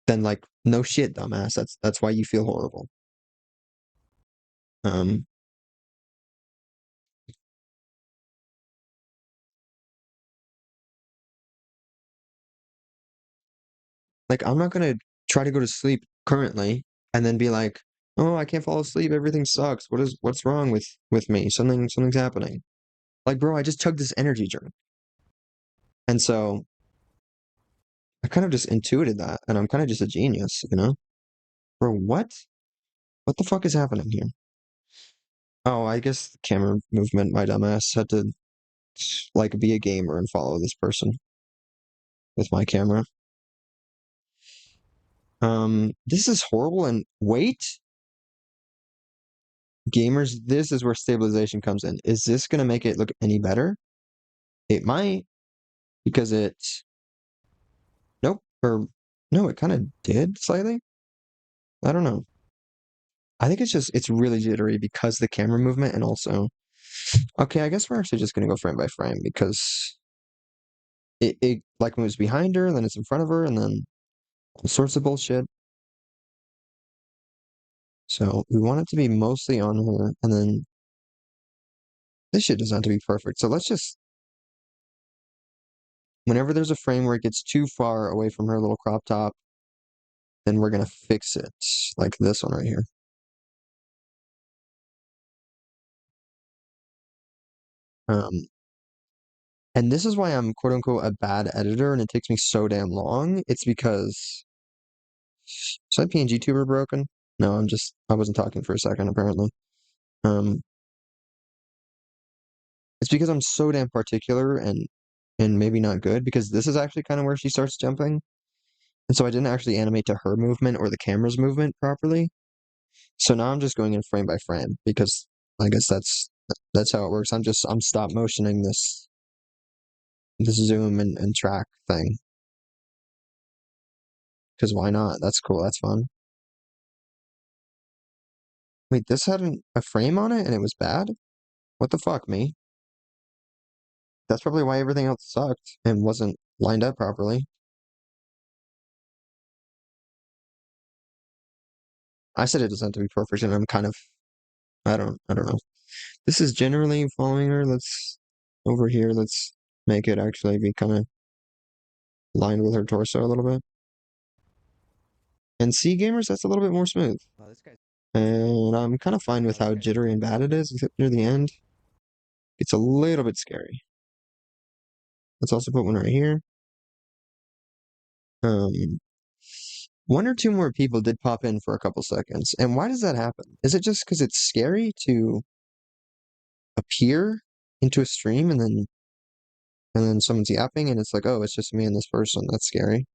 then like, no shit, dumbass. That's why you feel horrible. Um, like I'm not gonna try to go to sleep currently and then be like, "Oh, I can't fall asleep. Everything sucks. What's wrong with me? Something's happening." Like, bro, I just chugged this energy drink. And so I kind of just intuited that, and I'm kind of just a genius, you know? Bro, what? What the fuck is happening here? Oh, I guess the camera movement, my dumbass had to like be a gamer and follow this person with my camera. This is horrible and wait, gamers, this is where stabilization comes in. Is this gonna make it look any better? It might, because nope, or no, it kind of did slightly. I don't know. I think it's really jittery because the camera movement and also, okay, I guess we're actually just gonna go frame by frame because it like moves behind her, then it's in front of her, and then all sorts of bullshit. So we want it to be mostly on her, and then this shit doesn't have to be perfect. So let's just, whenever there's a frame where it gets too far away from her little crop top, then we're gonna fix it, like this one right here. And this is why I'm quote unquote a bad editor and it takes me so damn long. It's because, is that PNG tuber broken? No, I wasn't talking for a second apparently. Um, it's because I'm so damn particular and maybe not good because this is actually kind of where she starts jumping. And so I didn't actually animate to her movement or the camera's movement properly. So now I'm just going in frame by frame because I guess that's how it works. I'm stop motioning this zoom and track thing. Because why not? That's cool, that's fun. Wait, this had a frame on it and it was bad? What the fuck, me? That's probably why everything else sucked and wasn't lined up properly. I said it doesn't have to be perfect, and I'm kind of, I don't know. This is generally following her. Over here, let's make it actually be kind of lined with her torso a little bit. And C gamers, that's a little bit more smooth. And I'm kind of fine with how jittery and bad it is, except near the end. It's a little bit scary. Let's also put one right here. Um, one or two more people did pop in for a couple seconds. And why does that happen? Is it just because it's scary to appear into a stream and then someone's yapping and it's like, oh, it's just me and this person. That's scary.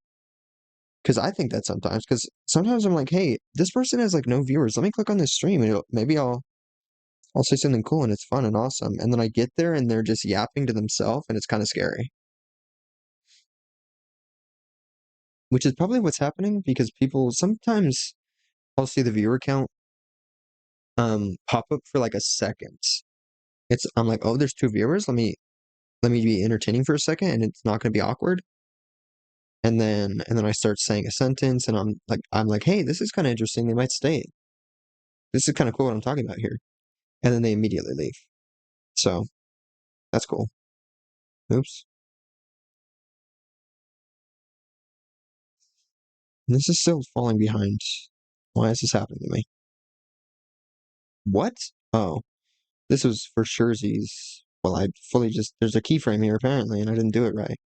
Because I think that sometimes. Because sometimes I'm like, hey, this person has like no viewers. Let me click on this stream and maybe I'll say something cool and it's fun and awesome. And then I get there and they're just yapping to themselves and it's kind of scary. Which is probably what's happening because people sometimes I'll see the viewer count pop up for like a second. I'm like, oh, there's two viewers. Let me be entertaining for a second and it's not gonna be awkward. And then I start saying a sentence and I'm like, hey, this is kind of interesting. They might stay. This is kind of cool what I'm talking about here. And then they immediately leave. So that's cool. Oops. This is still falling behind. Why is this happening to me? What? Oh, this was for surezies. Well, I fully just there's a keyframe here apparently, and I didn't do it right.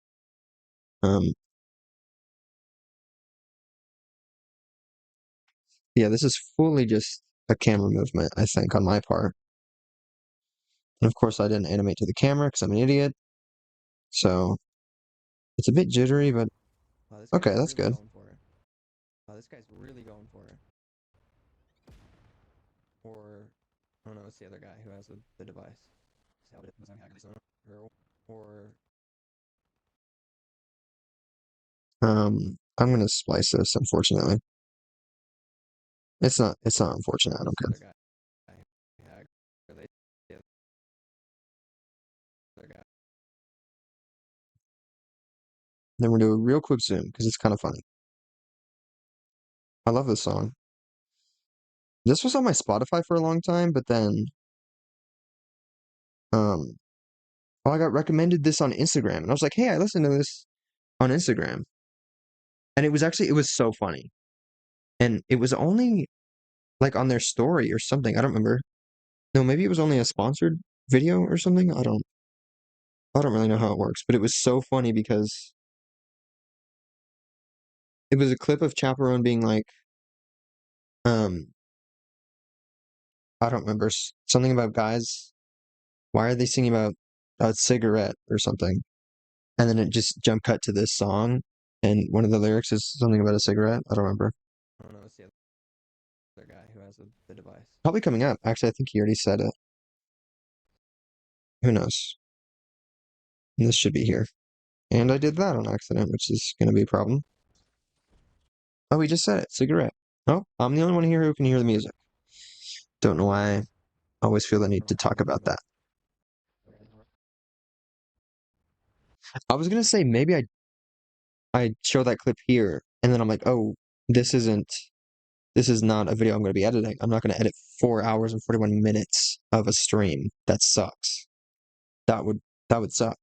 Yeah, this is fully just a camera movement, I think, on my part. And of course, I didn't animate to the camera because I'm an idiot. So it's a bit jittery, but okay, that's good. This guy's really going for it. Or, oh no, it's the other guy who has the device. Or, I'm gonna splice this, unfortunately. It's not unfortunate, I don't care. Then we'll do a real quick zoom, because it's kind of funny. I love this song. This was on my Spotify for a long time, but then, oh, I got recommended this on Instagram, and I was like, hey, I listened to this on Instagram. And it was so funny. And it was only, like, on their story or something, I don't remember. No, maybe it was only a sponsored video or something, I don't really know how it works, but it was so funny because it was a clip of Chaperone being like, um, I don't remember, something about guys, why are they singing about a cigarette or something? And then it just jump cut to this song, and one of the lyrics is something about a cigarette. I don't remember. I don't know. It's the other guy who has the device. Probably coming up. Actually, I think he already said it. Who knows? And this should be here. And I did that on accident, which is going to be a problem. Oh, we just said it. Cigarette. Oh, I'm the only one here who can hear the music. Don't know why I always feel the need to talk about that. I was going to say maybe I show that clip here, and then I'm like, oh, this isn't this is not a video I'm going to be editing. I'm not going to edit 4 hours and 41 minutes of a stream. That sucks. That would suck.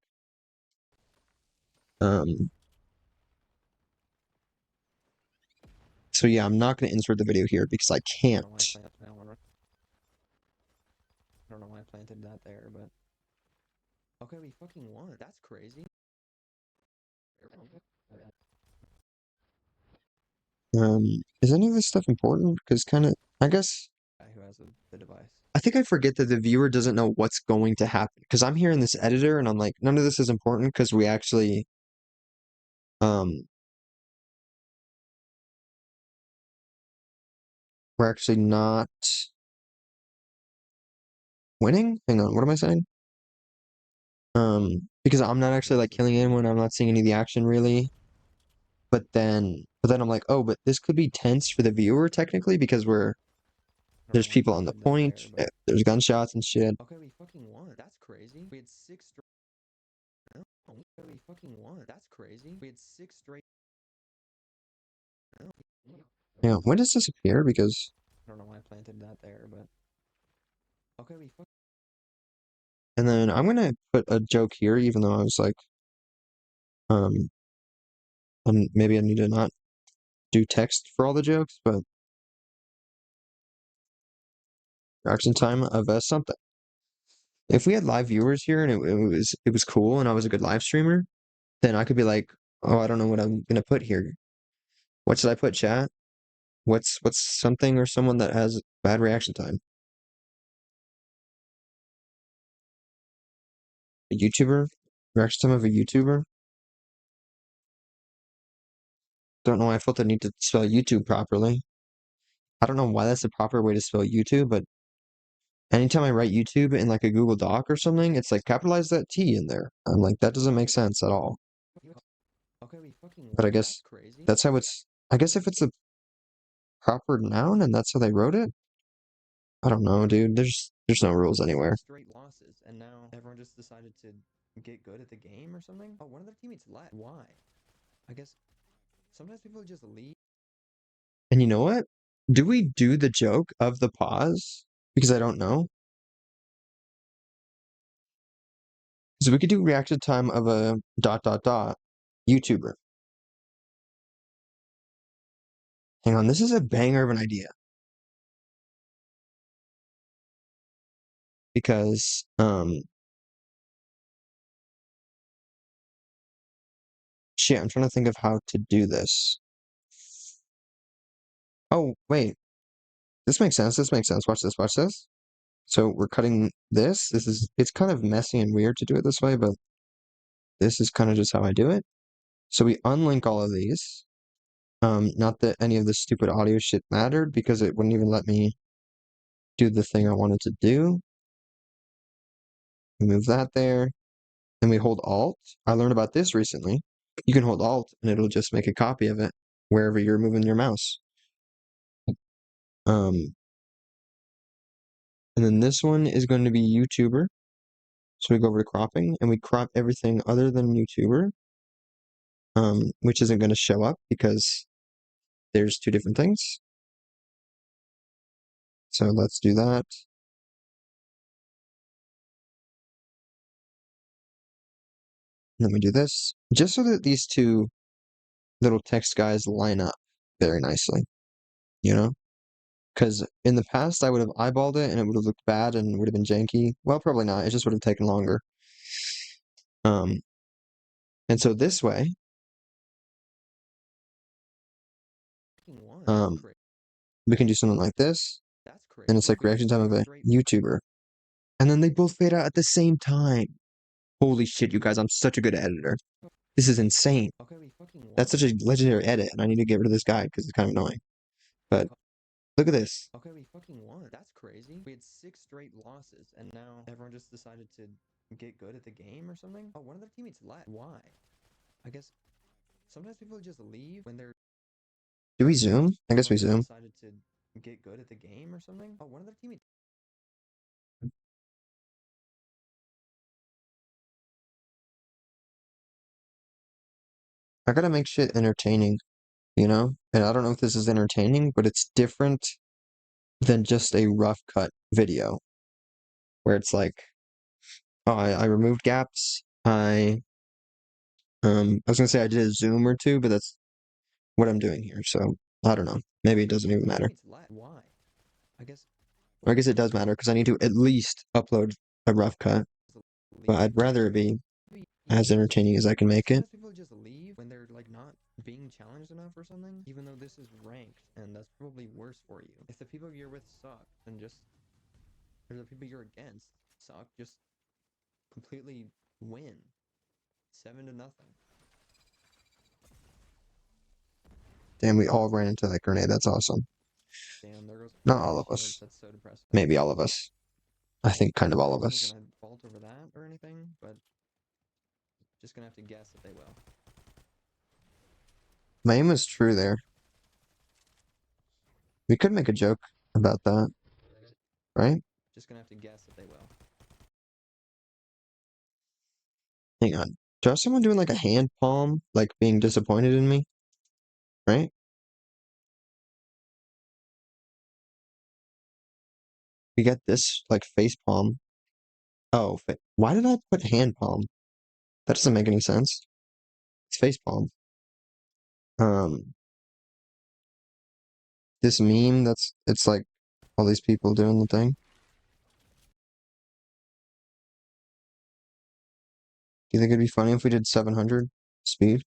So yeah, I'm not going to insert the video here because I can't. I don't know why I planted that there, but okay, we fucking won. That's crazy. Is any of this stuff important? Because kind of, I guess. Who has the device? I think I forget that the viewer doesn't know what's going to happen because I'm here in this editor and I'm like, none of this is important because we actually, we're actually not winning. Hang on, what am I saying? Because I'm not actually like killing anyone. I'm not seeing any of the action really. But then I'm like, oh, but this could be tense for the viewer technically because there's people on the point. There's gunshots and shit. Okay, we fucking won. That's crazy. We had 6 straight. Okay, we fucking won. That's crazy. We had 6 straight. Yeah, when does this appear? Because I don't know why I planted that there, but okay, we fucking. And then I'm gonna put a joke here, even though I was like, um, maybe I need to not do text for all the jokes, but reaction time of something. If we had live viewers here and it was cool and I was a good live streamer, then I could be like, oh, I don't know what I'm gonna put here. What should I put, chat? What's something or someone that has bad reaction time? A YouTuber? Reaction time of a YouTuber? Don't know why I felt the need to spell YouTube properly. I don't know why that's the proper way to spell YouTube, but anytime I write YouTube in like a Google Doc or something, it's like capitalize that T in there. I'm like, that doesn't make sense at all. But I guess that's how it's. I guess if it's a proper noun and that's how they wrote it, I don't know, dude. There's no rules anywhere. Straight losses, and now everyone just decided to get good at the game or something. Oh, one of their teammates left. Why? I guess sometimes people just leave. And you know what? Do we do the joke of the pause? Because I don't know. So we could do reaction time of a dot dot dot YouTuber. Hang on, this is a banger of an idea. Because shit, I'm trying to think of how to do this. Oh, wait. This makes sense. This makes sense. Watch this. Watch this. So we're cutting this. It's kind of messy and weird to do it this way, but this is kind of just how I do it. So we unlink all of these. Not that any of this stupid audio shit mattered because it wouldn't even let me do the thing I wanted to do. We move that there. And we hold Alt. I learned about this recently. You can hold Alt and it'll just make a copy of it wherever you're moving your mouse. And then this one is going to be YouTuber. So we go over to cropping and we crop everything other than YouTuber, which isn't going to show up because there's 2 different things. So let's do that. And then we do this just so that these 2 little text guys line up very nicely, you know? Because in the past, I would have eyeballed it and it would have looked bad and would have been janky. Well, probably not. It just would have taken longer. And so this way, we can do something like this. And it's like reaction time of a YouTuber. And then they both fade out at the same time. Holy shit, you guys, I'm such a good editor. This is insane. That's such a legendary edit, and I need to get rid of this guy because it's kind of annoying. But look at this. Okay, we fucking won. That's crazy. We had 6 straight losses, and now everyone just decided to get good at the game or something. Oh, one of their teammates left. Why? I guess sometimes people just leave when they're. Do we zoom? I guess we zoom. Decided to get good at the game or something. Oh, one of their teammates. I gotta make shit entertaining, you know? and I don't know if this is entertaining, but it's different than just a rough cut video where it's like, oh, I removed gaps. I was gonna say I did a zoom or two, but that's what I'm doing here. So I don't know. Maybe it doesn't even matter. Why? I guess Or I guess it does matter because I need to at least upload a rough cut. But I'd rather it be as entertaining as I can make it. sometimes people just leave when they're like not being challenged enough or something, even though this is ranked, and that's probably worse for you. If the people you're with suck, then just or the people you're against suck, just completely win. 7-0. Damn, we all ran into that grenade. That's awesome. Damn, there goes Not all all my of shields. us. That's so depressing. Maybe all of us. I think kind of all of I us. wasn't gonna vault over that or anything, but just gonna have to guess that they will. My aim was true there. We could make a joke about that, right? Just gonna have to guess that they will. Hang on. Do I have someone doing like a hand palm, like being disappointed in me? Right? We get this like face palm. Oh, why did I put hand palm? That doesn't make any sense. It's face palm. Um, this meme it's like all these people doing the thing. Do you think it'd be funny if we did 700 speed?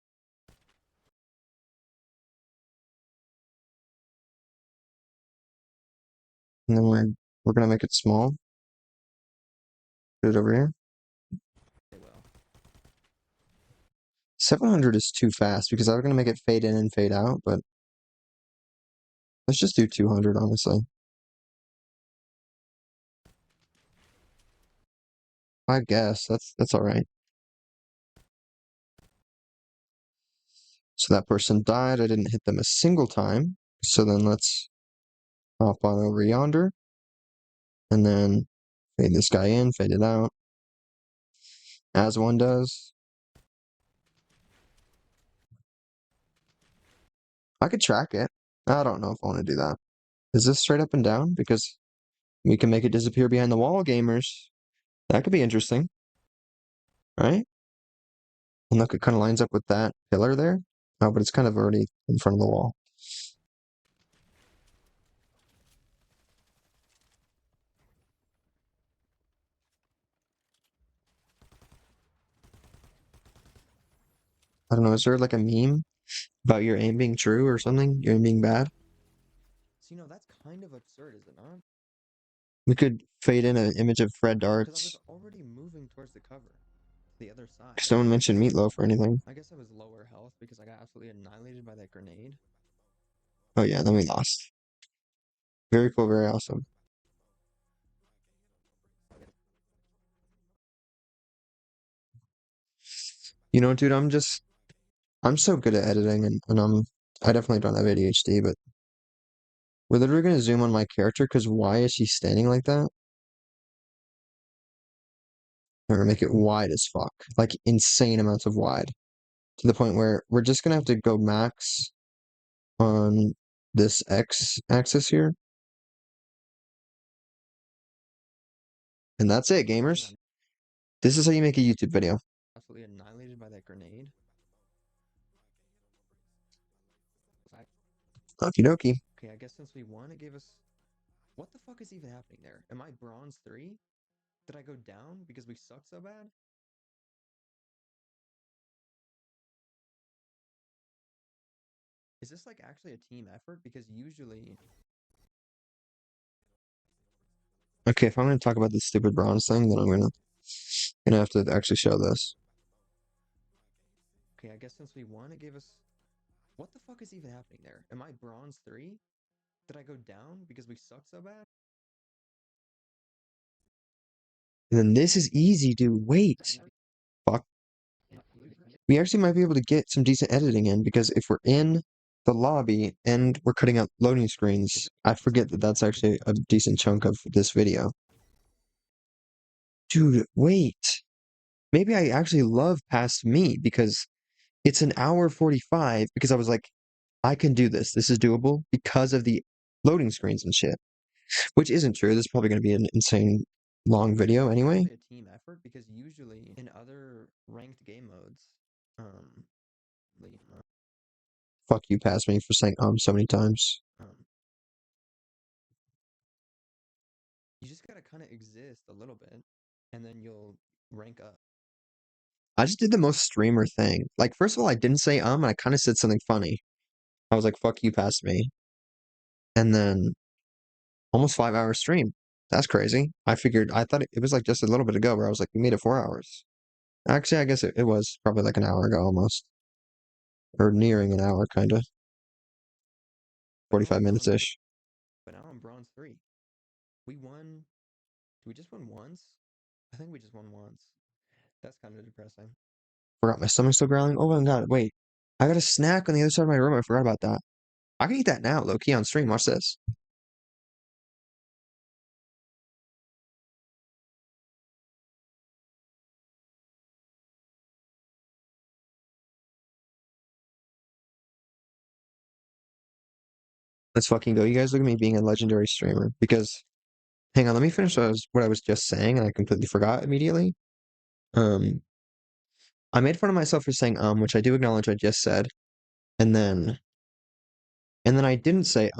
And then we're gonna make it small. Put it over here. They will. 700 is too fast because I was gonna make it fade in and fade out, but let's just do 200, honestly. I guess that's all right. So that person died. I didn't hit them a single time. So then let's hop on over yonder, and then fade this guy in, fade it out, as one does. I could track it. I don't know if I want to do that. Is this straight up and down? Because we can make it disappear behind the wall, gamers. That could be interesting, right? And look, it kind of lines up with that pillar there. Oh, but it's kind of already in front of the wall. I don't know. Is there like a meme about your aim being true or something? Your aim being bad? So that's kind of absurd, is it not? We could fade in an image of Fred Because I was Darts. already moving towards the cover, the other side. Because no one mentioned Meatloaf or anything. I guess I was lower health because I got absolutely annihilated by that grenade. Oh yeah, then we lost. Very cool, very awesome. You know, dude, I'm so good at editing and I definitely don't have ADHD, but we're literally gonna zoom on my character because why is she standing like that? And we're gonna make it wide as fuck. Like insane amounts of wide. To the point where we're just gonna have to go max on this X axis here. And that's it, gamers. This is how you make a YouTube video. Absolutely annihilated by that grenade. Okie dokie. Okay, I guess since we won, it gave us. What the fuck is even happening there? Am I bronze 3? Did I go down because we suck so bad? Is this like actually a team effort? Because usually. Okay, if I'm gonna talk about this stupid bronze thing, then I'm gonna have to actually show this. Okay, I guess since we won, it gave us. What the fuck is even happening there? Am I bronze 3? Did I go down because we suck so bad? And then this is easy, dude. Wait. Fuck. We actually might be able to get some decent editing in because if we're in the lobby and we're cutting out loading screens, I forget that that's actually a decent chunk of this video. Dude, wait. Maybe I actually love past me because it's an hour 45 because I was like I can do this. This is doable because of the loading screens and shit, which isn't true. This is probably going to be an insane long video anyway. A team effort because usually in other ranked game modes, like, Fuck you, pass me for saying so many times. You just gotta kind of exist a little bit, and then you'll rank up. I just did the most streamer thing. Like, first of all, I didn't say and I kind of said something funny. I was like, fuck you, pass me. And then almost 5 hour stream. That's crazy. I thought it was like just a little bit ago where I was like, we made it 4 hours. Actually, I guess it was probably like an hour ago almost. Or nearing an hour, kind of. 45 minutes ish. But now I'm bronze 3. We won. We just won once? I think we just won once. That's kind of depressing. Forgot my stomach's still growling. Oh my god, wait. I got a snack on the other side of my room. I forgot about that. I can eat that now, low key on stream. Watch this. Let's fucking go. You guys look at me being a legendary streamer because hang on, let me finish what I was just saying and I completely forgot immediately. I made fun of myself for saying which I do acknowledge I just said. And then I didn't say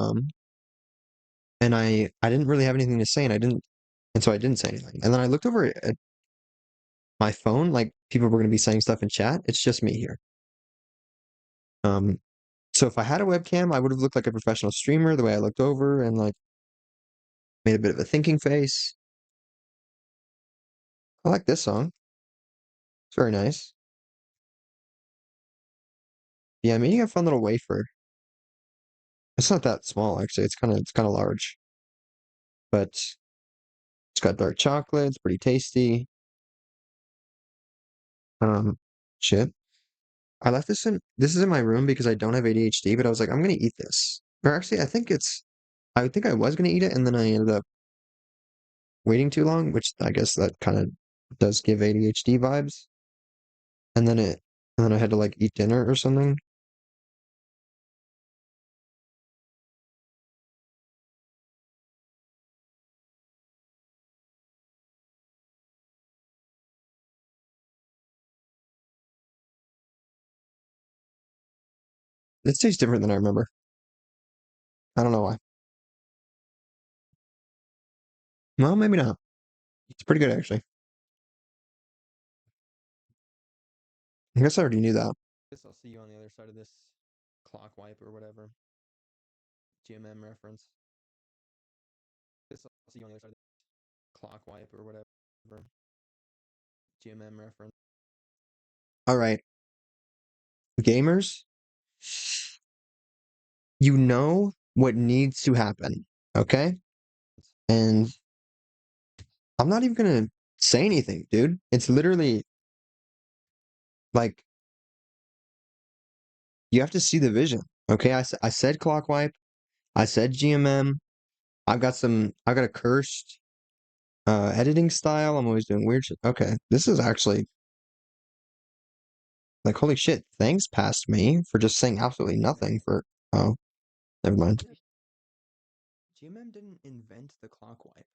and I didn't really have anything to say and so I didn't say anything. And then I looked over at my phone, like people were gonna be saying stuff in chat. It's just me here. So if I had a webcam, I would have looked like a professional streamer the way I looked over and like made a bit of a thinking face. I like this song. It's very nice. Yeah, I'm eating a fun little wafer. It's not that small actually. It's kind of large. But it's got dark chocolate, it's pretty tasty. Shit. This is in my room because I don't have ADHD, but I was like, I'm gonna eat this. Or actually, I think I was gonna eat it, and then I ended up waiting too long, which I guess that kind of does give ADHD vibes. And then I had to like eat dinner or something. It tastes different than I remember. I don't know why. Well, maybe not. It's pretty good actually. I guess I already knew that. Guess I'll see you on the other side of this clock wipe or whatever. GMM reference. Guess I'll see you on the other side of this clock wipe or whatever. GMM reference. All right, gamers, you know what needs to happen, okay? And I'm not even gonna say anything, dude. It's literally like you have to see the vision, okay? I said clock wipe. I said GMM. I've got a cursed editing style. I'm always doing weird shit. Okay, this is actually like holy shit. Thanks past me for just saying absolutely nothing for oh, never mind. GMM didn't invent the clock wipe.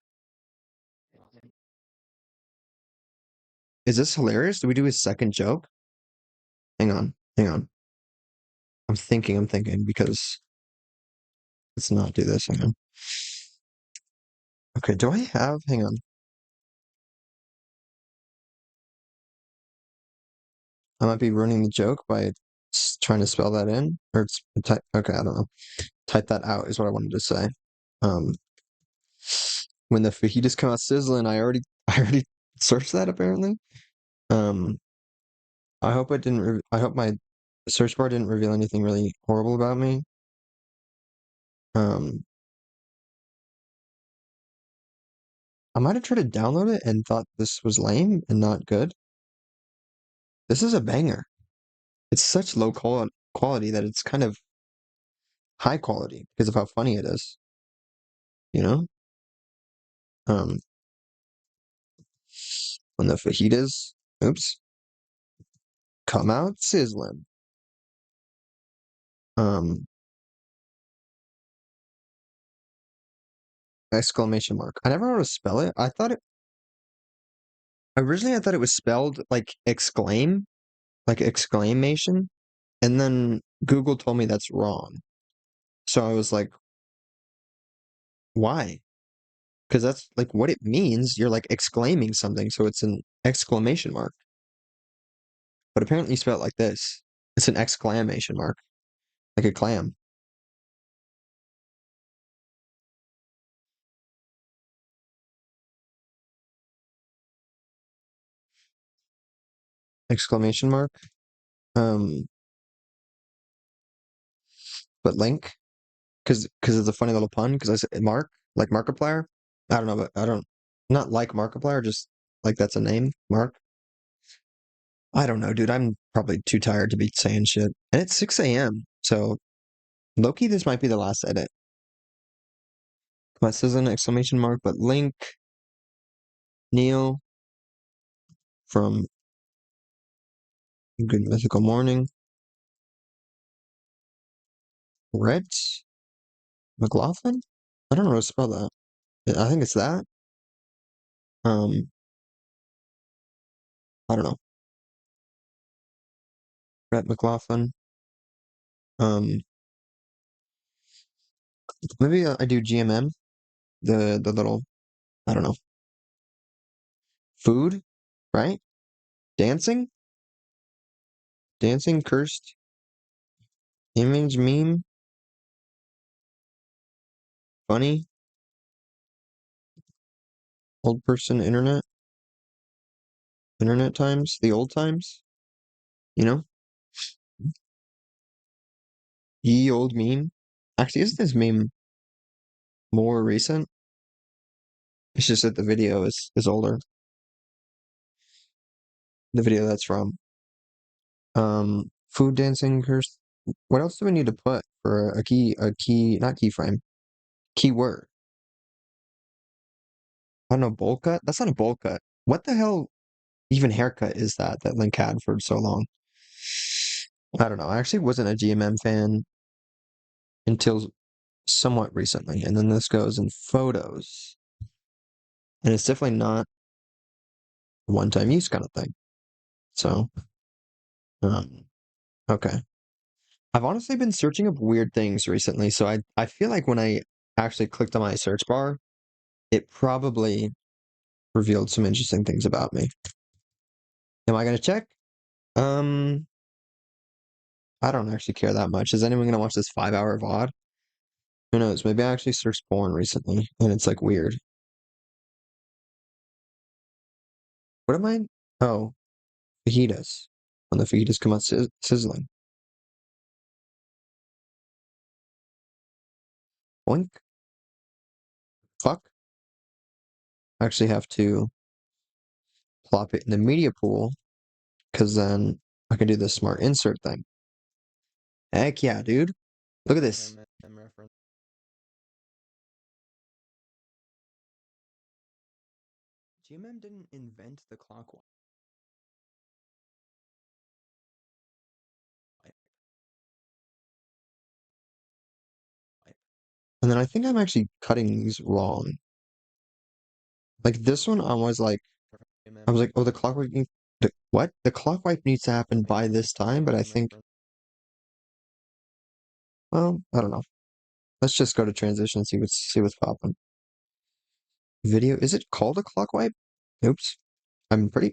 Is this hilarious? Do we do a second joke? Hang on, hang on. I'm thinking because let's not do this. Hang on. Okay, do I have hang on. I might be ruining the joke by trying to spell that in. Or it's type okay, I don't know. Type that out is what I wanted to say. Um when the fajitas come out sizzling, I already searched that apparently. Um I hope I didn't I hope my search bar didn't reveal anything really horrible about me. Um I might have tried to download it and thought this was lame and not good. This is a banger. It's such low quality that it's kind of high quality because of how funny it is. You know? Um when the fajitas, oops, come out sizzling. exclamation mark. I never know how to spell it. Originally I thought it was spelled like exclaim, like exclamation, and then Google told me that's wrong. So I was like, why? Because that's like what it means. You're like exclaiming something, so it's an exclamation mark. But apparently you spell it like this. It's an exclamation mark, like a clam. Exclamation mark. Um, but link, because it's a funny little pun. Because I said Mark, like Markiplier. I don't know, but I don't not like Markiplier. Just like that's a name, Mark. I don't know, dude. I'm probably too tired to be saying shit, and it's 6 a.m. So Loki, this might be the last edit. This is an exclamation mark, but link Neil from Good Mythical Morning. Rhett McLaughlin? I don't know how to spell that. I think it's that. Um, I don't know. Rhett McLaughlin. Um, maybe I do GMM. The little I don't know food, right? Dancing, dancing, cursed image, meme, funny, old person, internet times, the old times. You know, ye old meme. Actually, isn't this meme more recent? It's just that the video is older. The video that's from. Food dancing curse. What else do we need to put for not keyframe, keyword? I don't know, bowl cut? That's not a bowl cut. What the hell even haircut is that Link had for so long? I don't know. I actually wasn't a GMM fan until somewhat recently. And then this goes in photos. And it's definitely not a one-time use kind of thing. So, um, okay. I've honestly been searching up weird things recently, so I feel like when I actually clicked on my search bar, it probably revealed some interesting things about me. Am I gonna check? Um, I don't actually care that much. Is anyone gonna watch this 5 hour VOD? Who knows? Maybe I actually searched porn recently, and it's like weird. What am I? Oh, fajitas. When the fajitas come out sizzling. Boink. Fuck. I actually have to plop it in the media pool, because then I can do the smart insert thing. Heck yeah, dude. Look at this. GMM didn't invent the clock wipe. And then I think I'm actually cutting these wrong. Like this one, I was like, oh, the clock wipe what? The clock wipe needs to happen by this time, but I think, well, I don't know. Let's just go to transition and see what's popping. Video, is it called a clock wipe? Oops.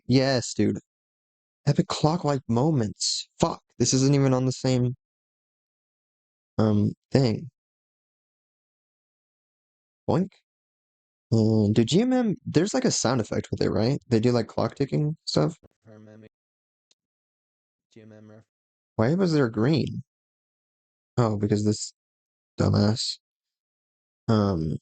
Yes, dude. Epic clock wipe moments. Fuck, this isn't even on the same, thing. Boink. Do GMM, there's like a sound effect with it, right? They do like clock ticking stuff. Why was there green? Oh, because this dumbass. Um,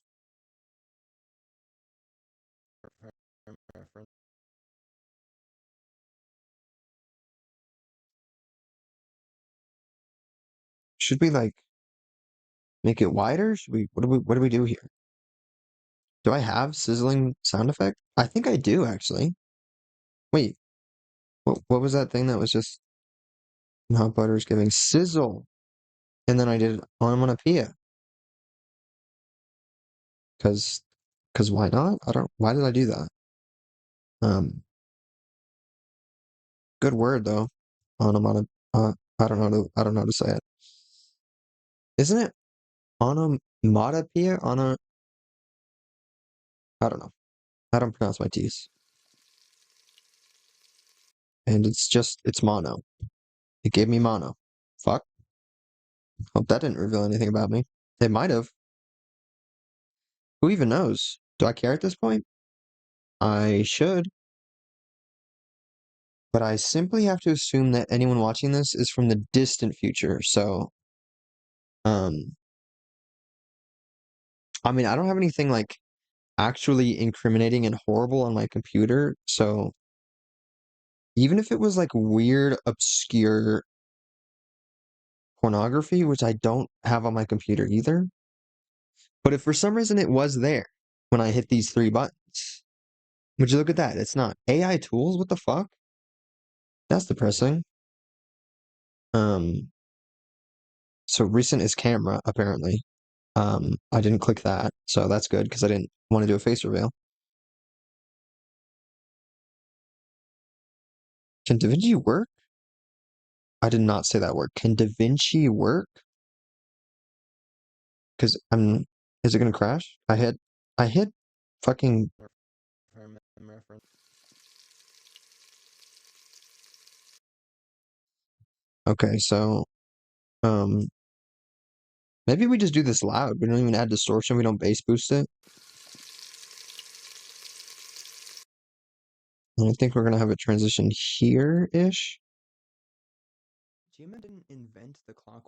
should we like make it wider? Should we, what do we do here? Do I have sizzling sound effect? I think I do actually. Wait, what was that thing that was just hot butter is giving sizzle? And then I did onomatopoeia. Cause, cause why not? Why did I do that? Um, Good word though. Onomata, I don't know how to say it. Isn't it onomatopoeia? I don't know. I don't pronounce my T's. And it's mono. It gave me mono. Fuck. Hope that didn't reveal anything about me. It might have. Who even knows? Do I care at this point? I should. But I simply have to assume that anyone watching this is from the distant future. So, um, I mean, I don't have anything like actually incriminating and horrible on my computer. So even if it was like weird, obscure pornography, which I don't have on my computer either, but if for some reason it was there when I hit these three buttons, would you look at that? It's not AI tools. What the fuck? That's depressing. Um, so recent is camera, apparently. I didn't click that, so that's good because I didn't want to do a face reveal. Can DaVinci work? I did not say that word. Can DaVinci work? Because is it gonna crash? I hit fucking reference. Okay, so, um, maybe we just do this loud. We don't even add distortion. We don't bass boost it. And I think we're gonna have a transition here-ish. G-Man didn't invent the clock.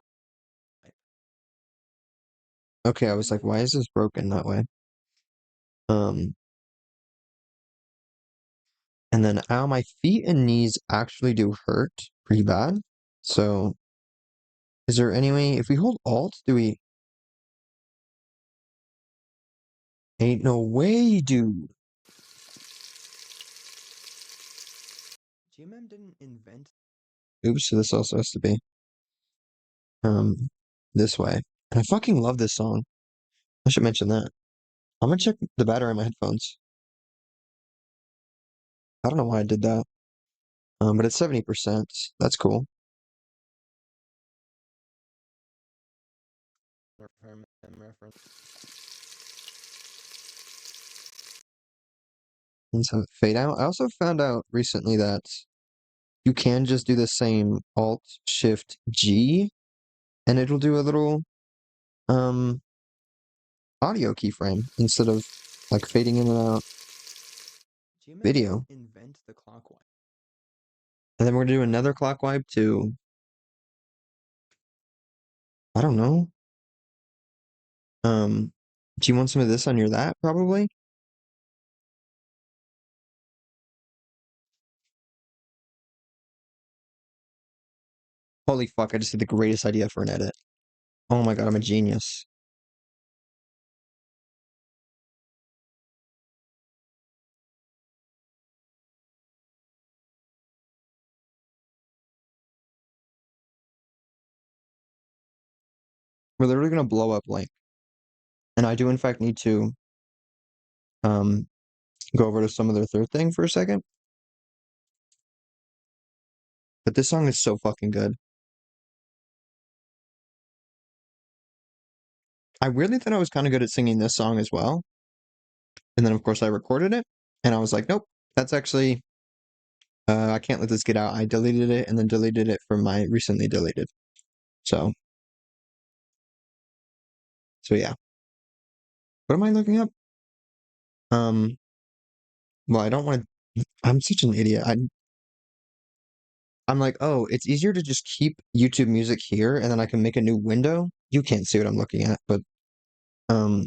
Okay, I was like, why is this broken that way? Um, and then, ow, my feet and knees actually do hurt pretty bad. So, is there any way, if we hold Alt, do we? Ain't no way, dude. G-Man didn't invent. Oops, so this also has to be, um, this way. And I fucking love this song. I should mention that. I'm gonna check the battery on my headphones. I don't know why I did that. But it's 70%. That's cool. Reference. Let's have it fade out. I also found out recently that you can just do the same Alt Shift G and it'll do a little audio keyframe instead of like fading in and out video. Invent the clock wipe. And then we're gonna do another clock wipe to, I don't know. Do you want some of this on your that probably? Holy fuck, I just had the greatest idea for an edit. Oh my god, I'm a genius. We're literally gonna blow up Link. And I do in fact need to um go over to some of their third thing for a second. But this song is so fucking good. I weirdly thought I was kind of good at singing this song as well. And then of course I recorded it and I was like, nope, that's actually I can't let this get out. I deleted it and then deleted it from my recently deleted. So yeah. What am I looking up? Well, I don't want to. I'm such an idiot. I'm like, oh, it's easier to just keep YouTube music here and then I can make a new window. You can't see what I'm looking at, but um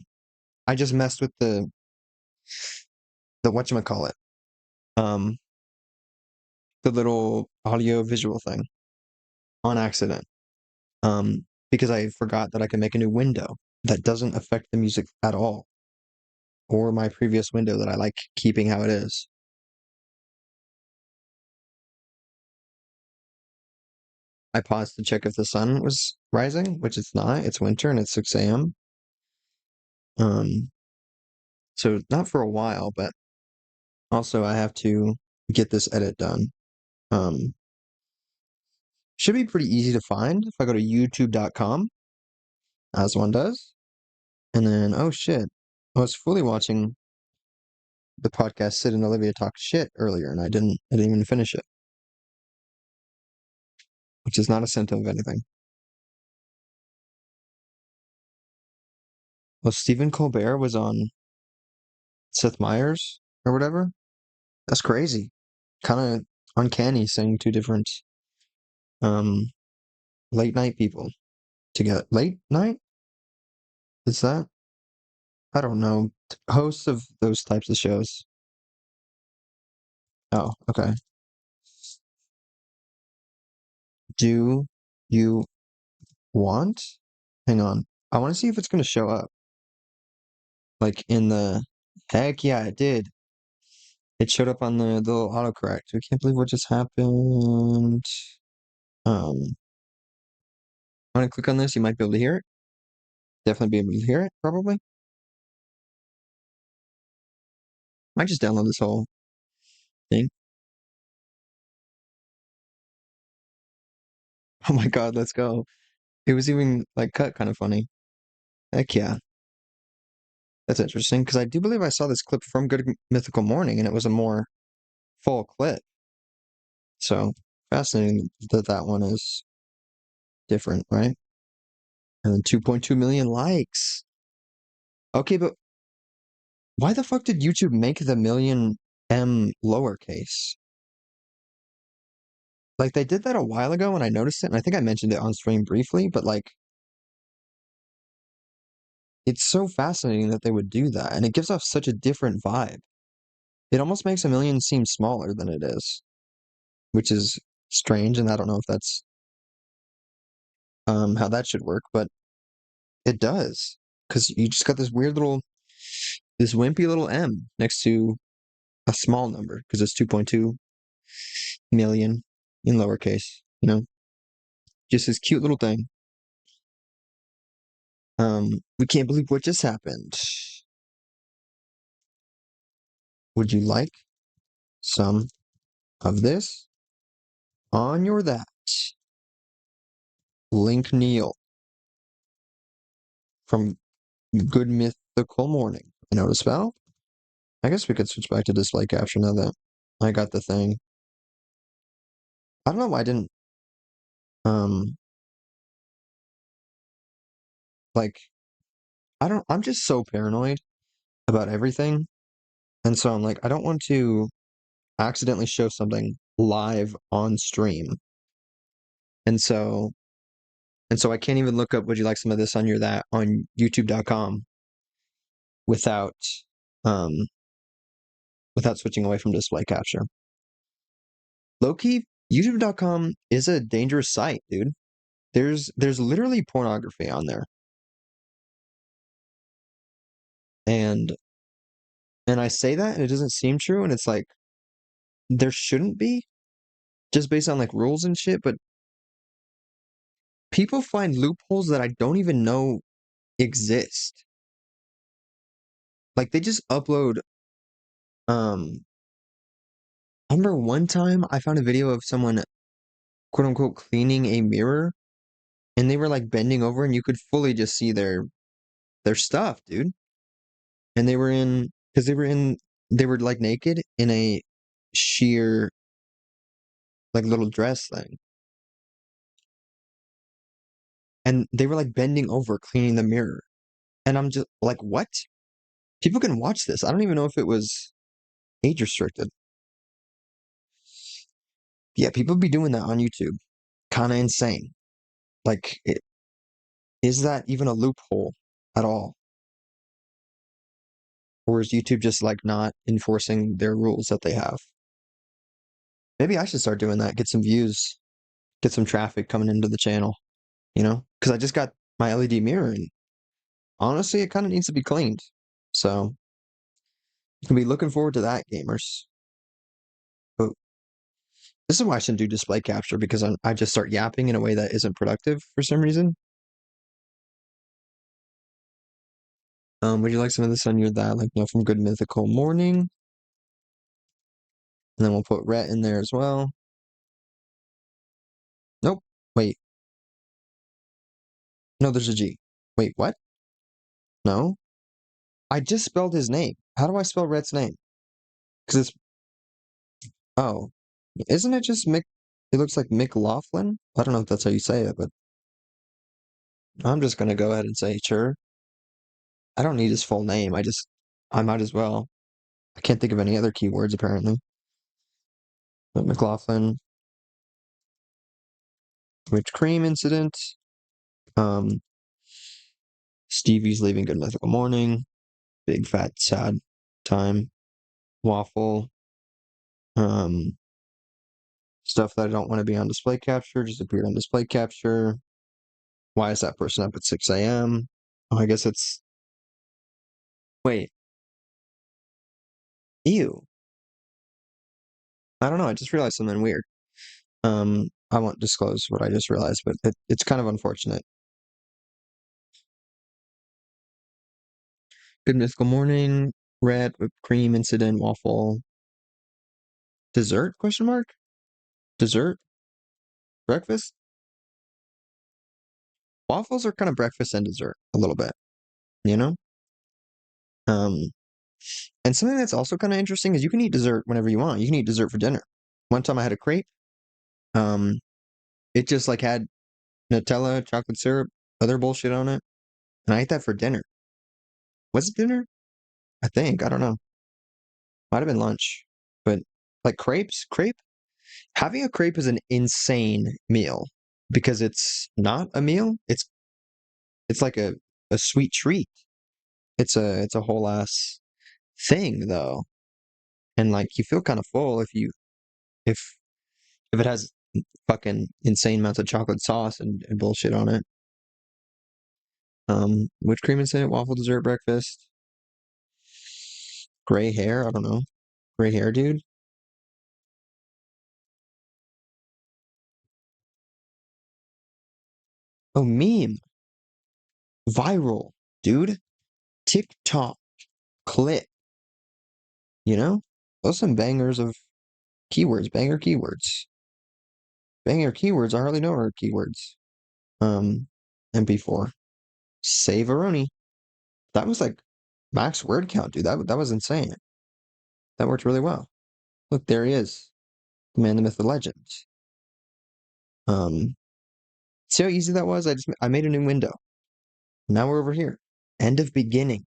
I just messed with the whatchamacallit. Um the little audio visual thing on accident. Because I forgot that I can make a new window that doesn't affect the music at all. Or my previous window that I like keeping how it is. I paused to check if the sun was rising, which it's not. It's winter and it's 6 a.m. Um So not for a while, but also I have to get this edit done. Should be pretty easy to find if I go to youtube.com, as one does. And then, oh shit, I was fully watching the podcast Sid and Olivia talk shit earlier, and I didn't even finish it, which is not a symptom of anything. Well, Stephen Colbert was on Seth Meyers or whatever. That's crazy. Kind of uncanny saying two different um late night people together. Late night? Is that? I don't know. Hosts of those types of shows. Oh, okay. Do you want? Hang on. I want to see if it's going to show up. Like in the. Heck yeah, it did. It showed up on the little autocorrect. We can't believe what just happened. I'm gonna click on this. You might be able to hear it. Definitely be able to hear it, probably. Might just download this whole thing. Oh my god, let's go. It was even like cut kind of funny. Heck yeah. That's interesting because I do believe I saw this clip from Good Mythical Morning and it was a more full clip. So fascinating that that one is different, right? And then 2.2 million likes. Okay, but why the fuck did YouTube make the million M lowercase? Like they did that a while ago and I noticed it, and I think I mentioned it on stream briefly, but like it's so fascinating that they would do that, and it gives off such a different vibe. It almost makes a million seem smaller than it is, which is strange, and I don't know if that's how that should work, but it does. Because you just got this weird little this wimpy little M next to a small number, because it's 2.2 million in lowercase, you know? Just this cute little thing. We can't believe what just happened. Would you like some of this on your that? Link Neil from Good Mythical Morning. I know how to spell? I guess we could switch back to display capture now that I got the thing. I don't know why I didn't um like I'm just so paranoid about everything. And so I'm like, I don't want to accidentally show something live on stream. And so I can't even look up would you like some of this on your that on youtube.com without um without switching away from display capture. Low-key, youtube.com is a dangerous site, dude. There's literally pornography on there. And I say that and it doesn't seem true, and it's like there shouldn't be, just based on like rules and shit, but people find loopholes that I don't even know exist. Like they just upload I remember one time I found a video of someone quote unquote cleaning a mirror, and they were like bending over and you could fully just see their stuff, dude. And they were in because they were like naked in a sheer like little dress thing. And they were like bending over cleaning the mirror. And I'm just like, what? People can watch this. I don't even know if it was age restricted. Yeah, people be doing that on YouTube. Kind of insane. Like, is that even a loophole at all? Or is YouTube just like not enforcing their rules that they have? Maybe I should start doing that. Get some views, get some traffic coming into the channel, you know? Because I just got my LED mirror and honestly, it kind of needs to be cleaned. So, you can be looking forward to that, gamers. But this is why I shouldn't do display capture because I just start yapping in a way that isn't productive for some reason. Would you like some of this on your that, like, from Good Mythical Morning? And then we'll put Rhett in there as well. Nope. Wait. No, there's a G. Wait, what? No. I just spelled his name. How do I spell Rhett's name? Because it's... Oh. Isn't it just Mick... It looks like McLaughlin? I don't know if that's how you say it, but I'm just gonna go ahead and say sure. I don't need his full name. I might as well. I can't think of any other keywords apparently. But McLaughlin, whipped cream incident. Um, Stevie's leaving Good Mythical Morning. Big fat sad time. Waffle. Um, stuff that I don't want to be on display capture just appeared on display capture. Why is that person up at 6 a.m.? Oh, I guess it's... Wait. Ew. I don't know. I just realized something weird. I won't disclose what I just realized, but it's kind of unfortunate. Good Mythical Morning, red whipped cream incident, waffle. Dessert, question mark? Dessert? Breakfast? Waffles are kind of breakfast and dessert, a little bit, you know? Um, and something that's also kind of interesting is you can eat dessert whenever you want. You can eat dessert for dinner. One time I had a crepe. Um, it just like had Nutella, chocolate syrup, other bullshit on it. And I ate that for dinner. Was it dinner? I think. I don't know. Might have been lunch. But like crepes, having a crepe is an insane meal because it's not a meal. It's like a sweet treat. It's a whole ass thing though. And like you feel kind of full if if it has fucking insane amounts of chocolate sauce and bullshit on it. Whipped cream incident, waffle dessert breakfast, gray hair, I don't know. Gray hair dude. Oh, meme. Viral, dude. TikTok clip. You know? Those some bangers of keywords, banger keywords. Banger keywords, I hardly know are keywords. MP4. Savaroni. That was like max word count, dude. That was insane. That worked really well. Look, there he is. The man, the myth, the legend. Um, see how easy that was? I made a new window. Now we're over here. End of beginning.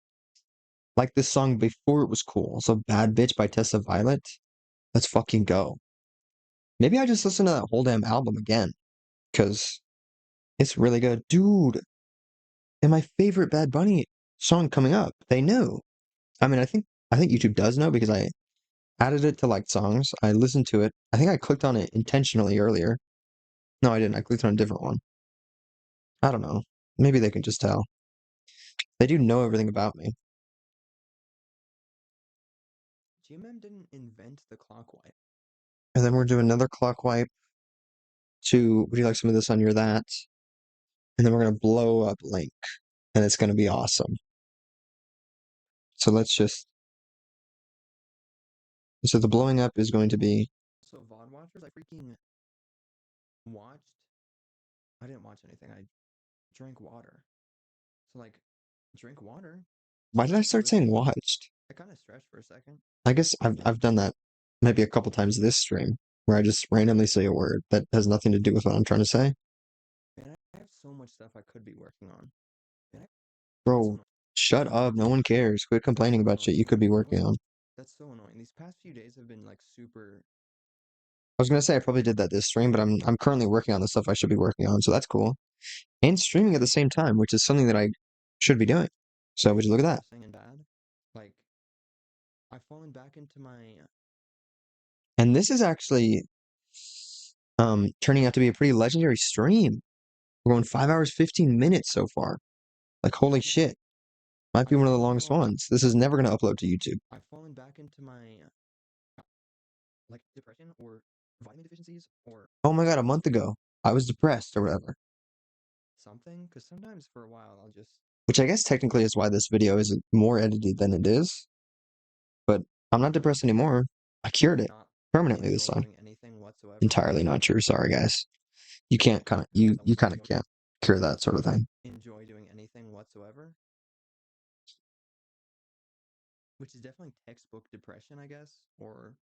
Like this song before it was cool. So Bad Bitch by Tessa Violet. Let's fucking go. Maybe I just listen to that whole damn album again. Because it's really good. Dude. And my favorite Bad Bunny song coming up. They knew. I mean, I think YouTube does know because I added it to like songs. I listened to it. I think I clicked on it intentionally earlier. No, I didn't. I clicked on a different one. I don't know. Maybe they can just tell. They do know everything about me. GMM didn't invent the clock wipe. And then we're doing another clock wipe to, would you like some of this on your that? And then we're going to blow up Link. And it's going to be awesome. So let's just, so the blowing up is going to be. So VOD watchers, I freaking watched. I didn't watch anything. I drank water. So like, drink water. Why did I start saying watched? I kind of stretched for a second. I guess I've done that maybe a couple times this stream where I just randomly say a word that has nothing to do with what I'm trying to say. Man, I have so much stuff I could be working on. Bro, shut up. No one cares. Quit complaining about shit you could be working on. That's so annoying. These past few days have been like super. I was gonna say I probably did that this stream, but I'm currently working on the stuff I should be working on, so that's cool. And streaming at the same time, which is something that I should be doing. So would you look at that? Singing bad, like I've fallen back into my. And this is actually turning out to be a pretty legendary stream. We're going 5 hours 15 minutes so far. Like holy shit. Might be one of the longest ones. This is never gonna upload to YouTube. I've fallen back into my like depression or vitamin deficiencies or oh my god, a month ago I was depressed or whatever. Something? Because sometimes for a while I'll just which I guess technically is why this video is more edited than it is. But I'm not depressed anymore. I cured it not permanently this enjoy time. doing anything whatsoever. Entirely not true. Sorry, guys. You can't kind of you kind of can't cure that sort of thing. Enjoy doing anything whatsoever. Which is definitely textbook depression, I guess, or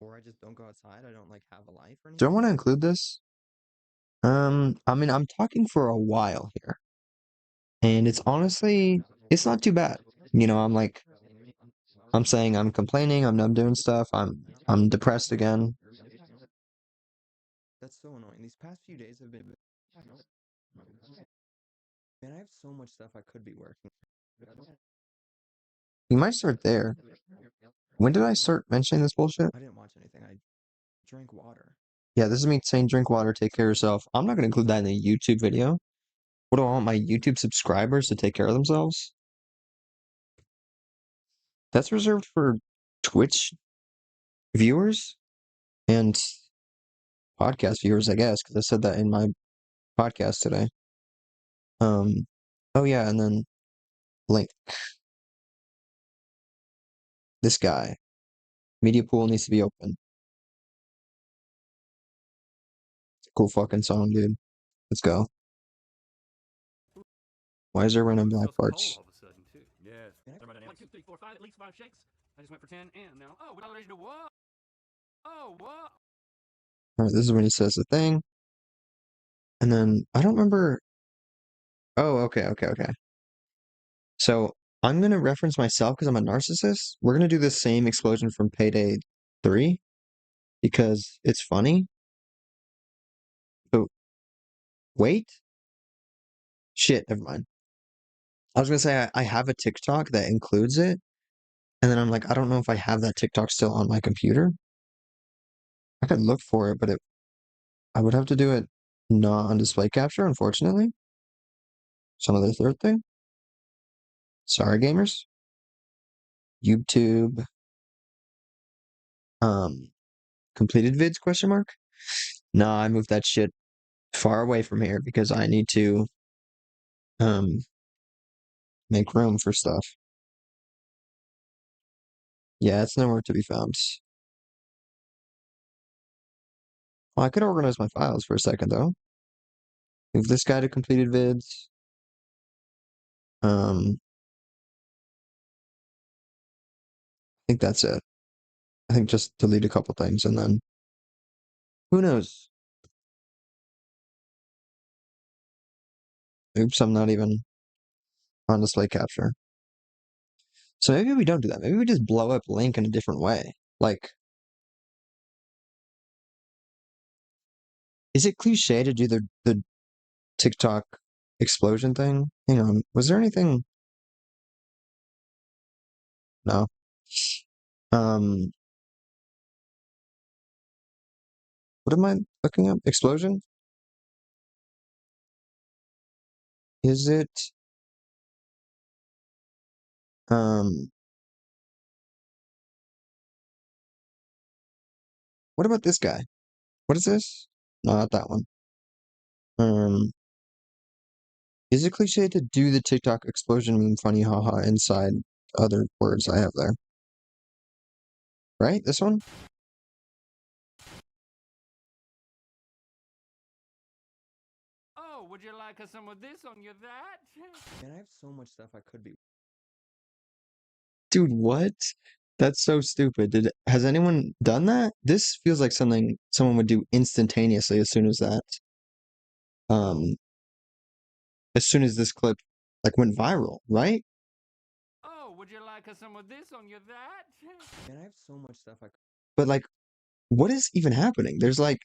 I just don't go outside. I don't like have a life or Do I anything. want to include this? I mean, I'm talking for a while here, and it's honestly, it's not too bad. You know, I'm saying I'm complaining, I'm not doing stuff, I'm depressed again. That's so annoying. These past few days have been. Man, I have so much stuff I could be working. You might start there. When did I start mentioning this bullshit? I didn't watch anything. I drank water. Yeah, this is me saying drink water, take care of yourself. I'm not gonna include that in a YouTube video. What do I want my YouTube subscribers to take care of themselves? That's reserved for Twitch viewers and podcast viewers, I guess, because I said that in my podcast today. Oh yeah, and then link. This guy. Media pool needs to be open. Cool fucking song, dude. Let's go. Why is there random black parts? All of a sudden, too. Yes. Yeah. One, two, three, four, five, at least 5 shakes. I just went for 10, and now, oh, without relation to what? Oh, what? Alright, this is when he says the thing. And then, I don't remember. Oh, okay. So, I'm gonna reference myself because I'm a narcissist. We're gonna do the same explosion from Payday 3 because it's funny. But wait. Shit, never mind. I was gonna say I have a TikTok that includes it, and then I'm like, I don't know if I have that TikTok still on my computer. I could look for it, but I would have to do it not on display capture, unfortunately. It's another third thing. Sorry, gamers. YouTube. Completed vids, question mark? Nah, I moved that shit far away from here because I need to, make room for stuff. Yeah, it's nowhere to be found. Well, I could organize my files for a second, though. Move this guy to completed vids. I think that's it. I think just delete a couple things and then who knows? Oops, I'm not even on display capture. So maybe we don't do that. Maybe we just blow up Link in a different way. Like, is it cliche to do the TikTok explosion thing? Hang on. Was there anything? No. What am I looking up? Explosion? Is it um what about this guy? What is this? No, not that one. Is it cliche to do the TikTok explosion meme funny haha inside other words I have there? Right? This one? Oh, would you like some of this on your that? Man, I have so much stuff I could be. Dude, what? That's so stupid. Has anyone done that? This feels like something someone would do instantaneously um as soon as this clip like went viral, right? Oh, would you like some of this on your that? Man, I have so much stuff I could. But like what is even happening? There's like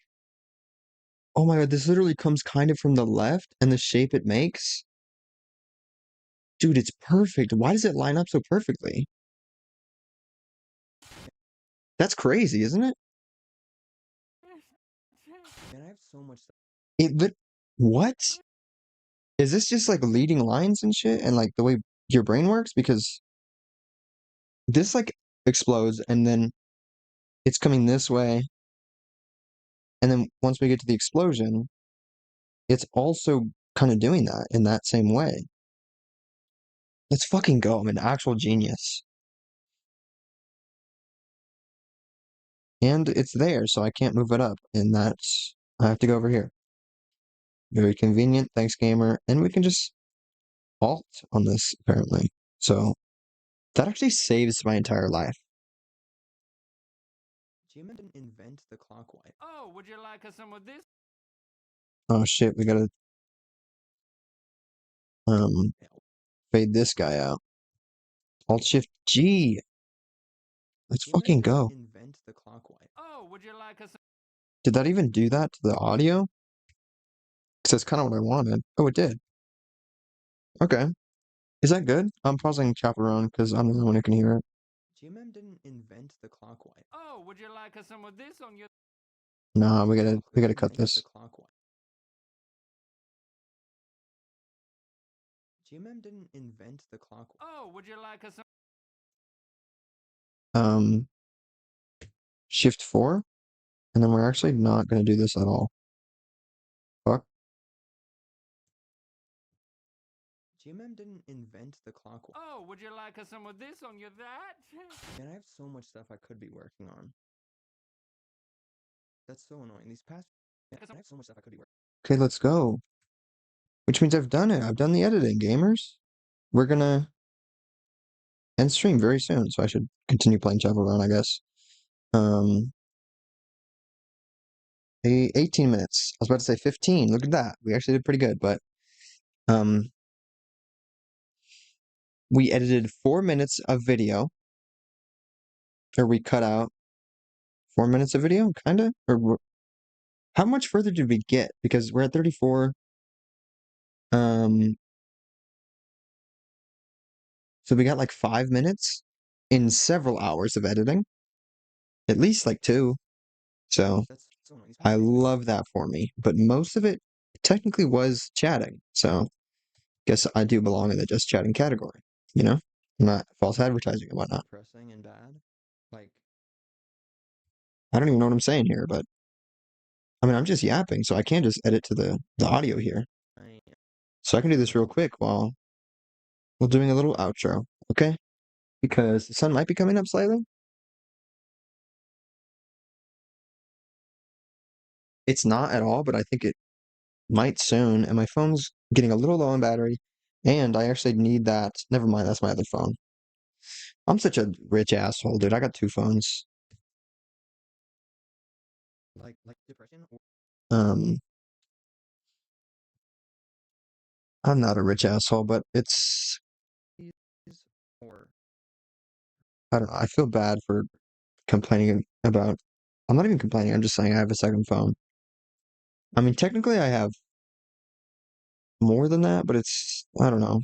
oh my god, this literally comes kind of from the left and the shape it makes. Dude, it's perfect. Why does it line up so perfectly? That's crazy, isn't it? Man, I have so much stuff. What? Is this just like leading lines and shit and like the way your brain works? Because this like explodes and then it's coming this way. And then once we get to the explosion, it's also kind of doing that in that same way. Let's fucking go. I'm an actual genius. And it's there, so I can't move it up. And that's, I have to go over here. Very convenient. Thanks, gamer. And we can just alt on this, apparently. So that actually saves my entire life. GMM didn't invent the clockwise. Oh, would you like some of this? Oh shit, we gotta fade this guy out. Alt Shift G. Let's GMM fucking didn't go. invent the clockwise. Oh, would you like some? Did that even do that to the audio? Because that's kind of what I wanted. Oh, it did. Okay. Is that good? I'm pausing Chaperone because I'm the only one who can hear it. GMM didn't invent the clockwise. Oh, would you like some of this on your? Nah, we gotta Clearly cut makes the this. clockwise. GMM didn't invent the clockwise. Oh, would you like some? Um, Shift 4, and then we're actually not gonna do this at all. Fuck. GMM didn't invent the clockwise. Oh, would you like some of this on your that? And I have so much stuff I could be working on. That's so annoying. These past, I have so much stuff I could be working. Okay, let's go. Which means I've done it. I've done the editing, gamers. We're gonna end stream very soon, so I should continue playing Chaperone, I guess. 18 minutes. I was about to say 15. Look at that. We actually did pretty good, but um, we edited 4 minutes of video, or we cut out 4 minutes of video, kind of. How much further did we get? Because we're at 34. Um, so we got like 5 minutes in several hours of editing, at least like 2. So That's so annoying. These I past love that for me, but most of it technically was chatting. So guess I do belong in the just chatting category, you know? Not false advertising and whatnot. depressing and bad. Like, I don't even know what I'm saying here, but I mean, I'm just yapping, so I can't just edit to the audio here. I So I can do this real quick while doing a little outro, okay? Because the sun might be coming up slightly. It's not at all, but I think it might soon. And my phone's getting a little low on battery, and I actually need that. Never mind, that's my other phone. I'm such a rich asshole, dude. I got 2 phones. like depression or Um, I'm not a rich asshole, but it's is or I don't know. I feel bad for complaining about. I'm not even complaining. I'm just saying I have a second phone. I mean, technically, I have more than that, but I don't know.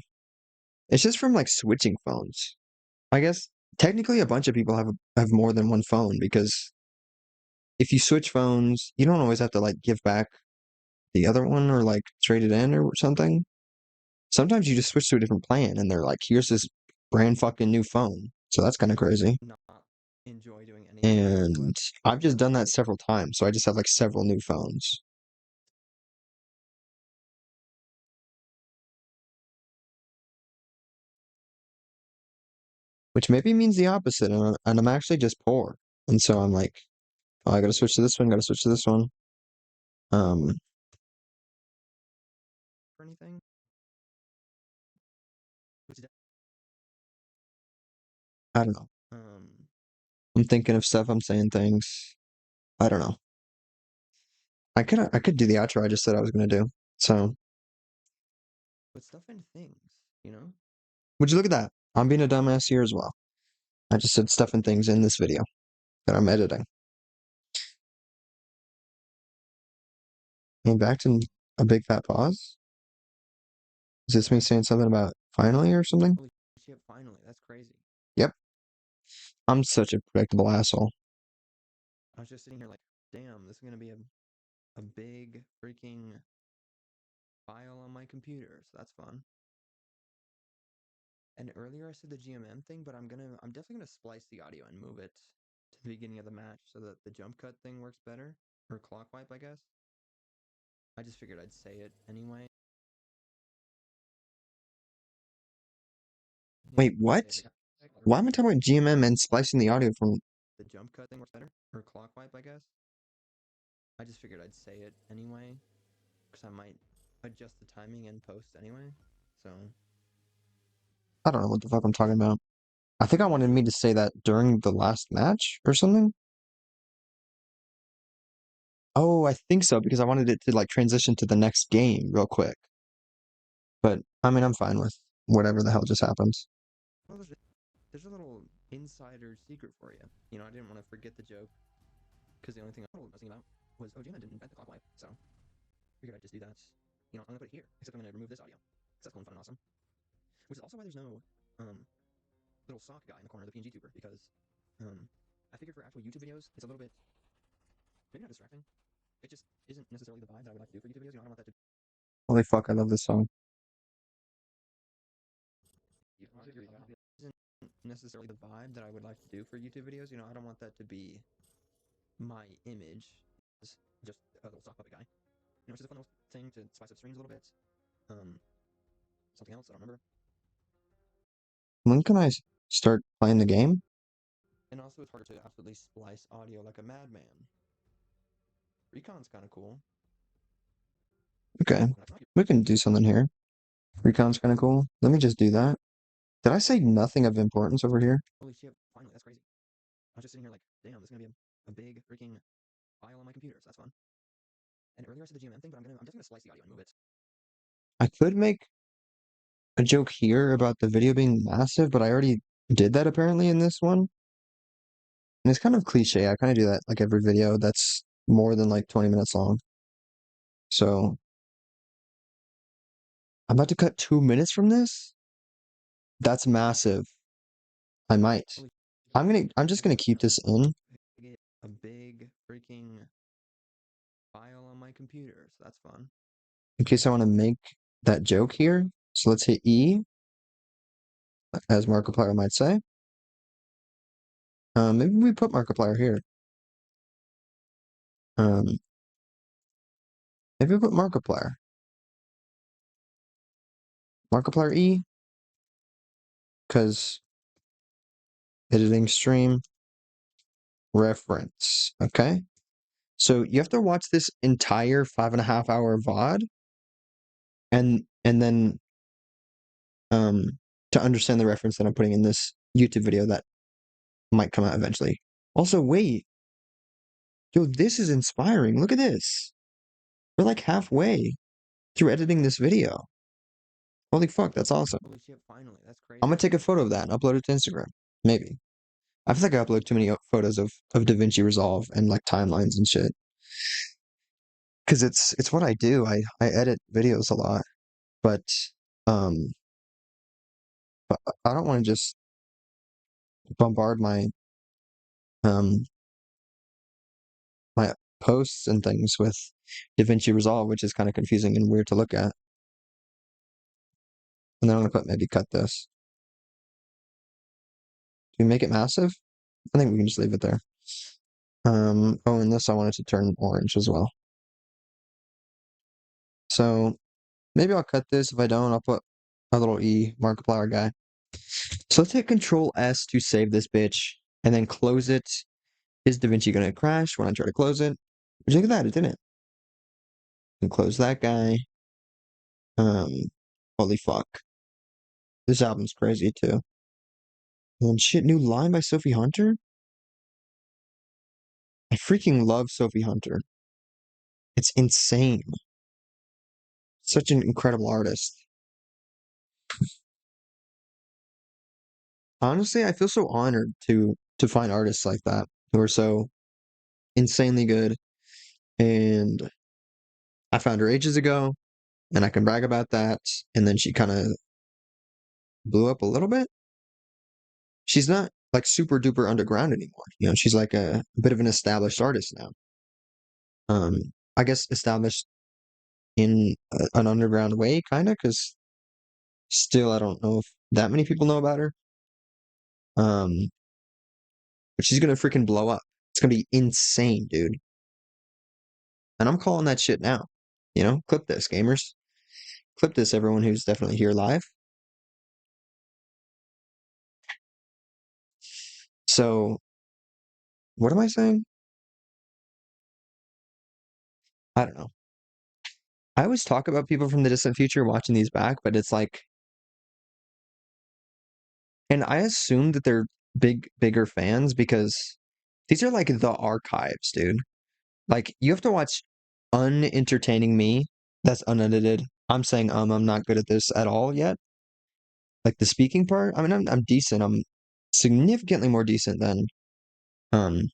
It's just from like switching phones. I guess technically a bunch of people have more than one phone because if you switch phones, you don't always have to like give back the other one or like trade it in or something. Sometimes you just switch to a different plan and they're like, here's this brand fucking new phone. So that's kind of crazy. not enjoy doing anything. And I've just done that several times. So I just have like several new phones. Which maybe means the opposite. And I'm actually just poor. And so I'm like, oh, I gotta switch to this one, gotta switch to this one. Um, Or anything. Which I don't know. um I'm thinking of stuff, I'm saying things. I don't know. I could do the outro I just said I was gonna do. So but stuff and things, you know? would you look at that? I'm being a dumbass here as well. I just said stuff and things in this video that I'm editing. And back to a big fat pause. Is this me saying something about finally or something? Holy shit, finally, that's crazy. Yep. I'm such a predictable asshole. I was just sitting here like, damn, this is gonna be a big freaking file on my computer, so that's fun. And earlier I said the GMM thing, but I'm definitely gonna splice the audio and move it to the beginning of the match so that the jump cut thing works better. Or clock wipe, I guess. I just figured I'd say it anyway. Wait, what? Why am I talking about GMM and splicing the audio from? The jump cut thing works better? Or clock wipe, I guess? I just figured I'd say it anyway, because I might adjust the timing in post anyway, so... I don't know what the fuck I'm talking about. I think I wanted me to say that during the last match or something. Oh, I think so, because I wanted it to like transition to the next game real quick. But I mean, I'm fine with whatever the hell just happens. Well, there's a little insider secret for you. You know, I didn't want to forget the joke, because the only thing I was thinking about was, oh, Gemma didn't invent the clock wipe, so figured I'd just do that. You know, I'm gonna put it here, except I'm gonna remove this audio, because that's cool and fun and awesome. Which is also why there's no, little sock guy in the corner of the PNG tuber, because, I figured for actual YouTube videos, it's a little bit, maybe not distracting. It just isn't necessarily the vibe that I would like to do for YouTube videos. You know, I don't want that to Holy fuck, I love this song. isn't necessarily the vibe that I would like to do for YouTube videos. You know, I don't want that to be my image. As just a little sock puppet guy. You know, it's just a fun little thing to spice up streams a little bit. Something else I don't remember. When can I start playing the game? And also, it's harder to absolutely splice audio like a madman. Recon's kind of cool. Okay, we can do something here. Recon's kind of cool. Let me just do that. Did I say nothing of importance over here? Holy shit! Finally, that's crazy. I was just sitting here like, damn, this is gonna be a big freaking file on my computer, so that's fun. And earlier I said the GMM thing, but I'm just gonna slice the audio and move it. I could make a joke here about the video being massive, but I already did that apparently in this one. And it's kind of cliche. I kind of do that like every video that's more than like 20 minutes long. So I'm about to cut 2 minutes from this. That's massive. I might. I'm just gonna keep this in. Get a big freaking file on my computer, so that's fun. In case I want to make that joke here. So let's hit E, as Markiplier might say. Maybe we put Markiplier here. Maybe we put Markiplier. Markiplier E, because editing stream reference. Okay. So you have to watch this entire 5.5 hour VOD and then to understand the reference that I'm putting in this YouTube video that might come out eventually. Also, wait. Yo, this is inspiring. Look at this. We're like halfway through editing this video. Holy fuck, that's awesome. Holy shit, finally, that's crazy. I'm gonna take a photo of that and upload it to Instagram. Maybe. I feel like I upload too many photos of DaVinci Resolve and like timelines and shit. Cause it's what I do. I edit videos a lot. But um but I don't want to just bombard um my posts and things with DaVinci Resolve, which is kind of confusing and weird to look at. And then I'm gonna maybe cut this. Do we make it massive? I think we can just leave it there. Oh, and this I wanted to turn orange as well. So maybe I'll cut this. If I don't, I'll put a little E Markiplier guy. So let's hit Control S to save this bitch and then close it. Is DaVinci gonna crash when I try to close it? Look at that, it didn't. And close that guy. Holy fuck. This album's crazy too. And shit, new line by Sophie Hunter? I freaking love Sophie Hunter. It's insane. Such an incredible artist. Honestly, I feel so honored to find artists like that who are so insanely good. And I found her ages ago, and I can brag about that. And then she kind of blew up a little bit. She's not like super duper underground anymore. You know, she's like a bit of an established artist now. I guess established in an underground way, kind of, because still I don't know if that many people know about her. But she's gonna freaking blow up. It's gonna be insane, dude. And I'm calling that shit now. You know, clip this, gamers. Clip this, everyone who's definitely here live. So, what am I saying? I don't know. I always talk about people from the distant future watching these back, but it's like, and I assume that they're bigger fans because these are like the archives, dude. Like, you have to watch Unentertaining Me. That's unedited. I'm saying, I'm not good at this at all yet. Like the speaking part, I mean, I'm decent. I'm significantly more decent um,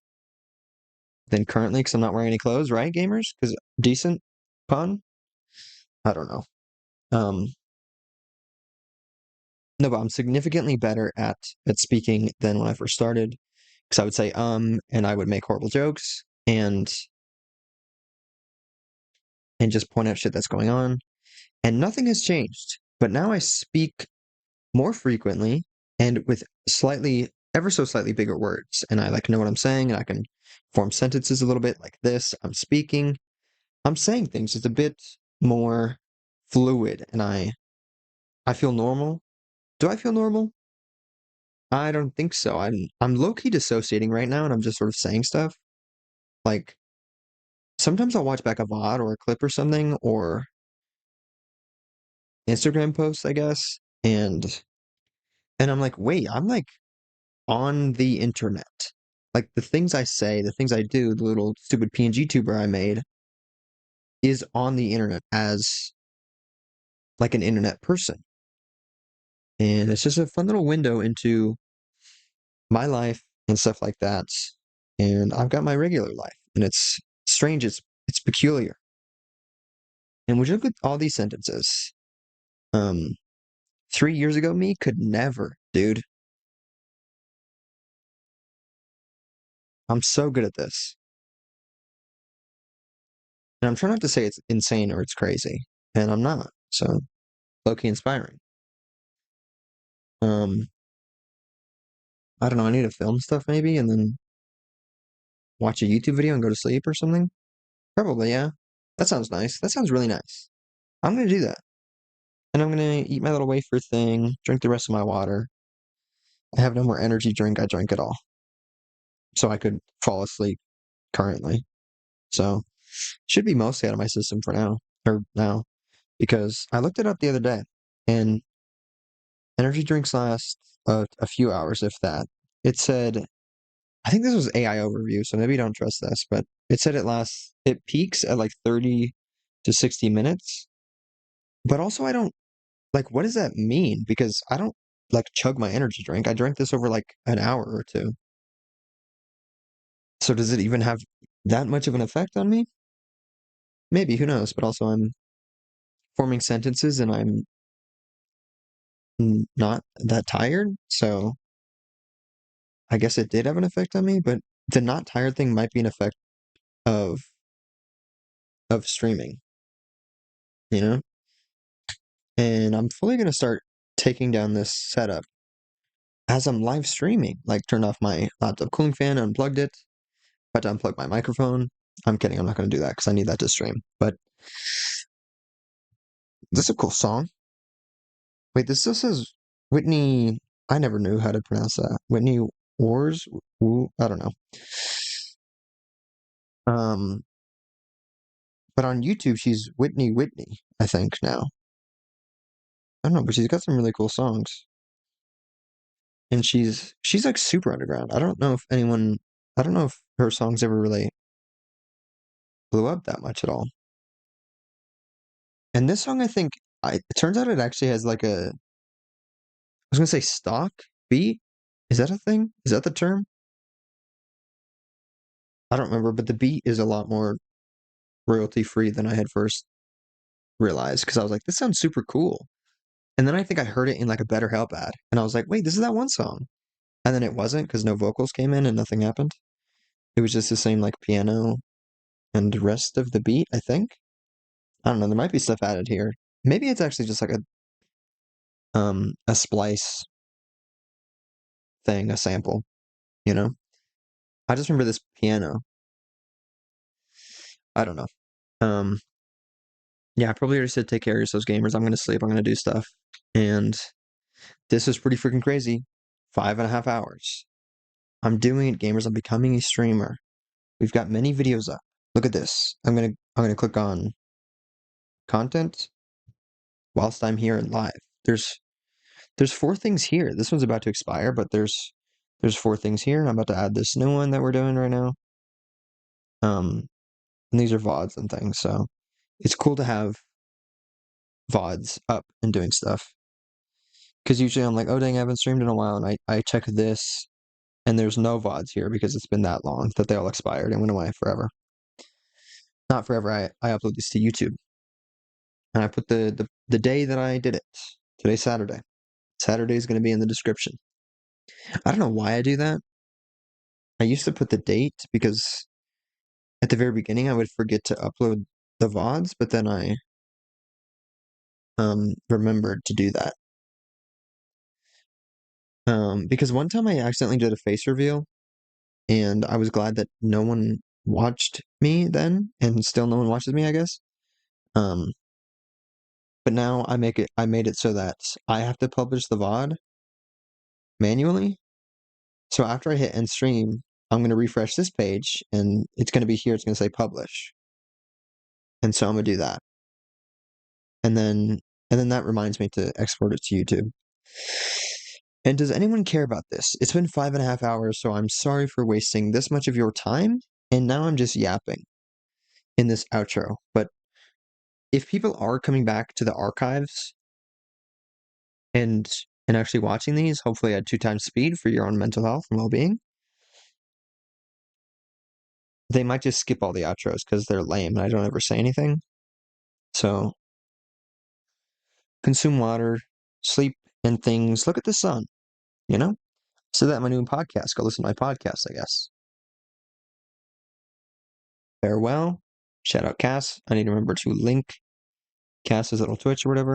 than currently because I'm not wearing any clothes, right, gamers? Because decent pun? I don't know. No, but I'm significantly better at speaking than when I first started because I would say and I would make horrible jokes and just point out shit that's going on, and nothing has changed. But now I speak more frequently and with slightly, ever so slightly bigger words, and I like know what I'm saying, and I can form sentences a little bit like this. I'm saying things. It's a bit more fluid, and I feel normal. Do I feel normal? I don't think so. I'm low-key dissociating right now, and I'm just sort of saying stuff. Like sometimes I'll watch back a VOD or a clip or something, or Instagram posts, I guess, and I'm like, wait, I'm like on the internet. Like the things I say, the things I do, the little stupid PNG tuber I made is on the internet as like an internet person. And it's just a fun little window into my life and stuff like that. And I've got my regular life, and it's strange, it's peculiar. And would you look at all these sentences? 3 years ago me could never, dude. I'm so good at this. And I'm trying not to say it's insane or it's crazy. And I'm not. So low-key inspiring. Um, I don't know, I need to film stuff maybe and then watch a YouTube video and go to sleep or something. Probably, yeah. That sounds nice. That sounds really nice. I'm gonna do that. And I'm gonna eat my little wafer thing, drink the rest of my water. I have no more energy drink. I drank it all. So I could fall asleep currently. So should be mostly out of my system for now. Or now. Because I looked it up the other day and energy drinks last a few hours, if that. It said, I think this was AI overview, so maybe don't trust this, but it said it peaks at like 30 to 60 minutes. But also, I don't, like, what does that mean? Because I don't, like, chug my energy drink. I drank this over like an hour or two. So does it even have that much of an effect on me? Maybe, who knows? But also, I'm forming sentences and I'm not that tired. So I guess it did have an effect on me, but the not tired thing might be an effect of streaming, you know? And I'm fully gonna start taking down this setup as I'm live streaming. Like turned off my laptop cooling fan, unplugged it, but to unplug my microphone. I'm kidding, I'm not gonna do that because I need that to stream. But this is a cool song. Wait, this still says Whitney. I never knew how to pronounce that. Whitney Wars? I don't know. Um, but on YouTube, she's Whitney, I think now. I don't know, but she's got some really cool songs. And she's like super underground. I don't know if her songs ever really blew up that much at all. And this song, I think, it turns out it actually has like I was gonna say stock beat. Is that a thing? Is that the term? I don't remember, but the beat is a lot more royalty free than I had first realized because I was like, this sounds super cool. And then I think I heard it in like a BetterHelp ad, and I was like, wait, this is that one song. And then it wasn't because no vocals came in and nothing happened. It was just the same like piano and the rest of the beat, I think. I don't know, there might be stuff added here. Maybe it's actually just like a splice thing, a sample, you know? I just remember this piano. I don't know. Um yeah, I probably already said take care of yourselves, gamers. I'm gonna sleep, I'm gonna do stuff. And this is pretty freaking crazy. 5.5 hours. I'm doing it, gamers. I'm becoming a streamer. We've got many videos up. Look at this. I'm gonna click on content whilst I'm here and live. There's 4 things here. This one's about to expire, but there's 4 things here. I'm about to add this new one that we're doing right now. And these are VODs and things, so it's cool to have VODs up and doing stuff. Because usually I'm like, oh dang, I haven't streamed in a while, and I check this, and there's no VODs here because it's been that long that they all expired and went away forever. Not forever. I upload this to YouTube, and I put the day that I did it. Today's Saturday. Saturday is going to be in the description. I don't know why I do that. I used to put the date because at the very beginning I would forget to upload the VODs, but then I remembered to do that. Because one time I accidentally did a face reveal, and I was glad that no one watched me then, and still no one watches me, I guess. But now I made it so that I have to publish the VOD manually. So after I hit end stream, I'm going to refresh this page, and it's going to be here. It's going to say publish, and so I'm going to do that, and then that reminds me to export it to YouTube. And does anyone care about this? It's been 5.5 hours, so I'm sorry for wasting this much of your time, and now I'm just yapping in this outro. But if people are coming back to the archives and actually watching these, hopefully at 2 times speed for your own mental health and well-being, they might just skip all the outros because they're lame and I don't ever say anything. So consume water, sleep, and things. Look at the sun, you know? So that my new podcast. Go listen to my podcast, I guess. Farewell. Shout out Cass. I need to remember to link Cass's little Twitch or whatever.